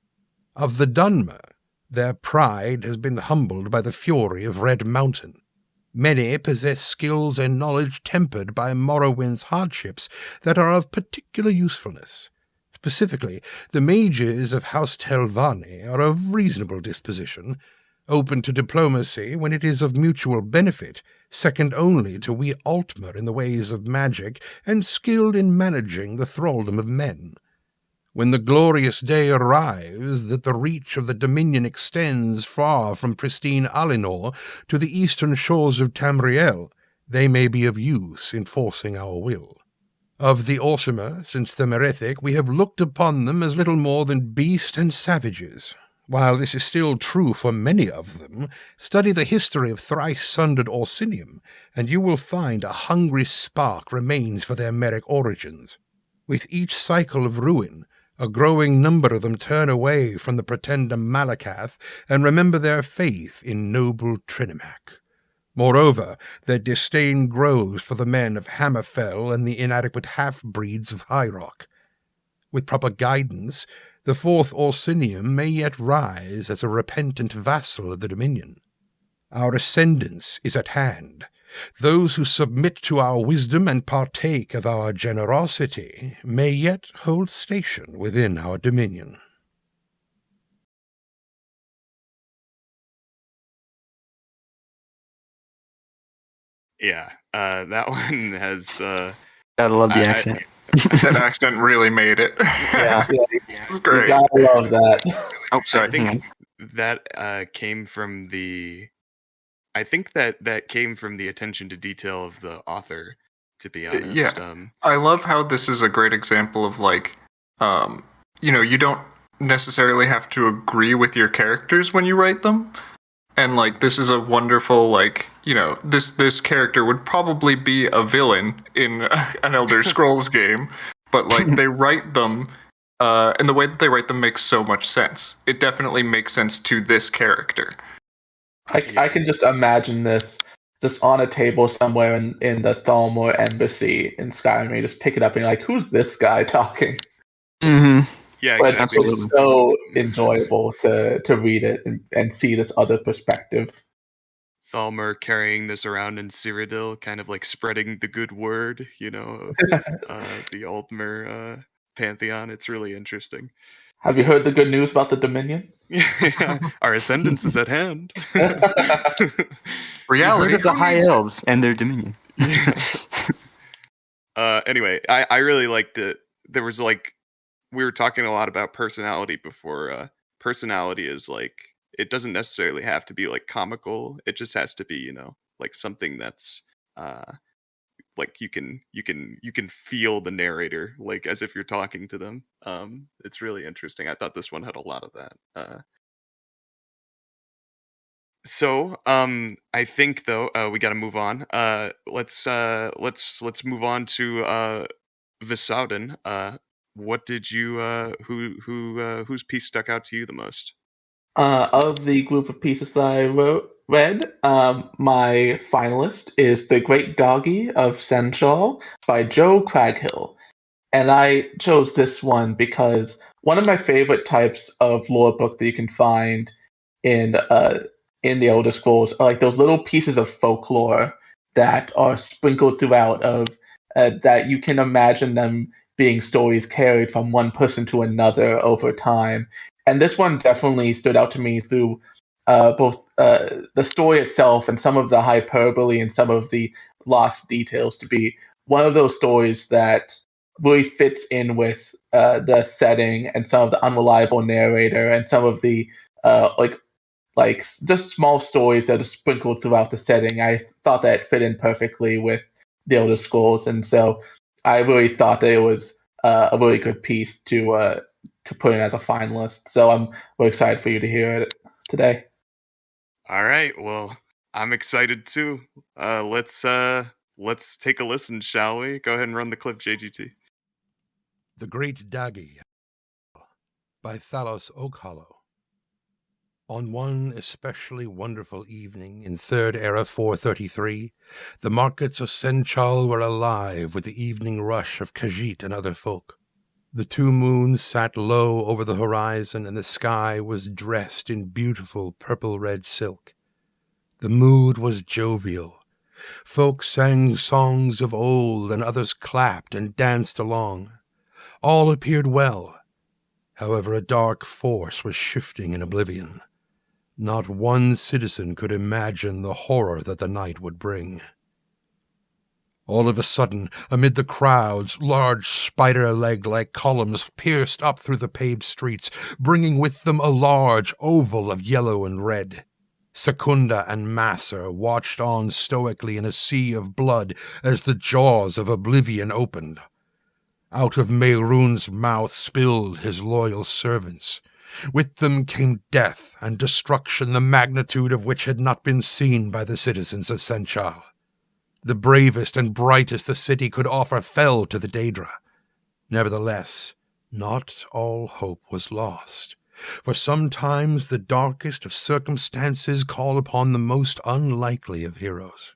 Of the Dunmer, their pride has been humbled by the fury of Red Mountain. Many possess skills and knowledge tempered by Morrowind's hardships that are of particular usefulness. Specifically, the mages of House Telvanni are of reasonable disposition, open to diplomacy when it is of mutual benefit, second only to we Altmer in the ways of magic, and skilled in managing the thraldom of men. When the glorious day arrives that the reach of the Dominion extends far from pristine Alinor to the eastern shores of Tamriel, They may be of use in forcing our will. Of the Orsimer, since the Merethic, we have looked upon them as little more than beasts and savages. While this is still true for many of them, study the history of thrice-sundered Orsinium, and you will find a hungry spark remains for their Meric origins. With each cycle of ruin, a growing number of them turn away from the pretender Malakath and remember their faith in noble Trinimac. Moreover, their disdain grows for the men of Hammerfell and the inadequate half-breeds of High Rock. With proper guidance, the fourth Orsinium may yet rise as a repentant vassal of the Dominion. Our ascendance is at hand. Those who submit to our wisdom and partake of our generosity may yet hold station within our dominion. Yeah, that one has. Gotta love the accent. That accent really made it. Yeah. It's great. I love that. Oh, sorry. I think that came from the. I think that came from the attention to detail of the author. To be honest, Yeah. I love how this is a great example of you don't necessarily have to agree with your characters when you write them. And this is a wonderful this character would probably be a villain in an Elder Scrolls game, but they write them, and the way that they write them makes so much sense. It definitely makes sense to this character. I can just imagine this just on a table somewhere in the Thalmor embassy in Skyrim. You just pick it up and you're like, who's this guy talking? Mm-hmm. Yeah, but exactly. it's so enjoyable to read it and see this other perspective. Thalmor carrying this around in Cyrodiil, kind of spreading the good word, the Altmer pantheon. It's really interesting. Have you heard the good news about the Dominion? Yeah, our ascendance is at hand. Reality of the High Elves and their Dominion. Anyway, I really liked it. There was we were talking a lot about personality before. Personality is it doesn't necessarily have to be comical. It just has to be something that's you can feel the narrator as if you're talking to them. It's really interesting. I thought this one had a lot of that. So I think though we got to move on. Let's move on to Visauden. What did you whose piece stuck out to you the most? Of the group of pieces that I read, my finalist is The Great Doggy of Senchal by Joe Craghill. And I chose this one because one of my favorite types of lore book that you can find in the Elder Scrolls are those little pieces of folklore that are sprinkled throughout that you can imagine them being stories carried from one person to another over time. And this one definitely stood out to me through both the story itself and some of the hyperbole and some of the lost details to be one of those stories that really fits in with the setting and some of the unreliable narrator and some of the just small stories that are sprinkled throughout the setting. I thought that fit in perfectly with the Elder Scrolls, and so I really thought that it was a really good piece to put in as a finalist. So I'm really excited for you to hear it today. All right, well, I'm excited too. Let's take a listen, shall we? Go ahead and run the clip, JGT. The Great Dagi by Thalos Oakhollow. On one especially wonderful evening in Third Era 433, the markets of Senchal were alive with the evening rush of Khajiit and other folk. The two moons sat low over the horizon, and the sky was dressed in beautiful purple-red silk. The mood was jovial. Folk sang songs of old, and others clapped and danced along. All appeared well. However, a dark force was shifting in oblivion. Not one citizen could imagine the horror that the night would bring. All of a sudden, amid the crowds, large spider-leg-like columns pierced up through the paved streets, bringing with them a large oval of yellow and red. Secunda and Masser watched on stoically in a sea of blood as the jaws of oblivion opened. Out of Mehrunes' mouth spilled his loyal servants. With them came death and destruction, the magnitude of which had not been seen by the citizens of Senchal. The bravest and brightest the city could offer fell to the Daedra. Nevertheless, not all hope was lost, for sometimes the darkest of circumstances call upon the most unlikely of heroes.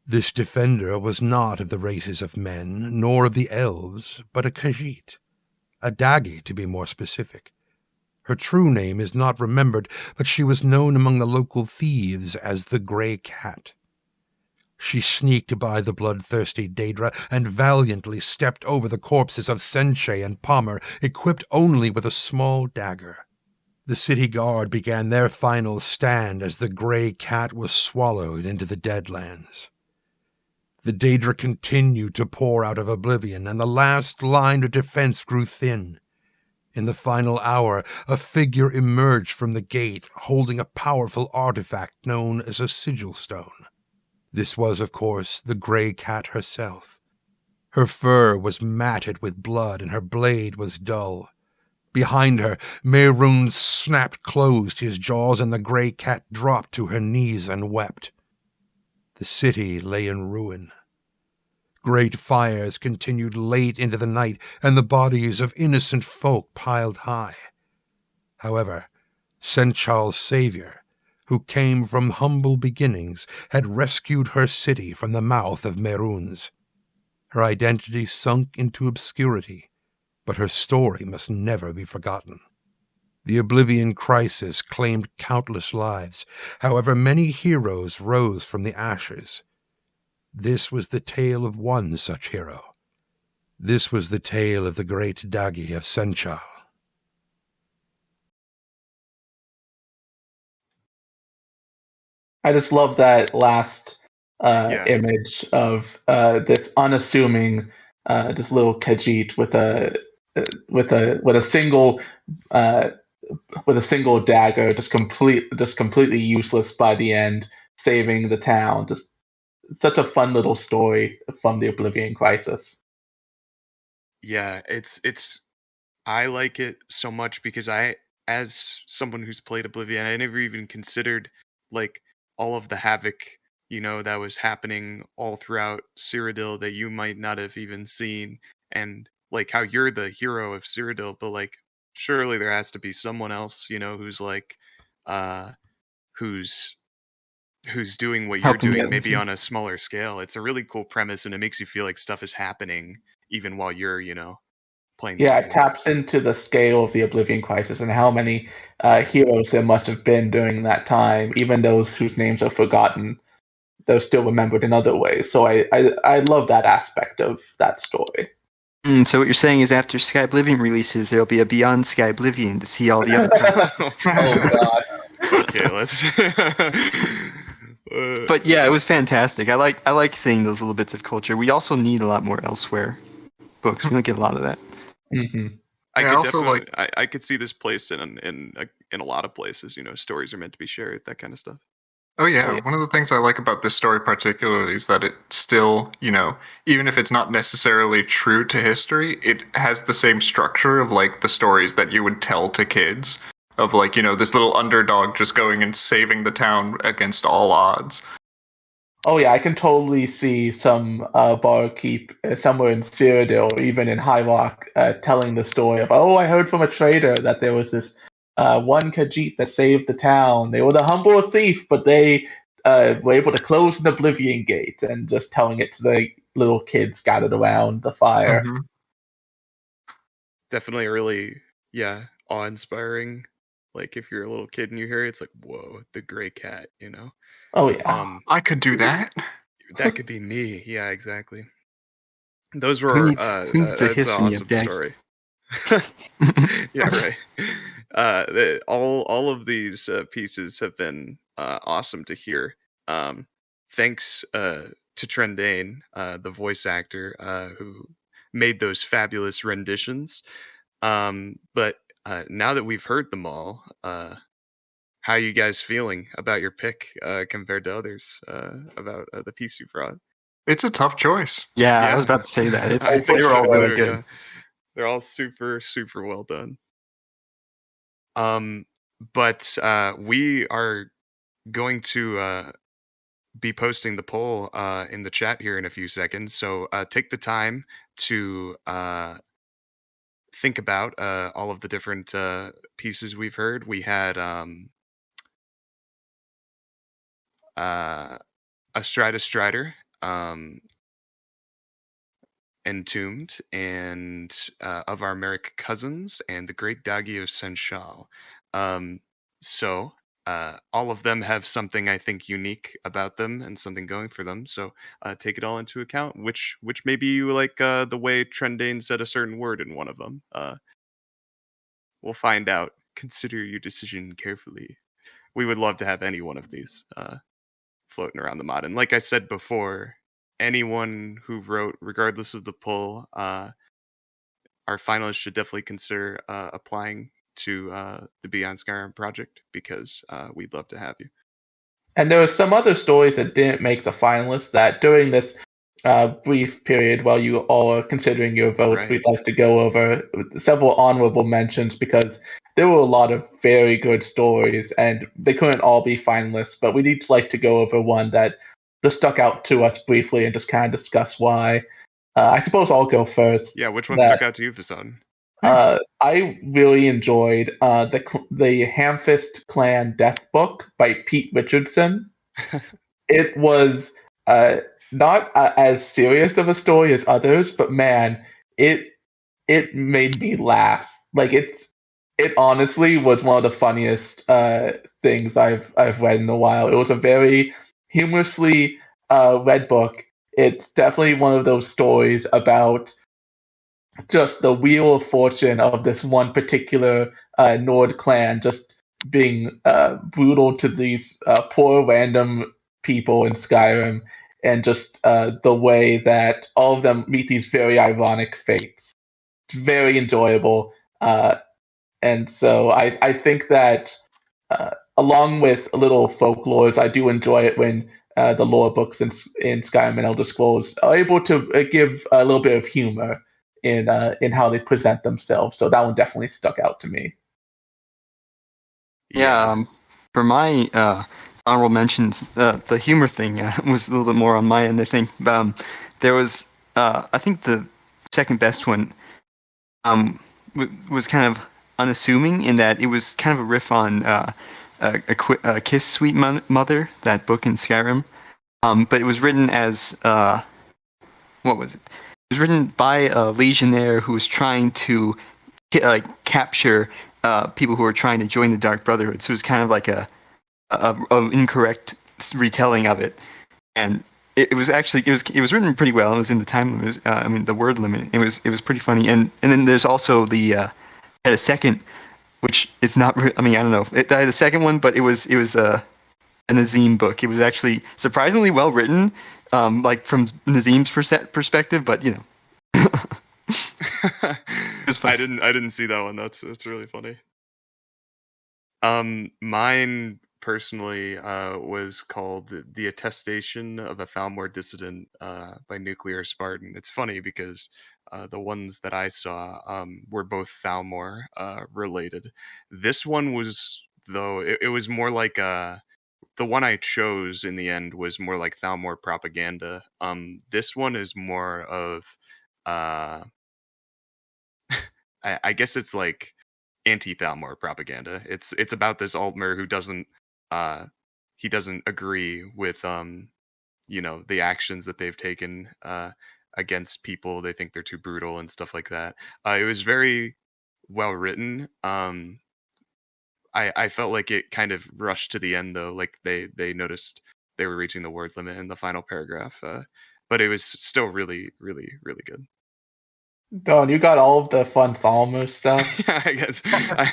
This defender was not of the races of men, nor of the elves, but a Khajiit, a Dagi to be more specific. Her true name is not remembered, but she was known among the local thieves as the Grey Cat. She sneaked by the bloodthirsty Daedra and valiantly stepped over the corpses of Senche and Palmer, equipped only with a small dagger. The city guard began their final stand as the Grey Cat was swallowed into the Deadlands. The Daedra continued to pour out of oblivion, and the last line of defense grew thin. In the final hour, a figure emerged from the gate, holding a powerful artifact known as a sigil stone. This was, of course, the Grey Cat herself. Her fur was matted with blood, and her blade was dull. Behind her, Mehrunes snapped closed his jaws, and the Grey Cat dropped to her knees and wept. The city lay in ruin. Great fires continued late into the night, and the bodies of innocent folk piled high. However, Senchal's savior, who came from humble beginnings, had rescued her city from the mouth of Mehrunes. Her identity sunk into obscurity, but her story must never be forgotten. The Oblivion crisis claimed countless lives. However, many heroes rose from the ashes. This was the tale of one such hero. This was the tale of the great Dagi of Senchal. I just love that last image of this unassuming, just little Khajiit with a single dagger, just completely useless by the end, saving the town. Just such a fun little story from the Oblivion crisis. Yeah, it's I like it so much because as someone who's played Oblivion, I never even considered like all of the havoc, that was happening all throughout Cyrodiil that you might not have even seen, and like how you're the hero of Cyrodiil, but like surely there has to be someone else, who's like who's doing what you're doing, maybe on a smaller scale. It's a really cool premise, and it makes you feel like stuff is happening even while you're, playing. Yeah, it taps into the scale of the Oblivion crisis and how many heroes there must have been during that time. Even those whose names are forgotten, they're still remembered in other ways. So I love that aspect of that story. So what you're saying is after Skyblivion releases, there'll be a Beyond Skyblivion to see all the other Oh god. Okay, let's But yeah, it was fantastic. I like seeing those little bits of culture. We also need a lot more Elsewhere books. We don't get a lot of that. Mm-hmm. I Yeah, could also, definitely, I could see this placed in a lot of places. Stories are meant to be shared, that kind of stuff. Oh yeah, one of the things I like about this story particularly is that it still, even if it's not necessarily true to history, it has the same structure of like the stories that you would tell to kids of like, this little underdog just going and saving the town against all odds. Oh yeah, I can totally see some barkeep somewhere in Cyrodiil or even in High Rock telling the story of, I heard from a trader that there was this one Khajiit that saved the town. They were the humble thief, but they were able to close an Oblivion gate, and just telling it to the little kids gathered around the fire. Mm-hmm. Definitely a really, awe-inspiring. Like if you're a little kid and you hear it, it's like, whoa, the Grey Cat, Oh yeah. I could do that. That could be me. Yeah, exactly. Those were Who needs that's a an history awesome of Dag? story. Yeah, right. All of these pieces have been awesome to hear. Thanks to Trendane, the voice actor who made those fabulous renditions. But now that we've heard them all, how you guys feeling about your pick compared to others about the piece you brought. It's a tough choice. Yeah, I was about to say that. I think They're all so, really too, good. yeah. They're all super, super well done. But we are going to be posting the poll in the chat here in a few seconds. So take the time to think about all of the different pieces we've heard. We had Astrida Strider, Entombed, and Of Our Merrick Cousins, and The Great Dagi of Senshal. So all of them have something I think unique about them and something going for them. So take it all into account. Which maybe you like the way Trendane said a certain word in one of them. We'll find out. Consider your decision carefully. We would love to have any one of these floating around the mod. And like I said before, anyone who wrote, regardless of the poll, our finalists should definitely consider applying to the Beyond Skyrim project, because we'd love to have you. And there were some other stories that didn't make the finalists that during this brief period while you all are considering your votes, Right. we'd like to go over several honorable mentions, because there were a lot of very good stories and they couldn't all be finalists, but we'd each like to go over one that just stuck out to us briefly and just kind of discuss why. I suppose I'll go first. Yeah, which one stuck out to you, Fasan? I really enjoyed the Hamfist Clan Death Book by Pete Richardson. It was not as serious of a story as others, but man, it made me laugh. Like it honestly was one of the funniest things I've read in a while. It was a very humorously read book. It's definitely one of those stories about just the wheel of fortune of this one particular Nord clan just being brutal to these poor random people in Skyrim, and just the way that all of them meet these very ironic fates. It's very enjoyable. And so I think that along with a little folklores, I do enjoy it when the lore books in Skyrim and Elder Scrolls are able to give a little bit of humor in how they present themselves. So that one definitely stuck out to me. Yeah, for my honorable mentions, the humor thing was a little bit more on my end, I think. There was, I think the second best one was kind of unassuming in that it was kind of a riff on a Kiss Sweet Mother, that book in Skyrim. But it was written as, what was it? It was written by a legionnaire who was trying to capture people who were trying to join the Dark Brotherhood. So it was kind of like a incorrect retelling of it, and it was written pretty well. It was in the time limit. The word limit. It was pretty funny. And then there's also had a second, which it's not. I don't know. I had a second one, but it was a Nazim book. It was actually surprisingly well written, like from Nazim's perspective. But you know, I didn't see that one. That's really funny. Mine personally was called The Attestation of a Thalmor Dissident by Nuclear Spartan. It's funny because the ones that I saw were both Thalmor related. This one was, though, it was more like the one I chose in the end was more like Thalmor propaganda. This one is more of I guess it's like anti-Thalmor propaganda. It's about this Altmer who doesn't agree with the actions that they've taken against people. They think they're too brutal and stuff like that. It was very well written. I felt like it kind of rushed to the end though, like they noticed they were reaching the word limit in the final paragraph. But it was still really, really, really good. Don, you got all of the fun Thalmor stuff. Yeah, I guess.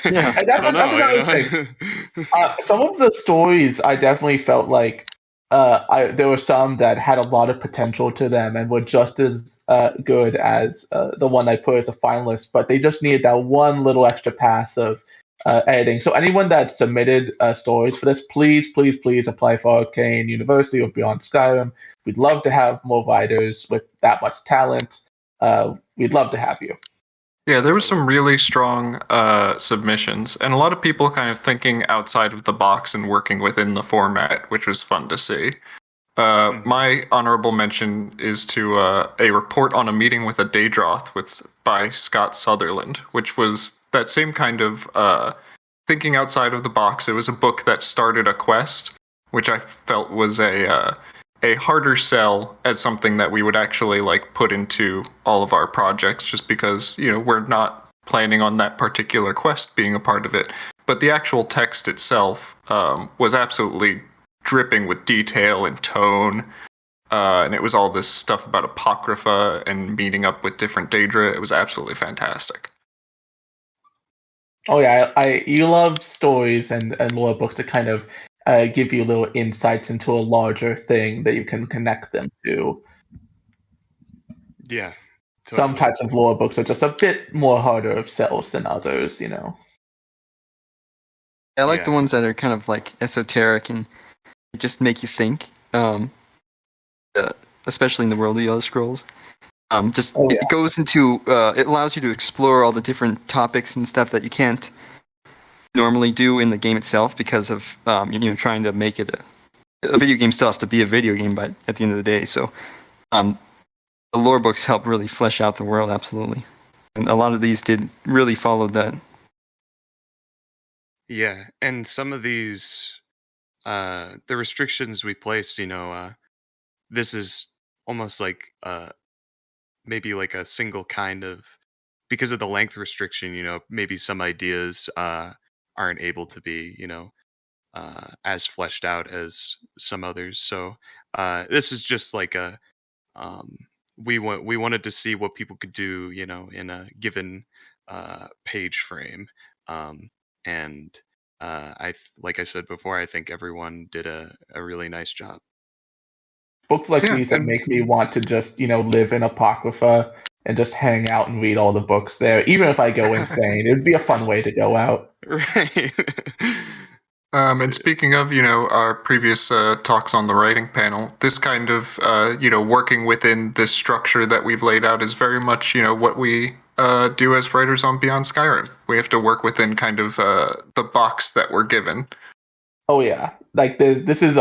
Yeah, and that's another thing. Some of the stories I definitely felt like there were some that had a lot of potential to them and were just as good as the one I put as a finalist, but they just needed that one little extra pass of editing. So anyone that submitted stories for this, please, please, please apply for Arcane University or Beyond Skyrim. We'd love to have more writers with that much talent. We'd love to have you. Yeah, there were some really strong submissions, and a lot of people kind of thinking outside of the box and working within the format, which was fun to see. My honorable mention is to a report on a meeting with a Daedroth by Scott Sutherland, which was that same kind of thinking outside of the box. It was a book that started a quest, which I felt was a harder sell as something that we would actually like put into all of our projects, just because, you know, we're not planning on that particular quest being a part of it. But the actual text itself was absolutely dripping with detail and tone, and it was all this stuff about Apocrypha and meeting up with different Daedra. It was absolutely fantastic. Oh yeah, you love stories and lore books to kind of give you little insights into a larger thing that you can connect them to. Yeah. Totally. Some types of lore books are just a bit more harder of sells than others, you know. I like the ones that are kind of like esoteric and just make you think, especially in the world of the Elder Scrolls. It goes into, it allows you to explore all the different topics and stuff that you can't normally do in the game itself because of, trying to make it a video game still has to be a video game at the end of the day. So the lore books help really flesh out the world, absolutely. And a lot of these did really follow that. Yeah, and some of these, the restrictions we placed, this is almost like maybe like a single kind of, because of the length restriction, maybe some ideas aren't able to be, as fleshed out as some others. So this is just like a, we wanted to see what people could do, in a given page frame. And like I said before, I think everyone did a really nice job. Books like these that make me want to just, live in Apocrypha and just hang out and read all the books there. Even if I go insane, it'd be a fun way to go out. Right. And speaking of, our previous talks on the writing panel, this kind of, working within this structure that we've laid out is very much, what we do as writers on Beyond Skyrim. We have to work within kind of the box that we're given. Oh yeah, like this is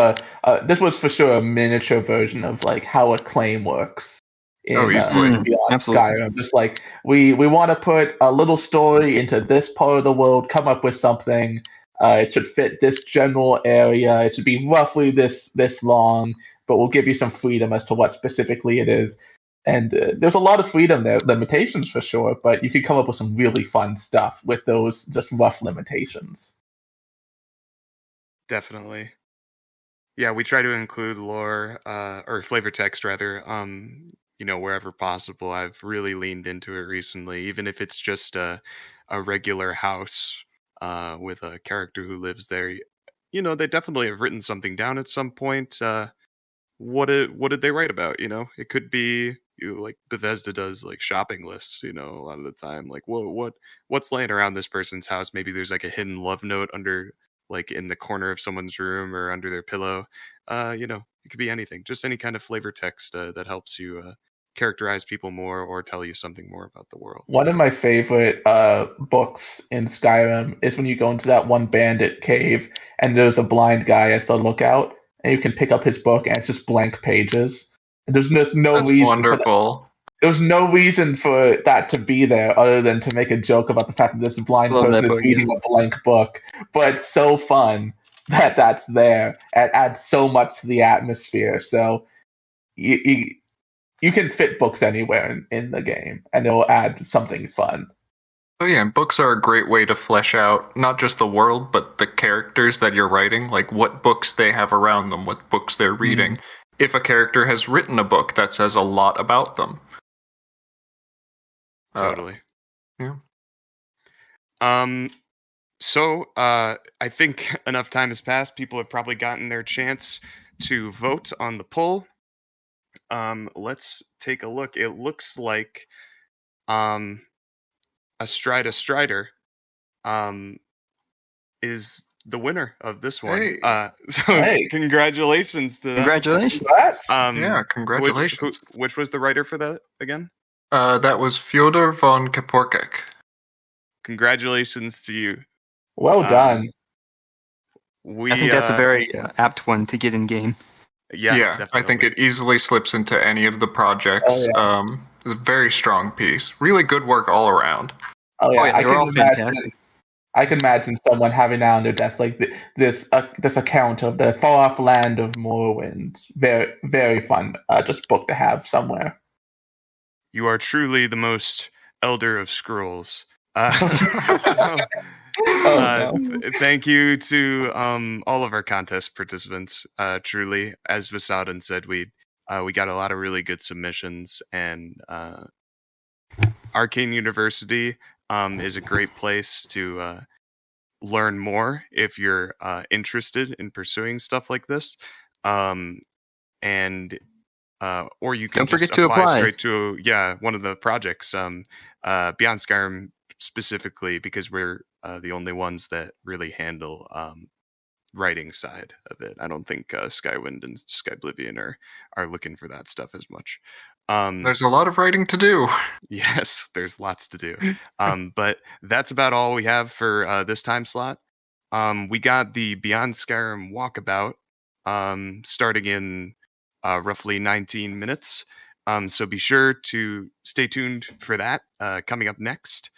this was for sure a miniature version of like how Acclaim works in Beyond Skyrim. Just like we want to put a little story into this part of the world, come up with something. It should fit this general area. It should be roughly this long, but we'll give you some freedom as to what specifically it is. And there's a lot of freedom there, limitations for sure, but you can come up with some really fun stuff with those just rough limitations. Definitely. Yeah, we try to include lore, or flavor text rather, wherever possible. I've really leaned into it recently, even if it's just a regular house with a character who lives there. They definitely have written something down at some point. What did they write about? It could be like Bethesda does, like shopping lists. A lot of the time, like what's laying around this person's house? Maybe there's like a hidden love note under, like in the corner of someone's room or under their pillow. It could be anything. Just any kind of flavor text that helps you characterize people more or tell you something more about the world. One of my favorite books in Skyrim is when you go into that one bandit cave and there's a blind guy as the lookout, and you can pick up his book and it's just blank pages. And there's no That's reason. wonderful. There's no reason for that to be there other than to make a joke about the fact that this blind person is reading a blank book. But it's so fun that that's there. It adds so much to the atmosphere. So you can fit books anywhere in the game, and it'll add something fun. Oh yeah, and books are a great way to flesh out not just the world, but the characters that you're writing, like what books they have around them, what books they're reading. If a character has written a book, that says a lot about them. Totally. Yeah. So I think enough time has passed. People have probably gotten their chance to vote on the poll. Let's take a look. It looks like a Strider is the winner of this one. Hey. So Hey. congratulations to that. Congratulations. Yeah, congratulations. Which was the writer for that again? That was Fyodor von Kaporkek. Congratulations to you. Well done. I think that's a very apt one to get in game. Yeah, I think it easily slips into any of the projects. Oh, It's a very strong piece. Really good work all around. Oh yeah, they were all fantastic. I can imagine someone having that on their desk, like this account of the far-off land of Morrowind. Very, very fun, just book to have somewhere. You are truly the most elder of scrolls. Thank you to all of our contest participants. Truly, as Vasadin said, we got a lot of really good submissions, and Arcane University is a great place to learn more if you're interested in pursuing stuff like this, or you can Don't forget just to apply straight to one of the projects, Beyond Skyrim specifically, because we're the only ones that really handle writing side of it. I don't think Skywind and Skyblivion are looking for that stuff as much. There's a lot of writing to do. Yes, there's lots to do. But that's about all we have for this time slot. We got the Beyond Skyrim Walkabout starting in roughly 19 minutes. So be sure to stay tuned for that coming up next.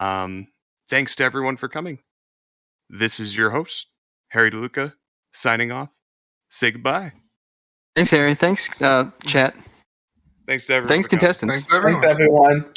Thanks to everyone for coming. This is your host, Harry DeLuca, signing off. Say goodbye. Thanks, Harry. Thanks, chat. Thanks to everyone. Thanks, contestants. Thanks, everyone. Thanks, everyone.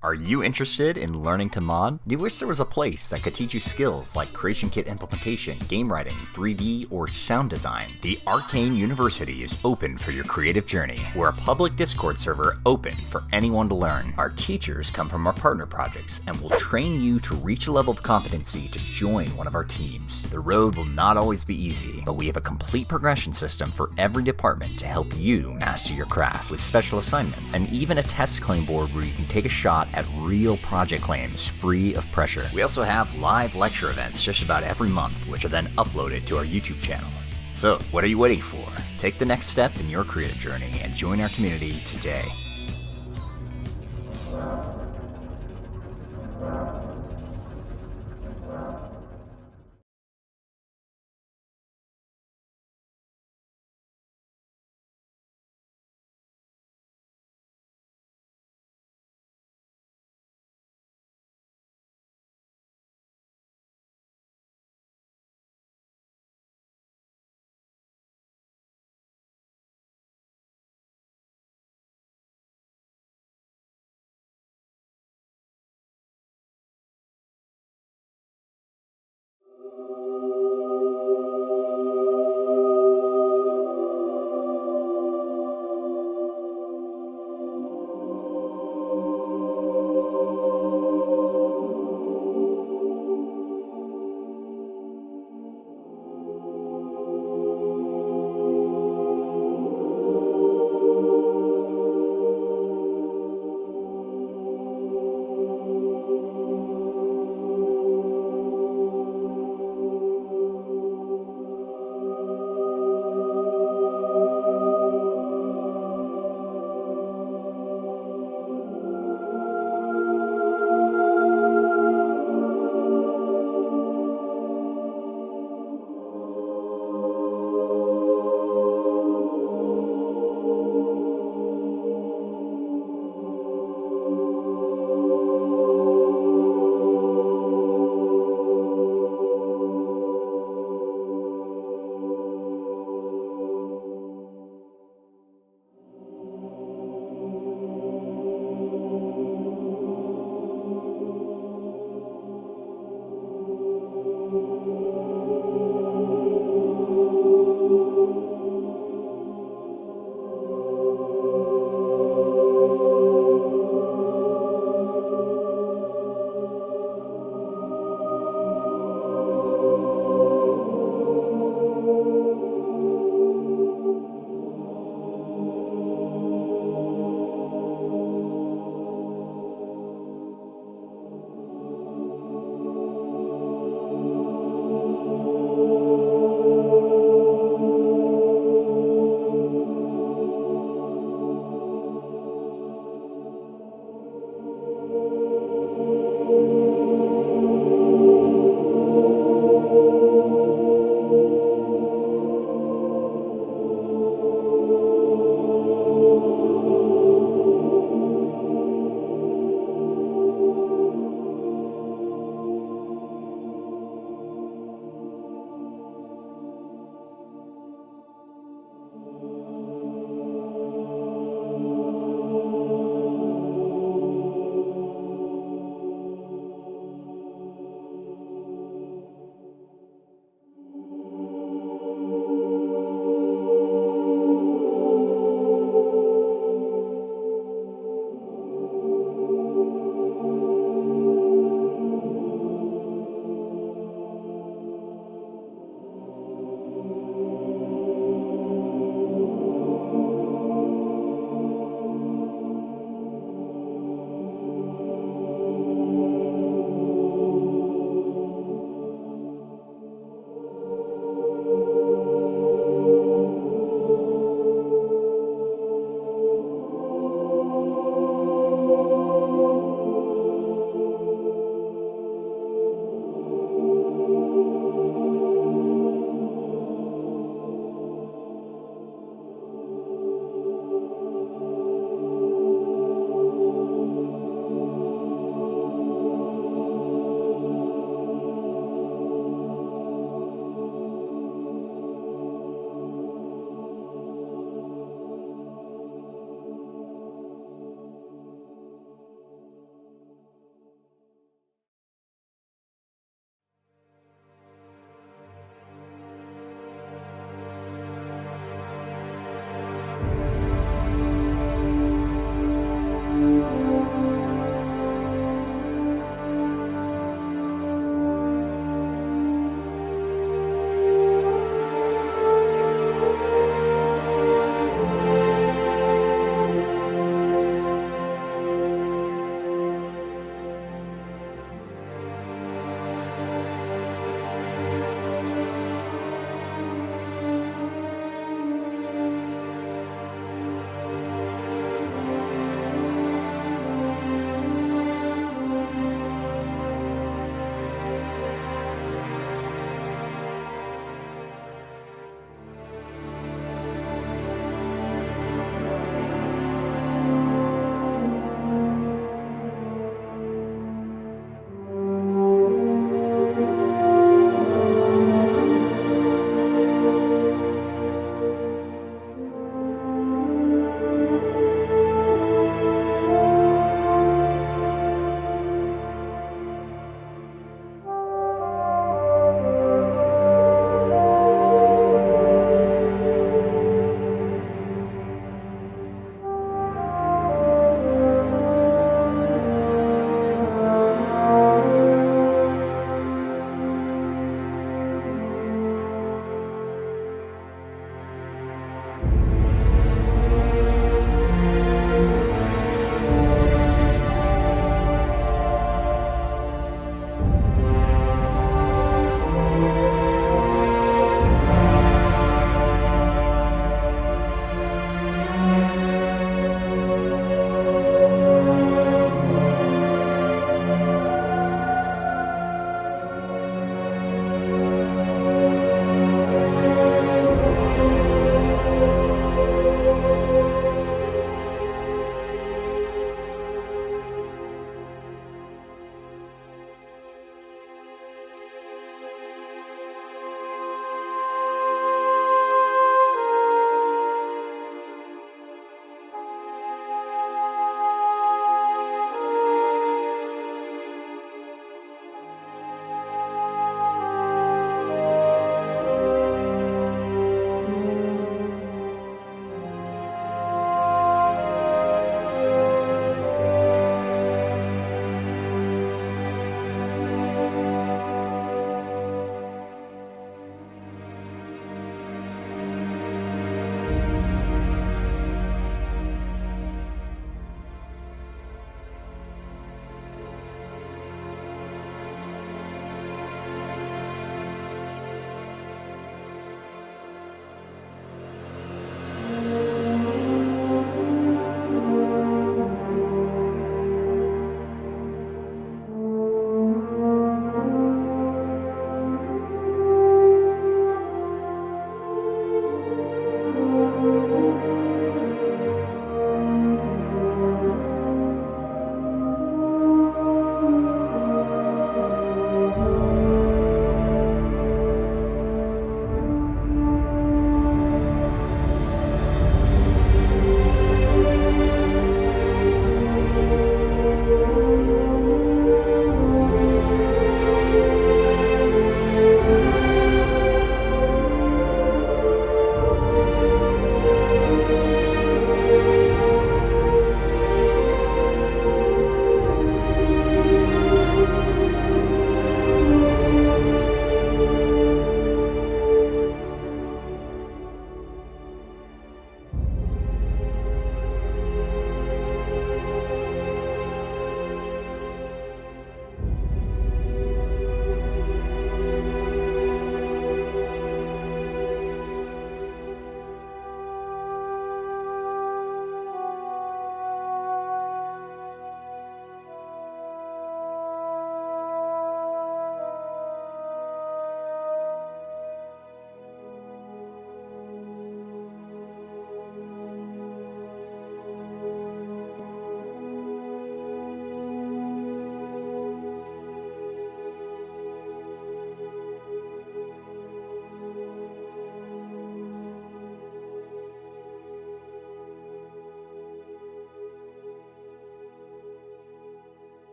Are you interested in learning to mod? Do you wish there was a place that could teach you skills like creation kit implementation, game writing, 3D, or sound design? The Arcane University is open for your creative journey. We're a public Discord server open for anyone to learn. Our teachers come from our partner projects and will train you to reach a level of competency to join one of our teams. The road will not always be easy, but we have a complete progression system for every department to help you master your craft with special assignments and even a test claim board where you can take a shot at real project claims free of pressure. We also have live lecture events just about every month, which are then uploaded to our YouTube channel. So, what are you waiting for? Take the next step in your creative journey and join our community today.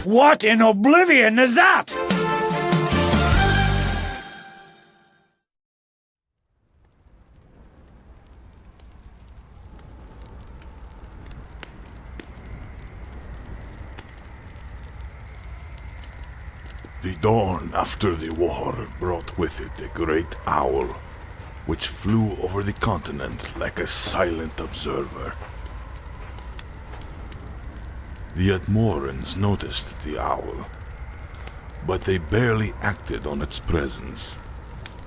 What in oblivion is that? The dawn after the war brought with it a great owl, which flew over the continent like a silent observer. The Admorans noticed the owl, but they barely acted on its presence.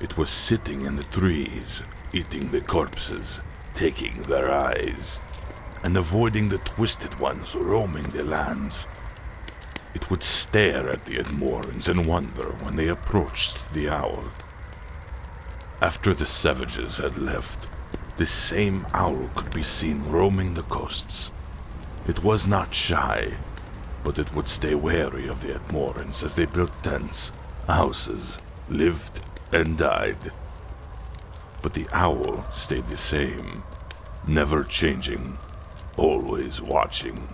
It was sitting in the trees, eating the corpses, taking their eyes, and avoiding the twisted ones roaming the lands. It would stare at the Admorans and wonder when they approached the owl. After the savages had left, this same owl could be seen roaming the coasts. It was not shy, but it would stay wary of the Admorans as they built tents, houses, lived and died. But the owl stayed the same, never changing, always watching.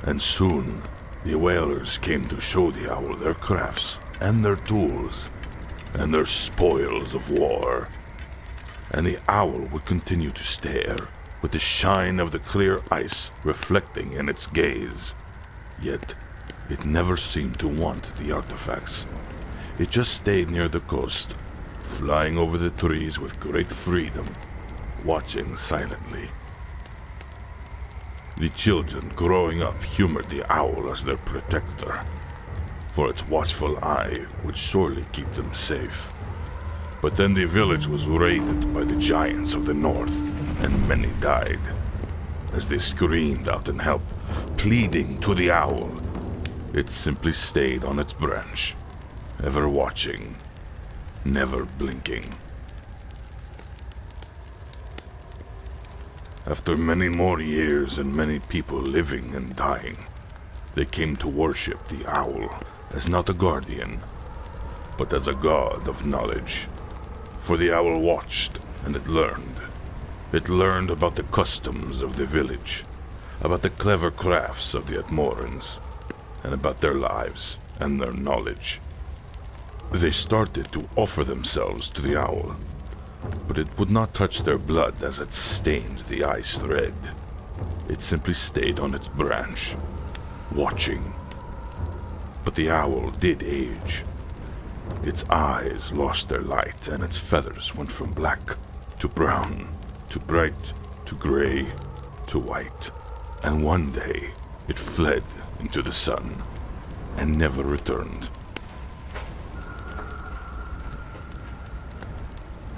And soon, the whalers came to show the owl their crafts, and their tools, and their spoils of war. And the owl would continue to stare, with the shine of the clear ice reflecting in its gaze. Yet, it never seemed to want the artifacts. It just stayed near the coast, flying over the trees with great freedom, watching silently. The children growing up humored the owl as their protector, for its watchful eye would surely keep them safe. But then the village was raided by the giants of the north, and many died, as they screamed out in help, pleading to the owl. It simply stayed on its branch, ever watching, never blinking. After many more years and many people living and dying, they came to worship the owl as not a guardian, but as a god of knowledge. For the owl watched, and it learned. It learned about the customs of the village, about the clever crafts of the Admorans, and about their lives and their knowledge. They started to offer themselves to the owl, but it would not touch their blood as it stained the ice red. It simply stayed on its branch, watching. But the owl did age. Its eyes lost their light, and its feathers went from black to brown, to bright, to gray, to white. And one day, it fled into the sun, and never returned.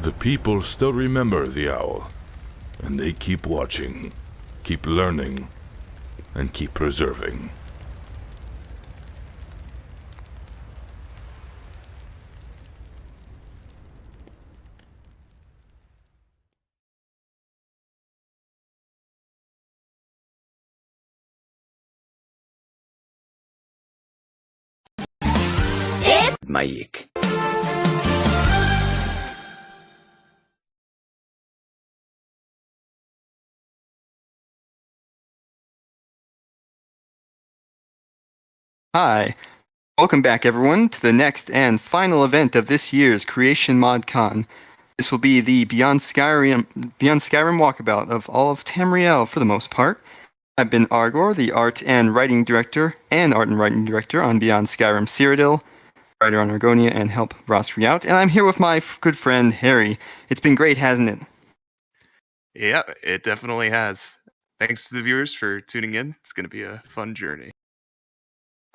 The people still remember the owl, and they keep watching, keep learning, and keep preserving. Mike. Hi, welcome back everyone to the next and final event of this year's Creation ModCon. This will be the Beyond Skyrim walkabout of all of Tamriel for the most part. I've been Argor, the art and writing director on Beyond Skyrim Cyrodiil, writer on Argonia, and help Rosary out, and I'm here with my good friend Harry. It's been great, hasn't it? Yeah, it definitely has. Thanks to the viewers for tuning in. It's going to be a fun journey.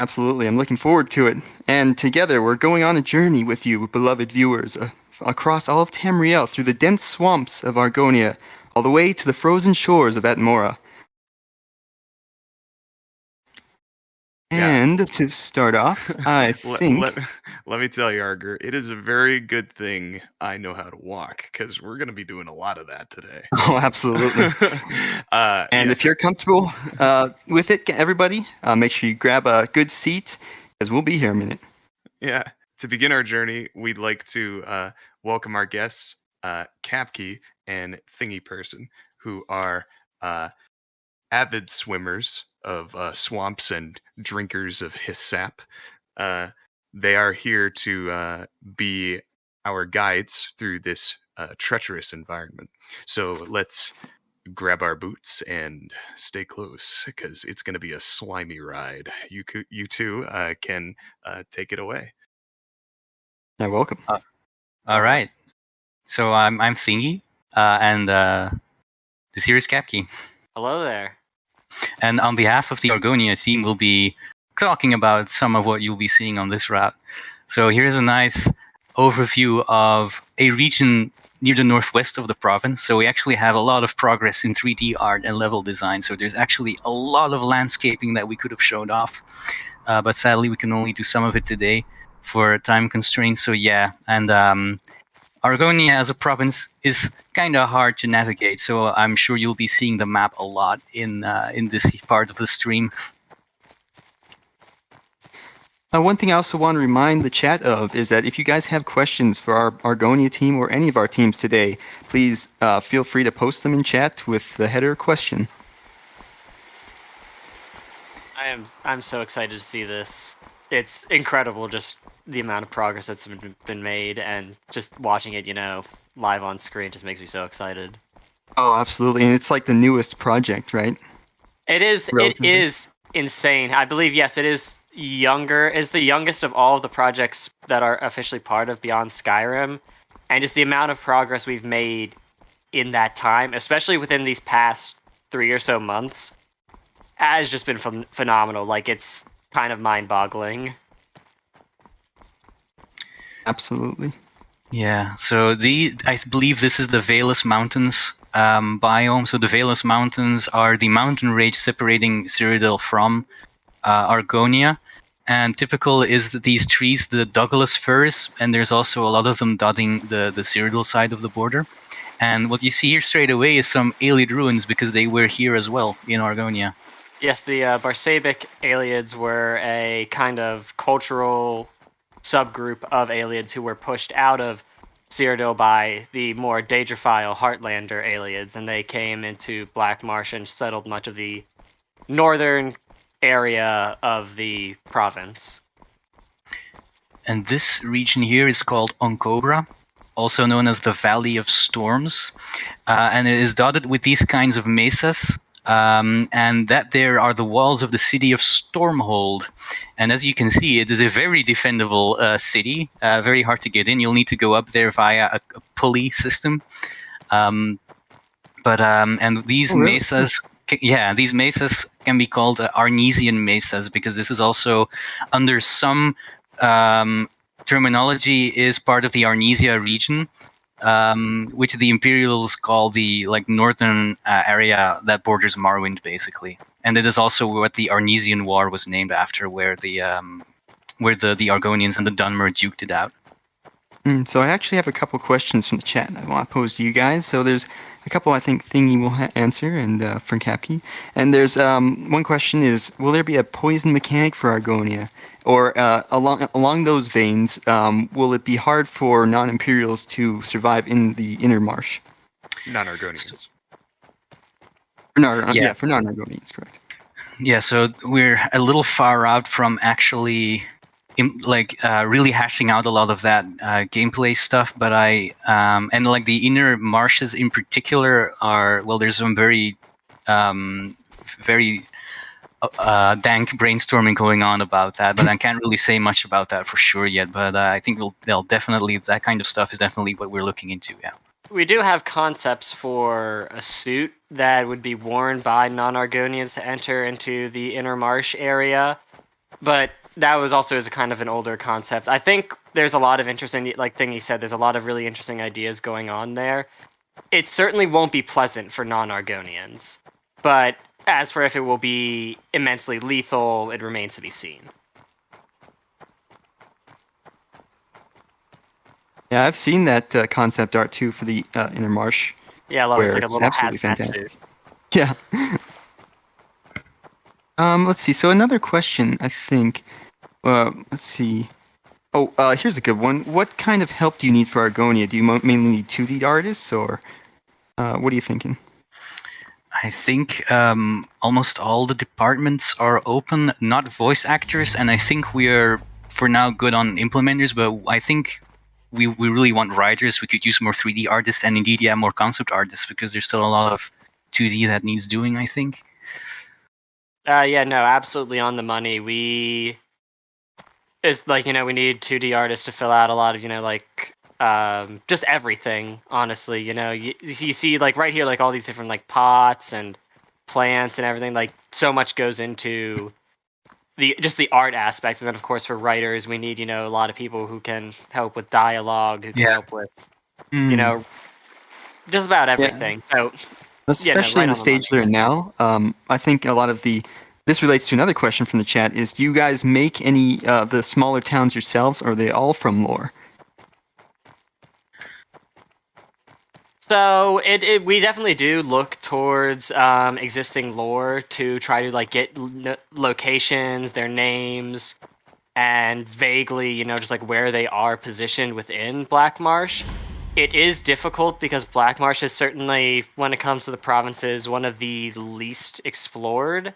Absolutely, I'm looking forward to it. And together, we're going on a journey with you, beloved viewers, across all of Tamriel, through the dense swamps of Argonia, all the way to the frozen shores of Atmora. And to start off, I think... Let me tell you, Arger, it is a very good thing I know how to walk, because we're going to be doing a lot of that today. Oh, absolutely. If you're comfortable with it, everybody, make sure you grab a good seat, because we'll be here a minute. Yeah. To begin our journey, we'd like to welcome our guests, Capkey and Thingy Person, who are avid swimmers of swamps and drinkers of his sap. They are here to be our guides through this treacherous environment. So let's grab our boots and stay close, because it's going to be a slimy ride. You two can take it away. You're welcome. All right. So I'm Thingy, and this here is Capkey. Hello there. And on behalf of the Argonia team, we'll be talking about some of what you'll be seeing on this route. So here's a nice overview of a region near the northwest of the province. So we actually have a lot of progress in 3D art and level design. So there's actually a lot of landscaping that we could have showed off. But sadly, we can only do some of it today for time constraints. So yeah, and Argonia as a province is kind of hard to navigate. So I'm sure you'll be seeing the map a lot in this part of the stream. One thing I also want to remind the chat of is that if you guys have questions for our Argonia team or any of our teams today, please feel free to post them in chat with the header question. I'm so excited to see this. It's incredible, just the amount of progress that's been made, and just watching it, live on screen just makes me so excited. Oh, absolutely. And it's like the newest project, right? It is. Relatively. It is insane. I believe, yes, it is younger. It's the youngest of all of the projects that are officially part of Beyond Skyrim, and just the amount of progress we've made in that time, especially within these past 3 or so months, has just been phenomenal. Like, it's kind of mind-boggling. Absolutely. Yeah, so I believe this is the Valus Mountains biome. So the Valus Mountains are the mountain range separating Cyrodiil from Argonia. And typical is that these trees, the Douglas firs, and there's also a lot of them dotting the Cyrodiil side of the border. And what you see here straight away is some Aelid ruins, because they were here as well in Argonia. Yes, the Barsabic Aelids were a kind of cultural subgroup of Aelids who were pushed out of Cyrodiil by the more Daedrophile Heartlander Aelids, and they came into Black Marsh and settled much of the northern area of the province. And this region here is called Oncobra, also known as the Valley of Storms, and it is dotted with these kinds of mesas. And that there are the walls of the city of Stormhold. And as you can see, it is a very defendable city, very hard to get in. You'll need to go up there via a pulley system. And these mesas, these mesas can be called Arnesian mesas, because this is also, under some terminology, is part of the Arnesia region. Which the Imperials call the northern area that borders Morrowind, basically, and it is also what the Arnesian War was named after, where the Argonians and the Dunmer duked it out. So I actually have a couple questions from the chat I want to pose to you guys. So there's a couple I think Thingy will answer, and from Capkey. And there's one question is, will there be a poison mechanic for Argonia? Or along those veins, will it be hard for non-Imperials to survive in the Inner Marsh? Non-Argonians. For non-Argonians, correct. Yeah, so we're a little far out from actually really hashing out a lot of that gameplay stuff, but and the Inner Marshes in particular are, there's some very dank brainstorming going on about that, but I can't really say much about that for sure yet. But I think they'll definitely, that kind of stuff is definitely what we're looking into. Yeah. We do have concepts for a suit that would be worn by non-Argonians to enter into the Inner Marsh area, but that was also as a kind of an older concept. I think there's a lot of interesting, like Thingy said, there's a lot of really interesting ideas going on there. It certainly won't be pleasant for non-Argonians, but as for if it will be immensely lethal, it remains to be seen. Yeah, I've seen that concept art too for the Inner Marsh. Yeah, I love it. It's like a little absolutely hazmat fantastic. suit. Yeah. Let's see. So another question, I think. Let's see. Oh, here's a good one. What kind of help do you need for Argonia? Do you mainly need 2D artists, or what are you thinking? I think almost all the departments are open, not voice actors, and I think we are, for now, good on implementers, but I think we really want writers. We could use more 3D artists, and indeed, yeah, more concept artists, because there's still a lot of 2D that needs doing, I think. Yeah, no, absolutely on the money. It's like, we need 2D artists to fill out a lot of, just everything, honestly. You see, like, right here, like, all these different, like, pots and plants and everything. Like, so much goes into the art aspect. And then, of course, for writers, we need, a lot of people who can help with dialogue, who can help with, just about everything. So, especially in the stage they're in now, I think a lot of this relates to another question from the chat, is do you guys make any of the smaller towns yourselves, or are they all from lore? So we definitely do look towards existing lore to try to like get locations, their names, and vaguely, just like where they are positioned within Black Marsh. It is difficult because Black Marsh is certainly, when it comes to the provinces, one of the least explored.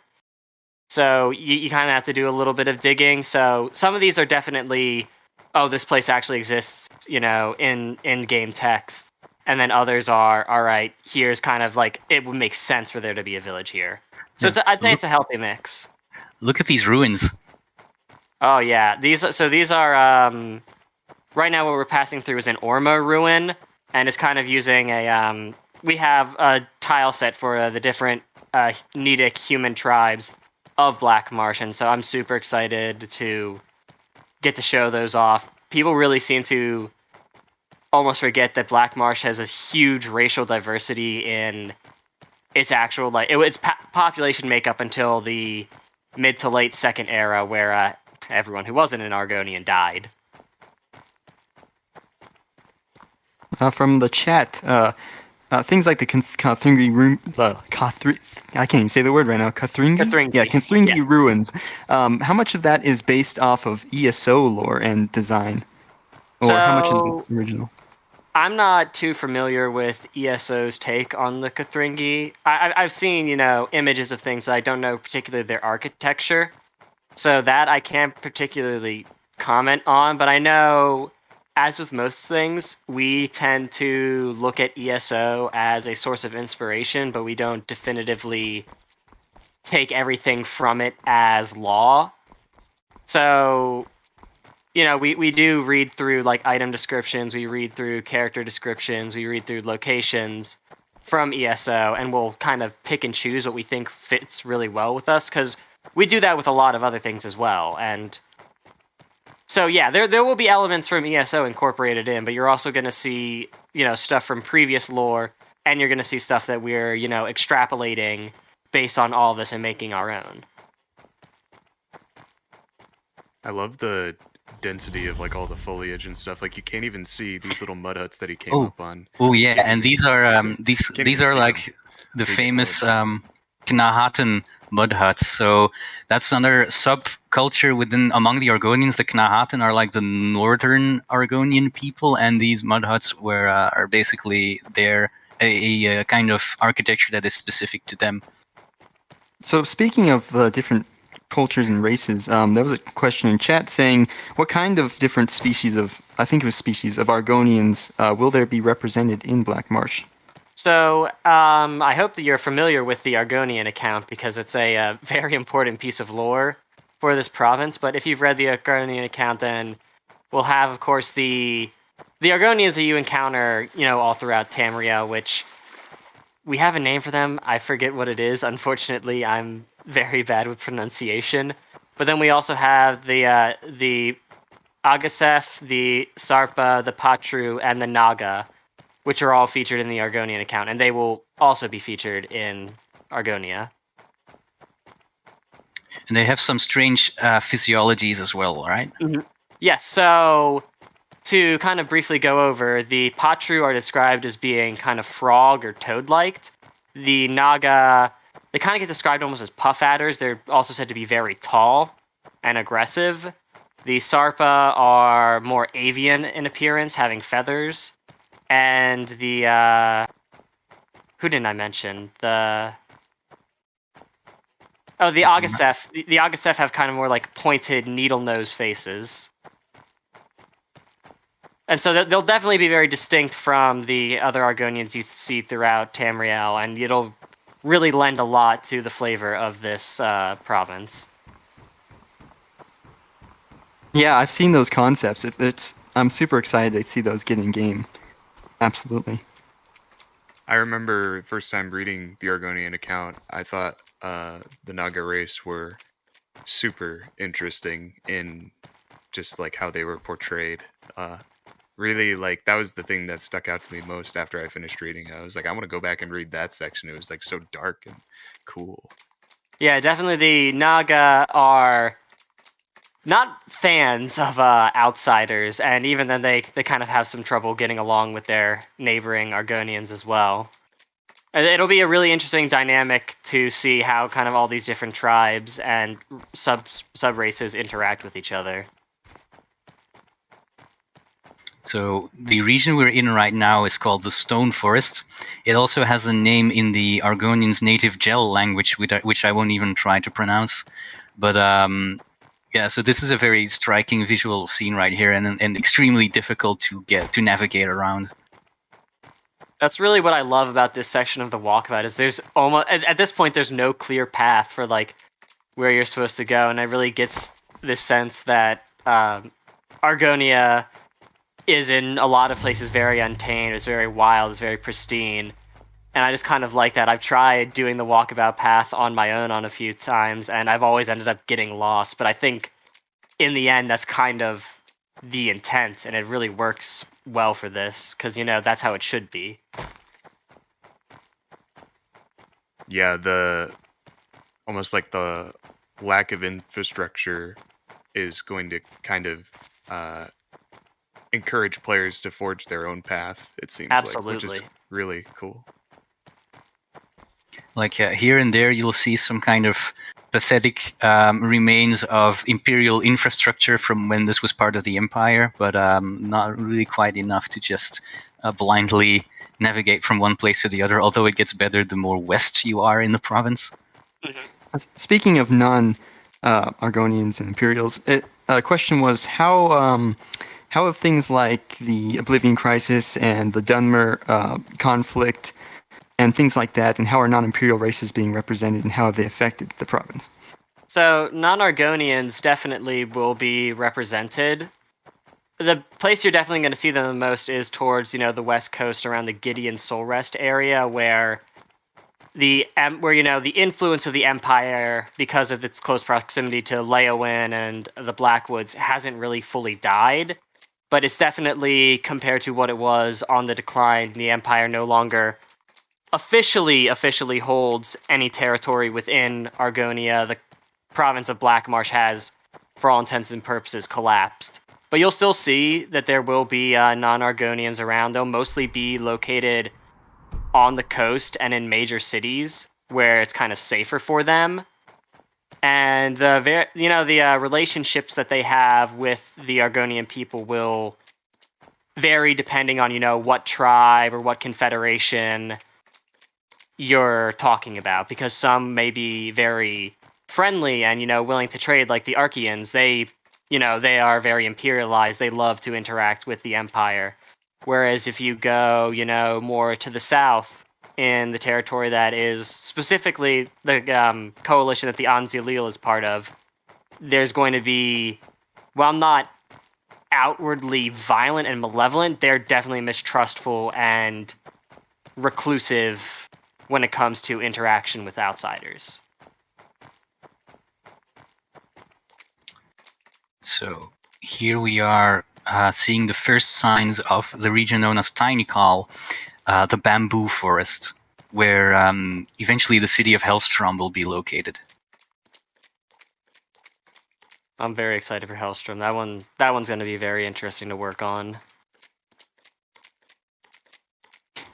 So you kind of have to do a little bit of digging. So some of these are definitely, oh, this place actually exists, in game text. And then others are, all right, here's kind of like, it would make sense for there to be a village here. So I'd say it's a healthy mix. Look at these ruins. Oh, yeah. These are, right now what we're passing through is an Orma ruin, and it's kind of using we have a tile set for the different Nedic human tribes of Black Marsh, and so I'm super excited to get to show those off. People really seem to almost forget that Black Marsh has a huge racial diversity in its actual, its population makeup until the mid to late Second Era, where everyone who wasn't an Argonian died. From the chat, things like the Kathringi room, I can't even say the word right now. Kathringi? Yeah, Kathringi ruins. How much of that is based off of ESO lore and design? Or how much is original? I'm not too familiar with ESO's take on the Kathringi. I've seen, images of things that I don't know particularly their architecture. So that I can't particularly comment on, but I know, as with most things, we tend to look at ESO as a source of inspiration, but we don't definitively take everything from it as law. So, we do read through like item descriptions, we read through character descriptions, we read through locations from ESO, and we'll kind of pick and choose what we think fits really well with us, because we do that with a lot of other things as well. And so, yeah, there will be elements from ESO incorporated in, but you're also going to see, stuff from previous lore, and you're going to see stuff that we're, extrapolating based on all this and making our own. I love the density of like all the foliage and stuff. Like you can't even see these little mud huts that he came up on. Oh yeah, and these are these are like the famous Knahaten mud huts. So that's another subculture among the Argonians. The Knahaten are like the northern Argonian people, and these mud huts are basically a kind of architecture that is specific to them. So speaking of different cultures and races, there was a question in chat saying, what kind of different species of Argonians will there be represented in Black Marsh? So, I hope that you're familiar with the Argonian account, because it's a very important piece of lore for this province. But if you've read the Argonian account, then we'll have, of course, the Argonians that you encounter, all throughout Tamriel, which we have a name for them. I forget what it is. Unfortunately, I'm very bad with pronunciation. But then we also have the Agasef, the Sarpa, the Patru, and the Naga, which are all featured in the Argonian account, and they will also be featured in Argonia. And they have some strange physiologies as well, right? Mm-hmm. Yes, so to kind of briefly go over, the Patru are described as being kind of frog or toad-like. The Naga, they kind of get described almost as puff adders. They're also said to be very tall and aggressive. The Sarpa are more avian in appearance, having feathers. And the, who didn't I mention? The Oh, the Agasef. The Agasef have kind of more like pointed needle nose faces. And so they'll definitely be very distinct from the other Argonians you see throughout Tamriel, and it'll really lend a lot to the flavor of this province. Yeah, I've seen those concepts. I'm super excited to see those get in game. Absolutely. I remember the first time reading the Argonian account, I thought the Naga race were super interesting in just like how they were portrayed. Really, like, that was the thing that stuck out to me most after I finished reading. I was like, I want to go back and read that section. It was like so dark and cool. Yeah, definitely the Naga are not fans of outsiders, and even then they kind of have some trouble getting along with their neighboring Argonians as well. And it'll be a really interesting dynamic to see how kind of all these different tribes and sub-races interact with each other. So the region we're in right now is called the Stone Forest. It also has a name in the Argonians' native Gel language, which I won't even try to pronounce. But yeah, so this is a very striking visual scene right here, and extremely difficult to navigate around. That's really what I love about this section of the Walkabout, is there's almost at this point there's no clear path for like where you're supposed to go, and it really gets this sense that Argonia is in a lot of places very untamed, it's very wild, it's very pristine, and I just kind of like that. I've tried doing the Walkabout path on my own on a few times, and I've always ended up getting lost, but I think in the end that's kind of the intent, and it really works well for this, because, you know, that's how it should be. Yeah, almost like the lack of infrastructure is going to kind of encourage players to forge their own path, it seems Absolutely. like, which is really cool. Like here and there, you'll see some kind of pathetic remains of imperial infrastructure from when this was part of the Empire, but not really quite enough to just blindly navigate from one place to the other, although it gets better the more west you are in the province. Speaking of non-Argonians and Imperials, a question was how have things like the Oblivion Crisis and the Dunmer conflict and things like that, and how are non-Imperial races being represented, and how have they affected the province? So non-Argonians definitely will be represented. The place you're definitely going to see them the most is towards, the west coast around the Gideon Soul Rest area, where the influence of the Empire, because of its close proximity to Leowyn and the Blackwoods, hasn't really fully died. But it's definitely, compared to what it was on the decline, the Empire no longer officially holds any territory within Argonia. The province of Blackmarsh has, for all intents and purposes, collapsed. But you'll still see that there will be non-Argonians around. They'll mostly be located on the coast and in major cities where it's kind of safer for them. And the relationships that they have with the Argonian people will vary depending on, what tribe or what confederation you're talking about, because some may be very friendly and, willing to trade, like the Archeans. They are very imperialized. They love to interact with the Empire. Whereas if you go, more to the south in the territory that is specifically the coalition that the Anzilil is part of, there's going to be, while not outwardly violent and malevolent, they're definitely mistrustful and reclusive when it comes to interaction with outsiders. So here we are seeing the first signs of the region known as Tiny Call, the bamboo forest, where eventually the city of Hellstrom will be located. I'm very excited for Hellstrom. That one's going to be very interesting to work on.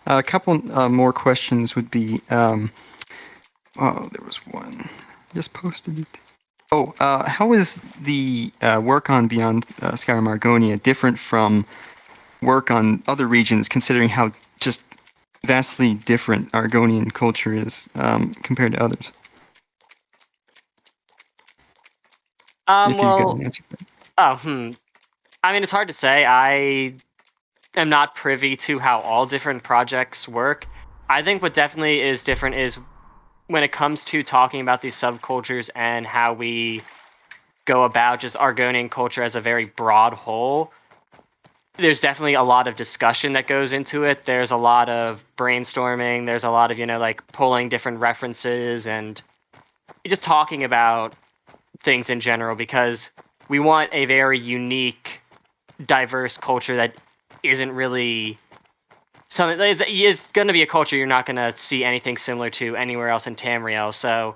A couple more questions would be, there was one. I just posted it. How is the work on Beyond Skyrim Argonia different from work on other regions, considering how just vastly different Argonian culture is compared to others? If you've got Well, an answer for that. I mean, it's hard to say. I am not privy to how all different projects work. I think what definitely is different is when it comes to talking about these subcultures and how we go about just Argonian culture as a very broad whole. There's definitely a lot of discussion that goes into it. There's a lot of brainstorming. There's a lot of, like pulling different references and just talking about things in general because we want a very unique, diverse culture that isn't really something. It's going to be a culture you're not going to see anything similar to anywhere else in Tamriel. So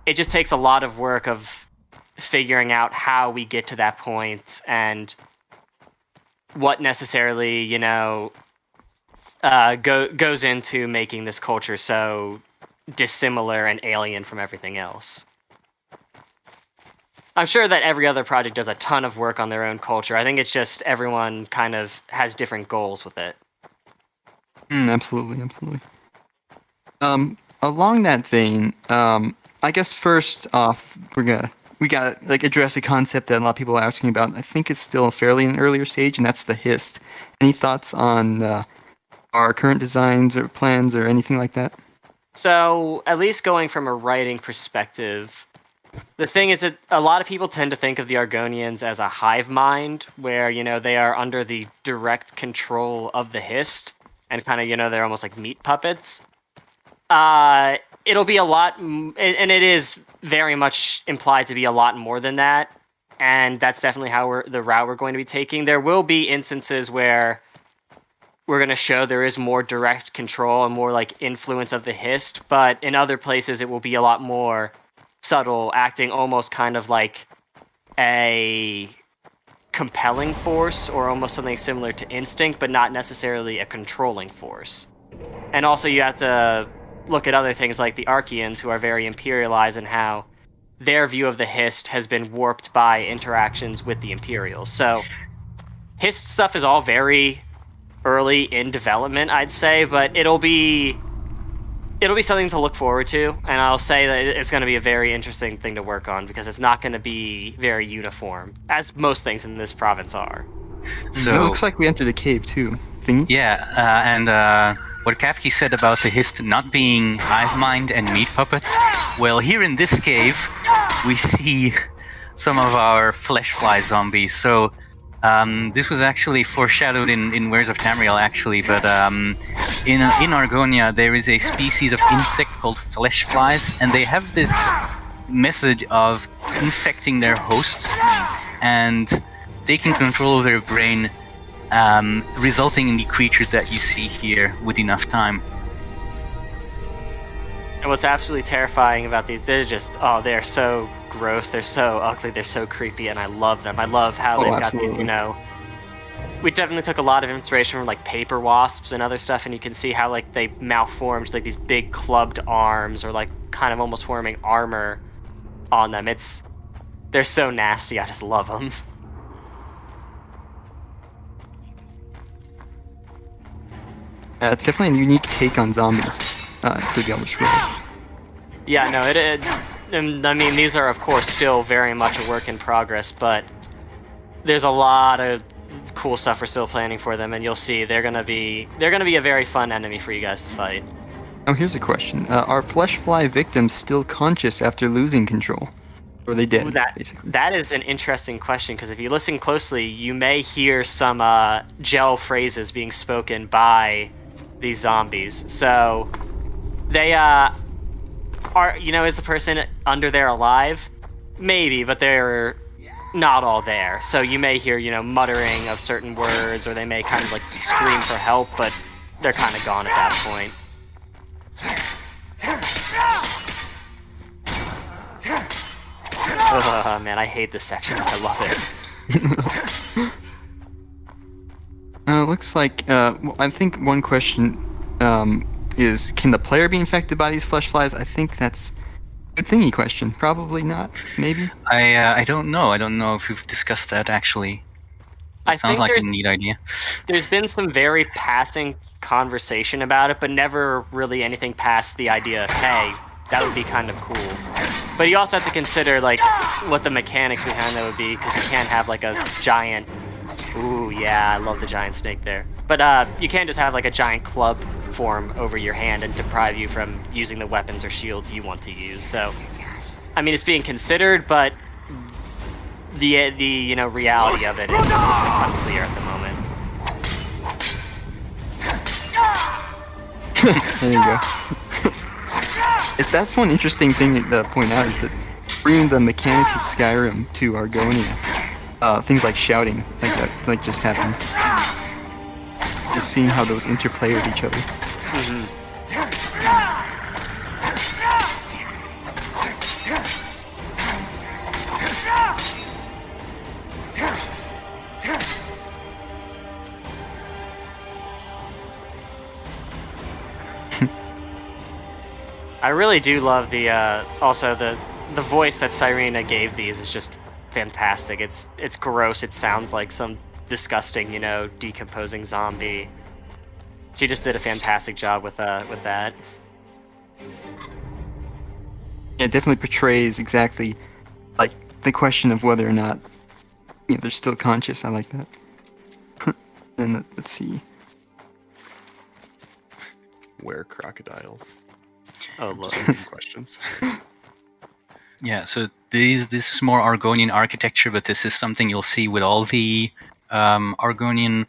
it just takes a lot of work of figuring out how we get to that point and what necessarily, goes into making this culture so dissimilar and alien from everything else. I'm sure that every other project does a ton of work on their own culture. I think it's just everyone kind of has different goals with it. Absolutely. Along that vein, I guess first off, we gotta address a concept that a lot of people are asking about. I think it's still fairly an earlier stage, and that's the hist. Any thoughts on our current designs or plans or anything like that? So, at least going from a writing perspective, the thing is that a lot of people tend to think of the Argonians as a hive mind, where, they are under the direct control of the hist, and kind of, they're almost like meat puppets. It'll be a lot, and it is very much implied to be a lot more than that, and that's definitely the route we're going to be taking. There will be instances where we're going to show there is more direct control and more like influence of the hist, but in other places it will be a lot more subtle, acting almost kind of like a compelling force or almost something similar to instinct, but not necessarily a controlling force. And also you have to look at other things like the Archeans, who are very imperialized, and how their view of the hist has been warped by interactions with the Imperials. So hist stuff is all very early in development, I'd say, but it'll be something to look forward to, and I'll say that it's going to be a very interesting thing to work on because it's not going to be very uniform, as most things in this province are. So it looks like we entered a cave too. And what Kapki said about the hist not being hive mind and meat puppets, well, here in this cave we see some of our flesh fly zombies. So this was actually foreshadowed in Wares of Tamriel, actually, but in Argonia there is a species of insect called flesh flies, and they have this method of infecting their hosts and taking control of their brain, resulting in the creatures that you see here with enough time. And what's absolutely terrifying about these, they're so gross, they're so ugly, they're so creepy, and I love them. I love how they've got these, we definitely took a lot of inspiration from like paper wasps and other stuff, and you can see how like they malformed like these big clubbed arms or like kind of almost forming armor on them. They're so nasty, I just love them. It's definitely a unique take on zombies for the Elder Scrolls. Yeah, no, I mean, these are of course still very much a work in progress, but there's a lot of cool stuff we're still planning for them, and you'll see they're gonna be a very fun enemy for you guys to fight. Oh, here's a question: are flesh fly victims still conscious after losing control, or are they dead? That is an interesting question, because if you listen closely, you may hear some gel phrases being spoken by these zombies. So they are, is the person under there alive? Maybe, but they're not all there. So you may hear, muttering of certain words, or they may kind of like scream for help, but they're kind of gone at that point. Oh man, I hate this section, but I love it. Looks like, I think one question is, can the player be infected by these flesh flies? I think that's a good thingy question. Probably not, maybe? I don't know. I don't know if we've discussed that, actually. It sounds like a neat idea. There's been some very passing conversation about it, but never really anything past the idea of, hey, that would be kind of cool. But you also have to consider like what the mechanics behind that would be, because you can't have like a giant. Ooh, yeah, I love the giant snake there. But you can't just have like a giant club form over your hand and deprive you from using the weapons or shields you want to use. So, I mean, it's being considered, but the reality of it is unclear at the moment. There you go. That's one interesting thing to point out, is that bringing the mechanics of Skyrim to Argonia, things like shouting, like that, like just happened. Just seeing how those interplay with each other. Mm-hmm. I really do love the also the voice that Cyrena gave these is just fantastic. It's gross. It sounds like some disgusting, decomposing zombie. She just did a fantastic job with that. Yeah, it definitely portrays exactly like the question of whether or not they're still conscious. I like that. And let's see. Where crocodiles? Oh, look. Questions. Yeah, so this is more Argonian architecture, but this is something you'll see with all the Argonian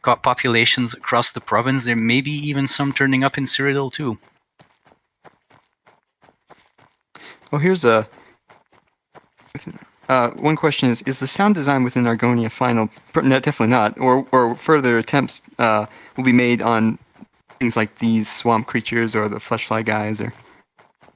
populations across the province. There may be even some turning up in Cyrodiil too. Oh, here's one question is the sound design within Argonia final? No, definitely not. Or further attempts will be made on things like these swamp creatures or the fleshfly guys, or...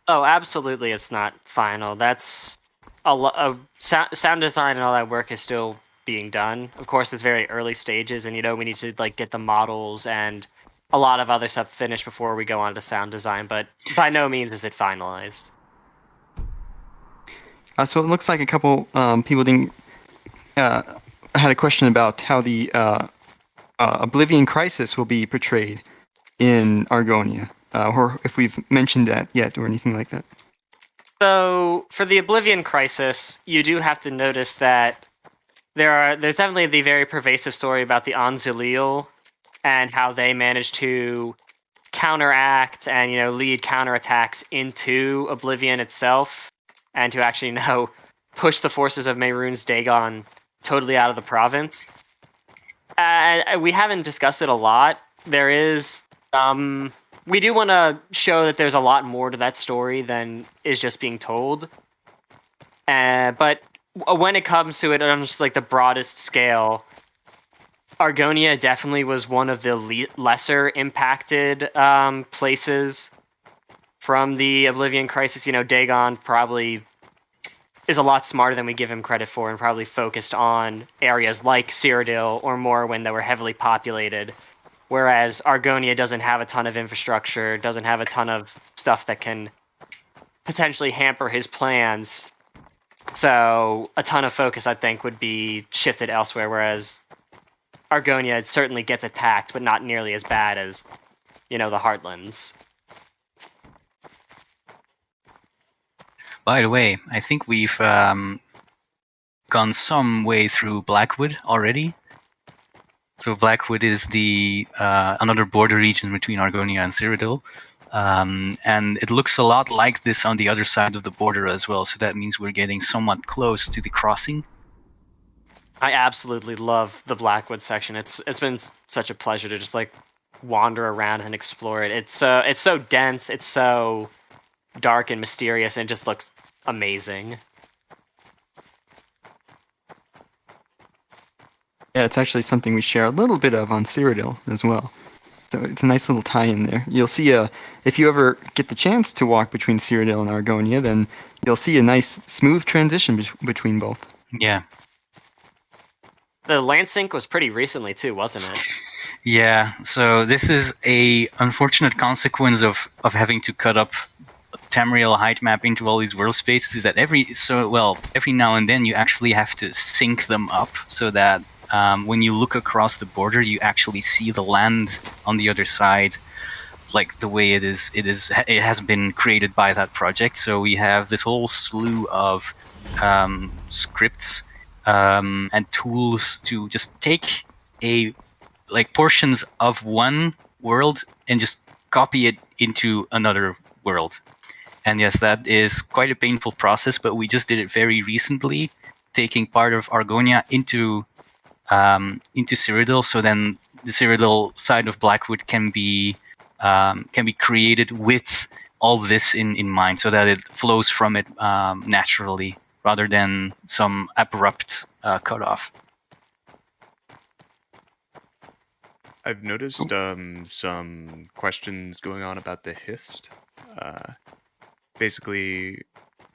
Oh, absolutely, it's not final. That's sound design and all that work is still being done. Of course, it's very early stages, and we need to get the models and a lot of other stuff finished before we go on to sound design. But by no means is it finalized. So it looks like a couple people didn't had a question about how the Oblivion Crisis will be portrayed in Argonia, or if we've mentioned that yet, or anything like that. So, for the Oblivion Crisis, you do have to notice that there's definitely the very pervasive story about the Anzalil and how they managed to counteract and, lead counterattacks into Oblivion itself, and to actually, push the forces of Mehrunes Dagon totally out of the province. We haven't discussed it a lot. There is... we do want to show that there's a lot more to that story than is just being told. But when it comes to it on just the broadest scale, Argonia definitely was one of the lesser impacted places from the Oblivion Crisis. Dagon probably is a lot smarter than we give him credit for, and probably focused on areas like Cyrodiil or Morrowind that were heavily populated. Whereas Argonia doesn't have a ton of infrastructure, doesn't have a ton of stuff that can potentially hamper his plans. So a ton of focus, I think, would be shifted elsewhere, whereas Argonia certainly gets attacked, but not nearly as bad as, the Heartlands. By the way, I think we've gone some way through Blackwood already. So Blackwood is the another border region between Argonia and Cyrodiil, and it looks a lot like this on the other side of the border as well. So that means we're getting somewhat close to the crossing. I absolutely love the Blackwood section. It's been such a pleasure to just wander around and explore it. It's so dense, it's so dark and mysterious, and it just looks amazing. Yeah, it's actually something we share a little bit of on Cyrodiil as well. So it's a nice little tie-in there. You'll see if you ever get the chance to walk between Cyrodiil and Argonia, then you'll see a nice smooth transition between both. Yeah. The land sync was pretty recently too, wasn't it? Yeah, so this is a unfortunate consequence of having to cut up Tamriel height map into all these world spaces, is that every now and then you actually have to sync them up so that when you look across the border, you actually see the land on the other side. like the way it has been created by that project. So we have this whole slew of scripts and tools to just take portions of one world and just copy it into another world. And yes, that is quite a painful process, but we just did it very recently, taking part of Argonia into Cyrodiil. So then the Cyrodiil side of Blackwood can be created with all this in mind, so that it flows from it naturally, rather than some abrupt cutoff. I've noticed some questions going on about the Hist. Basically,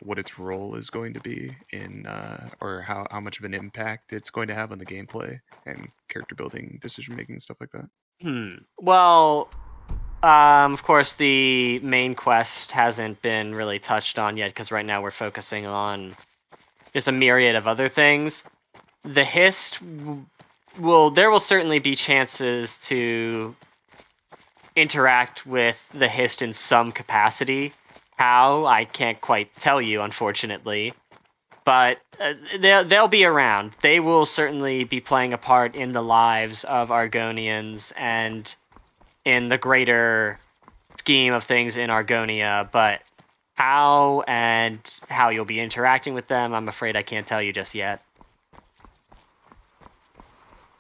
what its role is going to be in, or how much of an impact it's going to have on the gameplay and character building, decision making, stuff like that. Well, of course, the main quest hasn't been really touched on yet, because right now we're focusing on just a myriad of other things. The Hist, there will certainly be chances to interact with the Hist in some capacity. How, I can't quite tell you, unfortunately. But they'll be around. They will certainly be playing a part in the lives of Argonians and in the greater scheme of things in Argonia. But how you'll be interacting with them, I'm afraid I can't tell you just yet.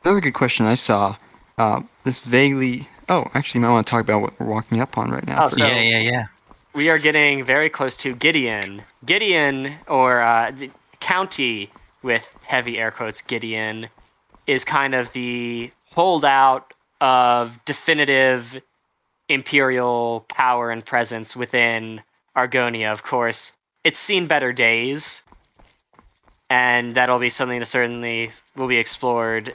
Another good question I saw, this vaguely... Oh, actually, you might want to talk about what we're walking up on right now. Yeah. We are getting very close to Gideon. Gideon, or the county with heavy air quotes, Gideon, is kind of the holdout of definitive imperial power and presence within Argonia. Of course, it's seen better days, and that'll be something that certainly will be explored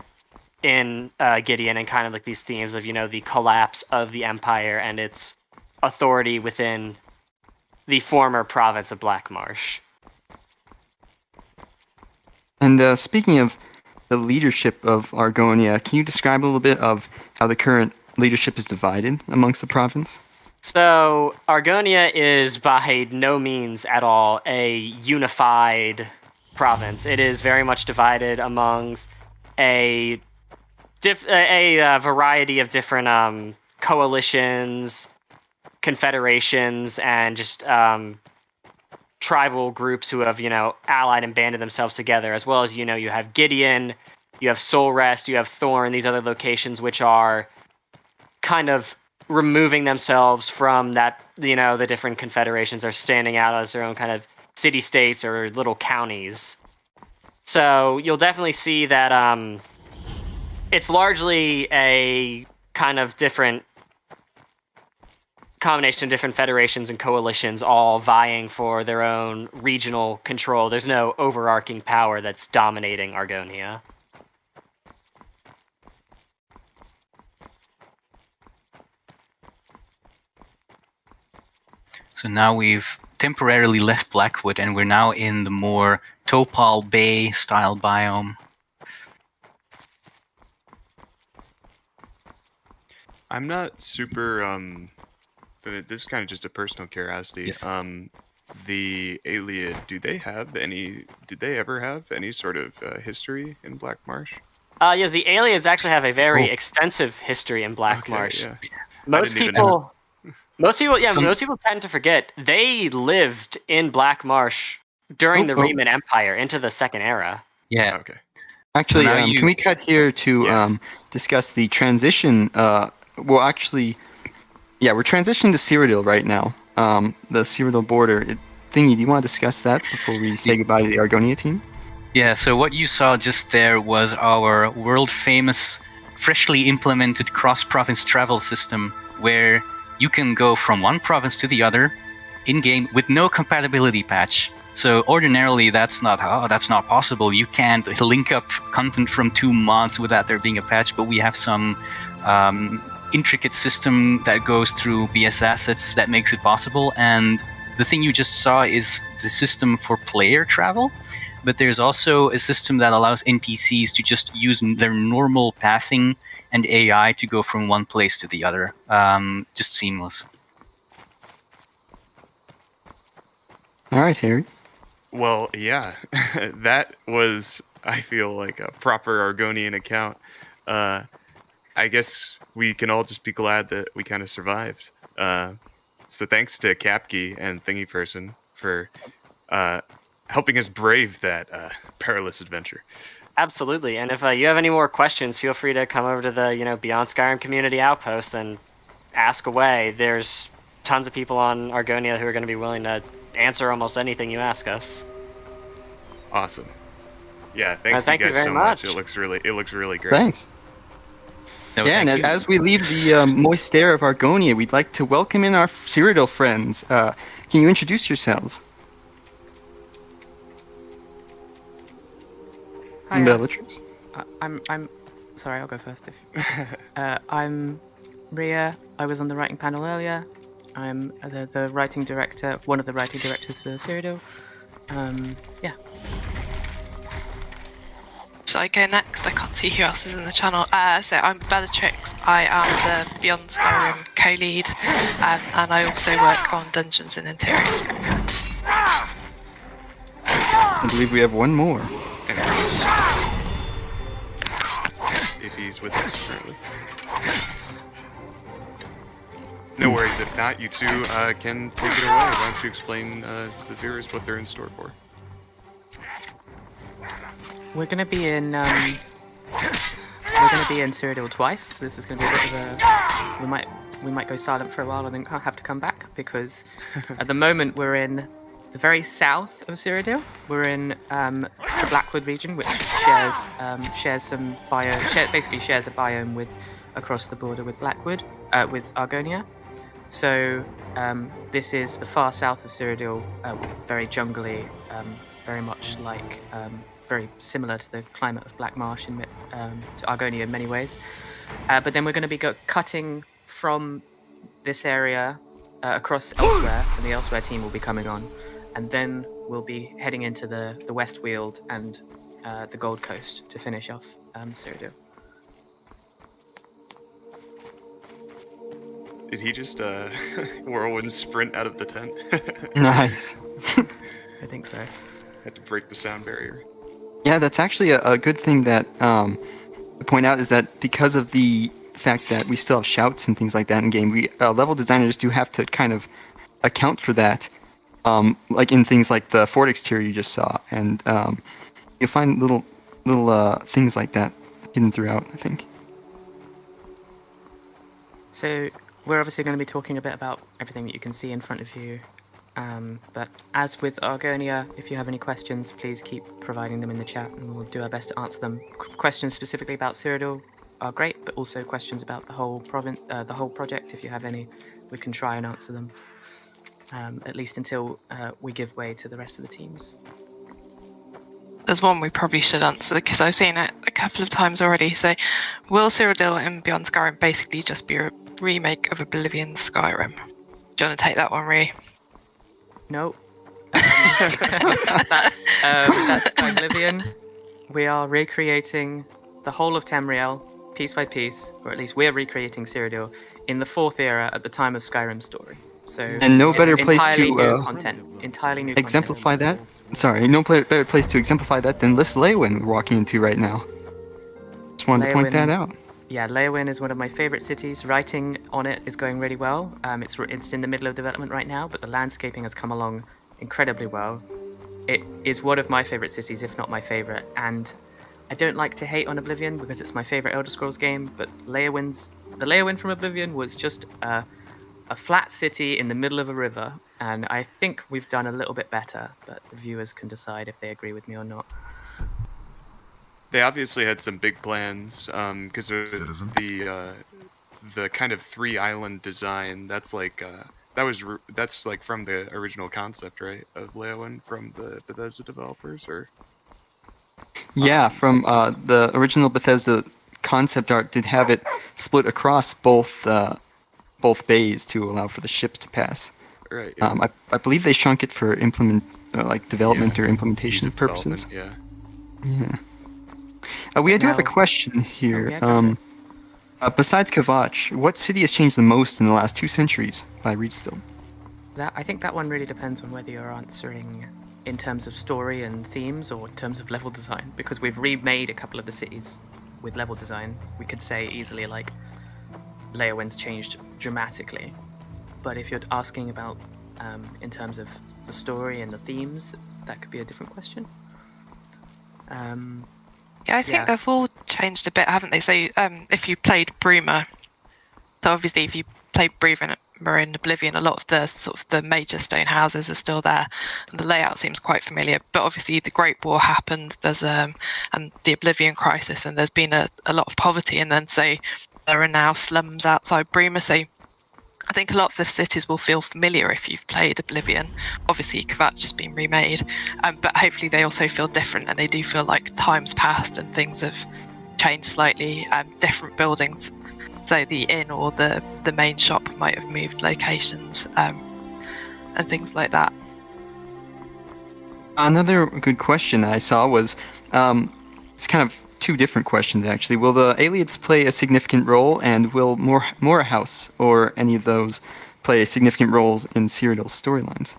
in Gideon, and kind of like these themes of, the collapse of the empire and its authority within the former province of Blackmarsh. And speaking of the leadership of Argonia, can you describe a little bit of how the current leadership is divided amongst the province? So, Argonia is by no means at all a unified province. It is very much divided amongst a variety of different coalitions, confederations, and just tribal groups who have, allied and banded themselves together, as well as, you have Gideon, you have Soul Rest, you have Thorn, these other locations which are kind of removing themselves from that, the different confederations are standing out as their own kind of city-states or little counties. So you'll definitely see that it's largely a kind of different combination of different federations and coalitions all vying for their own regional control. There's no overarching power that's dominating Argonia. So now we've temporarily left Blackwood, and we're now in the more Topal Bay style biome. I'm not super but this is kind of just a personal curiosity. Yes. The Ayleid, did they ever have any sort of history in Blackmarsh? Yes, the Ayleids actually have a very extensive history in Blackmarsh. Okay, yeah. Most people tend to forget they lived in Blackmarsh during the Riemann Empire into the Second Era. Yeah. Okay. Actually, can we cut here to discuss the transition? We're transitioning to Cyrodiil right now. The Cyrodiil border. Thingy, do you want to discuss that before we say goodbye to the Argonia team? Yeah, so what you saw just there was our world-famous, freshly implemented cross-province travel system, where you can go from one province to the other in-game with no compatibility patch. So ordinarily that's not possible. You can't link up content from two mods without there being a patch, but we have some intricate system that goes through BS assets that makes it possible. And the thing you just saw is the system for player travel, but there's also a system that allows NPCs to just use their normal pathing and AI to go from one place to the other. Just seamless. All right, Harry. Well, yeah, that was, I feel like, a proper Argonian account. I guess we can all just be glad that we kind of survived. So thanks to Capkey and Thingy Person for helping us brave that perilous adventure. Absolutely, and if you have any more questions, feel free to come over to the Beyond Skyrim community outpost and ask away. There's tons of people on Argonia who are going to be willing to answer almost anything you ask us. Awesome. Yeah, thanks thank you you guys very so much. much. It looks really great. Thanks. Yeah, and as we leave the moist air of Argonia, we'd like to welcome in our Cyrodiil friends. Can you introduce yourselves? Hi, Bellatrix. I'm sorry, I'll go first. I'm Ria. I was on the writing panel earlier. I'm the writing director, one of the writing directors for Cyrodiil. Yeah. Shall I go next? I can't see who else is in the channel. So I'm Bellatrix. I am the Beyond Skyrim co-lead, and I also work on Dungeons and Interiors. I believe we have one more. If he's with us currently. No worries, if not, you two can take it away. Why don't you explain to the viewers what they're in store for? We're gonna be in Cyrodiil twice. So this is gonna be a bit of a we might go silent for a while and then have to come back because at the moment we're in the very south of Cyrodiil. We're in the Blackwood region, which shares some basically shares a biome with across the border with Blackwood with Argonia. So this is the far south of Cyrodiil, very jungly, very much like very similar to the climate of Black Marsh to Argonia in many ways. But then we're going to be cutting from this area across elsewhere, and the elsewhere team will be coming on, and then we'll be heading into the West Weald and the Gold Coast to finish off Cyrodiil. Did he just whirlwind sprint out of the tent? Nice. I think so. Had to break the sound barrier. Yeah, that's actually a good thing that to point out is that because of the fact that we still have shouts and things like that in game, we level designers do have to kind of account for that, like in things like the fort exterior you just saw, and you'll find little things like that hidden throughout, I think. So we're obviously going to be talking a bit about everything that you can see in front of you. But as with Argonia, if you have any questions, please keep providing them in the chat and we'll do our best to answer them. Questions specifically about Cyrodiil are great, but also questions about the whole project, if you have any, we can try and answer them, at least until we give way to the rest of the teams. There's one we probably should answer because I've seen it a couple of times already. So, will Cyrodiil and Beyond Skyrim basically just be a remake of Oblivion Skyrim? Do you want to take that one, Ree? No. That's Skyblivion. We are recreating the whole of Tamriel, piece by piece, or at least we're recreating Cyrodiil in the 4th era at the time of Skyrim's story. So and no better place entirely to new content, entirely new exemplify that. Sorry, no better place to exemplify that than this Leywin we're walking into right now. Just wanted to point that out. Yeah, Leywin is one of my favorite cities. Writing on it is going really well. It's in the middle of development right now, but the landscaping has come along incredibly well. It is one of my favorite cities, if not my favorite. And I don't like to hate on Oblivion because it's my favorite Elder Scrolls game, but the Leywin from Oblivion was just a flat city in the middle of a river, and I think we've done a little bit better, but the viewers can decide if they agree with me or not. They obviously had some big plans, because the kind of 3-island design. That's like that's like from the original concept, right, of Leywin from the Bethesda developers, or? Yeah, from the original Bethesda concept art did have it split across both bays to allow for the ships to pass. Right. Yeah. I believe they shrunk it for development or implementation purposes. Yeah. Yeah. We do have a question here. Besides Kavach, what city has changed the most in the last 2 centuries by Reedstill? I think that one really depends on whether you're answering in terms of story and themes or in terms of level design, because we've remade a couple of the cities with level design. We could say easily like Leowind's changed dramatically, but if you're asking about in terms of the story and the themes, that could be a different question. Yeah, I think they've all changed a bit, haven't they? So if you played Bruma, so obviously if you played Bruma in Oblivion, a lot of the sort of the major stone houses are still there, and the layout seems quite familiar. But obviously the Great War happened, there's and the Oblivion crisis, and there's been a lot of poverty, and then so there are now slums outside Bruma. So I think a lot of the cities will feel familiar if you've played Oblivion. Obviously, Kavach has been remade, but hopefully they also feel different, and they do feel like time's passed and things have changed slightly. Different buildings, so the inn or the main shop might have moved locations, and things like that. Another good question I saw was, it's kind of 2 different questions actually. Will the Aliads play a significant role, and will Mora House or any of those play significant roles in Cyrodiil's storylines?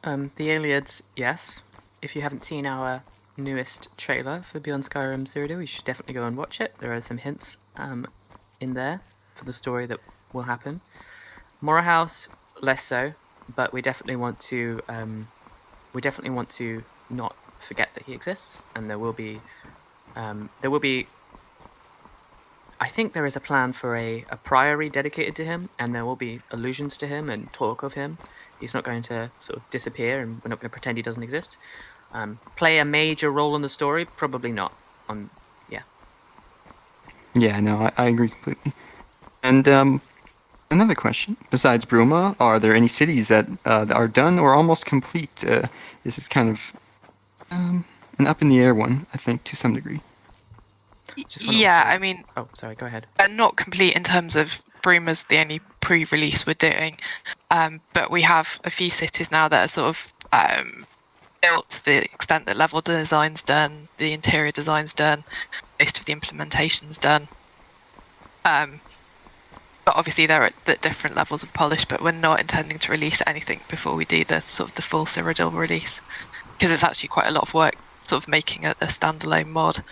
The Aliads, yes. If you haven't seen our newest trailer for Beyond Skyrim Cyrodiil, you should definitely go and watch it. There are some hints in there for the story that will happen. Mora House, less so, but we definitely want to not forget that he exists, and there will be I think there is a plan for a priory dedicated to him, and there will be allusions to him and talk of him. He's not going to sort of disappear, and we're not going to pretend he doesn't exist. Play a major role in the story? Probably not. Yeah, no, I agree completely. And another question. Besides Bruma, are there any cities that are done or almost complete? This is kind of an up in the air one, I think, to some degree. Yeah, I mean... Oh, sorry, go ahead. Not complete in terms of Bruma's the only pre-release we're doing, but we have a few cities now that are sort of built to the extent that level design's done, the interior design's done, most of the implementation's done. But obviously they're at different levels of polish, but we're not intending to release anything before we do the sort of the full Cyrodiil release, because it's actually quite a lot of work sort of making a standalone mod.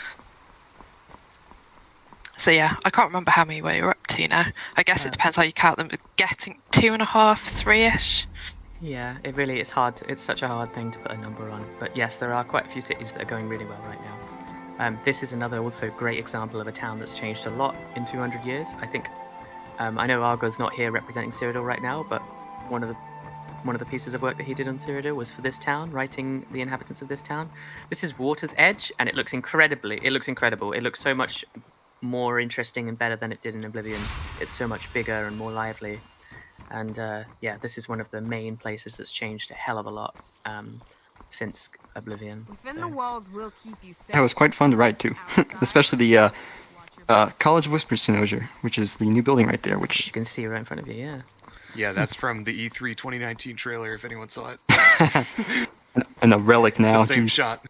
So yeah, I can't remember how many we're up to now. I guess it depends how you count them, but getting 2.5, 3-ish. Yeah, it really is hard. It's such a hard thing to put a number on. But yes, there are quite a few cities that are going really well right now. This is another also great example of a town that's changed a lot in 200 years. I think, I know Argo's not here representing Cyrodiil right now, but one of the pieces of work that he did on Cyrodiil was for this town, writing the inhabitants of this town. This is Water's Edge, and it looks incredible. It looks so much more interesting and better than it did in Oblivion. It's so much bigger and more lively. And yeah, this is one of the main places that's changed a hell of a lot since Oblivion. Within the walls will keep you safe. That was quite fun to write too, especially the College of Whispers Synosia, which is the new building right there, which you can see right in front of you. Yeah. Yeah, that's from the E3 2019 trailer. If anyone saw it. And a relic now. It's the same shot.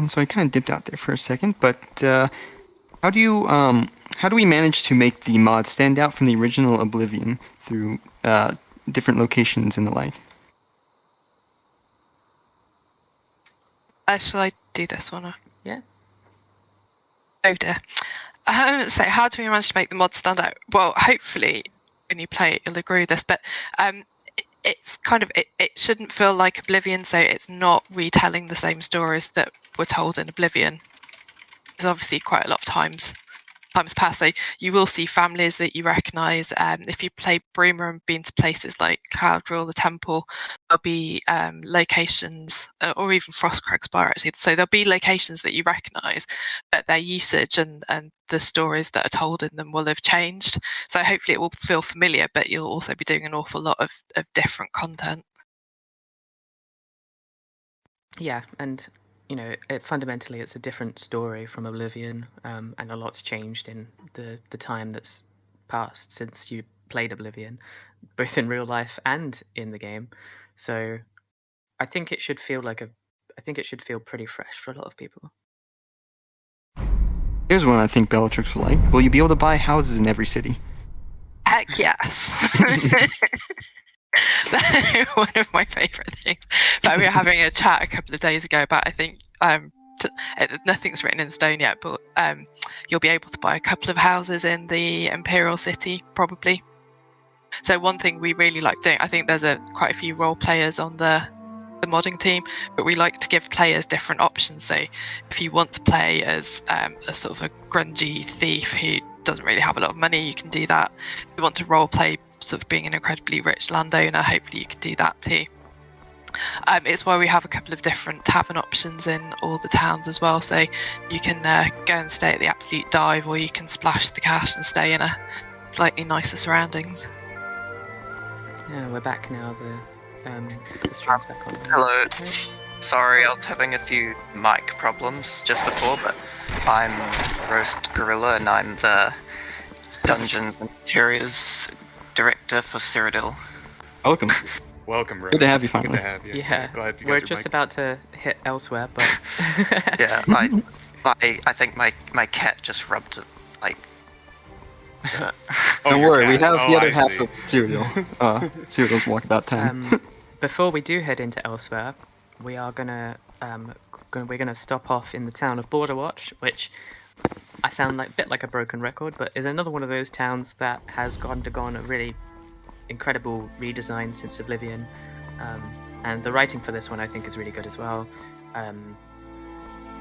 So I kind of dipped out there for a second, but how do we manage to make the mod stand out from the original Oblivion through different locations and the like? Shall I do this one? Yeah. Oh dear. So how do we manage to make the mod stand out? Well, hopefully when you play it, you'll agree with this, but it's kind of, it shouldn't feel like Oblivion, so it's not retelling the same stories that were told in Oblivion. There's obviously quite a lot of times passed, so you will see families that you recognise. If you play Bruma and been to places like Cloudrule, the Temple, there'll be locations, or even Frostcrag Spire actually, so there'll be locations that you recognise, but their usage and the stories that are told in them will have changed. So hopefully it will feel familiar, but you'll also be doing an awful lot of different content. Yeah, and you know, fundamentally it's a different story from Oblivion, and a lot's changed in the time that's passed since you played Oblivion, both in real life and in the game. So I think it should feel like I think it should feel pretty fresh for a lot of people. Here's one I think Bellatrix will like. Will you be able to buy houses in every city? Heck yes. One of my favourite things. But we were having a chat a couple of days ago about, I think, nothing's written in stone yet, but you'll be able to buy a couple of houses in the Imperial City, probably. So one thing we really like doing, I think there's quite a few role players on the modding team, but we like to give players different options. So if you want to play as a sort of a grungy thief who doesn't really have a lot of money, you can do that. If you want to role play sort of being an incredibly rich landowner, hopefully you can do that too. It's why we have a couple of different tavern options in all the towns as well, so you can go and stay at the Absolute Dive, or you can splash the cash and stay in a slightly nicer surroundings. Yeah, we're back now. The stream's back on. Hello. Sorry, I was having a few mic problems just before, but I'm Roast Gorilla and I'm the Dungeons and Interiors Director for Cyrodiil. Welcome. Welcome, Roast. Good to have you finally. Good to have you. Yeah, Glad you got we're your just mic. about to hit elsewhere, but Yeah, I think my cat just rubbed it, like... Don't worry, we have the other I half see. of Cyrodiil. Cyrodiil's Walkabout 10. before we do head into elsewhere, we are gonna stop off in the town of Borderwatch, which I sound like a bit like a broken record, but is another one of those towns that has undergone a really incredible redesign since Oblivion, and the writing for this one I think is really good as well.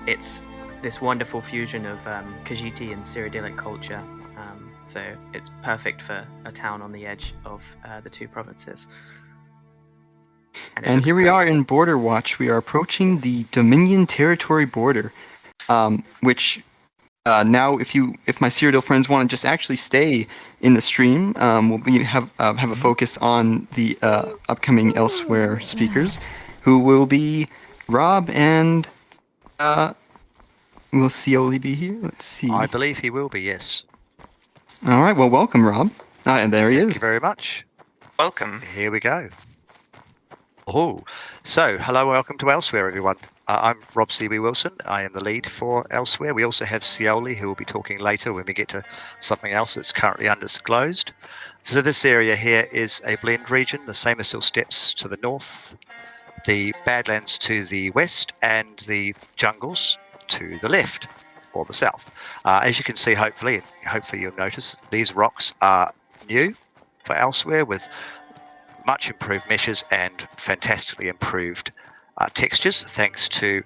It's this wonderful fusion of Khajiiti and Cyrodiilic culture, so it's perfect for a town on the edge of the two provinces. And here we are in Border Watch. We are approaching the Dominion territory border, which now, if my Cyrodiil friends want to just actually stay in the stream, we'll have a focus on the upcoming Elsewhere speakers, who will be Rob and will Scioli be here? Let's see. I believe he will be, yes. All right. Well, welcome, Rob. And there he is. Thank you very much. Welcome. Here we go. Oh, so hello, welcome to Elsewhere, everyone. I'm Rob C.B. Wilson. I am the lead for Elsewhere. We also have Scioli, who will be talking later when we get to something else that's currently undisclosed. So this area here is a blend region, the same as Sill Steppes to the north, the Badlands to the west, and the jungles to the left, or the south. As you can see, hopefully you'll notice, these rocks are new for Elsewhere, with much improved meshes and fantastically improved textures, thanks to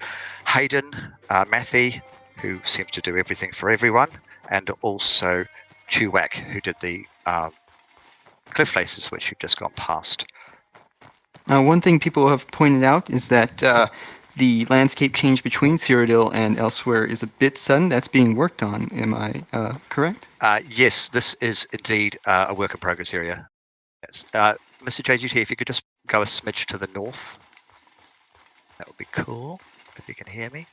Hayden Matthey, who seems to do everything for everyone, and also Chewak, who did the cliff faces, which you've just gone past. One thing people have pointed out is that the landscape change between Cyrodiil and Elsewhere is a bit sudden. That's being worked on. Am I correct? Yes, this is indeed a work in progress area. Yes. Mr. JGT, if you could just go a smidge to the north, that would be cool, if you can hear me.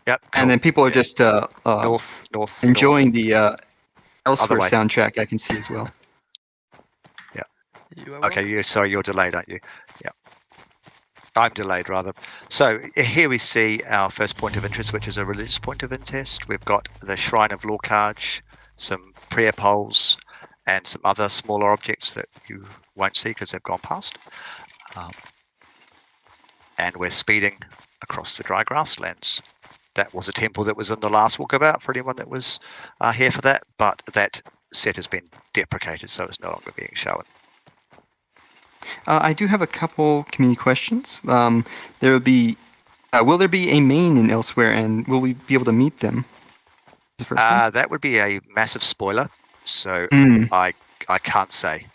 Yep. Cool. And then people are just north, enjoying the Elsewhere way. soundtrack, I can see as well. Yeah. Okay, you're delayed, aren't you? Yeah. I'm delayed, rather. So here we see our first point of interest, which is a religious point of interest. We've got the Shrine of Lorcarge, some prayer poles, and some other smaller objects that you won't see because they've gone past. And we're speeding across the dry grasslands. That was a temple that was in the last Walkabout for anyone that was here for that, but that set has been deprecated, so it's no longer being shown. I do have a couple community questions. Will there be a main in Elsewhere, and will we be able to meet them? The first one? That would be a massive spoiler, so I can't say.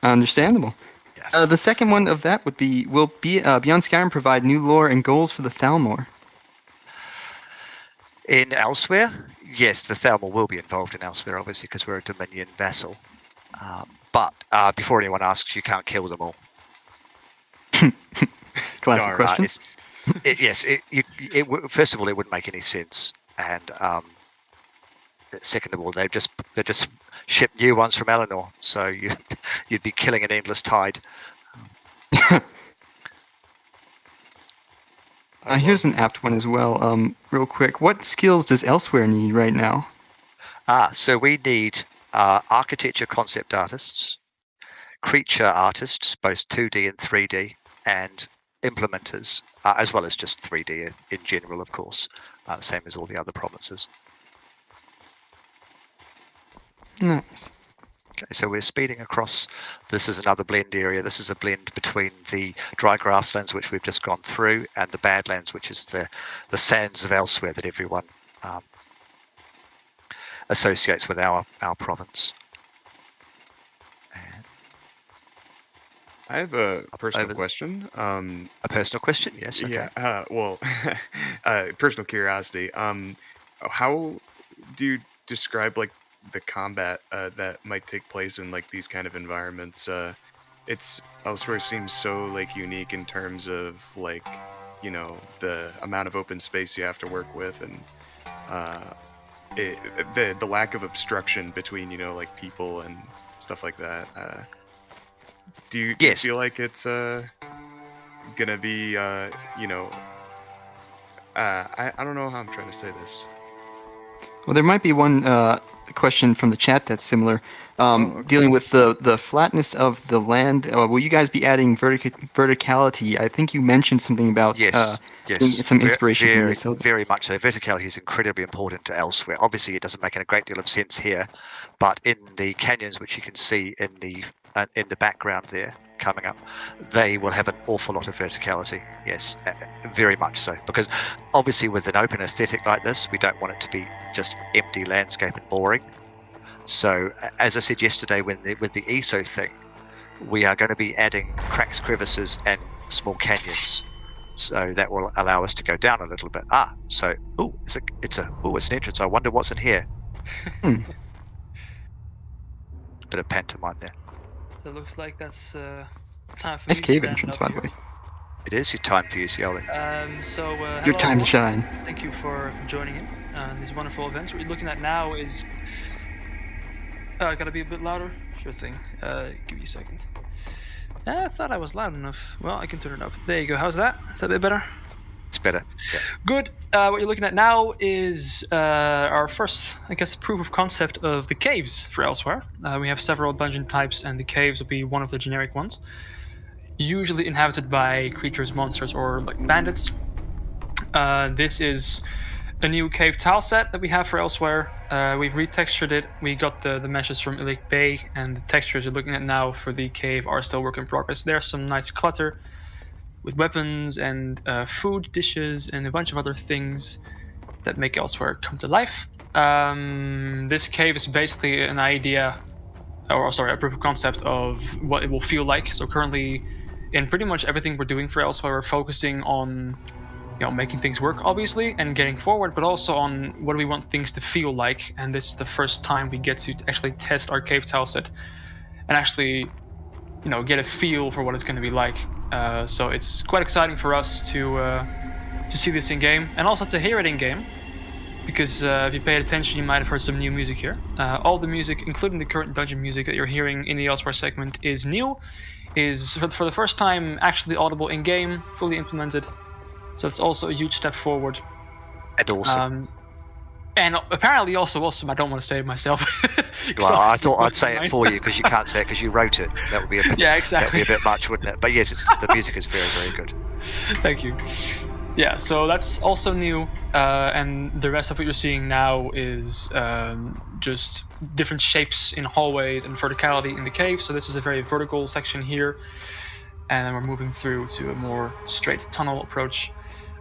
Understandable. Yes. The second one of that would be, will Beyond Skyrim provide new lore and goals for the Thalmor? In Elsewhere, yes, the Thalmor will be involved in Elsewhere, obviously, because we're a Dominion vassal. But before anyone asks, you can't kill them all. Classic question. Yes. First of all, it wouldn't make any sense, and second of all, they just ship new ones from Eleanor, so you'd be killing an endless tide. Here's an apt one as well. Real quick, what skills does Elsewhere need right now? So we need architecture concept artists, creature artists, both 2D and 3D, and implementers, as well as just 3D in general, of course, same as all the other provinces. Nice. Okay, so we're speeding across. This is another blend area. This is a blend between the dry grasslands, which we've just gone through, and the badlands, which is the sands of Elsewhere that everyone associates with our province. And I have a personal question. A personal question? Yes. Okay. Yeah. Well, personal curiosity. How do you describe like the combat that might take place in like these kind of environments? It's Elsewhere seems so like unique in terms of like, you know, the amount of open space you have to work with, and the lack of obstruction between, you know, like people and stuff like that. Do you feel like it's gonna be you know, I don't know how I'm trying to say this. Well, there might be one question from the chat that's similar, dealing with the flatness of the land. Will you guys be adding verticality? I think you mentioned something about yes. some inspiration from Very, this. So very much so. Verticality is incredibly important to Elsewhere. Obviously, it doesn't make a great deal of sense here, but in the canyons, which you can see in the background there, coming up, they will have an awful lot of verticality. Yes, very much so. Because obviously, with an open aesthetic like this, we don't want it to be just empty landscape and boring. So, as I said yesterday, with the ESO thing, we are going to be adding cracks, crevices, and small canyons. So that will allow us to go down a little bit. So it's an entrance. I wonder what's in here. Bit of pantomime there. It looks like that's time for nice me to cave stand entrance, up by the here. way. It is your time for you, Skywind. Your Hello, time to everyone. shine. Thank you for joining in these wonderful events. What you're looking at now is... I gotta be a bit louder? Sure thing. Give me a second. I thought I was loud enough. Well, I can turn it up. There you go. How's that? Is that a bit better? It's better. Yeah. Good. What you're looking at now is our first, I guess, proof of concept of the caves for Elsewhere. We have several dungeon types, and the caves will be one of the generic ones. Usually inhabited by creatures, monsters, or like bandits. This is a new cave tile set that we have for Elsewhere. We've retextured it. We got the meshes from Illic Bay, and the textures you're looking at now for the cave are still work in progress. There's some nice clutter with weapons and food dishes and a bunch of other things that make Elsewhere come to life. This cave is basically an idea, or sorry, a proof of concept of what it will feel like. So currently, in pretty much everything we're doing for Elsewhere, we're focusing on, you know, making things work, obviously, and getting forward, but also on what do we want things to feel like. And this is the first time we get to actually test our cave tile set and actually, you know, get a feel for what it's going to be like. So it's quite exciting for us to see this in game, and also to hear it in game, because if you paid attention, you might have heard some new music here. All the music, including the current dungeon music that you're hearing in the Elsewhere segment, is new, is for the first time actually audible in game, fully implemented. So it's also a huge step forward. And awesome. And apparently also awesome. I don't want to say it myself. Well, I thought I'd say it for you because you can't say it because you wrote it. That would be a bit, yeah, exactly. That would be a bit much, wouldn't it? But yes, the music is very, very good. Thank you. Yeah, so that's also new, and the rest of what you're seeing now is just different shapes in hallways and verticality in the cave. So this is a very vertical section here, and then we're moving through to a more straight tunnel approach.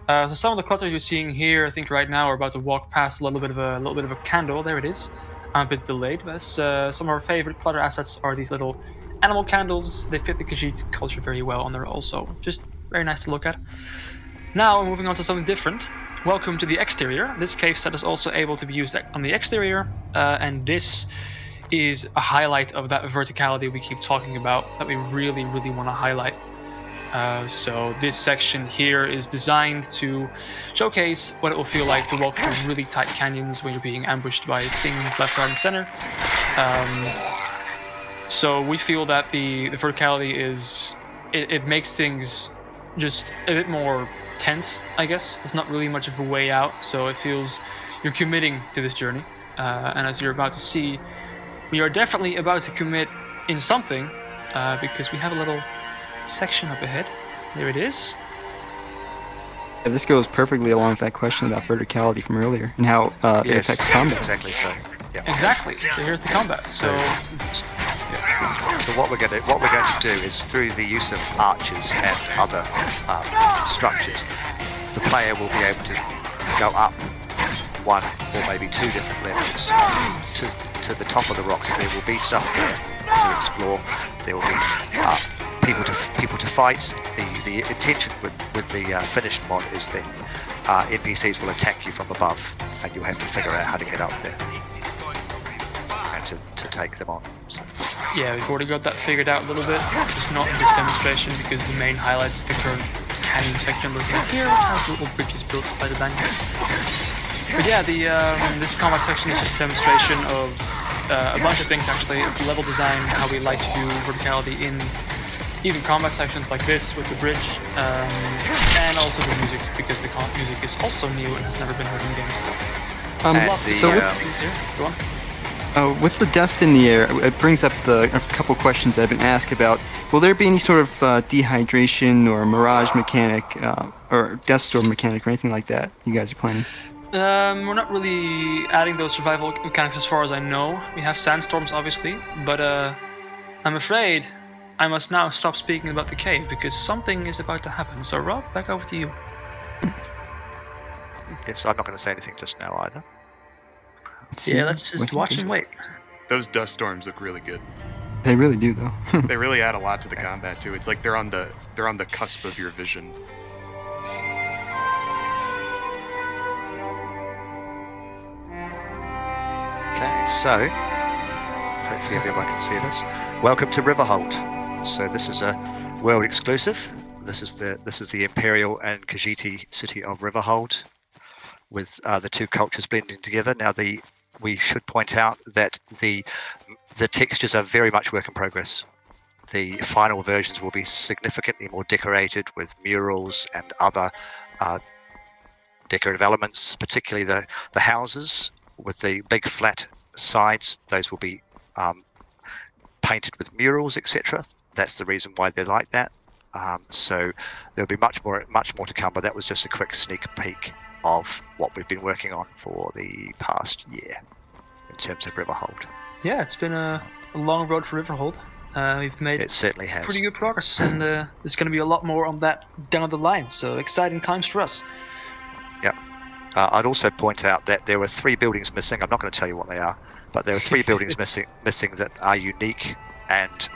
So some of the clutter you're seeing here, I think right now we're about to walk past a little bit of a candle. There it is. I'm a bit delayed, but some of our favorite clutter assets are these little animal candles. They fit the Khajiit culture very well, and they're also just very nice to look at. Now we're moving on to something different. Welcome to the exterior. This cave set is also able to be used on the exterior, and this is a highlight of that verticality we keep talking about that we really, really want to highlight. So this section here is designed to showcase what it will feel like to walk through really tight canyons when you're being ambushed by things left, right, and center. So we feel that the verticality is, it makes things just a bit more tense, I guess. There's not really much of a way out, so it feels you're committing to this journey. And as you're about to see, we are definitely about to commit in something, because we have a little section up ahead. There it is. Yeah, this goes perfectly along with that question about verticality from earlier and how it affects combat. Exactly so. Yeah. Exactly. So here's the combat. So what we're going to do is, through the use of archers and other structures, the player will be able to go up one or maybe two different levels to the top of the rocks. There will be stuff there to explore. There will be people to fight. The intention with the finished mod is that NPCs will attack you from above, and you'll have to figure out how to get up there and to take them on. So. Yeah, we've already got that figured out a little bit, just not in this demonstration because the main highlights the current canyon section looking here, which has little bridges built by the banks. But yeah, this combat section is just a demonstration of a bunch of things actually, level design, how we like to do verticality in even combat sections like this with the bridge, and also the music, because the music is also new and has never been heard in the game. Go on. With the dust in the air, it brings up a couple questions that have been asked about. Will there be any sort of dehydration or mirage mechanic or dust storm mechanic or anything like that you guys are planning? We're not really adding those survival mechanics as far as I know. We have sandstorms, obviously, but I'm afraid I must now stop speaking about the cave because something is about to happen. So, Rob, back over to you. Yes, I'm not going to say anything just now either. Yeah, let's just watch and wait. Those dust storms look really good. They really do, though. They really add a lot to the combat too. It's like they're on the cusp of your vision. Okay, so hopefully everyone can see this. Welcome to Riverhold. So this is a world exclusive. This is the Imperial and Khajiit city of Riverhold, with the two cultures blending together. Now we should point out that the textures are very much work in progress. The final versions will be significantly more decorated with murals and other decorative elements, particularly the houses with the big flat sides. Those will be painted with murals, etc. That's the reason why they're like that. So there'll be much more to come, but that was just a quick sneak peek of what we've been working on for the past year in terms of Riverhold. Yeah, it's been a long road for Riverhold. We've made it certainly has pretty good progress, and there's going to be a lot more on that down the line. So exciting times for us. Yeah. I'd also point out that there were 3 buildings missing. I'm not going to tell you what they are, but there are 3 buildings missing that are unique and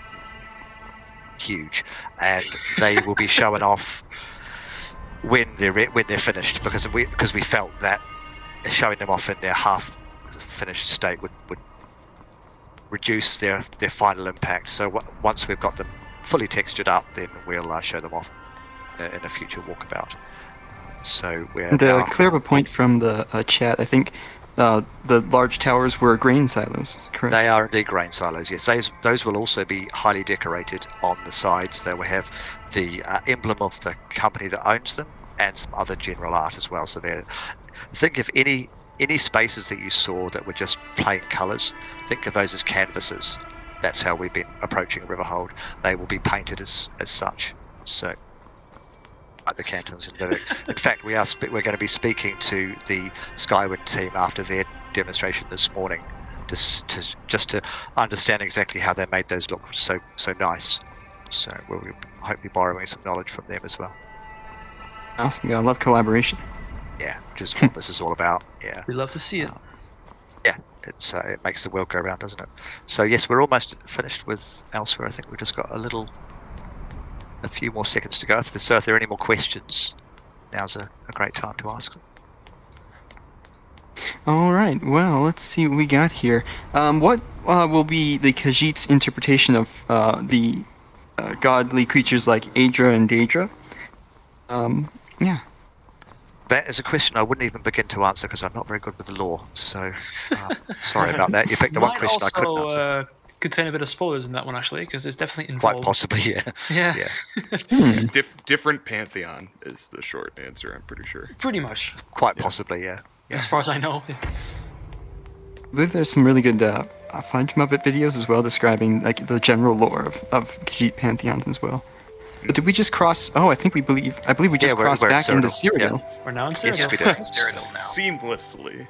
huge, and they will be showing off when they're finished, because we felt that showing them off in their half finished state would reduce their final impact. So once we've got them fully textured up, then we'll show them off in a future walkabout. So we're to clear up a point from the chat, I think the large towers were grain silos, correct? They are indeed grain silos, yes. Those will also be highly decorated on the sides. They will have the emblem of the company that owns them and some other general art as well. So think of any spaces that you saw that were just plain colours, think of those as canvases. That's how we've been approaching Riverhold. They will be painted as such. So like the cantons in Vivec. In fact, we're going to be speaking to the Skywind team after their demonstration this morning, just to understand exactly how they made those look so nice. So we'll be hopefully borrowing some knowledge from them as well. Awesome. Yeah, I love collaboration. Yeah, which is what this is all about. Yeah, we love to see it. Yeah, it makes the world go round, doesn't it? So yes, we're almost finished with Elsewhere. I think we've just got a few more seconds to go. If there are any more questions, now's a great time to ask them. All right. Well, let's see what we got here. What will be the Khajiit's interpretation of the godly creatures like Aedra and Daedra? Yeah. That is a question I wouldn't even begin to answer because I'm not very good with the law. So sorry about that. You picked the one question I couldn't answer. contain a bit of spoilers in that one, actually, because it's definitely involved. Quite possibly, yeah. Yeah. Different pantheon is the short answer, I'm pretty sure. Pretty much. Quite possibly, yeah. As far as I know. Yeah. I believe there's some really good Fudge Muppet videos as well describing like the general lore of Khajiit pantheons as well. But did we just cross? Oh, I believe we just crossed back into Cyrodiil. Yeah. We're now in Cyrodiil. Yes, we did. Seamlessly.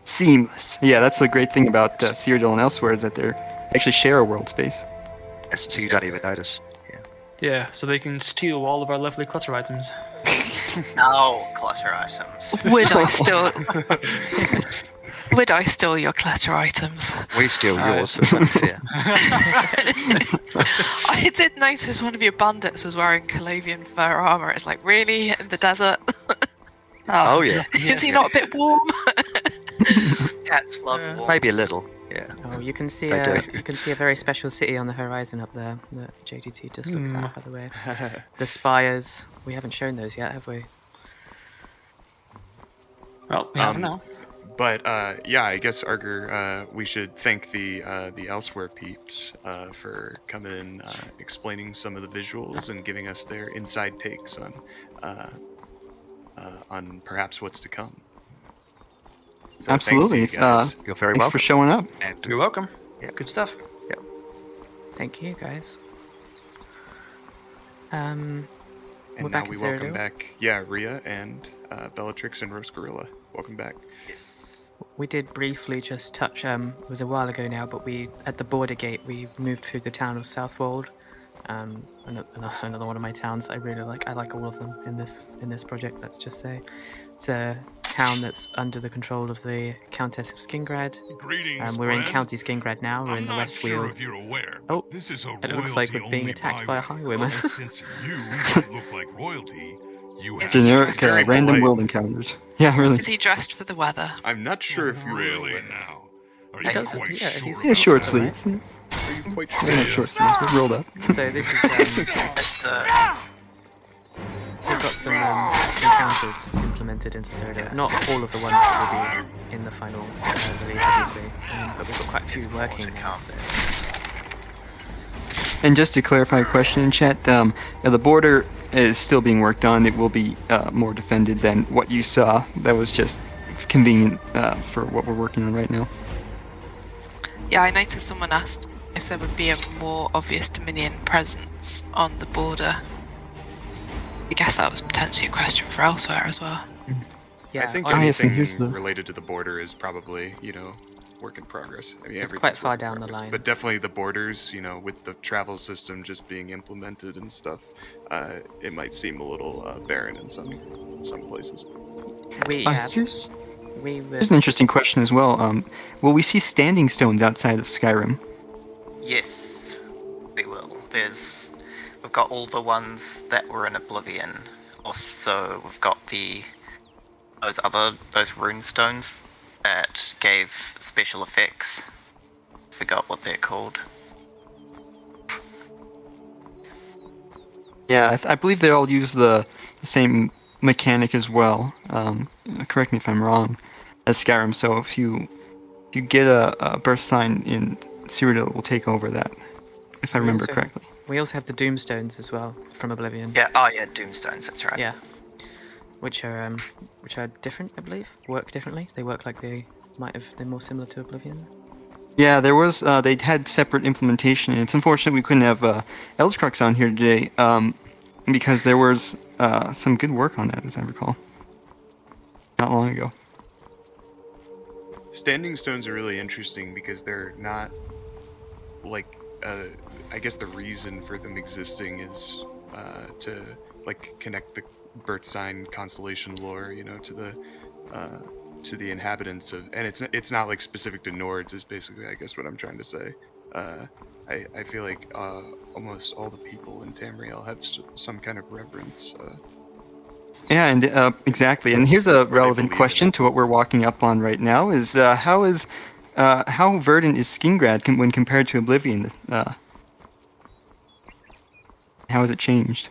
Seamless. Yeah, that's the great thing about Cyrodiil and elsewhere is that they actually share a world space. Yes, so you don't even notice. Yeah, so they can steal all of our lovely clutter items. No clutter items. Would I still? Would I steal your clutter items? We steal yours, so it's unfair. I did notice one of your bandits was wearing Calavian fur armor. It's like, really? In the desert? Oh, yeah. Is he not a bit warm? Cats love warm. Maybe a little, yeah. Oh, you can see They do. you can see a very special city on the horizon up there that JDT just looked at, by the way. The spires. We haven't shown those yet, have we? Well, we have now. But yeah, I guess Arger, we should thank the Elsewhere peeps for coming in, explaining some of the visuals and giving us their inside takes on perhaps what's to come. So Absolutely. thanks to you guys. You're very Thanks welcome. for showing up. And You're welcome. Yeah. Good stuff. Yeah. Thank you, guys. And we're now back we in welcome Cyrodiil. back, Rhea and Bellatrix and Roast Gorilla. Welcome back. We did briefly just touch. It was a while ago now, but we at the border gate we moved through the town of Southwold. Another one of my towns I really like. I like all of them in this project. Let's just say, it's a town that's under the control of the Countess of Skingrad. Greetings, We're in friend. County Skingrad now. We're I'm in the not West sure Weald. if you're aware. Oh, This is a it looks like we're being royalty-only attacked by a highwayman. And since you don't look like royalty, you have Generic to be random polite. world encounters. Yeah, really. Is he dressed for the weather? I'm not sure if you Really now. Are He you does, quite yeah, sure? he's- Yeah, short sleeves. Are you quite Yeah, sure? not short sleeves, but rolled up. So this is we've got some encounters implemented into Cyrodiil. Not all of the ones that will be in the final release, obviously, but we've got quite a few working now. So. And just to clarify a question in chat, the border is still being worked on. It will be more defended than what you saw. That was just convenient for what we're working on right now. Yeah, I noticed someone asked if there would be a more obvious Dominion presence on the border. I guess that was potentially a question for Elsewhere as well. Yeah, I think yes, and anything here's the- related to the border is probably, work in progress. I mean, It's everything's quite far work in down the progress. line. But definitely the borders, with the travel system just being implemented and stuff, it might seem a little barren in some places. Here's an interesting question as well. Will we see standing stones outside of Skyrim? Yes, we will. We've got all the ones that were in Oblivion. Also, we've got those rune stones that gave special effects. Forgot what they're called. Yeah, I believe they all use the same mechanic as well. Correct me if I'm wrong, as Skyrim. So if you get a birth sign in Cyrodiil, it will take over that, if I remember correctly. We also have the Doomstones as well from Oblivion. Yeah, Doomstones, that's right. Yeah, which are different, I believe. Work differently. They work like they might have. They're more similar to Oblivion. Yeah, there was. They had separate implementation, and it's unfortunate we couldn't have Elscrux on here today, because there was some good work on that, as I recall, not long ago. Standing stones are really interesting because they're not like. I guess the reason for them existing is to connect the birth sign constellation lore, to the inhabitants of, and it's not like specific to Nords is basically I guess what I'm trying to say. I feel like almost all the people in Tamriel have some kind of reverence. Yeah, and exactly. And here's a relevant question to what we're walking up on right now: is how verdant is Skingrad when compared to Oblivion? How has it changed?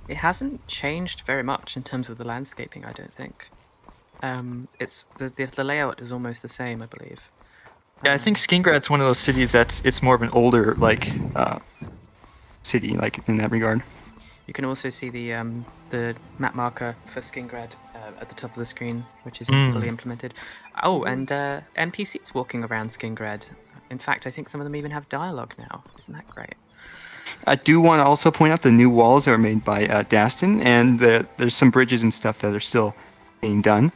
It hasn't changed very much in terms of the landscaping, I don't think. It's the layout is almost the same, I believe. Yeah, I think Skingrad's one of those cities it's more of an older city, like in that regard. You can also see the map marker for Skingrad at the top of the screen, which is fully implemented. Oh, and NPCs walking around Skingrad. In fact, I think some of them even have dialogue now. Isn't that great? I do want to also point out the new walls are made by Dastin, and there's some bridges and stuff that are still being done.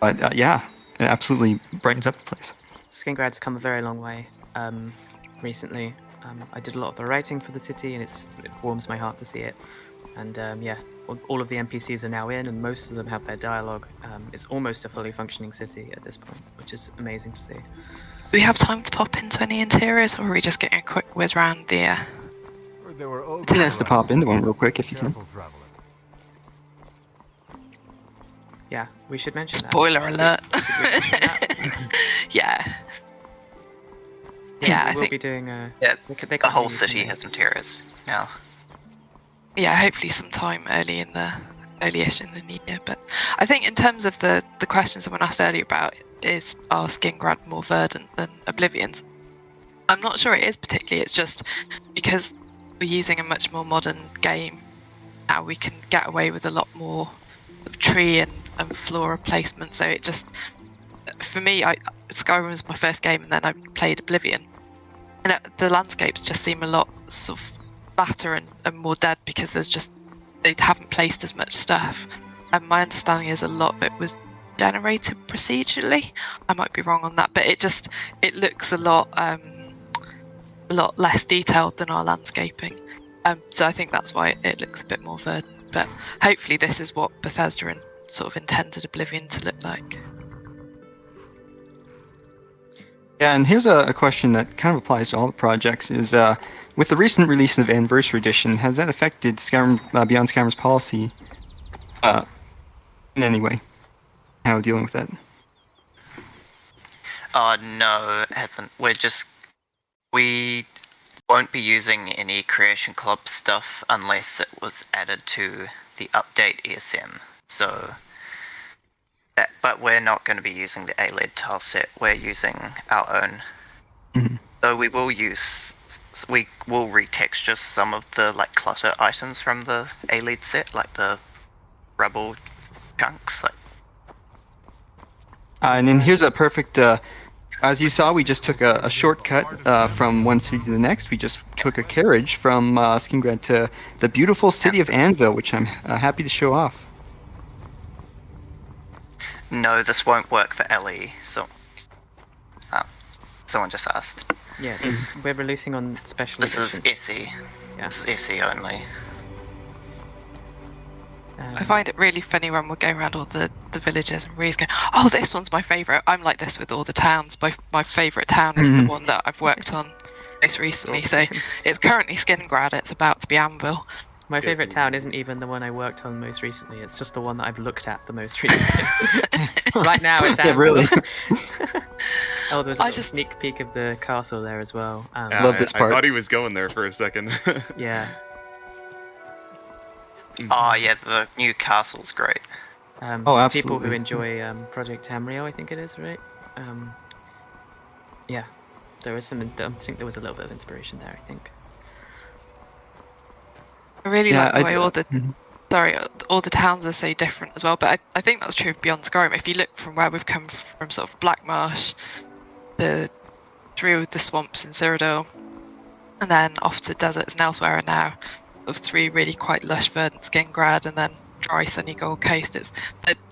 But yeah, it absolutely brightens up the place. Skingrad's come a very long way recently. I did a lot of the writing for the city, and it warms my heart to see it. And yeah, all of the NPCs are now in, and most of them have their dialogue. It's almost a fully functioning city at this point, which is amazing to see. Do we have time to pop into any interiors, or are we just getting a quick whiz round the It'd be nice to pop into one real quick if you can. Yeah, we should mention Spoiler alert. Yeah. Yeah, we'll be doing the whole city has interiors now. Yeah, hopefully sometime early-ish in the new year. But I think in terms of the question someone asked earlier about are Skingrad more verdant than Oblivion's? I'm not sure it is particularly. It's just because we're using a much more modern game now, we can get away with a lot more of tree and flora placement. So it just, for me, Skyrim was my first game, and then I played Oblivion, and the landscapes just seem a lot sort of flatter and more dead because they haven't placed as much stuff. And my understanding is a lot of it was generated procedurally. I might be wrong on that, but it looks a lot less detailed than our landscaping. So I think that's why it looks a bit more verdant. But hopefully this is what Bethesda sort of intended Oblivion to look like. Yeah, and here's a question that kind of applies to all the projects, is with the recent release of Anniversary Edition, has that affected Skyrim, Beyond Skyrim's policy in any way? How dealing with that? No, it hasn't. We won't be using any Creation Club stuff unless it was added to the update ESM. But we're not going to be using the ALED tile set. We're using our own. Mm-hmm. Though we will retexture some of the clutter items from the ALED set, like the rubble chunks. And then here's a perfect. As you saw, we just took a shortcut from one city to the next. We just took a carriage from Skingrad to the beautiful city of Anvil, which I'm happy to show off. No, this won't work for LE, so... someone just asked. Yeah, we're releasing on special This edition. is SE. Yeah. It's SE only. I find it really funny when we're going around all the villages and Ree's going, oh, this one's my favourite. I'm like this with all the towns. My favourite town is the one that I've worked on most recently. So it's currently Skingrad, it's about to be Anvil. My favourite town isn't even the one I worked on most recently, it's just the one that I've looked at the most recently. Right now it's Anvil. Yeah, really. Oh, there's a little sneak peek of the castle there as well. Love this part. I thought he was going there for a second. Yeah. Oh yeah, the new castle's great. Absolutely. People who enjoy Project Tamriel, I think it is, right? Yeah, there was I think there was a little bit of inspiration there, I think. I really like the way all the towns are so different as well, but I think that's true of Beyond Skyrim. If you look from where we've come from, sort of Black Marsh, through the swamps in Cyrodiil, and then off to deserts and elsewhere, and now of 3 really quite lush verdant Skingrad, and then dry sunny Gold Coast.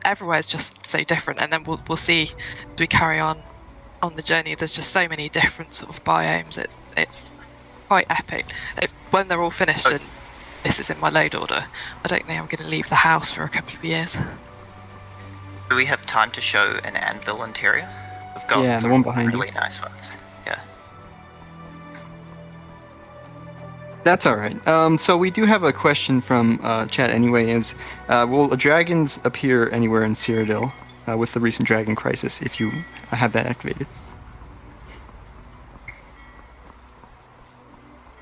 Everywhere's just so different, and then we'll see as we carry on the journey. There's just so many different sort of biomes. It's quite epic. When they're all finished, and this is in my load order, I don't think I'm going to leave the house for a couple of years. Do we have time to show an anvil interior? We've got the one behind really you. nice ones. Yeah. That's all right. So we do have a question from chat anyway. Is will dragons appear anywhere in Cyrodiil with the recent dragon crisis if you have that activated?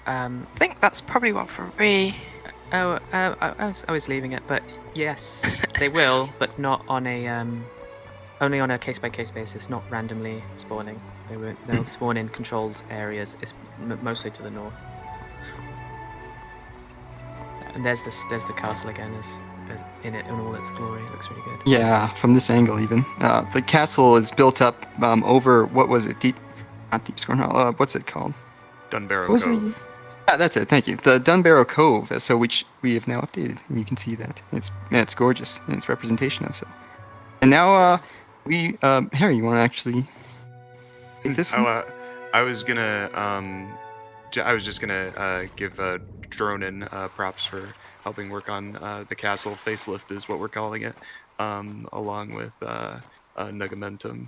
I think that's probably one for Ree. I was leaving it, but yes, they will, but not on a only on a case-by-case basis, not randomly spawning. They'll spawn in controlled areas, mostly to the north. And there's the castle again, in all its glory. It looks really good. Yeah, from this angle even. The castle is built up over, what was it? Not Deep Scorn Hall. What's it called? Dunbarrow What was Cove. Yeah, that's it. Thank you. The Dunbarrow Cove, so which we have now updated, and you can see that it's gorgeous in its representation of so. And now Harry, you want to actually take this one? I was just gonna give Dronin props for helping work on the castle facelift, is what we're calling it, along with Nugamentum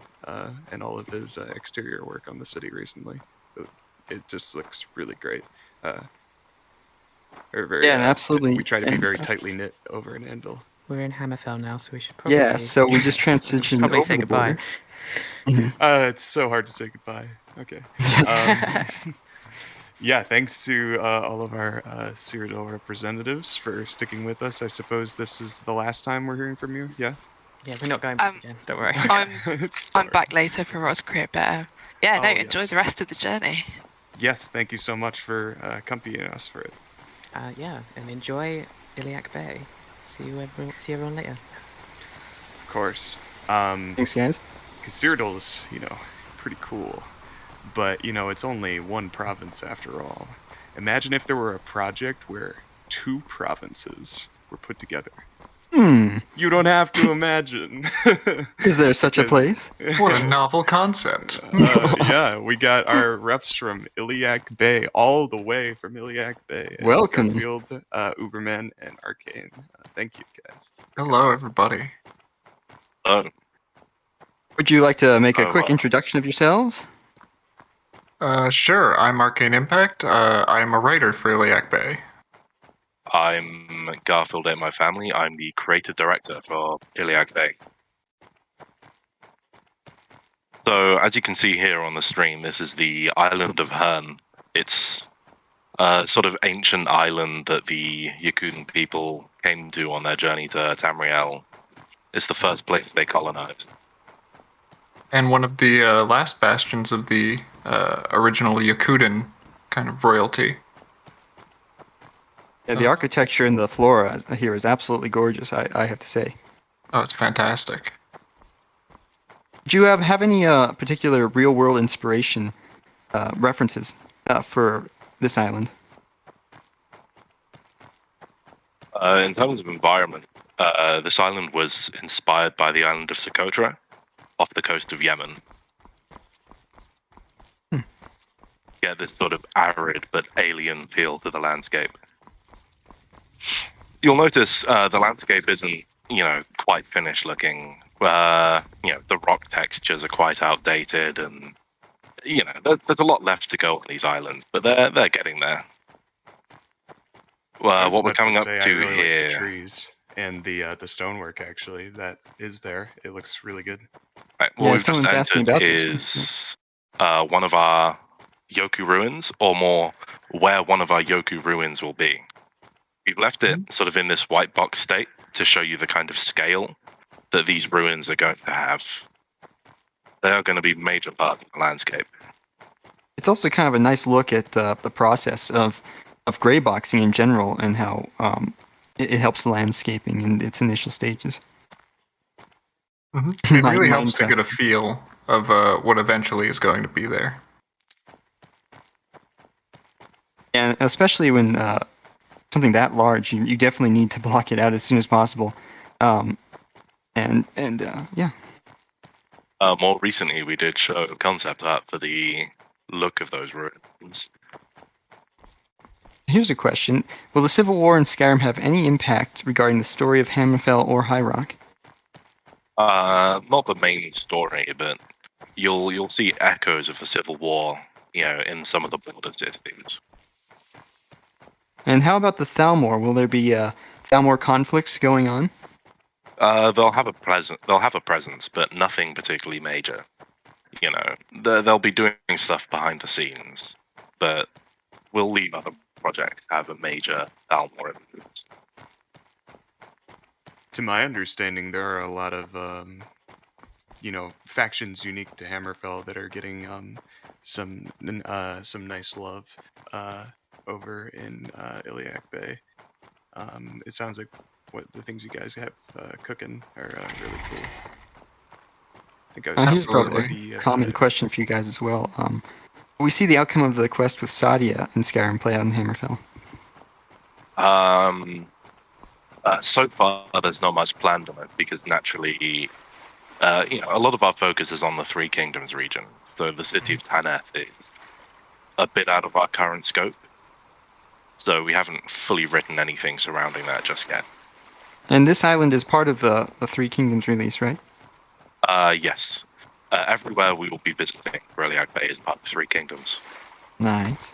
and all of his exterior work on the city recently. It just looks really great. Absolutely. We try to be very tightly knit over an anvil. We're in Hammerfell now, so we should probably... Yeah, so we just transitioned probably over say the goodbye. border. It's so hard to say goodbye. Okay. Yeah, thanks to all of our Cyrodiil representatives for sticking with us. I suppose this is the last time we're hearing from you, yeah? Yeah, we're not going back again, don't worry. I'm back later for Roscrea, but enjoy the rest of the journey. Yes, thank you so much for accompanying us for it. And enjoy Iliac Bay. See everyone later. Of course. Thanks, guys. Because Cyrodiil is, pretty cool. But, it's only one province after all. Imagine if there were a project where 2 provinces were put together. You don't have to imagine. Is there such a place? What a novel concept. Yeah, we got our reps from Iliac Bay, all the way from Iliac Bay. Welcome. Skyfield, Uberman, and Arcane. Thank you, guys. Hello, everybody. Oh. Would you like to make a quick introduction of yourselves? Sure. I'm Arcane Impact. I'm a writer for Iliac Bay. I'm Garfield and my family. I'm the creative director for Iliac Bay. So, as you can see here on the stream, this is the island of Hern. It's a sort of ancient island that the Yakutan people came to on their journey to Tamriel. It's the first place they colonized. And one of the last bastions of the original Yakutan kind of royalty. Yeah, the architecture and the flora here is absolutely gorgeous, I have to say. Oh, it's fantastic. Do you have any particular real-world inspiration references for this island? In terms of environment, this island was inspired by the island of Socotra, off the coast of Yemen. Yeah, this sort of arid but alien feel to the landscape. You'll notice the landscape isn't, quite finished looking. The rock textures are quite outdated, and there's a lot left to go on these islands, but they're getting there. What we're coming up to really here. like the trees and the stonework actually that is there. It looks really good. Right, what we've just entered is one of our Yoku ruins, or more, where one of our Yoku ruins will be. We've left it sort of in this white box state to show you the kind of scale that these ruins are going to have. They are going to be major parts of the landscape. It's also kind of a nice look at the process of gray boxing in general and how it helps the landscaping in its initial stages. Mm-hmm. It really helps to get a feel of what eventually is going to be there. And especially when something that large, you definitely need to block it out as soon as possible. Yeah. More recently, we did show concept art for the look of those ruins. Here's a question. Will the Civil War in Skyrim have any impact regarding the story of Hammerfell or High Rock? Not the main story, but you'll see echoes of the Civil War, in some of the border cities. And how about the Thalmor? Will there be Thalmor conflicts going on? They'll have a presence, but nothing particularly major. They'll be doing stuff behind the scenes, but we'll leave other projects to have a major Thalmor influence. To my understanding, there are a lot of factions unique to Hammerfell that are getting some nice love over in Iliac Bay. It sounds like what the things you guys have cooking are really cool. I think I was Here's probably a common question for you guys as well. We see the outcome of the quest with Sadia in Skyrim play out in Hammerfell. So far, there's not much planned on it because naturally, a lot of our focus is on the Three Kingdoms region. So the city of Taneth is a bit out of our current scope. So we haven't fully written anything surrounding that just yet. And this island is part of the Three Kingdoms release, right? Yes. Everywhere we will be visiting Iliac Bay is part of Three Kingdoms. Nice.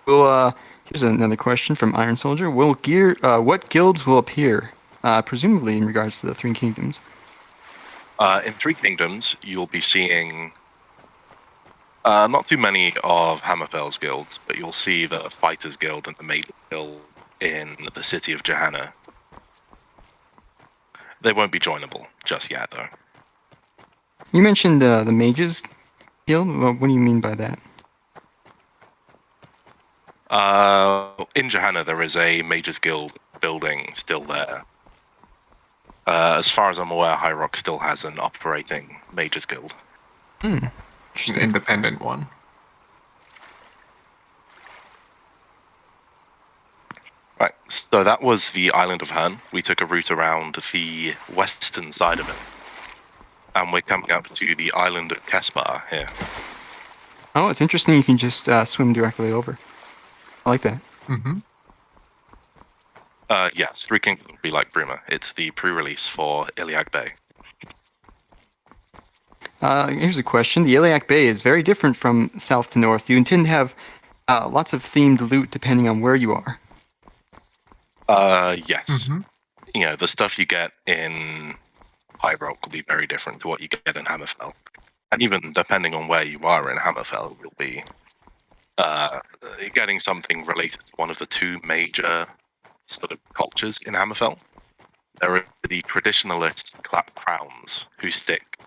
Well, here's another question from Iron Soldier. What guilds will appear, presumably in regards to the Three Kingdoms? In Three Kingdoms, you'll be seeing not too many of Hammerfell's guilds, but you'll see the Fighters Guild and the Maiden Guild in the city of Johanna. They won't be joinable just yet, though. You mentioned the Mages Guild. What do you mean by that? In Johanna, there is a Mages Guild building still there. As far as I'm aware, High Rock still has an operating Mages Guild. An independent one. Right, so that was the island of Herne. We took a route around the western side of it. And we're coming up to the island of Kespar here. Oh, it's interesting you can just swim directly over. I like that. Mm-hmm. Yes, Three Kingdoms will be like Bruma. It's the pre-release for Iliac Bay. Here's a question. The Iliac Bay is very different from south to north. You intend to have lots of themed loot depending on where you are. Yes. Mm-hmm. The stuff you get in High Rock will be very different to what you get in Hammerfell. And even depending on where you are in Hammerfell, you'll be getting something related to one of the two major sort of cultures in Hammerfell. There are the traditionalist clap crowns who stick,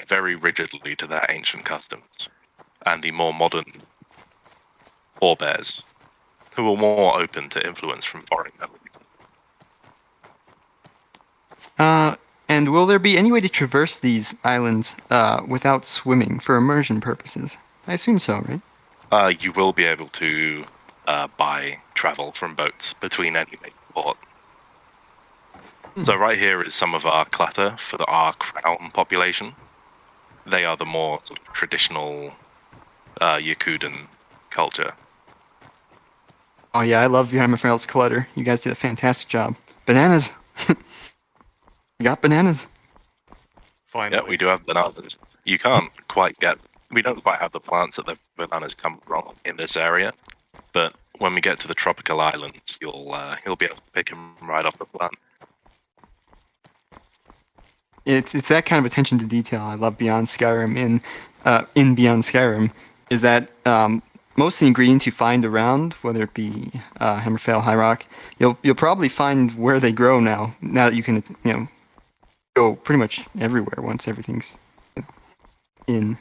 very rigidly to their ancient customs, and the more modern forebears, who are more open to influence from foreign elements. And will there be any way to traverse these islands without swimming for immersion purposes? I assume so, right? You will be able to buy travel from boats between any major port. So right here is some of our clutter for our crown population. They are the more sort of traditional Yakudan culture. Oh yeah, I love Hammerfell's clutter. You guys did a fantastic job. Bananas! You got bananas. Finally. Yeah, we do have bananas. You can't we don't quite have the plants that the bananas come from in this area, but when we get to the tropical islands, you'll be able to pick them right off the plant. It's that kind of attention to detail I love Beyond Skyrim. In Beyond Skyrim, is that most of the ingredients you find around, whether it be Hammerfell, High Rock, you'll probably find where they grow now. Now that you can go pretty much everywhere once everything's in.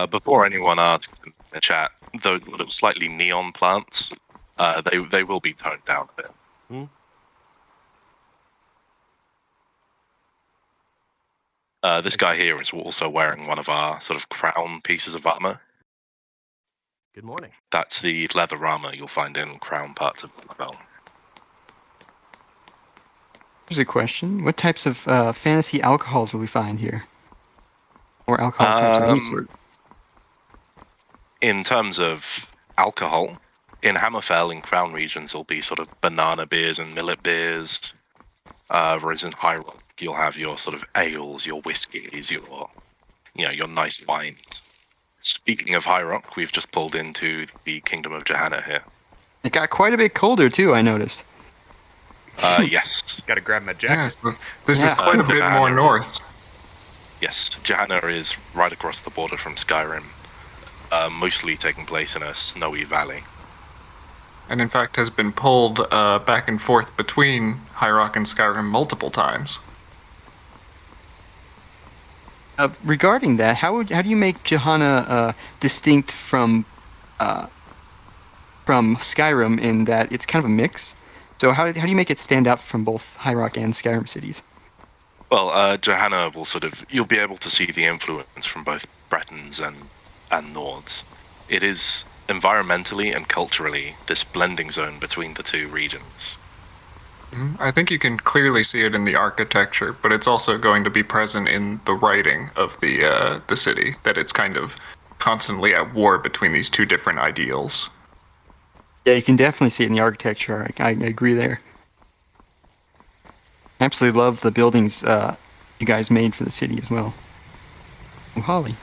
Before anyone asks in the chat, those little slightly neon plants, they will be toned down a bit. This guy here is also wearing one of our sort of crown pieces of armor. Good morning. That's the leather armor you'll find in crown parts of the belt. Here's a question. What types of fantasy alcohols will we find here? Or alcohol types of any sort? In terms of alcohol, in Hammerfell, in Crown regions, there'll be sort of banana beers and millet beers. Whereas in High Rock, you'll have your sort of ales, your whiskies, your nice wines. Speaking of High Rock, we've just pulled into the Kingdom of Johanna here. It got quite a bit colder too, I noticed. Yes. Gotta grab my jacket. Yeah, so this is quite a bit more north. Yes, Johanna is right across the border from Skyrim, mostly taking place in a snowy valley. and in fact has been pulled back and forth between High Rock and Skyrim multiple times. Regarding that, how do you make Johanna distinct from Skyrim in that it's kind of a mix? So how do you make it stand out from both High Rock and Skyrim cities? Well, Johanna will you'll be able to see the influence from both Bretons and Nords. It is environmentally and culturally this blending zone between the two regions. I think you can clearly see it in the architecture, but it's also going to be present in the writing of the city, that it's kind of constantly at war between these two different ideals. Yeah, you can definitely see it in the architecture. I agree there. I absolutely love the buildings you guys made for the city as well. Oh, Holly.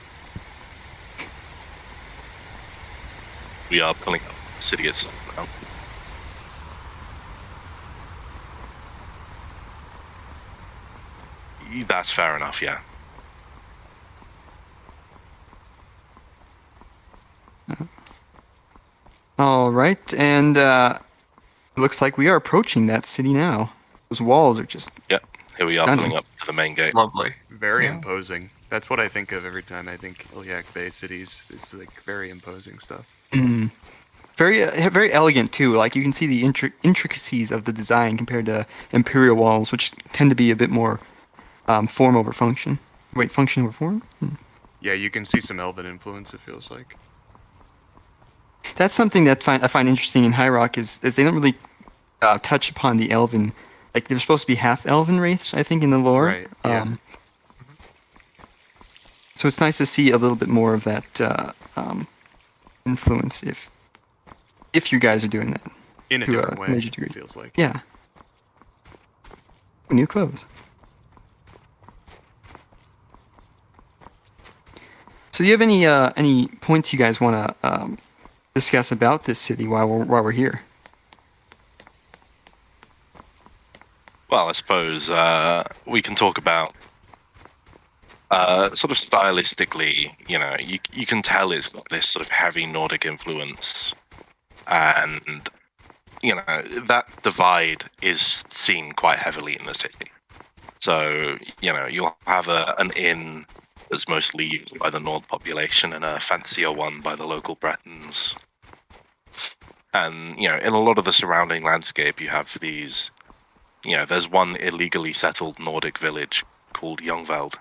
We are pulling up the city itself now. That's fair enough, yeah. All right, and looks like we are approaching that city now. Those walls are just Yep, here we are stunning. pulling up to the main gate. Lovely. Very Yeah. imposing. That's what I think of every time I think Iliac Bay cities. It's like very imposing stuff. Mm. Very elegant too. Like you can see the intricacies of the design compared to Imperial walls, which tend to be a bit more form over function. Wait, function over form? Yeah, you can see some elven influence, it feels like. That's something that I find interesting in High Rock is they don't really touch upon the elven. Like they're supposed to be half elven wraiths, I think, in the lore. Right, yeah. So it's nice to see a little bit more of that influence if you guys are doing that. In a to different way, major degree. it feels like. Yeah. New clothes. So do you have any points you guys want to discuss about this city while we're here? Well, I suppose we can talk about sort of stylistically, you can tell it's got this sort of heavy Nordic influence, and that divide is seen quite heavily in the city. So you'll have an inn that's mostly used by the Nord population and a fancier one by the local Bretons. And in a lot of the surrounding landscape, you have these. There's one illegally settled Nordic village called Youngveld.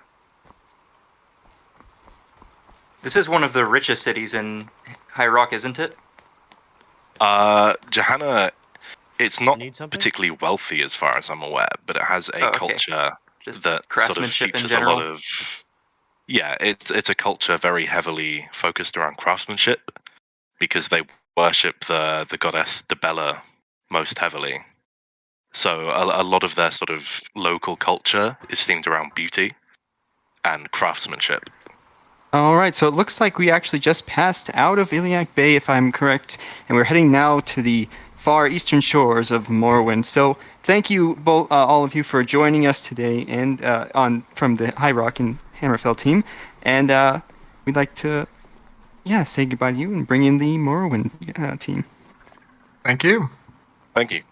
This is one of the richest cities in High Rock, isn't it? Johanna, it's not particularly wealthy as far as I'm aware, but it has a culture Just that sort of craftsmanship in features a general? lot of. Yeah, it's a culture very heavily focused around craftsmanship because they worship the goddess Debella most heavily. So a lot of their sort of local culture is themed around beauty and craftsmanship. All right, so it looks like we actually just passed out of Iliac Bay, if I'm correct, and we're heading now to the far eastern shores of Morrowind. So thank you both, all of you, for joining us today, and from the High Rock and Hammerfell team. And we'd like to, say goodbye to you and bring in the Morrowind team. Thank you. Thank you.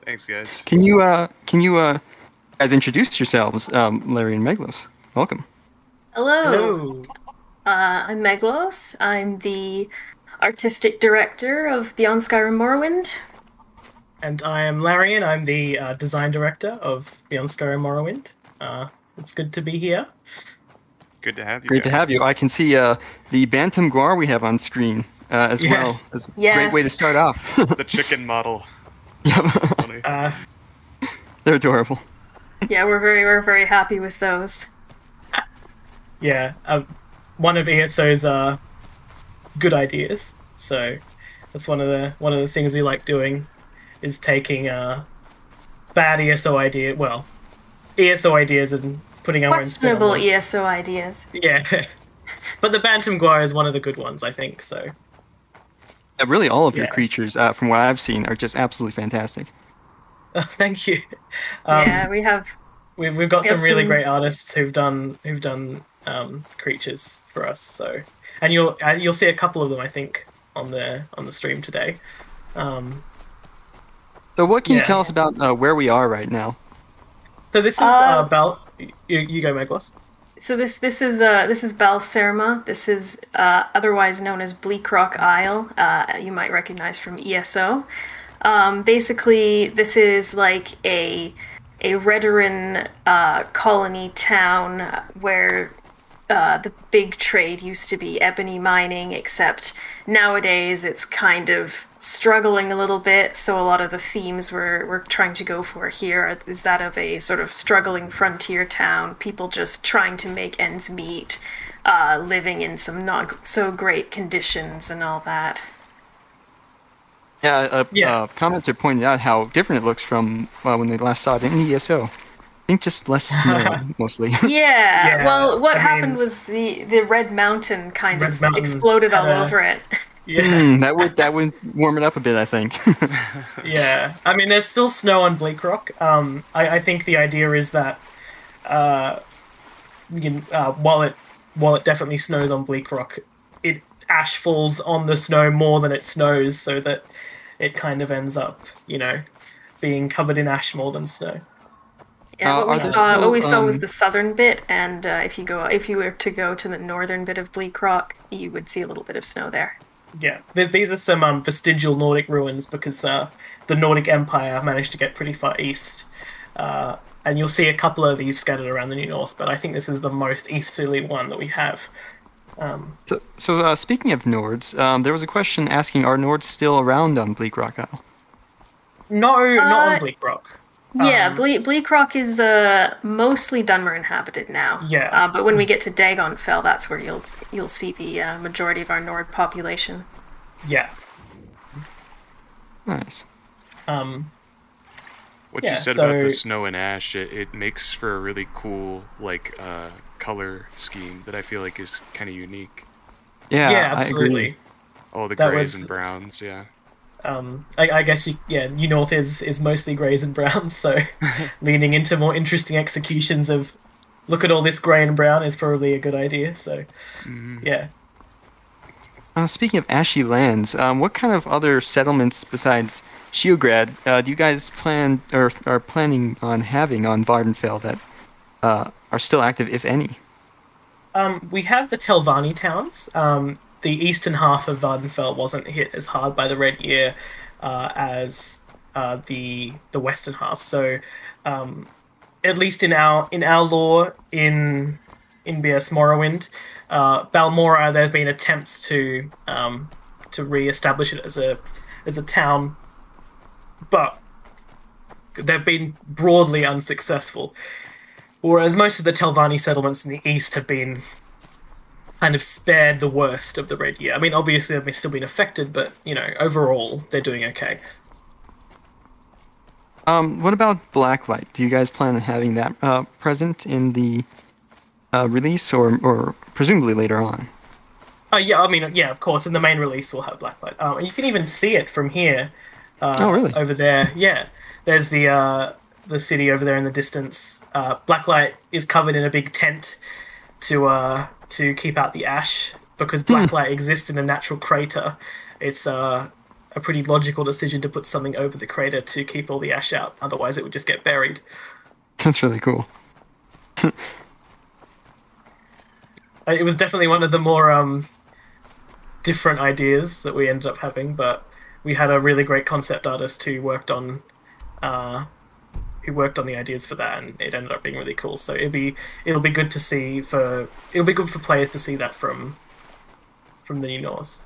Thanks, guys. Can you guys introduce yourselves, Larry and Meglos? Welcome. Hello. I'm Meglos. I'm the artistic director of Beyond Skyrim Morrowind. And I am Larry, and I'm the design director of Beyond Skyrim Morrowind. It's good to be here. Good to have you. Great to have you. I can see the Bantam Guar we have on screen as well. As a great way to start off. The chicken model. Yep. They're adorable. Yeah, we're very happy with those. Yeah, one of ESO's good ideas. So that's one of the things we like doing, is taking bad ESO ESO ideas and putting our own spin on Questionable them. ESO ideas. Yeah, but the Bantam Guar is one of the good ones, I think. So Really, all of your creatures, from what I've seen, are just absolutely fantastic. Thank you. Yeah, We've got some really great artists who've done creatures for us. So, and you'll see a couple of them, I think, on the stream today. So what can you Yeah. tell us about where we are right now? So this is Bal. You go, Meglos. So this is Balserma. This is otherwise known as Bleak Rock Isle. You might recognize from ESO. Basically, this is like a Redoran colony town where the big trade used to be ebony mining, except nowadays it's kind of struggling a little bit. So a lot of the themes we're trying to go for here is that of a sort of struggling frontier town, people just trying to make ends meet, living in some not so great conditions and all that. Yeah, a commenter pointed out how different it looks from when they last saw it in ESO. I think just less snow, mostly. Yeah. Well, what happened was the Red Mountain kind of exploded all over it. Yeah. That would warm it up a bit, I think. Yeah, I mean, there's still snow on Bleak Rock. I think the idea is that while it definitely snows on Bleak Rock, ash falls on the snow more than it snows, so that it kind of ends up, being covered in ash more than snow. Yeah, what we saw was the southern bit, and if you were to go to the northern bit of Bleak Rock, you would see a little bit of snow there. Yeah, these are some vestigial Nordic ruins because the Nordic Empire managed to get pretty far east, and you'll see a couple of these scattered around the New North, but I think this is the most easterly one that we have. So speaking of Nords, there was a question asking, are Nords still around on Bleak Rock Isle? No, not on Bleak Rock. Yeah, Bleak Rock is mostly Dunmer inhabited now. Yeah. But when we get to Dagonfell, that's where you'll see the majority of our Nord population. Yeah. Nice. What you said about the snow and ash, it makes for a really cool color scheme that I feel like is kind of unique. Yeah, absolutely. All the grays and browns, yeah. I guess New North is mostly greys and browns, so leaning into more interesting executions of look at all this grey and brown is probably a good idea. So, yeah. Speaking of ashy lands, what kind of other settlements besides Shiograd do you guys plan or are planning on having on Vardenfell that are still active, if any? We have the Telvanni towns. The eastern half of Vardenfell wasn't hit as hard by the Red Year as the western half. So, at least in our lore in BS Morrowind, Balmora, there's been attempts to re-establish it as a town, but they've been broadly unsuccessful. Whereas most of the Telvanni settlements in the east have been kind of spared the worst of the Red Year. I mean, obviously they've still been affected, but, overall, they're doing okay. What about Blacklight? Do you guys plan on having that present in the release or presumably later on? Yeah, of course, in the main release we'll have Blacklight. And you can even see it from here. Oh, really? Over there, yeah. There's the city over there in the distance. Blacklight is covered in a big tent to keep out the ash, because Blacklight exists in a natural crater. It's a pretty logical decision to put something over the crater to keep all the ash out. Otherwise, it would just get buried. That's really cool. It was definitely one of the more different ideas that we ended up having, but we had a really great concept artist who worked on the ideas for that, and it ended up being really cool. So it'll be good to see it'll be good for players to see that from the New North.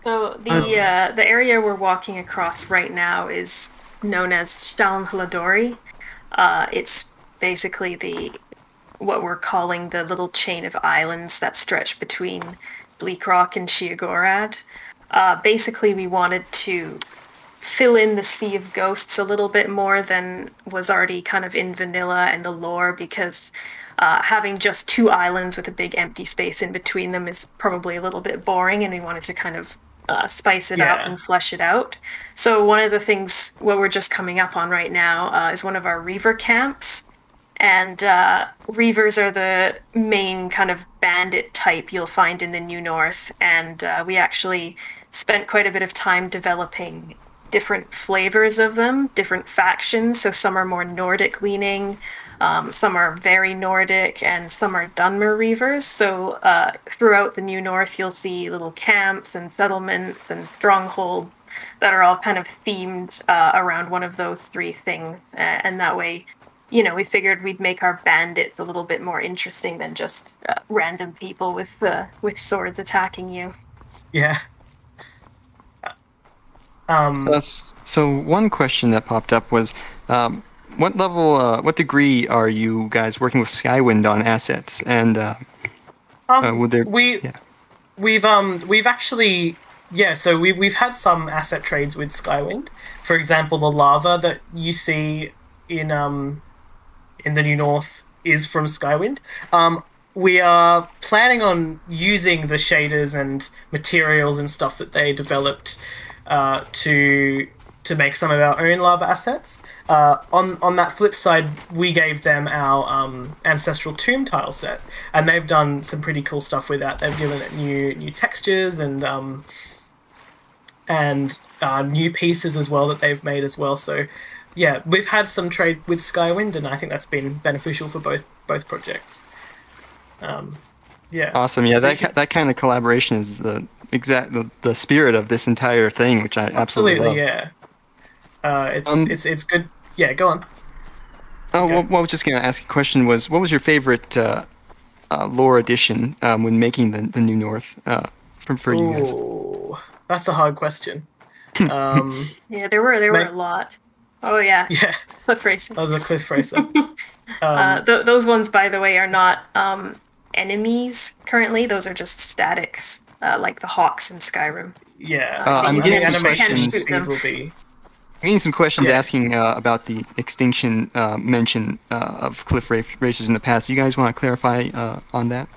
So the area we're walking across right now is known as Shaln Hladori. It's basically what we're calling the little chain of islands that stretch between Bleak Rock and Shiogorad. Basically, we wanted to fill in the Sea of Ghosts a little bit more than was already kind of in vanilla and the lore, because having just two islands with a big empty space in between them is probably a little bit boring, and we wanted to kind of spice it up and flesh it out. So one of the things, what we're just coming up on right now, is one of our Reaver camps. And Reavers are the main kind of bandit type you'll find in the New North, and we actually spent quite a bit of time developing different flavors of them, different factions. So some are more Nordic leaning, some are very Nordic, and some are Dunmer Reavers. So throughout the New North, you'll see little camps and settlements and strongholds that are all kind of themed around one of those three things. And that way, you know, we figured we'd make our bandits a little bit more interesting than just random people with swords attacking you. Yeah. So one question that popped up was, what level, what degree are you guys working with Skywind on assets? And would there? We've actually. Yeah, so we've had some asset trades with Skywind. For example, the lava that you see in the New North is from Skywind. We are planning on using the shaders and materials and stuff that they developed to make some of our own lava assets. On that flip side, we gave them our ancestral tomb tile set, and they've done some pretty cool stuff with that. They've given it new textures and new pieces as well that they've made as well. So yeah, we've had some trade with Skywind, and I think that's been beneficial for both projects. Yeah. Awesome. Yeah, that kind of collaboration is the spirit of this entire thing, which I absolutely love. Yeah. It's good. Yeah, go on. Oh, okay. Well, I was just going to ask a question. What was your favorite lore addition when making the New North for you guys? That's a hard question. Yeah, there were a lot. Oh yeah. Yeah. Cliff racer. That was a cliff racer. Those ones, by the way, are not enemies currently. Those are just statics, like the hawks in Skyrim. Yeah. I'm getting some animation questions. speed will be. I'm getting some questions asking about the extinction mention of cliff racers in the past. You guys want to clarify on that?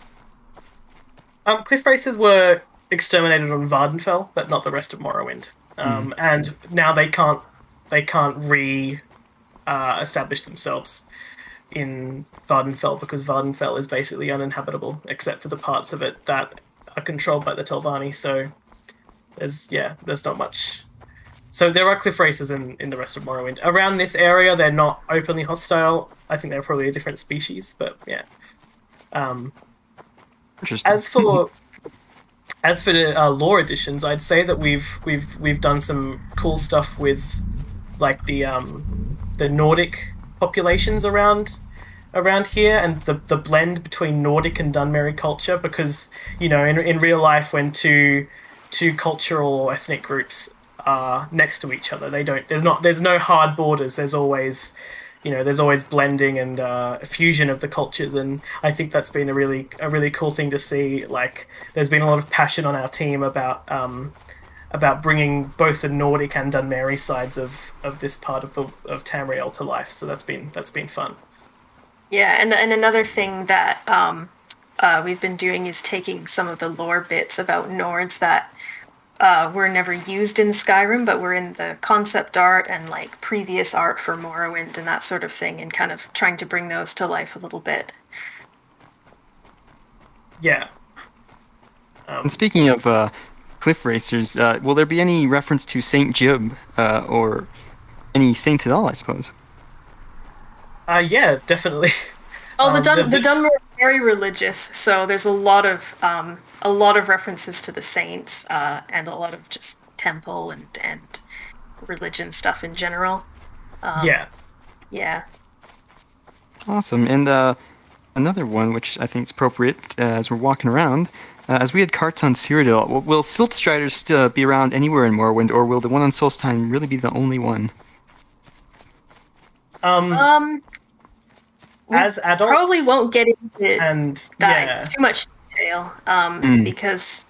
Cliff racers were exterminated on Vardenfell, but not the rest of Morrowind. And now they can't establish themselves in Vardenfell because Vardenfell is basically uninhabitable except for the parts of it that are controlled by the Telvanni. So there's not much. So there are cliff racers in the rest of Morrowind. Around this area, they're not openly hostile. I think they're probably a different species, but yeah. Interesting. As for the lore additions, I'd say that we've done some cool stuff with like the Nordic populations around here, and the blend between Nordic and Dunmerry culture, because you know in real life when two cultural or ethnic groups are next to each other, there's no hard borders. There's always blending and fusion of the cultures, and I think that's been a really cool thing to see. Like, there's been a lot of passion on our team about bringing both the Nordic and Dunmerry sides of this part of Tamriel to life. So that's been fun. Yeah, and another thing that we've been doing is taking some of the lore bits about Nords that were never used in Skyrim, but were in the concept art and like previous art for Morrowind and that sort of thing, and kind of trying to bring those to life a little bit. Yeah. And speaking of cliff racers, will there be any reference to Saint Jib or any saints at all, I suppose? Yeah, definitely. Oh, the Dunmer are very religious, so there's a lot of references to the saints and a lot of just temple and religion stuff in general. Yeah. Awesome. And another one, which I think is appropriate as we're walking around, as we had carts on Cyrodiil, will Siltstriders still be around anywhere in Morrowind, or will the one on Solstheim really be the only one? As adults, probably won't get into and too much detail because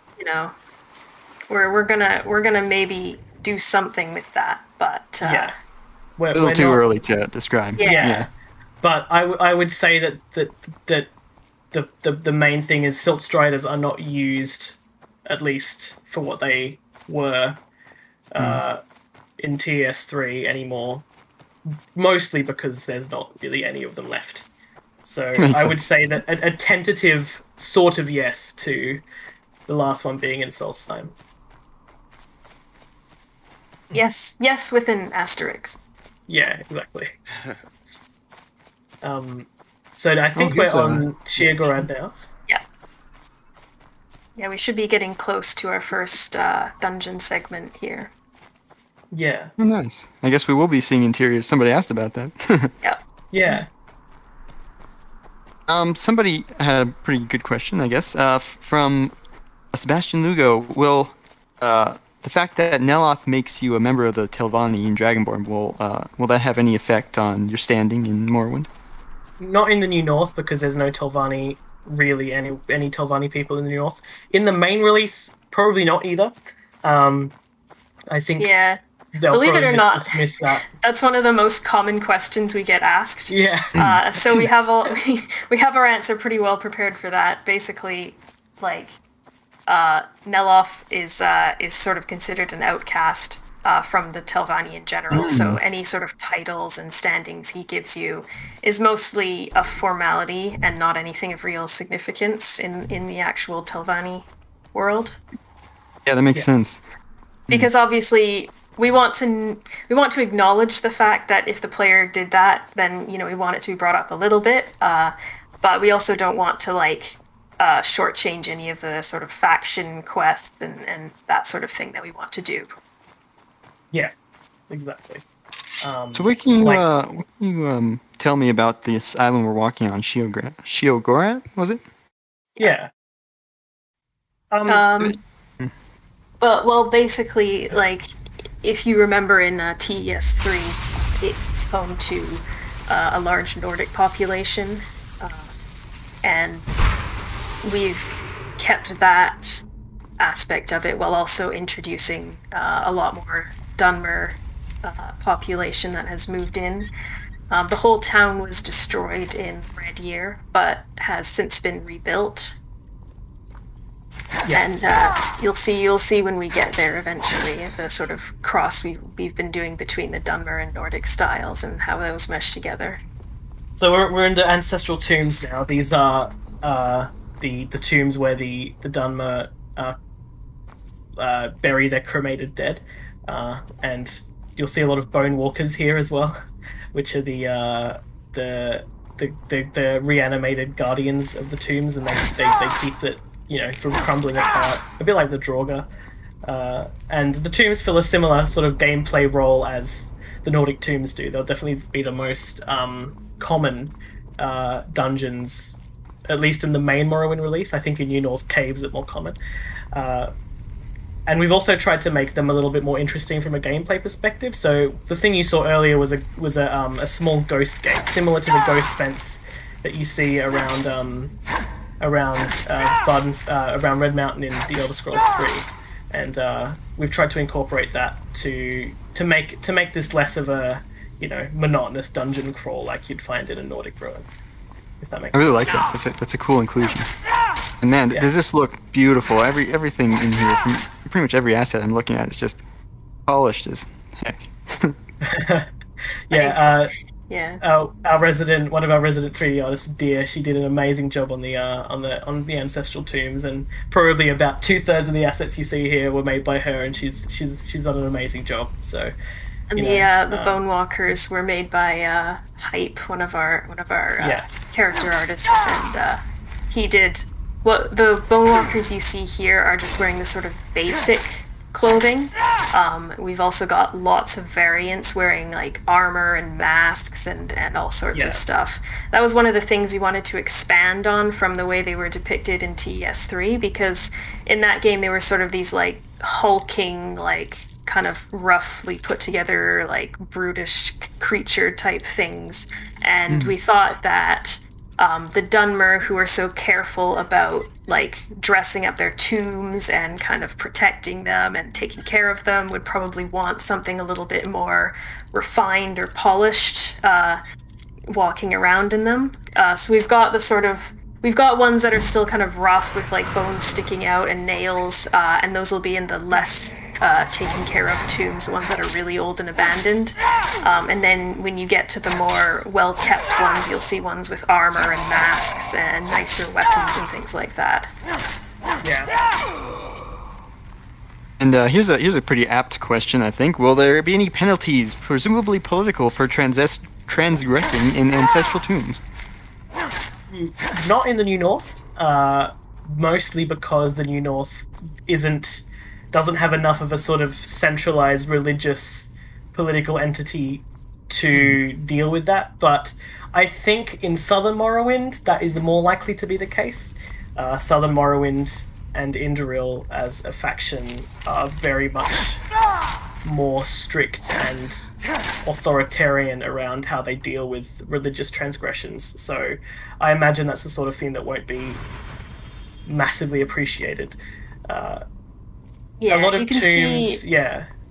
we're gonna maybe do something with that, but a little too early to describe. Yeah. But I would say that the main thing is Siltstriders are not used, at least for what they were in TS3 anymore. Mostly because there's not really any of them left. So I would say that a tentative sort of yes to the last one being in Solstheim. Yes, with an asterisk. Yeah, exactly. So I think we're on Sheergorad now. Yeah, we should be getting close to our first dungeon segment here. Yeah. Oh, nice. I guess we will be seeing interiors. Somebody asked about that. Yeah. Somebody had a pretty good question, I guess, from Sebastian Lugo. Will the fact that Neloth makes you a member of the Telvanni in Dragonborn, will that have any effect on your standing in Morrowind? Not in the New North, because there's no Telvanni, really any Telvanni people in the New North. In the main release, probably not either. I think they'll believe it probably or just not, dismiss that. that's one of the most common questions we get asked. Yeah. So we have we have our answer pretty well prepared for that. Basically, like Neloth is sort of considered an outcast from the Telvanni in general. So any sort of titles and standings he gives you is mostly a formality and not anything of real significance in the actual Telvanni world. Yeah, that makes sense. Because obviously we want to acknowledge the fact that if the player did that, then we want it to be brought up a little bit. But we also don't want to shortchange any of the sort of faction quests and that sort of thing that we want to do. Yeah, exactly. So what can you tell me about this island we're walking on, Sheergorad, was it? Yeah. Well, basically, if you remember in TES3, it's home to a large Nordic population, and we've kept that aspect of it while also introducing a lot more Dunmer population that has moved in. The whole town was destroyed in Red Year, but has since been rebuilt. And you'll see when we get there eventually the sort of cross we've been doing between the Dunmer and Nordic styles and how those mesh together. So we're in the ancestral tombs now. These are the tombs where the Dunmer bury their cremated dead, and you'll see a lot of bone walkers here as well, which are the reanimated guardians of the tombs, and they keep it from crumbling apart, a bit like the Draugr. And the tombs fill a similar sort of gameplay role as the Nordic tombs do. They'll definitely be the most common dungeons, at least in the main Morrowind release. I think in New North Caves are more common. And we've also tried to make them a little bit more interesting from a gameplay perspective. So the thing you saw earlier was a small ghost gate, similar to the ghost fence that you see around Red Mountain in The Elder Scrolls 3, and we've tried to incorporate that to make this less of a monotonous dungeon crawl like you'd find in a Nordic ruin. If that makes sense. I really like that. That's a cool inclusion. And man, does this look beautiful? Everything in here, from pretty much every asset I'm looking at, is just polished as heck. One of our resident 3D artists, Deer, she did an amazing job on the ancestral tombs, and probably about 2/3 of the assets you see here were made by her, and she's done an amazing job. So, and the bone walkers were made by Hype, one of our character artists, and he did. Well, the bone walkers you see here are just wearing the sort of basic clothing. We've also got lots of variants wearing armor and masks and all sorts of stuff. That was one of the things we wanted to expand on from the way they were depicted in TES3, because in that game they were sort of these hulking, kind of roughly put together brutish creature type things, and we thought that the Dunmer, who are so careful about dressing up their tombs and kind of protecting them and taking care of them, would probably want something a little bit more refined or polished walking around in them. So we've got ones that are still kind of rough with bones sticking out and nails, and those will be in the less taken care of tombs, the ones that are really old and abandoned. And then when you get to the more well-kept ones, you'll see ones with armor and masks and nicer weapons and things like that. Yeah. And here's a pretty apt question, I think. Will there be any penalties, presumably political, for transgressing in ancestral tombs? Not in the New North, mostly because the New North doesn't have enough of a sort of centralized religious political entity to deal with that. But I think in Southern Morrowind that is more likely to be the case. Southern Morrowind and Indoril as a faction are very much more strict and authoritarian around how they deal with religious transgressions. So I imagine that's the sort of thing that won't be massively appreciated. A lot of tombs,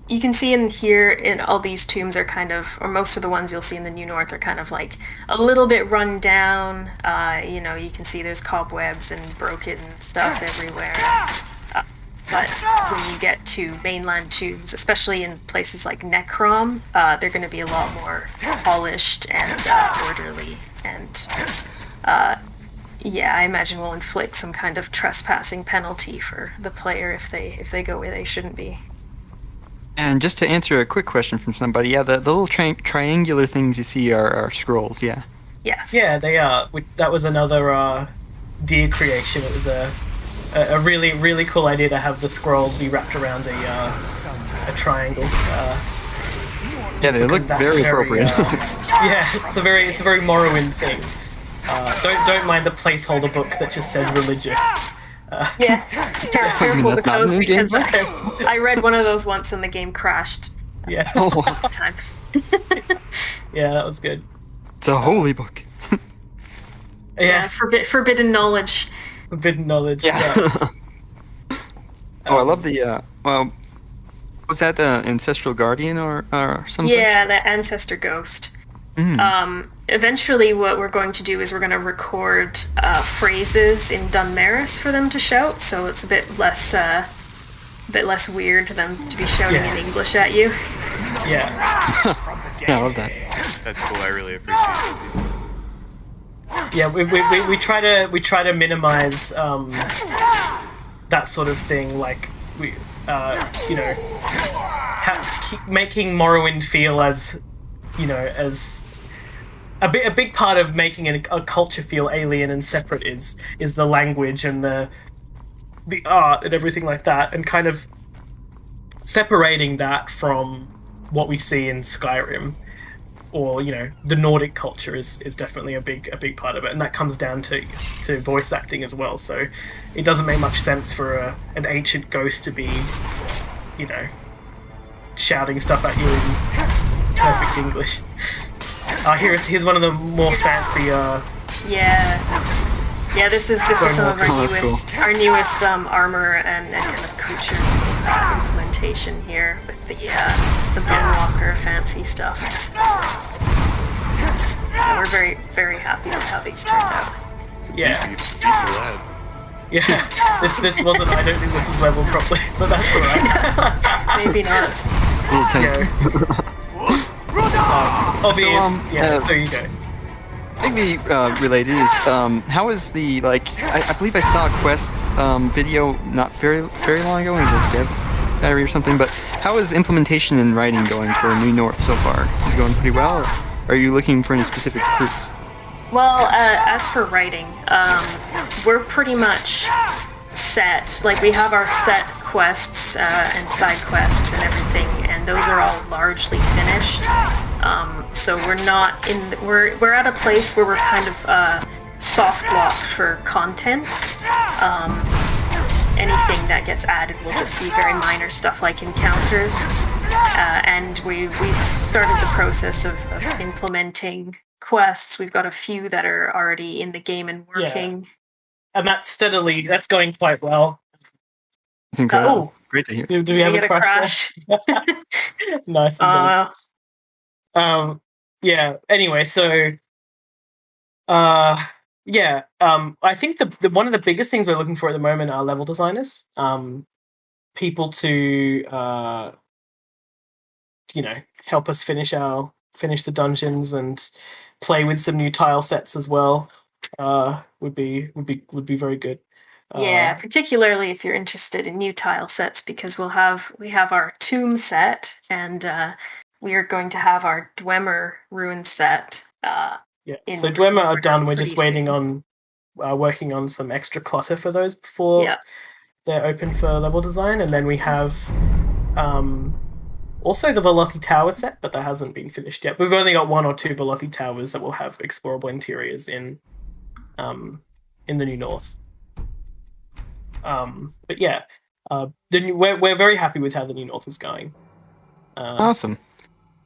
You can see in here, in all these tombs are kind of, or most of the ones you'll see in the New North are kind of like a little bit run down. You can see there's cobwebs and broken stuff everywhere. But when you get to mainland tombs, especially in places like Necrom, they're going to be a lot more polished and orderly. And I imagine we'll inflict some kind of trespassing penalty for the player if they go where they shouldn't be. And just to answer a quick question from somebody, the little triangular things you see are scrolls, yeah? Yes. Yeah, they are. That was another deer creation. It was a really, really cool idea to have the scrolls be wrapped around a triangle. They look very appropriate. it's a very Morrowind thing. Don't mind the placeholder book that just says religious. Careful with those because I read one of those once and the game crashed. Yeah. Time. Yeah, that was good. It's a holy book. Forbidden knowledge. Forbidden knowledge. Yeah. I love the. Was that the ancestral guardian or some? Yeah, the ancestor ghost. Eventually what we're going to do is we're going to record phrases in Dunmaris for them to shout, so it's a bit less weird to them to be shouting in English at you. Yeah. I love that. That's cool. I really appreciate it. Yeah, we try to minimize that sort of thing. Like we keep making Morrowind feel as a big part of making a culture feel alien and separate is the language and the art and everything like that, and kind of separating that from what we see in Skyrim, or the Nordic culture is definitely a big part of it, and that comes down to voice acting as well. So it doesn't make much sense for an ancient ghost to be shouting stuff at you in perfect English. Here's one of the more fancy. This is some of our newest armor and kind of creature implementation here with the Bonewalker fancy stuff. We're very, very happy with how these turned out. Yeah. This wasn't. I don't think this was leveled properly, but that's alright. Maybe not. So you go. Vaguely related is how is the I believe I saw a quest video not very long ago. It was a dev diary or something. But how is implementation and writing going for New North so far? Is it going pretty well? Or are you looking for any specific recruits? Well, as for writing, we're pretty much set. Like we have our set quests and side quests and everything, and those are all largely finished. So we're not we're at a place where we're kind of soft locked for content. Anything that gets added will just be very minor stuff like encounters, and we've started the process of implementing quests. We've got a few that are already in the game and working. And that's going quite well. It's incredible. Great to hear. Do we have a crash? Nice. Anyway, so I think the one of the biggest things we're looking for at the moment are level designers. People to help us finish the dungeons and play with some new tile sets as well. Would be very good. Yeah, particularly if you're interested in new tile sets, because we have our tomb set, and we are going to have our Dwemer ruin set. So Dwemer are done. We're just waiting on working on some extra clutter for those before they're open for level design, and then we have also the Velothi Tower set, but that hasn't been finished yet. We've only got 1 or 2 Velothi Towers that will have explorable interiors in the New North. But yeah, we're very happy with how the New North is going. Awesome.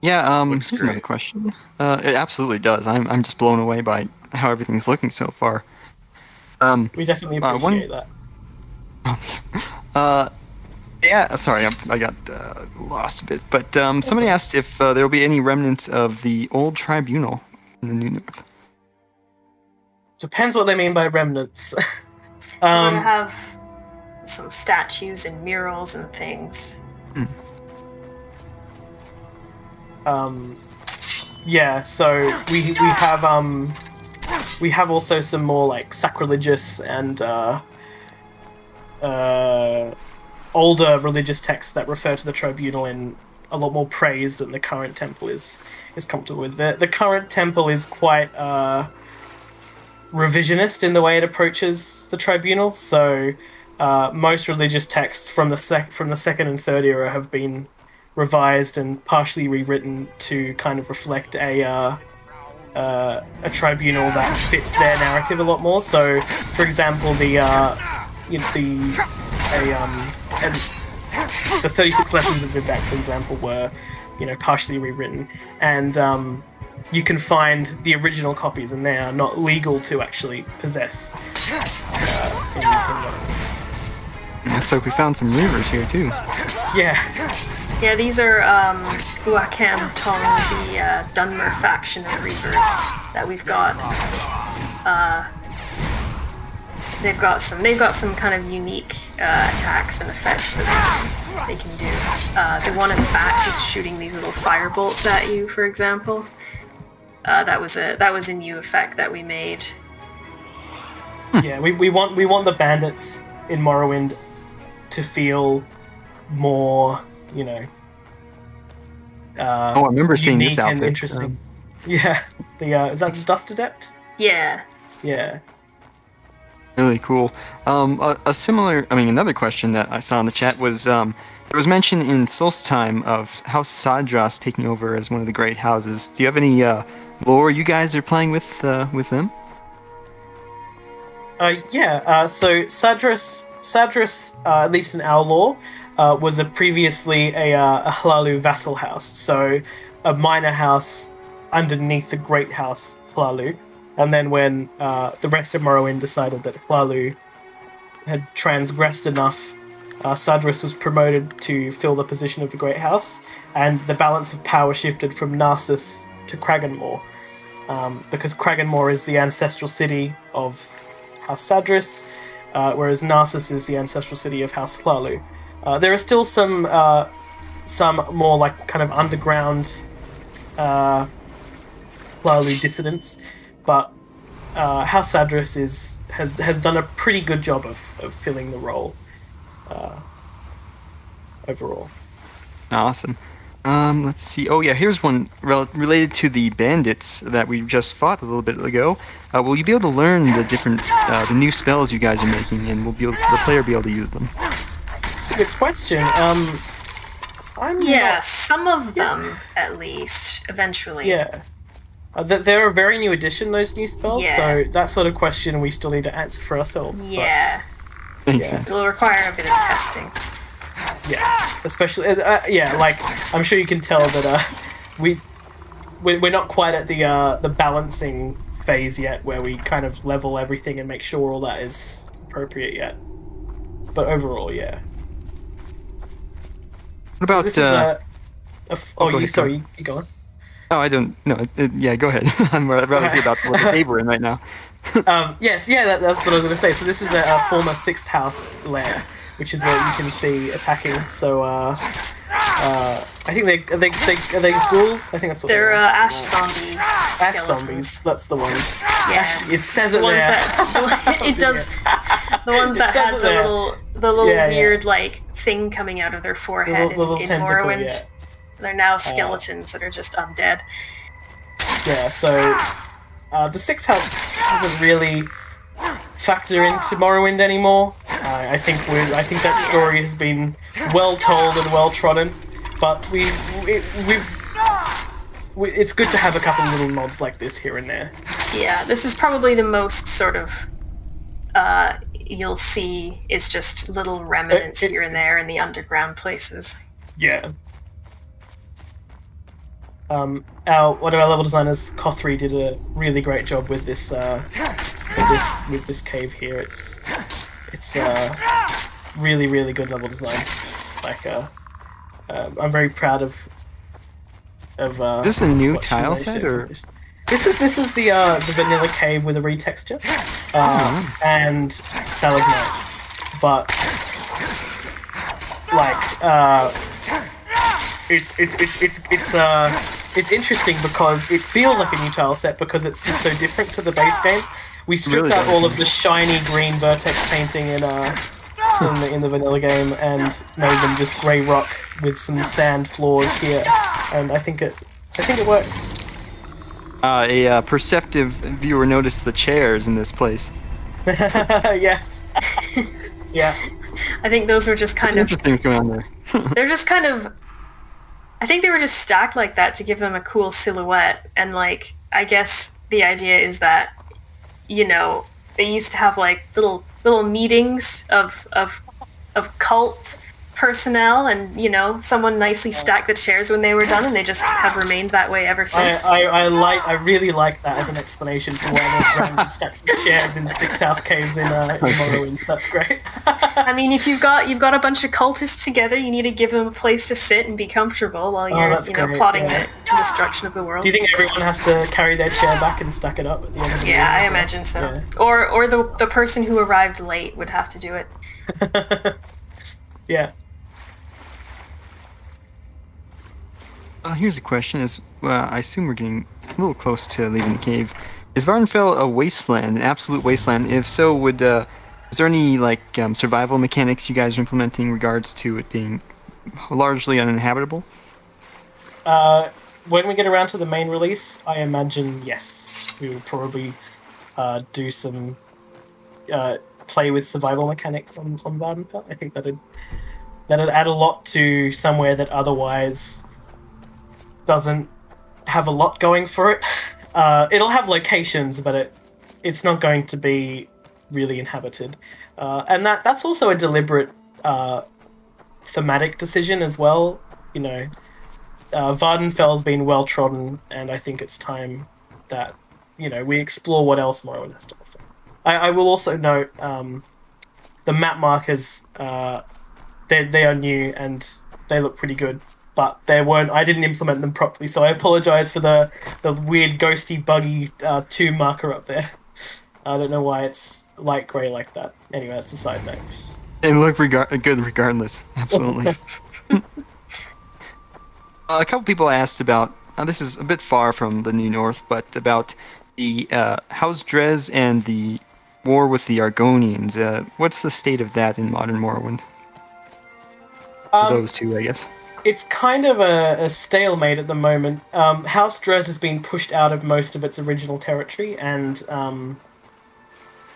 Yeah, here's another question. It absolutely does. I'm just blown away by how everything's looking so far. We definitely appreciate that. Yeah, sorry, I got lost a bit. But somebody asked if there will be any remnants of the old tribunal in the New North. Depends what they mean by remnants. We're gonna have some statues and murals and things. Yeah, so we have also some more like sacrilegious and older religious texts that refer to the tribunal in a lot more praise than the current temple is comfortable with. The current temple is quite revisionist in the way it approaches the tribunal. So most religious texts from the second and third era have been revised and partially rewritten to kind of reflect a tribunal that fits their narrative a lot more. So, for example, the 36 lessons of Vivec, for example, were partially rewritten, and you can find the original copies, and they are not legal to actually possess. Looks like we found some reavers here too. Yeah, these are Wakam Tong, the Dunmer faction of reavers that we've got. They've got some kind of unique attacks and effects that they can do. The one in the back is shooting these little fire bolts at you, for example. That was a new effect that we made. Yeah, we want the bandits in Morrowind to feel more, I remember seeing this outfit. And interesting. Yeah, is that the Dust Adept? Yeah. Yeah. Really cool. Another question that I saw in the chat was there was mention in Solstheim of House Sadras taking over as one of the great houses. Do you have any lore you guys are playing with them? So Sadras, at least in our lore, was previously a Hlalu vassal house, so a minor house underneath the great house Hlalu. And then when the rest of Morrowind decided that Hlalu had transgressed enough, Sadras was promoted to fill the position of the Great House, and the balance of power shifted from Narcissus to Kraganmore, because Kraganmore is the ancestral city of House Sadras, whereas Narcissus is the ancestral city of House Hlalu. There are still some more like kind of underground Hlalu dissidents, but House Sadras has done a pretty good job of filling the role overall. Awesome. Let's see. Oh yeah, here's one related to the bandits that we just fought a little bit ago. Will you be able to learn the different, the new spells you guys are making, and will the player be able to use them? Good question. Some of them at least eventually. Yeah. They're a very new addition, those new spells, so that sort of question we still need to answer for ourselves. Yeah. It'll require a bit of testing. Yeah, especially, like, I'm sure you can tell that we're not quite at the balancing phase yet, where we kind of level everything and make sure all that is appropriate yet. But overall, yeah. What about, sorry, you go on. Oh, I don't. No, yeah, go ahead. I'm rather hear about what the we're in right now. That's what I was going to say. So this is a former 6th house lair, which is where you can see attacking. So I think are they ghouls? I think that's what they're ash zombie. Ash zombies. That's the one. Yeah, it says it there. It does. The ones that It says had it the there. little Yeah, yeah. weird like thing coming out of their forehead The little in tentacle, Morrowind. yeah. They're now skeletons that are just undead. Yeah, so the 6 health doesn't really factor into Morrowind anymore. I think that story has been well told and well trodden, but it's good to have a couple of little nods like this here and there. Yeah, this is probably the most sort of you'll see is just little remnants here and there in the underground places. Yeah. One of our level designers, Kothri, did a really great job with this with this cave here. It's really, really good level design. Like I'm very proud of Is this a new what she tile managed to set or? accomplish. This is the vanilla cave with a retexture and stalagmites, but like it's interesting because it feels like a new tile set because it's just so different to the base game. We stripped Really out does. all of the shiny green vertex painting in the vanilla game and made them just grey rock with some sand floors here, and I think it works. A perceptive viewer noticed the chairs in this place. Yes. Yeah. I think those were just kind of Interesting things going on there. they're just kind of I think they were just stacked like that to give them a cool silhouette, and like I guess the idea is that, you know, they used to have like little meetings of cult personnel, and you know, someone nicely stacked the chairs when they were done, and they just have remained that way ever since. I really like that as an explanation for why there's random stacks of chairs in 6 South caves in Morrowind. That's great. I mean, if you've got a bunch of cultists together, you need to give them a place to sit and be comfortable while you're that's great, plotting yeah. the destruction of the world. Do you think everyone has to carry their chair back and stack it up at the end of the Yeah, game I as well? imagine so. Yeah. Or the person who arrived late would have to do it. Yeah. Here's a question: I assume we're getting a little close to leaving the cave. Is Vardenfell a wasteland, an absolute wasteland? If so, is there any like survival mechanics you guys are implementing in regards to it being largely uninhabitable? When we get around to the main release, I imagine yes, we will probably do some play with survival mechanics on Vardenfell. I think that'd add a lot to somewhere that otherwise doesn't have a lot going for it. It'll have locations, but it's not going to be really inhabited, and that's also a deliberate thematic decision as well. You know, Vardenfell's been well trodden, and I think it's time that we explore what else Morrowind has to offer. I will also note the map markers. They are new and they look pretty good. But I didn't implement them properly, so I apologize for the weird ghosty buggy 2 marker up there. I don't know why it's light grey like that. Anyway, that's a side note. It looked good regardless. Absolutely. A couple people asked about, this is a bit far from the New North, but about the House Drez and the war with the Argonians. What's the state of that in modern Morrowind? Those two, I guess. It's kind of a stalemate at the moment. House Drez has been pushed out of most of its original territory, and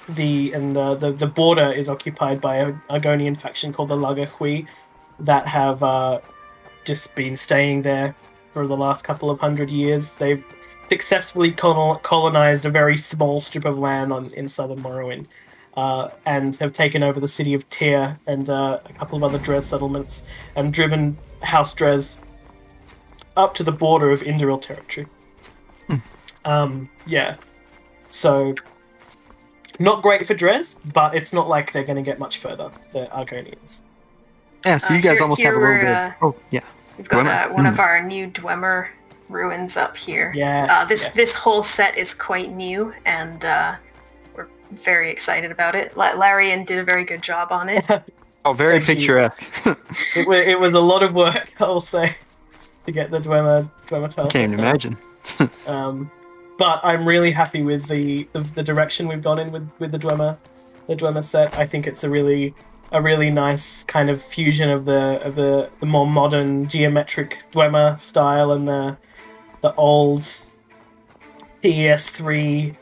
the border is occupied by an Argonian faction called the Lagahui that have just been staying there for the last couple of 100 years. They've successfully colonized a very small strip of land in southern Morrowind, and have taken over the city of Tyr and a couple of other Drez settlements, and driven House Drez up to the border of Indoril territory. Yeah. So, not great for Drez, but it's not like they're going to get much further, the Argonians. Yeah, so you guys Here- almost here have a little we're, bit of... Oh, yeah. We've got Dwemer. one of our new Dwemer ruins up here. Yes, This whole set is quite new, and we're very excited about it. Larian did a very good job on it. Oh, very Thank you. picturesque. It was a lot of work, I'll say, to get the Dwemer tile. I can't even imagine. But I'm really happy with the direction we've gone in with the Dwemer Dwemer set. I think it's a really nice kind of fusion of the more modern geometric Dwemer style and the old PS3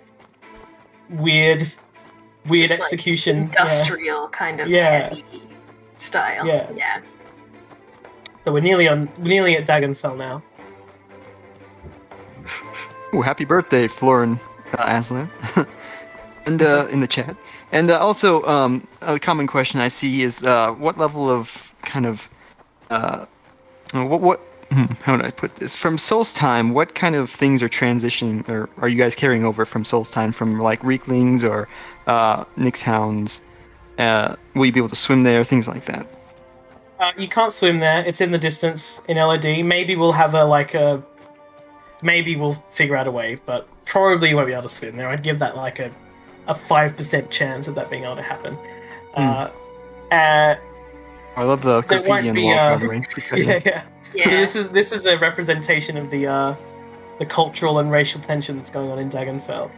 weird Just execution, like industrial kind of heavy style. Yeah. So we're nearly at Dagonfell now. Oh, happy birthday, Florin Aslan. And in the chat. And also, a common question I see is what level of kind of how would I put this? From Soul's Time, what kind of things are transitioning, or are you guys carrying over from Soul's Time, from like Reeklings or Nyx Hounds? Will you be able to swim there? Things like that. You can't swim there. It's in the distance in LOD. Maybe we'll have maybe we'll figure out a way, but probably you won't be able to swim there. I'd give that like a 5% chance of that being able to happen. I love the there graffiti won't and be, wall coloring. Yeah. So this is a representation of the cultural and racial tension that's going on in Dagonfell,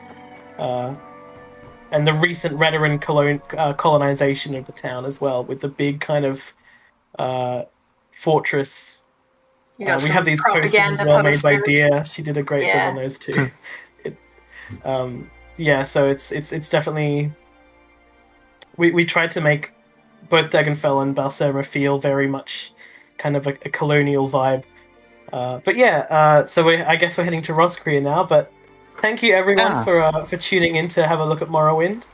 and the recent Redoran colonization of the town as well, with the big kind of fortress. We have these posters as well made by Dia. She did a great job on those too. So it's definitely we tried to make both Dagonfell and Balserma feel very much kind of a colonial vibe. So I guess we're heading to Roscrea now. But thank you everyone for tuning in to have a look at Morrowind.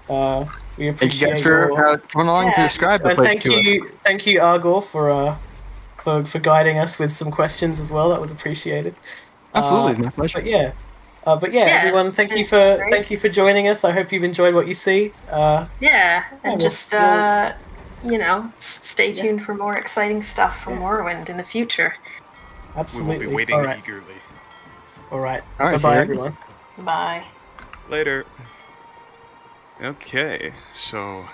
We appreciate Thank you guys for coming along to describe the place to us. Thank you, Argor, for guiding us with some questions as well. That was appreciated. Absolutely, my pleasure. Everyone, thank you for joining us. I hope you've enjoyed what you see. Stay tuned for more exciting stuff from Morrowind in the future. Absolutely. We will be waiting eagerly. All right. Bye, bye, everyone. Bye. Later. Okay, so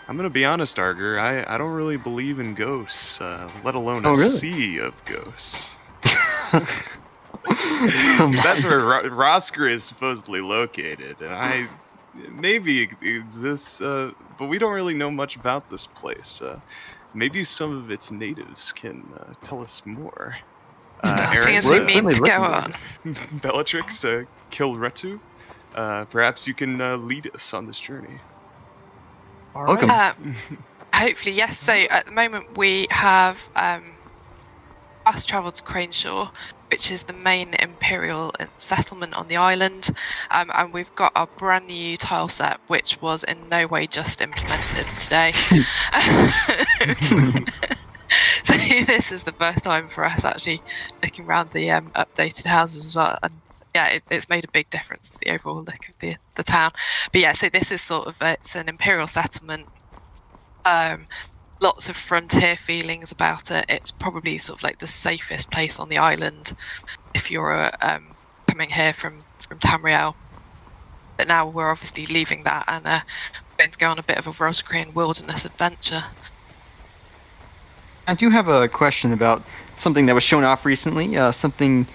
I'm gonna be honest, Arger. I don't really believe in ghosts, let alone a sea of ghosts. That's where Roscrea is supposedly located, and maybe it exists, but we don't really know much about this place. Maybe some of its natives can tell us more. Starting as we mean to go on. Bellatrix, Kilretu, perhaps you can lead us on this journey. Welcome. Hopefully, yes. So at the moment we have fast travel to Craneshaw, which is the main Imperial settlement on the island, and we've got a brand new tile set, which was in no way just implemented today. So this is the first time for us actually looking around the updated houses as well, and it's made a big difference to the overall look of the town. But so this is it's an Imperial settlement. Lots of frontier feelings about it. It's probably like the safest place on the island if you're coming here from Tamriel. But now we're obviously leaving that and going to go on a bit of a Roscrean wilderness adventure. I do have a question about something that was shown off recently, something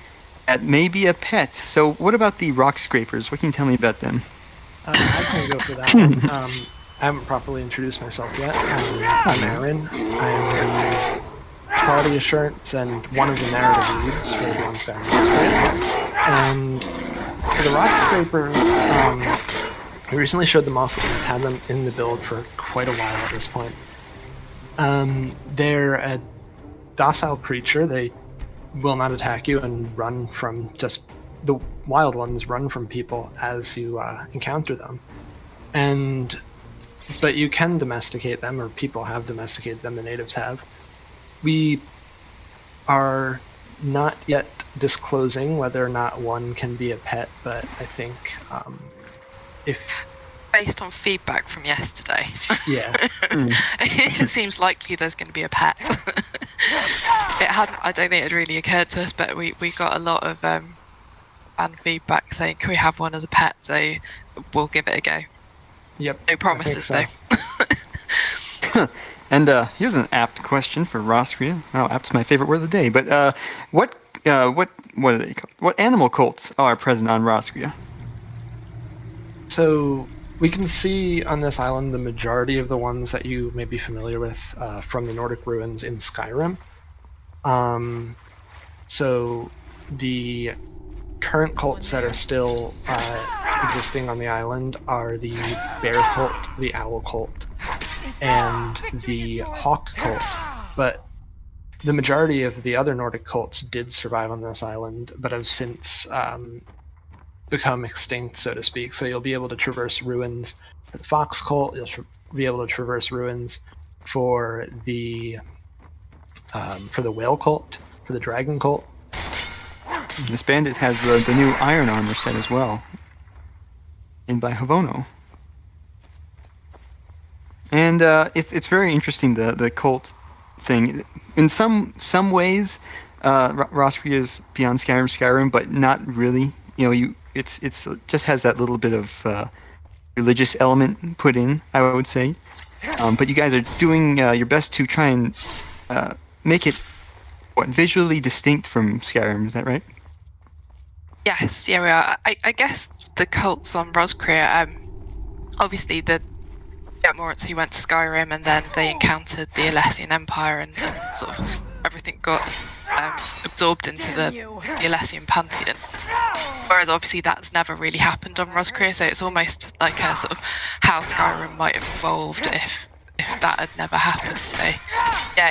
that may be a pet. So what about the rock scrapers? What can you tell me about them? I can go for that one. I haven't properly introduced myself yet. I'm Aaron. I am quality assurance and one of the narrative leads for Beyond Skyrim. And so the rock scrapers, we recently showed them off. We've had them in the build for quite a while at this point. They're a docile creature. They will not attack you and run from the wild ones run from people as you encounter them. But you can domesticate them, or people have domesticated them, the natives have. We are not yet disclosing whether or not one can be a pet, but I think if... Based on feedback from yesterday. Yeah. It seems likely there's going to be a pet. I don't think it really occurred to us, but we got a lot of fan feedback saying, can we have one as a pet? So we'll give it a go. Yep. No promises, so. though. And here's an apt question for Roscrea. Oh, apt's my favorite word of the day. But what are they called? What animal cults are present on Roscrea? So we can see on this island the majority of the ones that you may be familiar with from the Nordic ruins in Skyrim. So the current cults that are still existing on the island are the bear cult, the owl cult, and the hawk cult. But the majority of the other Nordic cults did survive on this island, but have since become extinct, so to speak. So you'll be able to traverse ruins for the fox cult. You'll be able to traverse ruins for the whale cult, for the dragon cult. This bandit has the new iron armor set as well, in by Havono. And it's very interesting, the cult thing. In some ways, Roskria's Beyond Skyrim, but not really. It's just has that little bit of religious element put in, I would say. But you guys are doing your best to try and make it visually distinct from Skyrim. Is that right? Yes, yeah, we are. I guess the cults on Roskria, obviously the Morants who went to Skyrim and then they encountered the Alessian Empire and sort of everything got absorbed into the Alessian pantheon. Whereas obviously that's never really happened on Roskria, so it's almost like a sort of how Skyrim might have evolved if that had never happened. So yeah,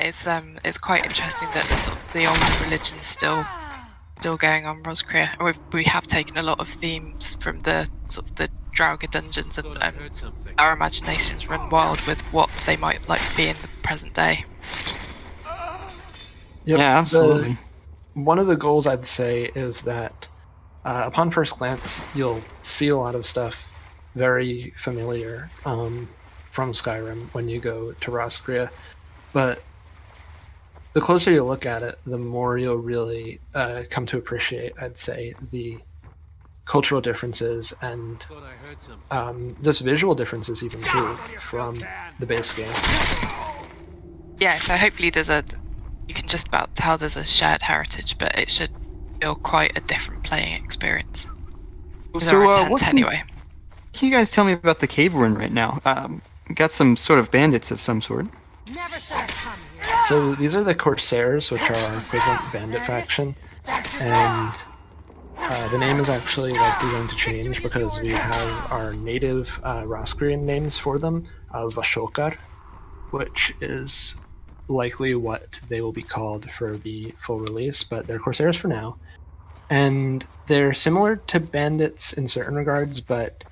it's quite interesting that the older religion's still going on Roskria. We have taken a lot of themes from the sort of the Draugr dungeons, and our imaginations run wild with what they might like be in the present day. Yep. Yeah, absolutely. One of the goals I'd say is that upon first glance, you'll see a lot of stuff very familiar from Skyrim when you go to Roskria, but the closer you look at it, the more you'll really come to appreciate, I'd say, the cultural differences and just visual differences even too from the base game. Yeah, so hopefully you can just about tell there's a shared heritage, but it should feel quite a different playing experience. Anyway. Can you guys tell me about the cave we're in right now? Got some sort of bandits of some sort. So these are the Corsairs, which are our equivalent bandit faction, and the name is actually likely going to change because we have our native Roskrian names for them, Vashokar, which is likely what they will be called for the full release, but they're Corsairs for now. And they're similar to bandits in certain regards, but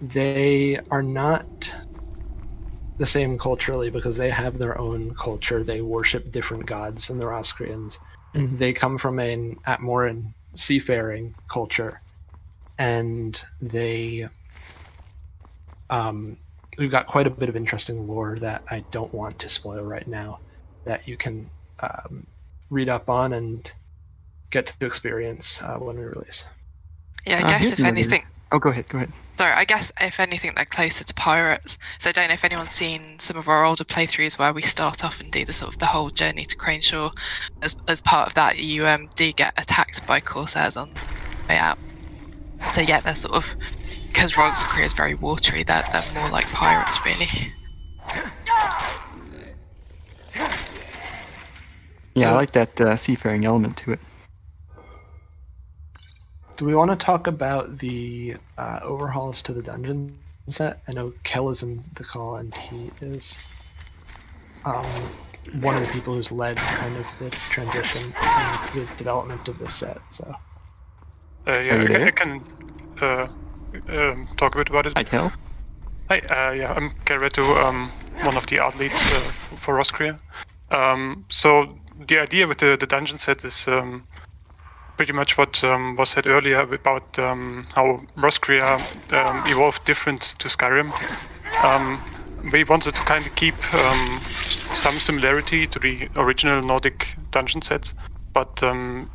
they are not the same culturally because they have their own culture. They worship different gods than the Roskrians. Mm-hmm. They come from an Atmoran seafaring culture, and we've got quite a bit of interesting lore that I don't want to spoil right now, that you can read up on and get to experience when we release. Yeah, I guess if anything... Oh, go ahead. Sorry, I guess if anything, they're closer to pirates. So I don't know if anyone's seen some of our older playthroughs where we start off and do the whole journey to Craneshore. As part of that, you do get attacked by Corsairs on the way out. So yeah, they're sort of, because Roskria is very watery, they're more like pirates, really. Yeah, I like that seafaring element to it. Do we want to talk about the overhauls to the dungeon set? I know Kel is in the call, and he is one of the people who's led kind of the transition and the development of this set. So, I can talk a bit about it. Hi, Kel. Hi, I'm Kelretu, one of the art leads for Roskria. So the idea with the dungeon set is pretty much what was said earlier about how Roskria evolved different to Skyrim. We wanted to kind of keep some similarity to the original Nordic dungeon set, but kind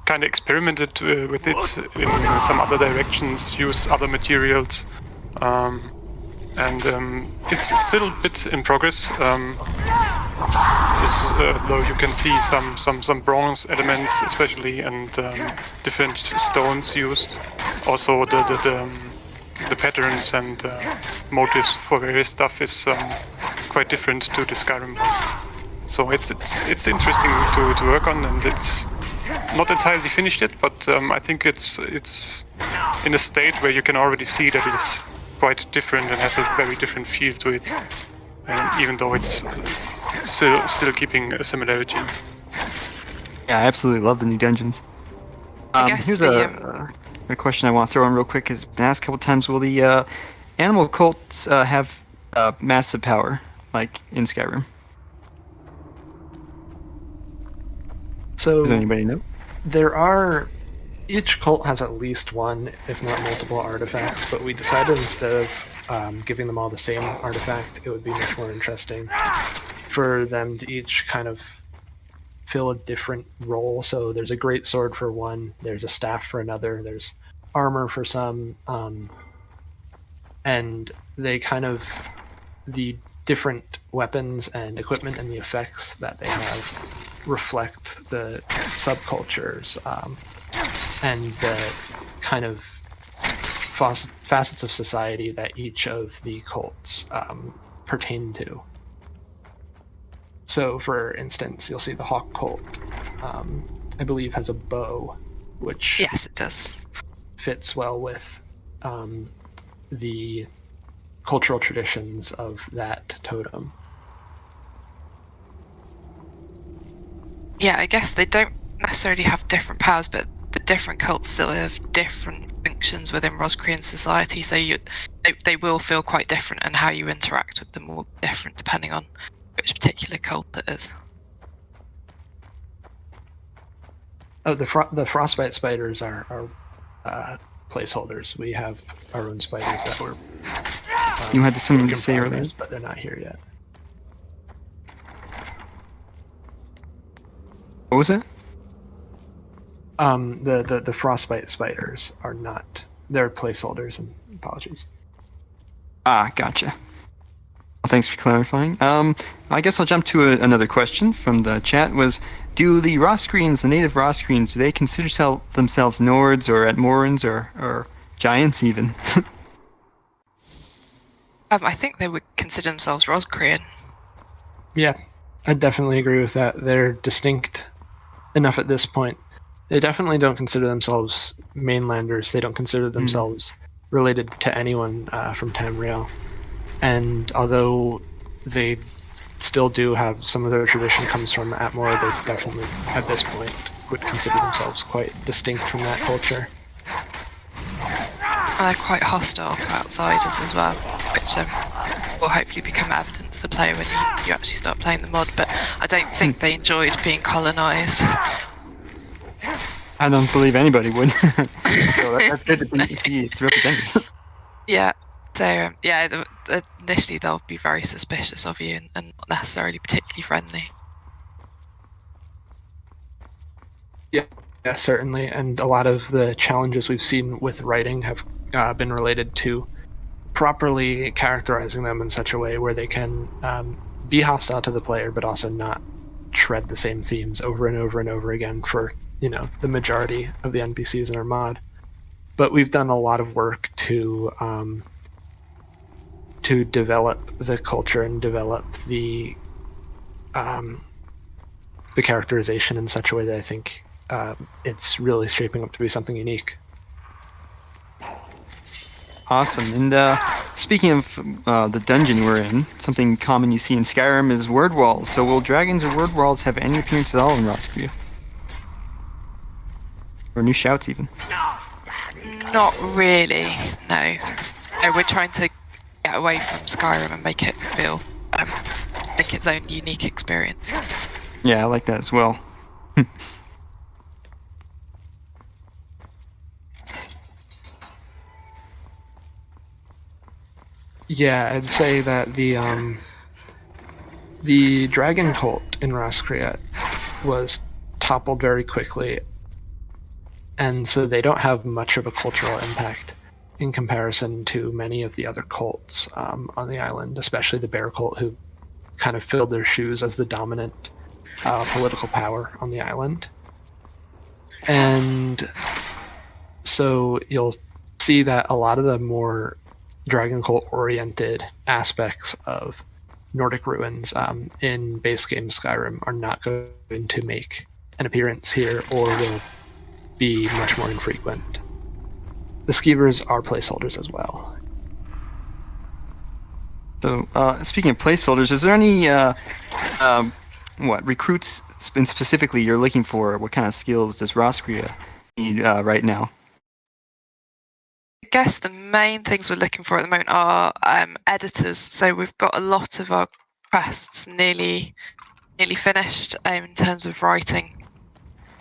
of experimented with it in some other directions, use other materials, and it's still a bit in progress. Though you can see some bronze elements, especially, and different stones used. Also, the the patterns and motives for various stuff is quite different to the Skyrim ones. So it's interesting to work on, and it's not entirely finished yet, but I think it's in a state where you can already see that it is quite different and has a very different feel to it, even though it's still keeping a similarity. Yeah, I absolutely love the new dungeons. Here's a question I want to throw in real quick. Has been asked a couple times. Will the animal cults have massive power like in Skyrim? So, does anybody know? Each cult has at least one, if not multiple artifacts, but we decided instead of giving them all the same artifact, it would be much more interesting for them to each kind of fill a different role. So there's a great sword for one, there's a staff for another, there's armor for some, and they kind of, the different weapons and equipment and the effects that they have reflect the subcultures and the kind of facets of society that each of the cults pertain to. So, for instance, you'll see the Hawk cult, I believe, has a bow, which yes, it does, fits well with the cultural traditions of that totem. Yeah, I guess they don't necessarily have different powers, but the different cults still have different functions within Roscrean society, so they will feel quite different, and how you interact with them will be different depending on which particular cult it is. Oh, the frostbite spiders are placeholders. We have our own spiders that were you had something to say earlier, but they're not here yet. What was it? The frostbite spiders are not. They're placeholders. And apologies. Gotcha. Well, thanks for clarifying. I guess I'll jump to another question from the chat. Do the Roscreans, the native Roscreans, do they consider themselves Nords or Atmorans or Giants even? I think they would consider themselves Roscrean. Yeah, I definitely agree with that. They're distinct enough at this point. They definitely don't consider themselves mainlanders. They don't consider themselves related to anyone from Tamriel. And although they still do have some of their tradition comes from Atmor, they definitely, at this point, would consider themselves quite distinct from that culture. They're quite hostile to outsiders as well, which will hopefully become evident to the player when you actually start playing the mod, but I don't think they enjoyed being colonised. I don't believe anybody would. So that's good to see it's represented. Yeah, so initially they'll be very suspicious of you and not necessarily particularly friendly. Yeah, certainly, and a lot of the challenges we've seen with writing have been related to properly characterizing them in such a way where they can be hostile to the player, but also not tread the same themes over and over and over again for, the majority of the NPCs in our mod. But we've done a lot of work to develop the culture and develop the characterization in such a way that I think it's really shaping up to be something unique. Awesome. And speaking of the dungeon we're in, something common you see in Skyrim is word walls. So will dragons or word walls have any appearance at all in Roscrea? Or new shouts even? Not really, no. We're trying to get away from Skyrim and make it feel like its own unique experience. Yeah, I like that as well. Yeah, I'd say that the dragon cult in Roscrea was toppled very quickly, and so they don't have much of a cultural impact in comparison to many of the other cults on the island, especially the bear cult, who kind of filled their shoes as the dominant political power on the island. And so you'll see that a lot of the more Dragon Cult oriented aspects of Nordic ruins in base game Skyrim are not going to make an appearance here or will be much more infrequent. The skeevers are placeholders as well. So, speaking of placeholders, is there any recruits specifically you're looking for? What kind of skills does Roskria need right now? I guess the main things we're looking for at the moment are editors. So we've got a lot of our quests nearly finished in terms of writing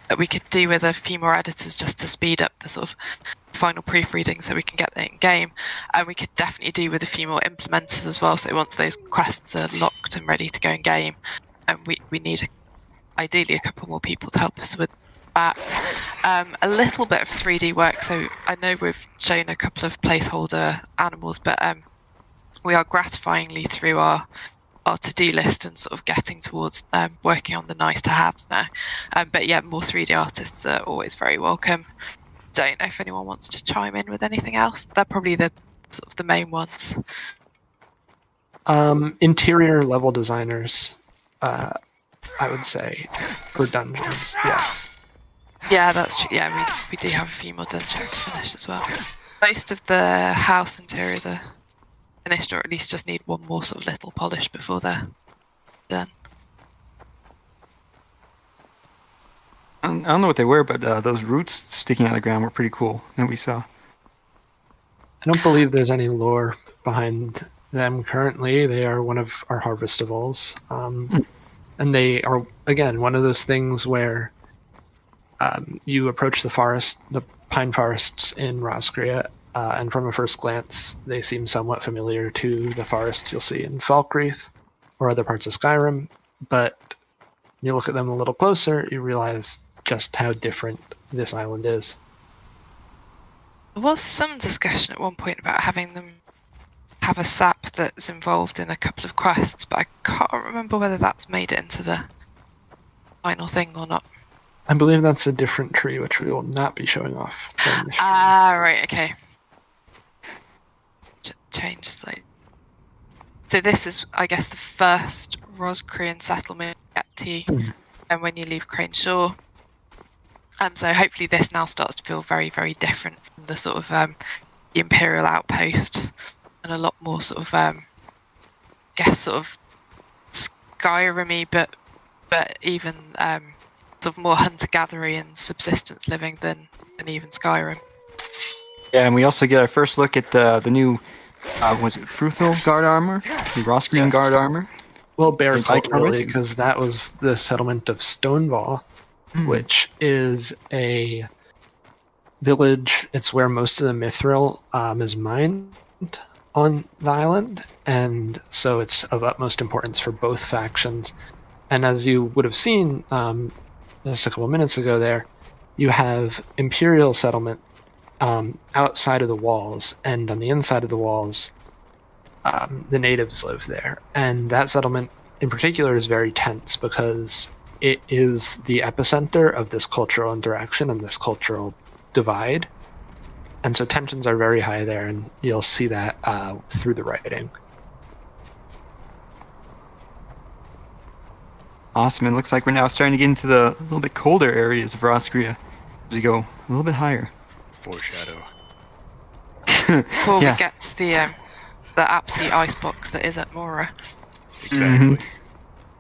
that we could do with a few more editors just to speed up the sort of final proofreading so we can get that in game. And we could definitely do with a few more implementers as well. So once those quests are locked and ready to go in game, we need ideally a couple more people to help us with that. A little bit of 3D work. So I know we've shown a couple of placeholder animals, but we are gratifyingly through our to-do list and sort of getting towards working on the nice-to-haves now. But yeah, more 3D artists are always very welcome. Don't know if anyone wants to chime in with anything else. They're probably the sort of the main ones. Interior level designers, I would say, for dungeons, yes. Yeah, that's true. Yeah, we do have a few more dungeons to finish as well. Most of the house interiors are finished, or at least just need one more sort of little polish before they're done. I don't know what they were, but those roots sticking out of the ground were pretty cool that we saw. I don't believe there's any lore behind them currently. They are one of our harvestables. And they are, again, one of those things where you approach the pine forests in Roskria, and from a first glance, they seem somewhat familiar to the forests you'll see in Falkreath or other parts of Skyrim, but you look at them a little closer, you realize just how different this island is. There was some discussion at one point about having them have a sap that's involved in a couple of quests, but I can't remember whether that's made it into the final thing or not. I believe that's a different tree, which we will not be showing off. Right, okay. Change slightly. So this is, I guess, the first Roskrian settlement you get to, and when you leave Crane Shore. So hopefully this now starts to feel very, very different from the sort of the Imperial outpost, and a lot more sort of, sort of Skyrim-y, but even sort of more hunter-gathery and subsistence living than even Skyrim. Yeah, and we also get our first look at the new, was it Fruthal guard armor? The Roskrian guard armor? Well, Bear Cult, really, because that was the settlement of Stonewall, which is a village. It's where most of the mithril is mined on the island, and so it's of utmost importance for both factions. And as you would have seen just a couple minutes ago there, you have Imperial settlement outside of the walls, and on the inside of the walls, the natives live there. And that settlement in particular is very tense because it is the epicenter of this cultural interaction and this cultural divide. And so tensions are very high there, and you'll see that through the writing. Awesome. It looks like we're now starting to get into the little bit colder areas of Roskria as we go a little bit higher. Foreshadow. Before we get to the absolute icebox that is at Mora. Exactly.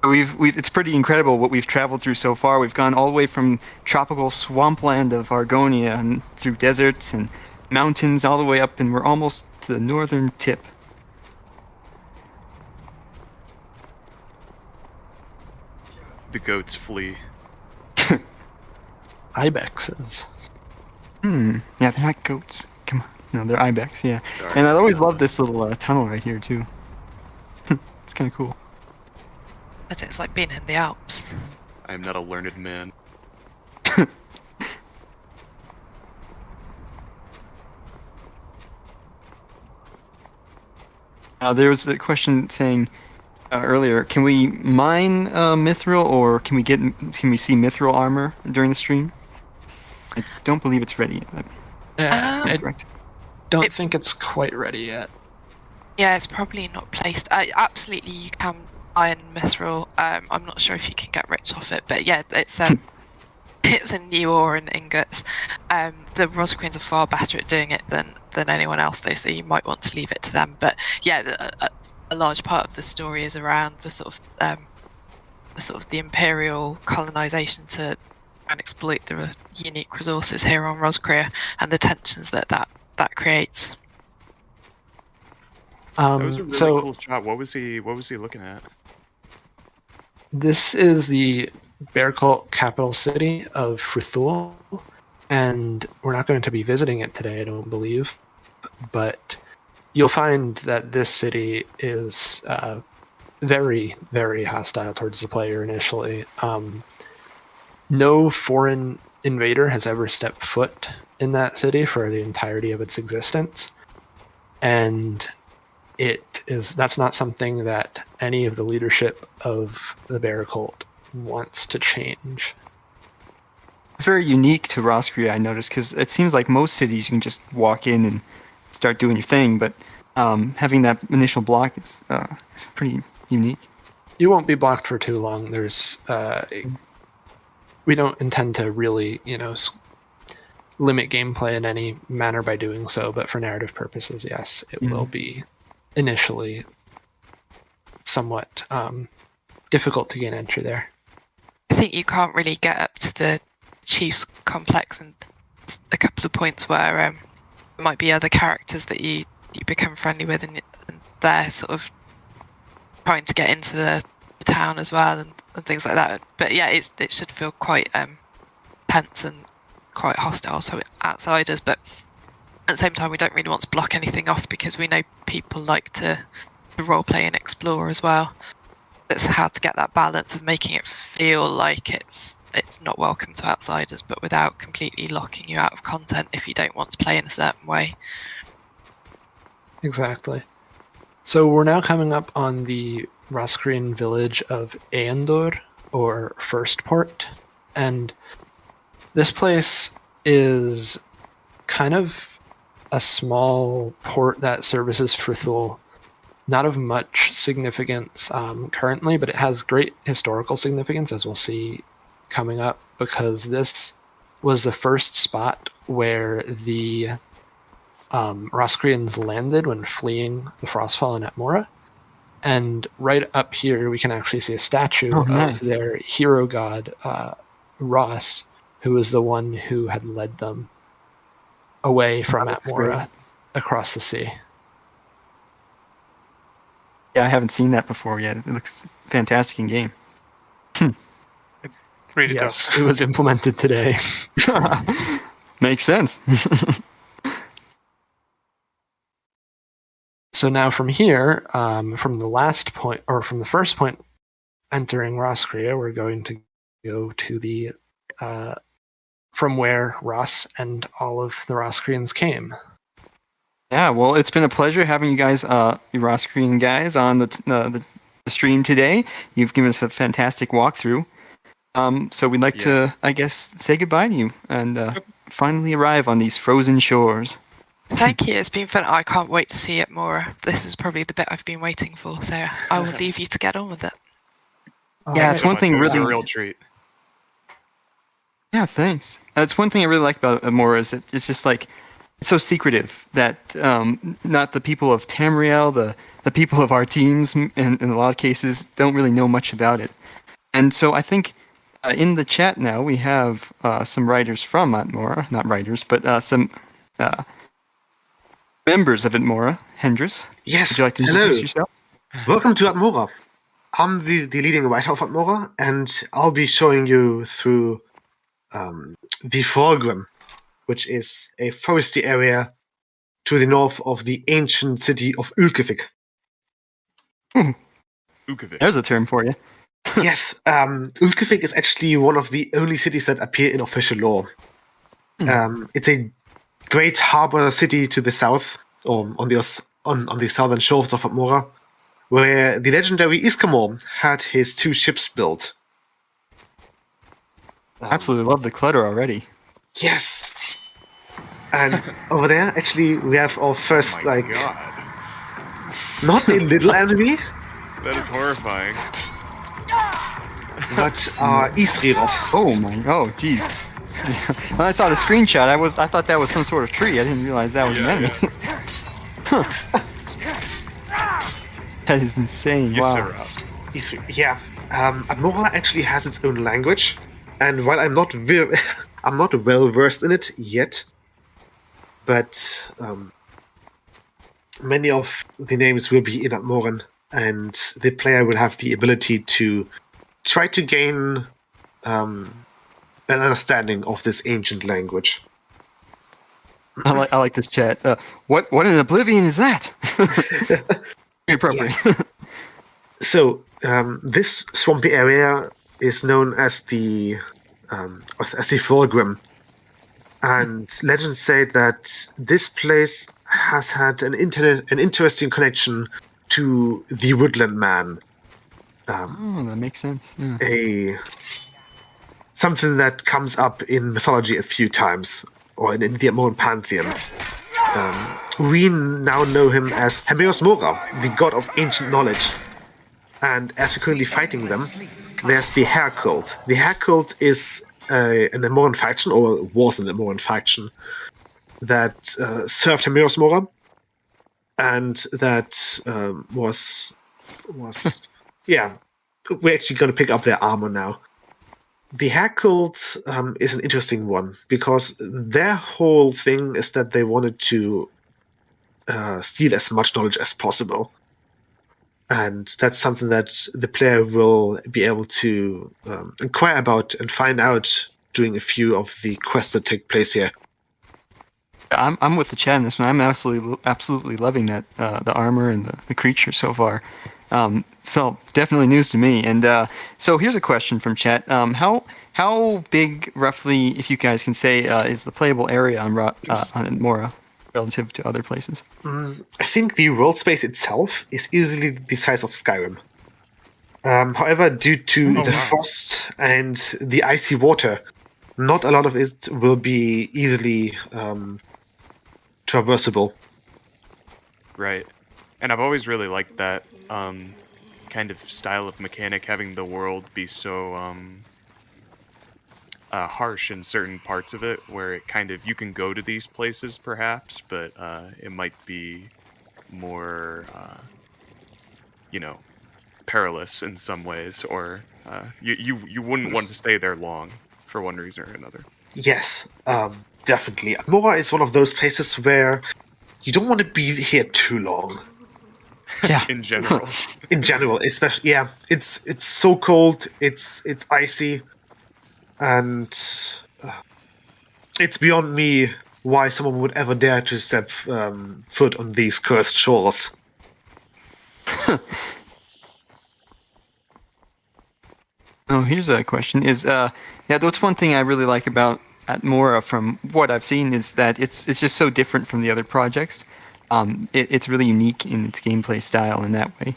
We've it's pretty incredible what we've traveled through so far. We've gone all the way from tropical swampland of Argonia and through deserts and mountains all the way up, and we're almost to the northern tip. The goats flee. Ibexes. Yeah, they're not goats. Come on. No, they're ibex, yeah. Sorry. And I always love this little tunnel right here, too. It's kind of cool. It's like being in the Alps. I am not a learned man. There was a question saying earlier, can we mine mithril, or can we see mithril armor during the stream? I don't believe it's ready yet. Yeah, correct. don't think it's quite ready yet. Yeah, it's probably not placed. Absolutely, you can iron mithril. I'm not sure if you can get rich off it, but yeah, it's it's a new ore and ingots. The Rosicrucians are far better at doing it than anyone else, though, so you might want to leave it to them. But yeah, a large part of the story is around the sort of the imperial colonization to try and exploit the unique resources here on Roscrea and the tensions that creates. That was a really cool shot. What was he looking at? This is the bear cult capital city of Fruthul, and we're not going to be visiting it today, I don't believe, but you'll find that this city is very, very hostile towards the player initially. No foreign invader has ever stepped foot in that city for the entirety of its existence, and that's not something that any of the leadership of the bear cult wants to change. It's very unique to Roscrea, I noticed, because it seems like most cities you can just walk in and start doing your thing, but having that initial block is pretty unique. You won't be blocked for too long. There's we don't intend to really, limit gameplay in any manner by doing so, but for narrative purposes, yes, it will be initially somewhat difficult to gain entry there. I think you can't really get up to the Chief's complex, and a couple of points where there might be other characters that you become friendly with, and they're sort of trying to get into the town as well, and things like that. But yeah, it should feel quite tense and quite hostile to outsiders, but at the same time we don't really want to block anything off because we know people like to roleplay and explore as well. It's how to get that balance of making it feel like it's not welcome to outsiders, but without completely locking you out of content if you don't want to play in a certain way. Exactly. So we're now coming up on the Roscrean village of Eandor, or First Port, and this place is kind of a small port that services Fruthul. Not of much significance currently, but it has great historical significance, as we'll see coming up, because this was the first spot where the Roscreans landed when fleeing the Frostfall in Atmora. And right up here, we can actually see a statue of their hero god, Ross, who was the one who had led them away from Atmora across the sea. Yeah, I haven't seen that before yet. It looks fantastic in game. It really yes, does. It was implemented today. Makes sense. So now from here, from the last point, or from the first point entering Roscrea, we're going to go to the from where Ross and all of the Roscreans came. Yeah, well, it's been a pleasure having you guys, you Roscrean guys, on the stream today. You've given us a fantastic walkthrough. So we'd like to, I guess, say goodbye to you and finally arrive on these frozen shores. Thank you. It's been fun. I can't wait to see it more. This is probably the bit I've been waiting for, so I will leave you to get on with it. Yeah, it's one thing really. It's a real treat. Yeah, thanks. It's one thing I really like about Atmora is it's just like it's so secretive that not the people of Tamriel, the people of our teams, in a lot of cases, don't really know much about it. And so I think in the chat now we have some writers from Atmora, not writers, but some members of Atmora. Hendris, yes. Would you like to introduce yourself? Welcome to Atmora. I'm the leading writer of Atmora, and I'll be showing you through the Forgrim, which is a foresty area to the north of the ancient city of Ulkevik. Ulkevik. There's a term for you. Yes, Ulkevik is actually one of the only cities that appear in official law. It's a great harbor city to the south, or on the southern shores of Atmora, where the legendary Iskamor had his 2 ships built. Absolutely love the clutter already. Yes. And over there, actually, we have our first, Oh my God. not a little enemy, That is horrifying. but Istrirot. Oh jeez. When I saw the screenshot, I thought that was some sort of tree. I didn't realize that was an enemy. Huh. That is insane. Wow. Yeah. Admora actually has its own language, and while I'm not I'm not well versed in it yet, but many of the names will be in Admoran, and the player will have the ability to try to gain an understanding of this ancient language. I like this chat. What in Oblivion is that? Very appropriate. So this swampy area is known as the Fulgrim, and legends say that this place has had an interesting connection to the Woodland Man. That makes sense. Yeah. Something that comes up in mythology a few times, or in the Amoran pantheon. We now know him as Hemeos Mora, the god of ancient knowledge. And as we're currently fighting them, there's the Hair Cult. The Hair Cult is an Amoran faction, or was an Amoran faction, that served Hemeos Mora, and that was yeah. We're actually going to pick up their armor now. The Hair Cult is an interesting one, because their whole thing is that they wanted to steal as much knowledge as possible. And that's something that the player will be able to inquire about and find out during a few of the quests that take place here. I'm with the chat in this one. I'm absolutely loving that the armor and the creature so far. So definitely news to me. And so here's a question from chat. How big, roughly, if you guys can say, is the playable area on Mora relative to other places? I think the world space itself is easily the size of Skyrim. However, due to the frost and the icy water, not a lot of it will be easily traversable. Right. And I've always really liked that kind of style of mechanic, having the world be so harsh in certain parts of it, where it kind of, you can go to these places perhaps, but it might be more, perilous in some ways, or you wouldn't want to stay there long for one reason or another. Yes, definitely. Mora is one of those places where you don't want to be here too long. Yeah. In general. In general, especially, yeah. It's so cold. It's icy, and it's beyond me why someone would ever dare to step foot on these cursed shores. Oh, here's a question. That's one thing I really like about Atmora from what I've seen, is that it's just so different from the other projects. It's really unique in its gameplay style in that way.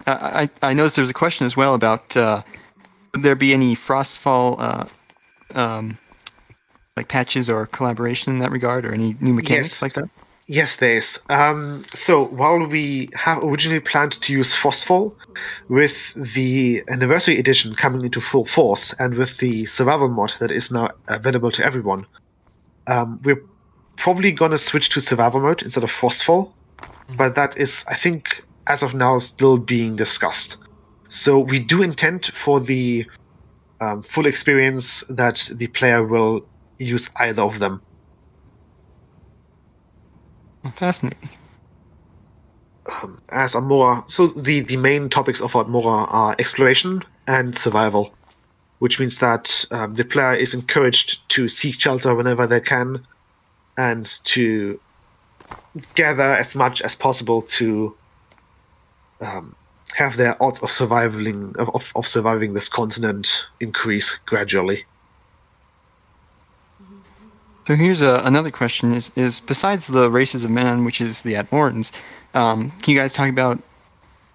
I noticed there's a question as well about would there be any Frostfall like patches or collaboration in that regard, or any new mechanics like that? Yes, there is. So while we have originally planned to use Frostfall, with the Anniversary Edition coming into full force, and with the Survival mod that is now available to everyone, we're probably going to switch to Survival mode instead of Frostfall. But that is, I think, as of now, still being discussed. So we do intend for the full experience that the player will use either of them. Fascinating. As Amora, so the main topics of Amora are exploration and survival, which means that the player is encouraged to seek shelter whenever they can, and to gather as much as possible to have their odds of surviving this continent increase gradually. So here's another question: is besides the races of men, which is the Atmorans, can you guys talk about,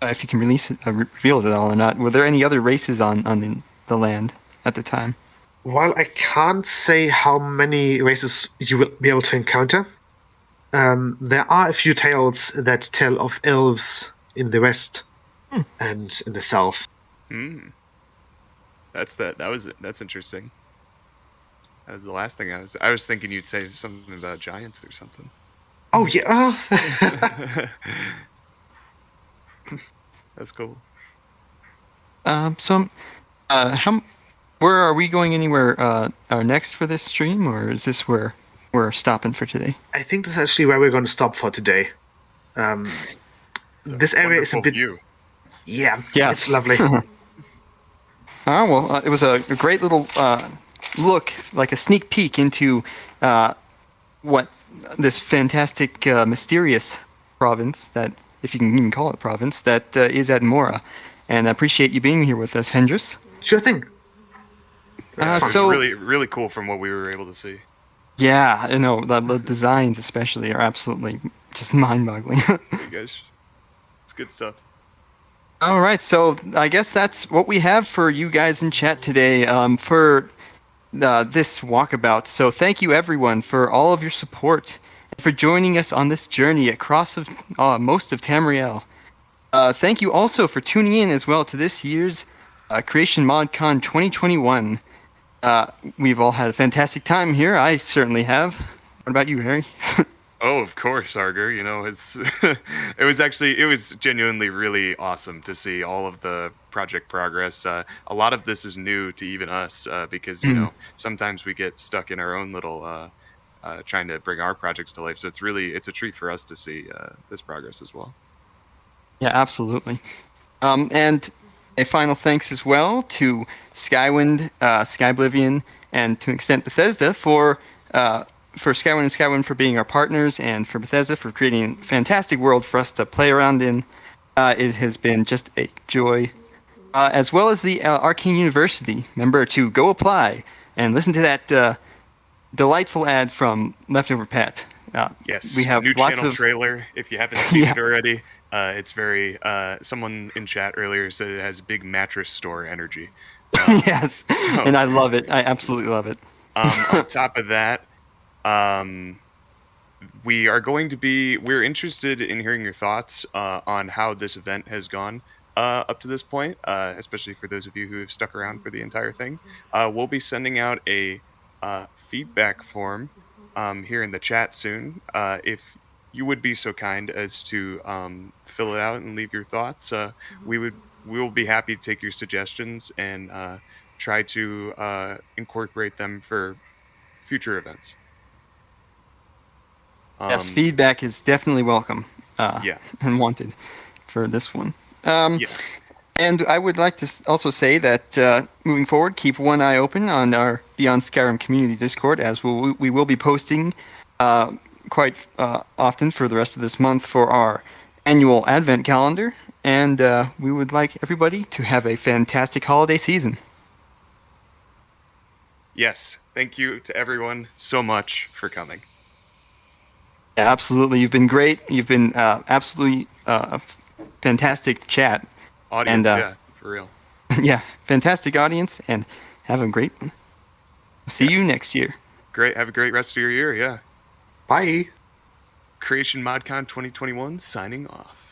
if you can reveal it at all or not? Were there any other races on the land at the time? While I can't say how many races you will be able to encounter, there are a few tales that tell of elves in the west and in the south. Hmm. That's interesting. That was the last thing I was thinking you'd say something about giants or something. Oh yeah. That's cool. Where are we going anywhere next for this stream, or is this where we're stopping for today? I think this is actually where we're going to stop for today. This area is a bit. View. Yeah. Yes. It's lovely. It was a great little look, like a sneak peek into what this fantastic, mysterious province, that, if you can even call it province, that is at Mora. And I appreciate you being here with us, Hendris. Sure thing. So really, really cool from what we were able to see. Yeah, I know, the designs especially are absolutely just mind-boggling. You guys, it's good stuff. All right, so I guess that's what we have for you guys in chat today for this walkabout. So thank you everyone for all of your support and for joining us on this journey across most of Tamriel. Thank you also for tuning in as well to this year's Creation ModCon 2021. We've all had a fantastic time here. I certainly have. What about you, Harry? Oh, of course, Arger. You know, it was genuinely really awesome to see all of the project progress. A lot of this is new to even us because, you know, sometimes we get stuck in our own little trying to bring our projects to life. So it's a treat for us to see this progress as well. Yeah, absolutely. And a final thanks as well to Skywind, Skyblivion, and to an extent Bethesda for Skywind and Skywind for being our partners, and for Bethesda for creating a fantastic world for us to play around in. It has been just a joy. As well as the Arcane University. Remember to go apply and listen to that delightful ad from Leftover Pat. Yes, we have new lots channel of trailer. If you haven't seen it already, it's very. Someone in chat earlier said it has big mattress store energy. Yes, and I love it. I absolutely love it. On top of that, we're interested in hearing your thoughts on how this event has gone up to this point, especially for those of you who have stuck around for the entire thing. We'll be sending out a feedback form here in the chat soon. If you would be so kind as to fill it out and leave your thoughts, we will be happy to take your suggestions and try to incorporate them for future events. Yes, feedback is definitely welcome. And wanted for this one. And I would like to also say that moving forward, keep one eye open on our Beyond Skyrim community Discord, as we will be posting quite often for the rest of this month for our annual Advent calendar. And we would like everybody to have a fantastic holiday season. Yes, thank you to everyone so much for coming. Yeah, absolutely. You've been great. You've been absolutely a fantastic chat. Audience, and, for real. Yeah, fantastic audience, and have a great one. See you next year. Great. Have a great rest of your year, yeah. Bye. Creation ModCon 2021 signing off.